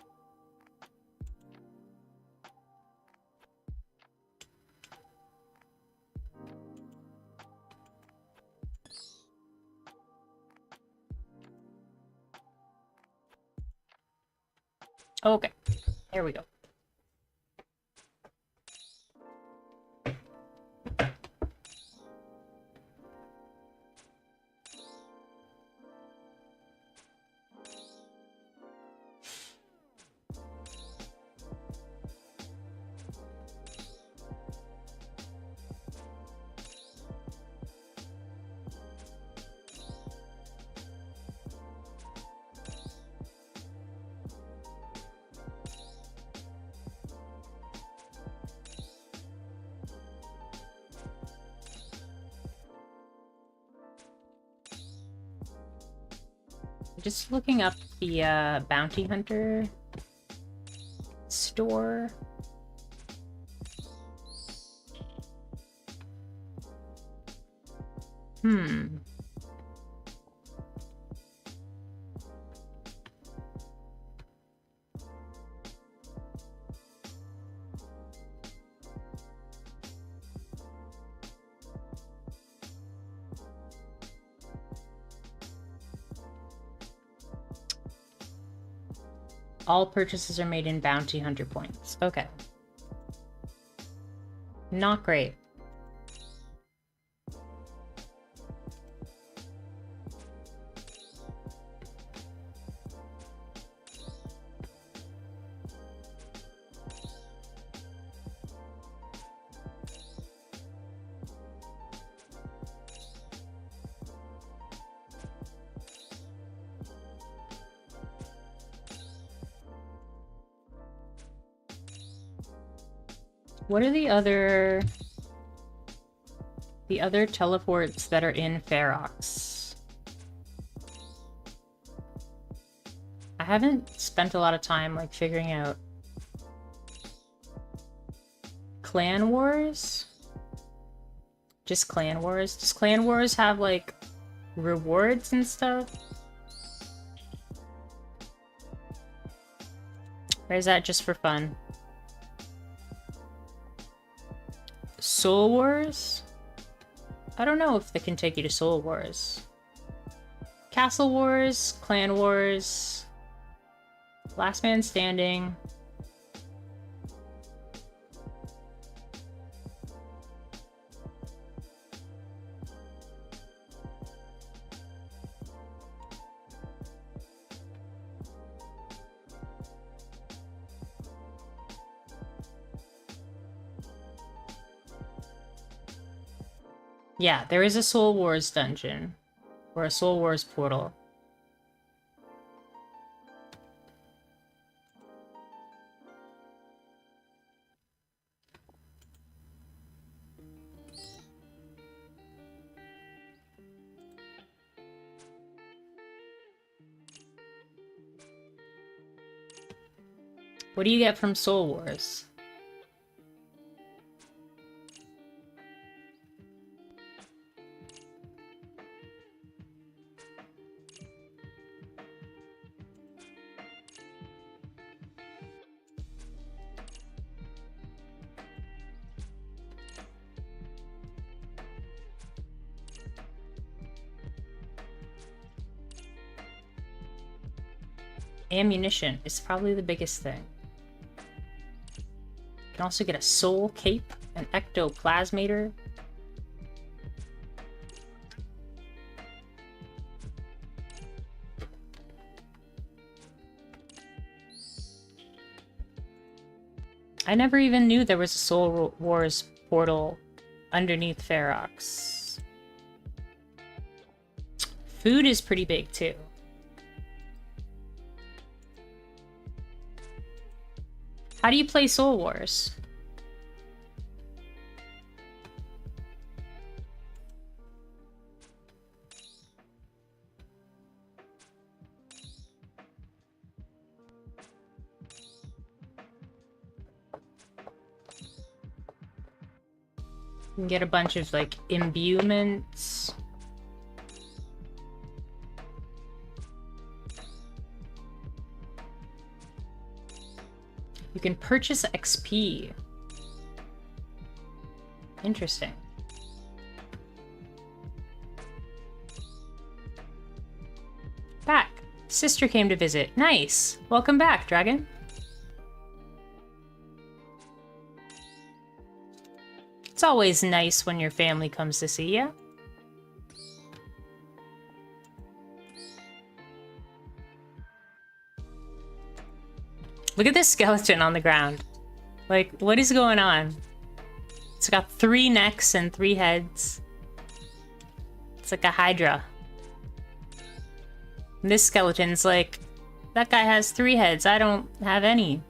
Okay, here we go. Just looking up the bounty hunter store. All purchases are made in bounty hunter points. Okay. Not great. What are the other teleports that are in Ferox? I haven't spent a lot of time like figuring out Clan Wars. Just Clan Wars. Does Clan Wars have like rewards and stuff? Or is that just for fun? Soul Wars? I don't know if they can take you to Soul Wars. Castle Wars, Clan Wars, Last Man Standing. Yeah, there is a Soul Wars dungeon. Or a Soul Wars portal. What do you get from Soul Wars? Ammunition is probably the biggest thing. You can also get a soul cape, an ectoplasmator. I never even knew there was a Soul Wars portal underneath Ferox. Food is pretty big too. How do you play Soul Wars? You can get a bunch of like imbuements. You can purchase XP. Interesting. Back. Sister came to visit. Nice. Welcome back, Dragon. It's always nice when your family comes to see you. Look at this skeleton on the ground. Like, what is going on? It's got 3 necks and 3 heads. It's like a hydra. And this skeleton's like, that guy has 3 heads. I don't have any.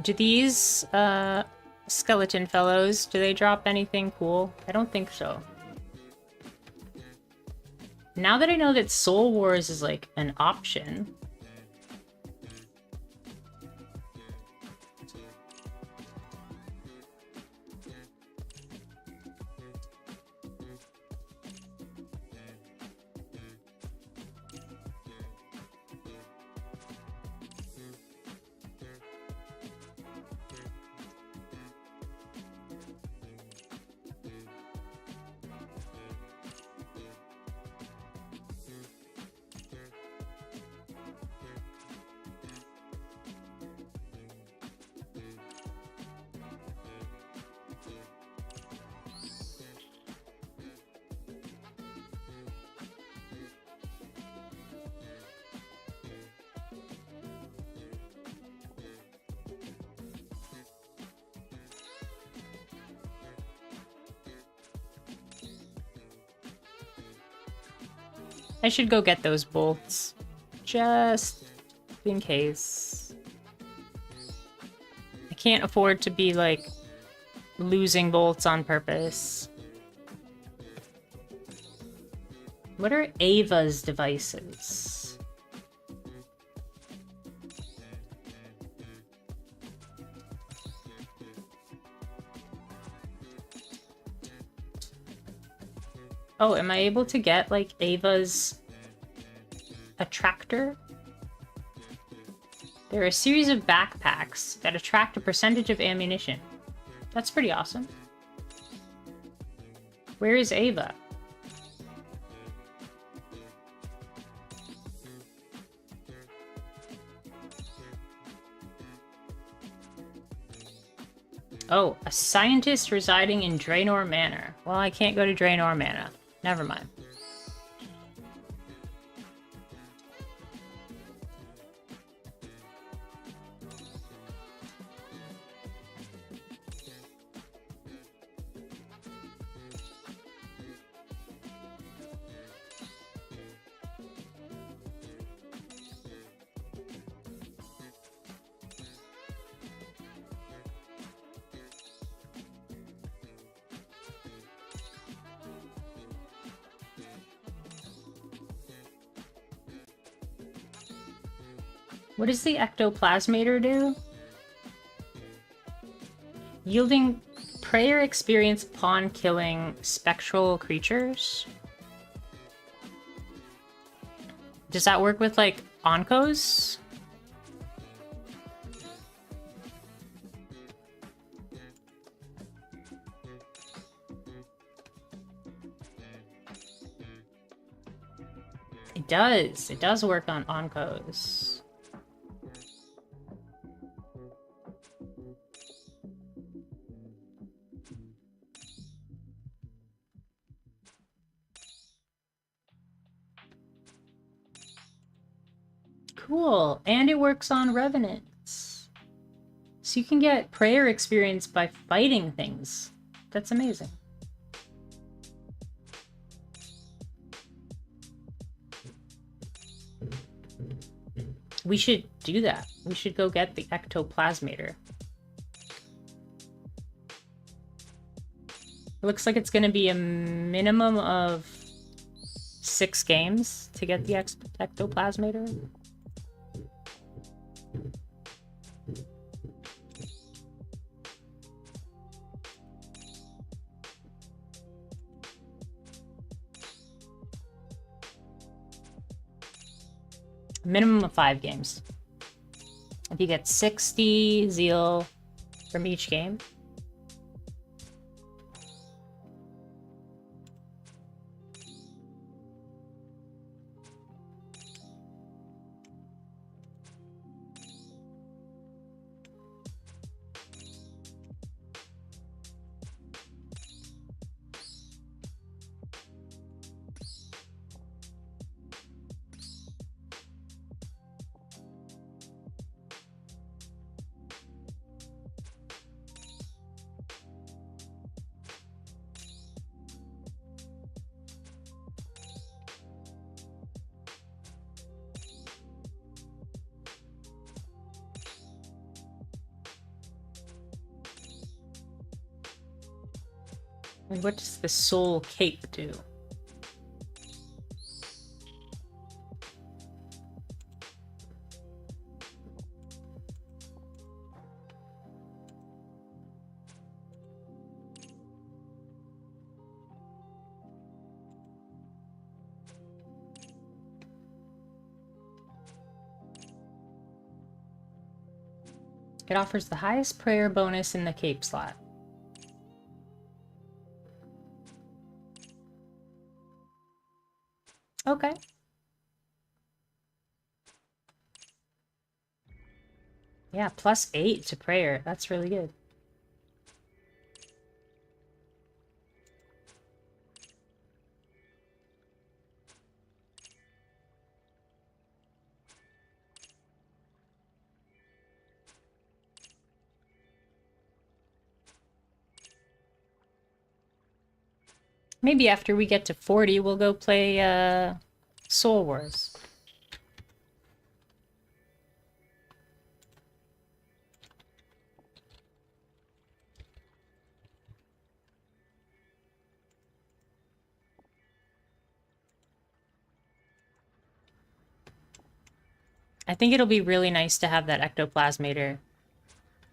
Do these skeleton fellows, do they drop anything cool? I don't think so. Now that I know that Soul Wars is like an option. I should go get those bolts. Just in case. I can't afford to be, like, losing bolts on purpose. What are Ava's devices? Oh, am I able to get, like, Ava's attractor? There are a series of backpacks that attract a percentage of ammunition. That's pretty awesome. Where is Ava? Oh, a scientist residing in Draenor Manor. Well, I can't go to Draenor Manor. Never mind. What does the ectoplasmator do? Yielding prayer experience upon killing spectral creatures? Does that work with, like, oncos? It does. It does work on oncos. Cool. And it works on revenants. So you can get prayer experience by fighting things. That's amazing. We should do that. We should go get the ectoplasmator. It looks like it's going to be a minimum of 6 games to get the ectoplasmator. Minimum of 5 games. If you get 60 zeal from each game. And what does the soul cape do? It offers the highest prayer bonus in the cape slot. Okay. Yeah, +8 to prayer. That's really good. Maybe after we get to 40, we'll go play Soul Wars. I think it'll be really nice to have that ectoplasmator.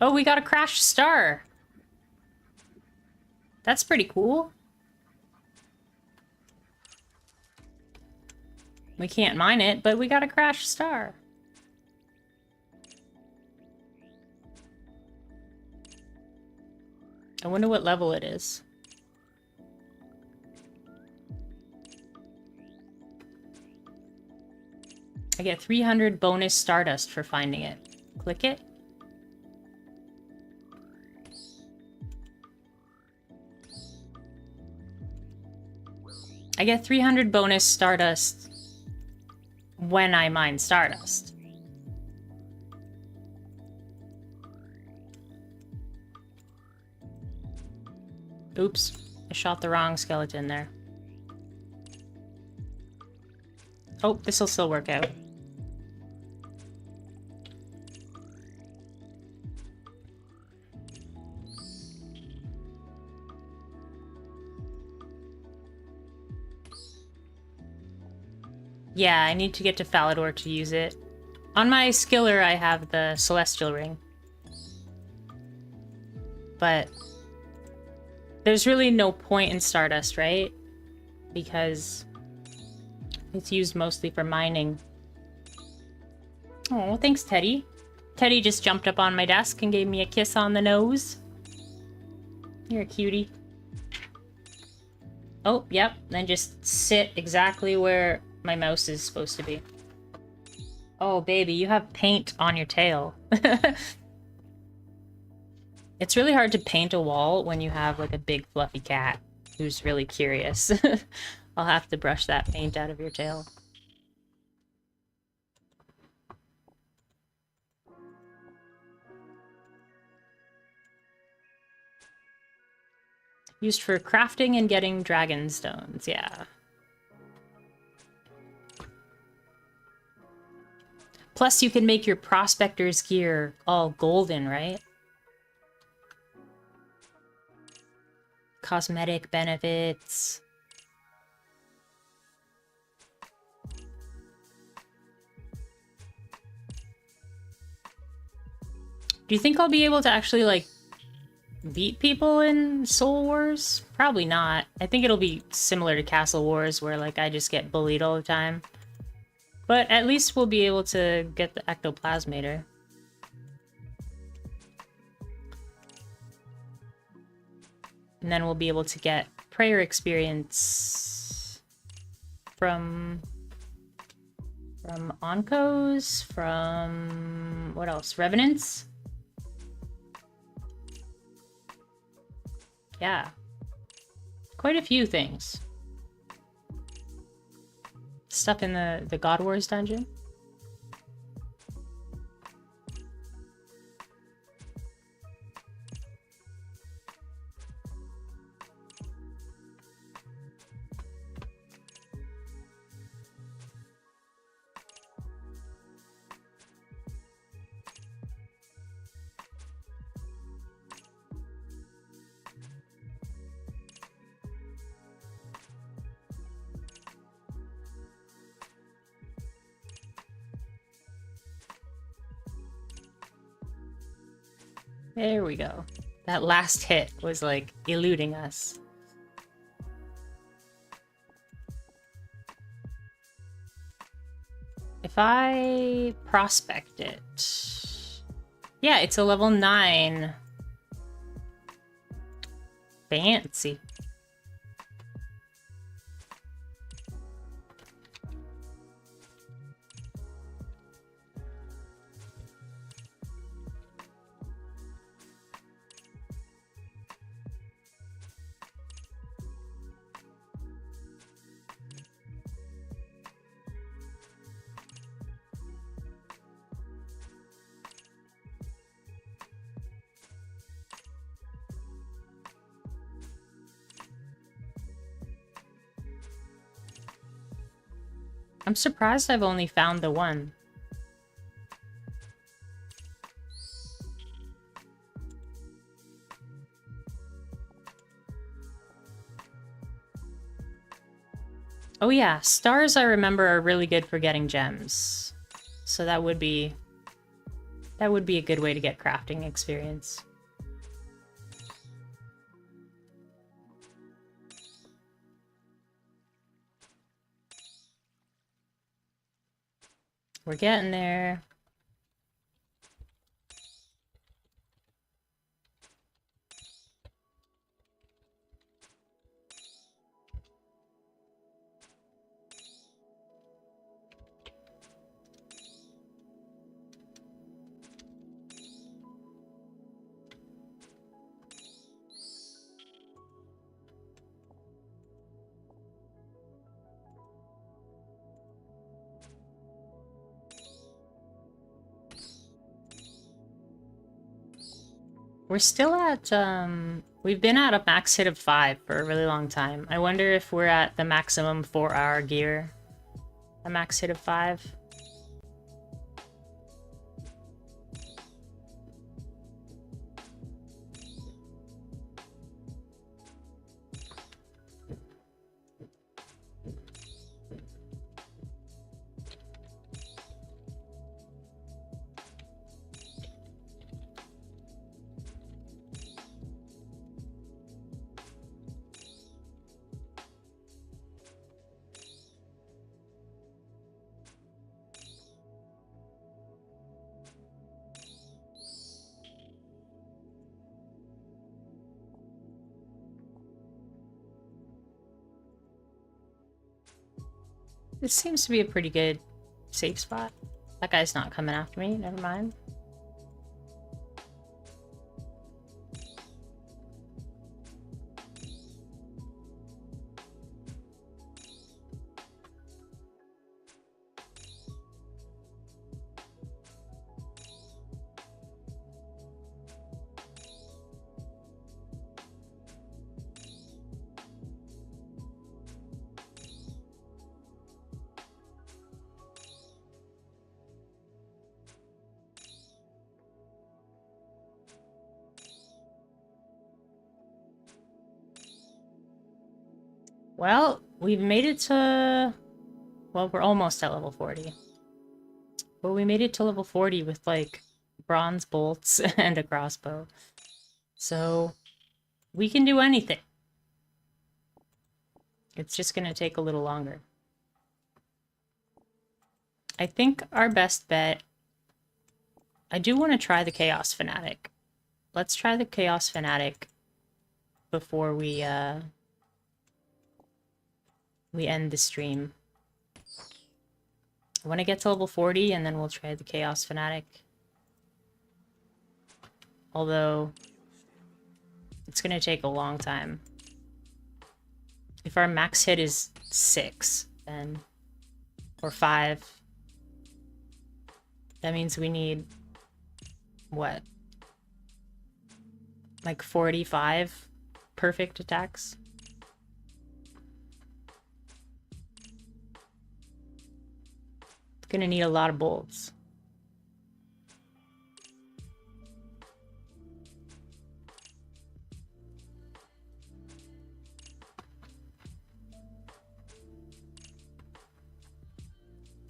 Oh, we got a crashed star. That's pretty cool. We can't mine it, but we got a crashed star. I wonder what level it is. I get 300 bonus stardust for finding it. Click it. I get 300 bonus Stardust when I mine Stardust. Oops, I shot the wrong skeleton there. Oh, this'll still work out. Yeah, I need to get to Falador to use it. On my skiller, I have the Celestial Ring. But there's really no point in Stardust, right? Because it's used mostly for mining. Oh, thanks, Teddy. Teddy just jumped up on my desk and gave me a kiss on the nose. You're a cutie. Oh, yep. Then just sit exactly where my mouse is supposed to be. Oh, baby, you have paint on your tail. It's really hard to paint a wall when you have, like, a big fluffy cat who's really curious. I'll have to brush that paint out of your tail. Used for crafting and getting dragon stones, yeah. Plus, you can make your prospector's gear all golden, right? Cosmetic benefits. Do you think I'll be able to actually, like, beat people in Soul Wars? Probably not. I think it'll be similar to Castle Wars, where, like, I just get bullied all the time. But at least we'll be able to get the Ectoplasmator. And then we'll be able to get prayer experience from Onkos, from what else? Revenants? Yeah. Quite a few things. Stuff in the God Wars dungeon. There we go. That last hit was, like, eluding us. If I prospect it... Yeah, it's a level 9. Fancy. I'm surprised I've only found the one. Oh yeah, stars I remember are really good for getting gems. So that would be a good way to get crafting experience. We're getting there. We're still at, we've been at a max hit of 5 for a really long time. I wonder if we're at the maximum for our gear. A max hit of 5. This seems to be a pretty good safe spot. That guy's not coming after me, never mind. Well, we've made it to... Well, we're almost at level 40. But we made it to level 40 with, like, bronze bolts and a crossbow. So, we can do anything. It's just gonna take a little longer. I think our best bet... I do want to try the Chaos Fanatic. Let's try the Chaos Fanatic before we end the stream. I want to get to level 40 and then we'll try the Chaos Fanatic. Although, it's going to take a long time. If our max hit is 6, then... or 5. That means we need... what? Like 45 perfect attacks? Gonna need a lot of bolts.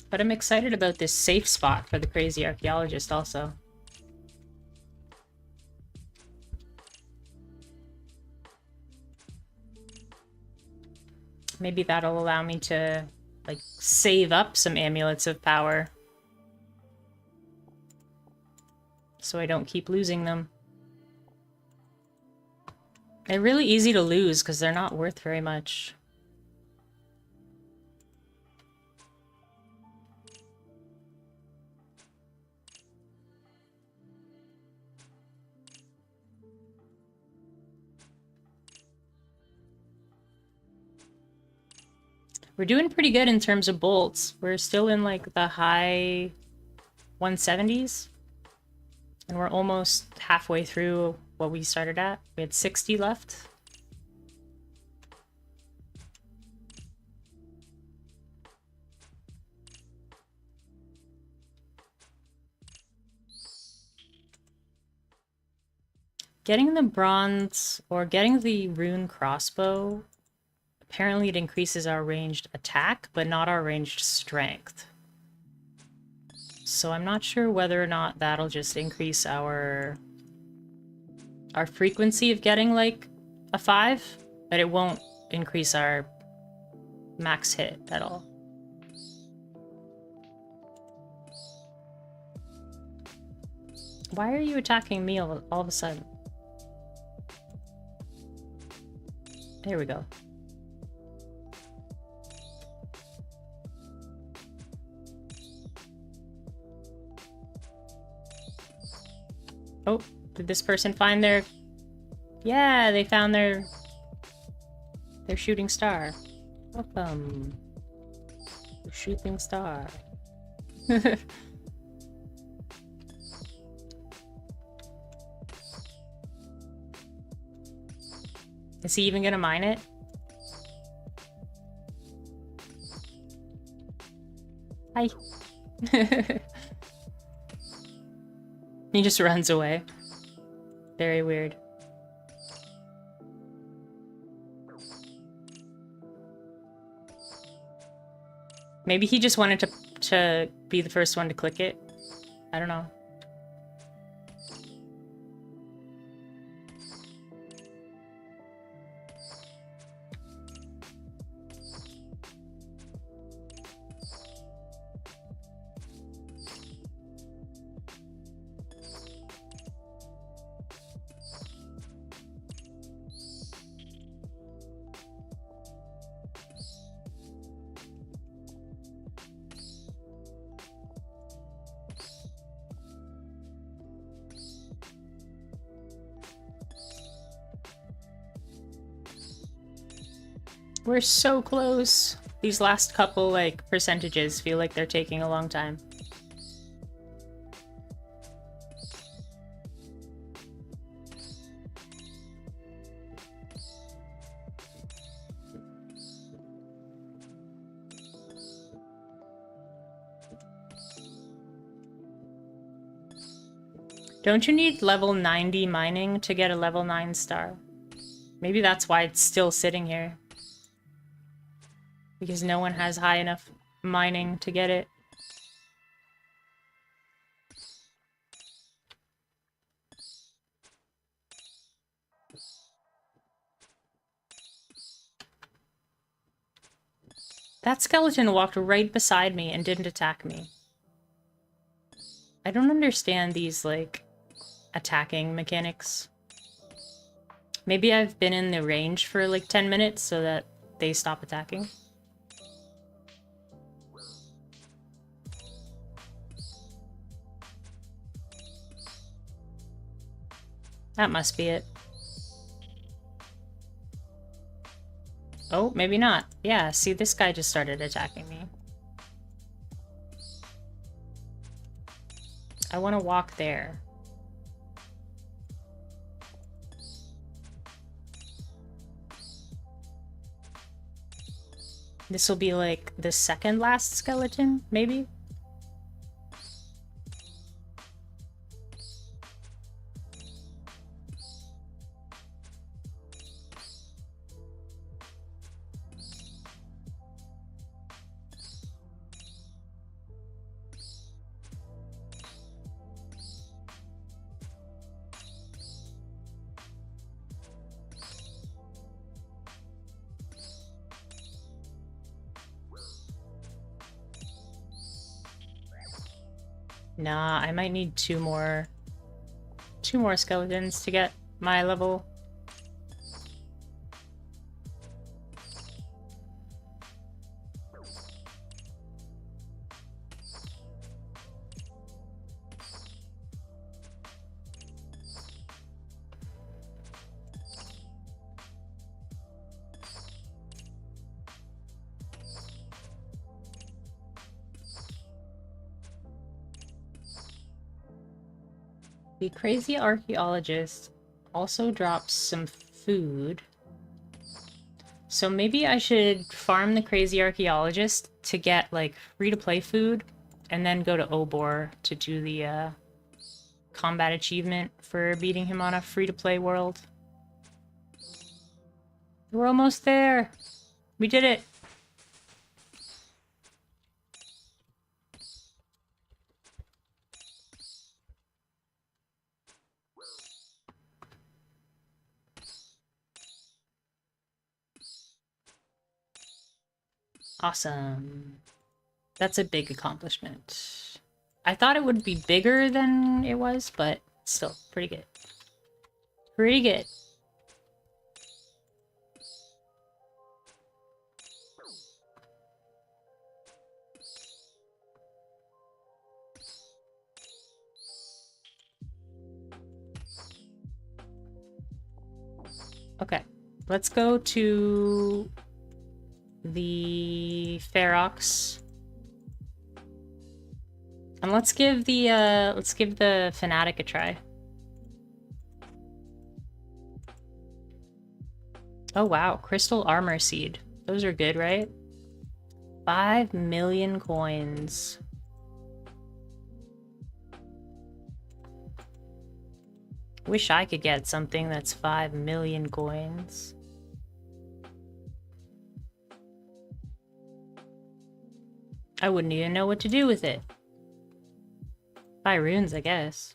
But I'm excited about this safe spot for the crazy archaeologist also. Maybe that'll allow me to, like, save up some amulets of power. So I don't keep losing them. They're really easy to lose because they're not worth very much. We're doing pretty good in terms of bolts. We're still in like the high 170s. And we're almost halfway through what we started at. We had 60 left. Getting the bronze, or getting the Rune Crossbow, apparently it increases our ranged attack, but not our ranged strength. So I'm not sure whether or not that'll just increase our frequency of getting, like, a 5, but it won't increase our max hit at all. Why are you attacking me all of a sudden? There we go. Oh, did this person find their... Yeah, they found their shooting star. Welcome. The shooting star. Is he even gonna mine it? Hi. He just runs away. Very weird. Maybe he just wanted to be the first one to click it. I don't know. We're so close. These last couple, like, percentages feel like they're taking a long time. Don't you need level 90 mining to get a level 9 star? Maybe that's why it's still sitting here. Because no one has high enough mining to get it. That skeleton walked right beside me and didn't attack me. I don't understand these, like, attacking mechanics. Maybe I've been in the range for like 10 minutes so that they stop attacking. That must be it. Oh, maybe not. Yeah, see, this guy just started attacking me. I want to walk there. This will be like the second last skeleton, maybe? Nah, I might need two more skeletons to get my level. The crazy archaeologist also drops some food. So maybe I should farm the crazy archaeologist to get like free-to-play food and then go to Obor to do the combat achievement for beating him on a free-to-play world. We're almost there. We did it. Awesome. That's a big accomplishment. I thought it would be bigger than it was, but still, pretty good. Pretty good. Okay, let's go to the Ferox. And let's give the Fanatic a try. Oh wow, crystal armor seed. Those are good, right? 5 million coins. Wish I could get something that's 5 million coins. I wouldn't even know what to do with it. Buy runes, I guess.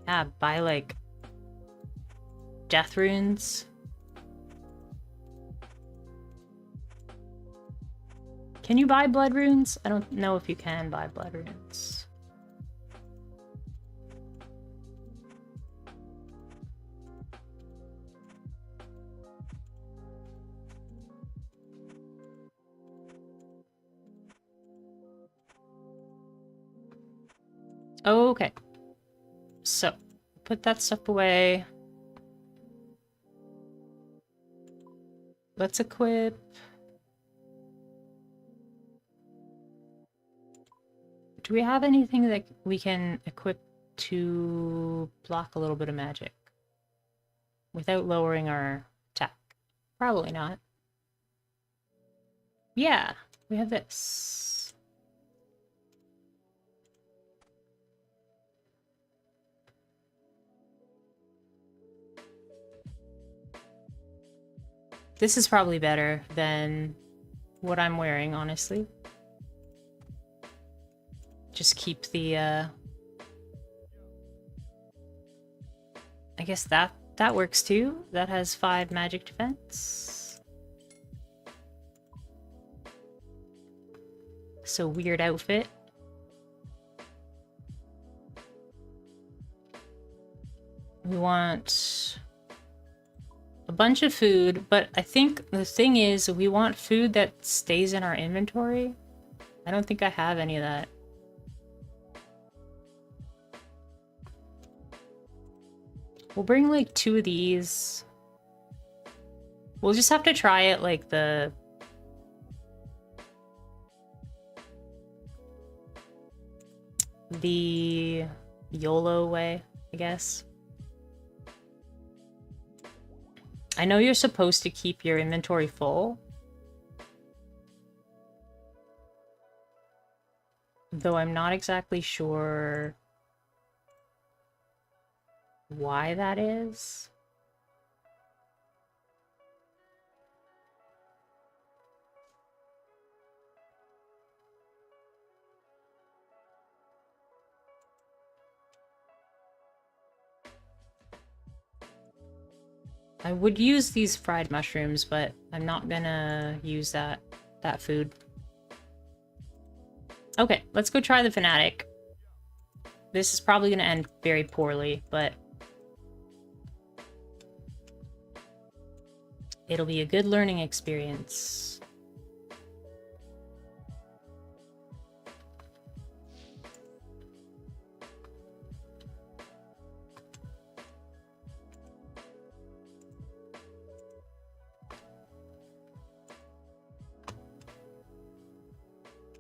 Yeah, buy like death runes. Can you buy blood runes? I don't know if you can buy blood runes. Okay. So, put that stuff away. Let's equip. Do we have anything that we can equip to block a little bit of magic without lowering our attack? Probably not. Yeah, we have this. This is probably better than what I'm wearing, honestly. Just keep the, I guess that works too. That has 5 magic defense. So weird outfit. We want a bunch of food, but I think the thing is we want food that stays in our inventory. I don't think I have any of that. We'll bring like 2 of these. We'll just have to try it like the YOLO way, I guess. I know you're supposed to keep your inventory full, though I'm not exactly sure why that is. I would use these fried mushrooms, but I'm not gonna use that food. Okay, let's go try the Fanatic. This is probably gonna end very poorly, but it'll be a good learning experience.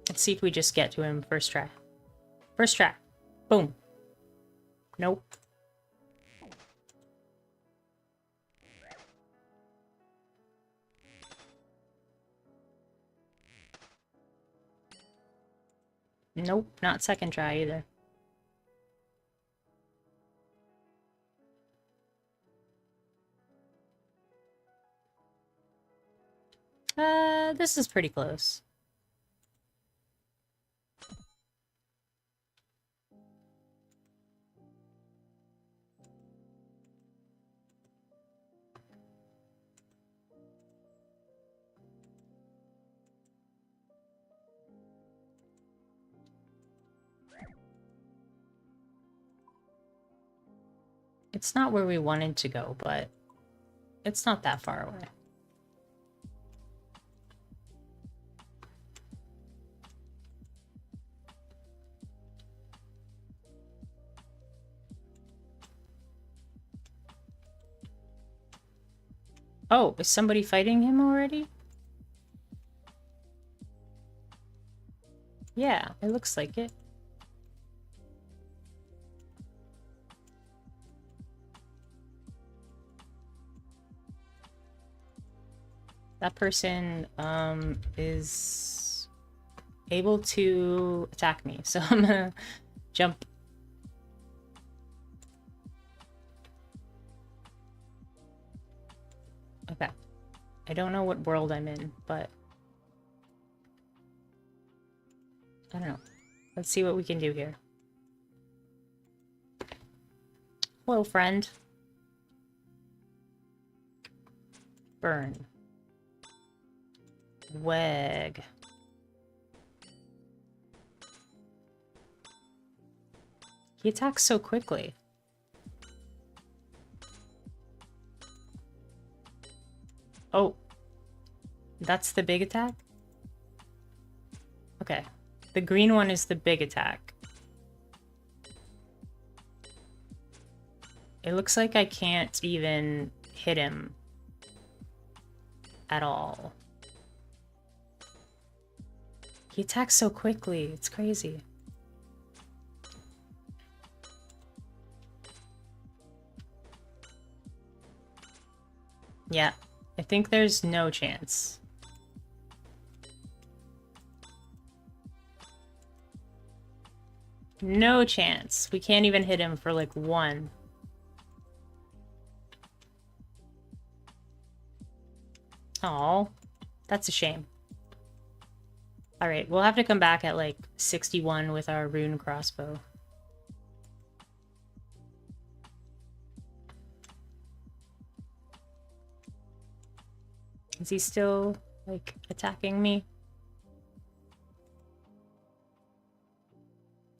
Let's see if we just get to him first try. First try. Boom. Nope. Nope, not second try either. This is pretty close. It's not where we wanted to go, but it's not that far away. Oh, is somebody fighting him already? Yeah, it looks like it. That person is able to attack me, so I'm gonna jump. Okay. I don't know what world I'm in, but I don't know. Let's see what we can do here. Hello, friend. Burn. Weg. He attacks so quickly. Oh. That's the big attack? Okay. The green one is the big attack. It looks like I can't even hit him at all. He attacks so quickly. It's crazy. Yeah, I think there's no chance. No chance. We can't even hit him for like one. Oh, that's a shame. Alright, we'll have to come back at like 61 with our Rune Crossbow. Is he still, like, attacking me?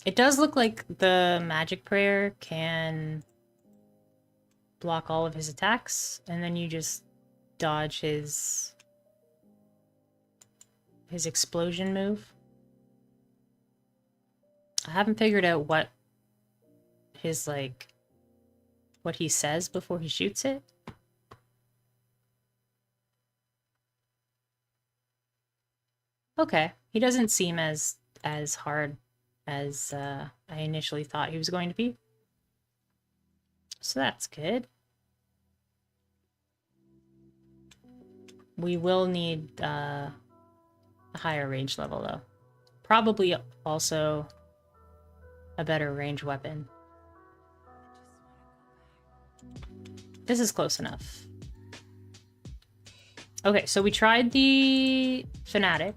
It does look like the magic prayer can block all of his attacks, and then you just dodge his explosion move. I haven't figured out what his, like, what he says before he shoots it. Okay, he doesn't seem as hard as I initially thought he was going to be. So that's good. We will need a higher range level, though. Probably also a better range weapon. This is close enough. Okay, so we tried the Fanatic.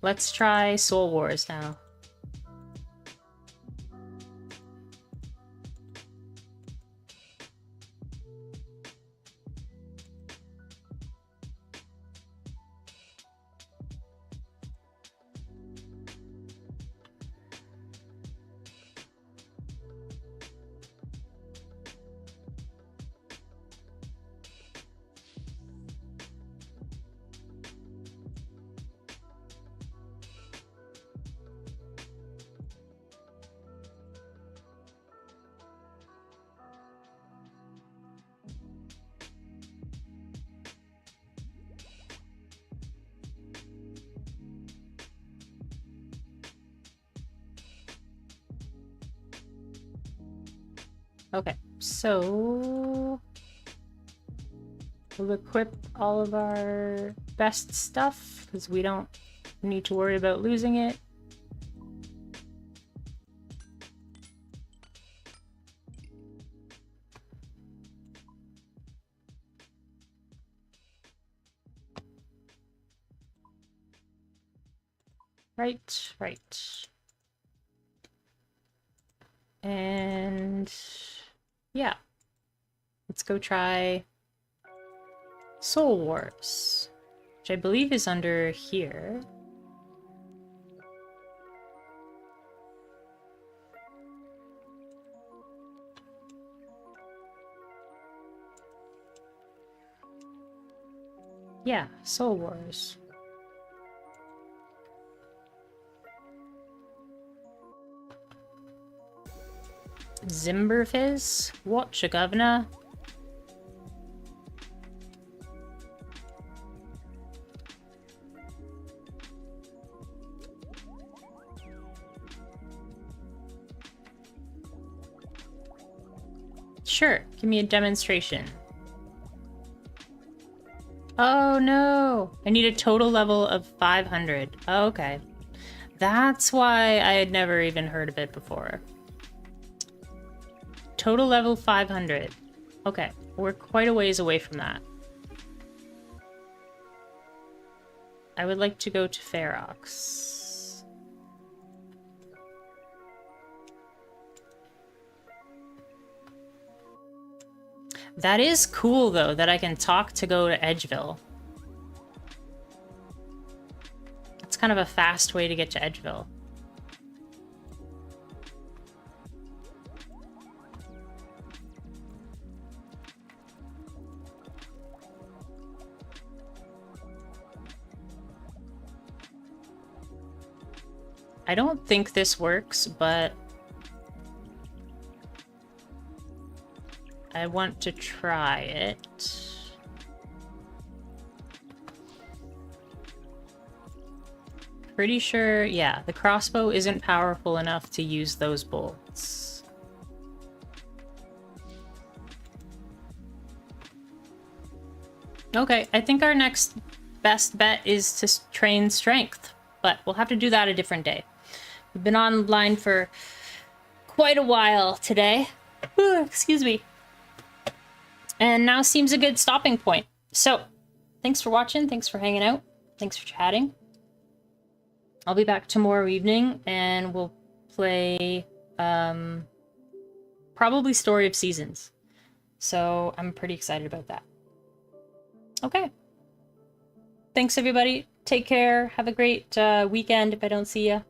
Let's try Soul Wars now. Okay, so we'll equip all of our best stuff because we don't need to worry about losing it. Right, right. And yeah, let's go try Soul Wars, which I believe is under here. Yeah, Soul Wars. Zimberfizz? Watcha, governor? Sure, give me a demonstration. Oh no! I need a total level of 500. Oh, okay. That's why I had never even heard of it before. Total level 500. Okay, we're quite a ways away from that. I would like to go to Ferox. That is cool, though, that I can talk to go to Edgeville. That's kind of a fast way to get to Edgeville. I don't think this works, but I want to try it. Pretty sure, yeah, the crossbow isn't powerful enough to use those bolts. Okay, I think our next best bet is to train strength, but we'll have to do that a different day. We've been online for quite a while today. Ooh, excuse me. And now seems a good stopping point. So, thanks for watching. Thanks for hanging out. Thanks for chatting. I'll be back tomorrow evening, and we'll play probably Story of Seasons. So, I'm pretty excited about that. Okay. Thanks, everybody. Take care. Have a great weekend if I don't see you.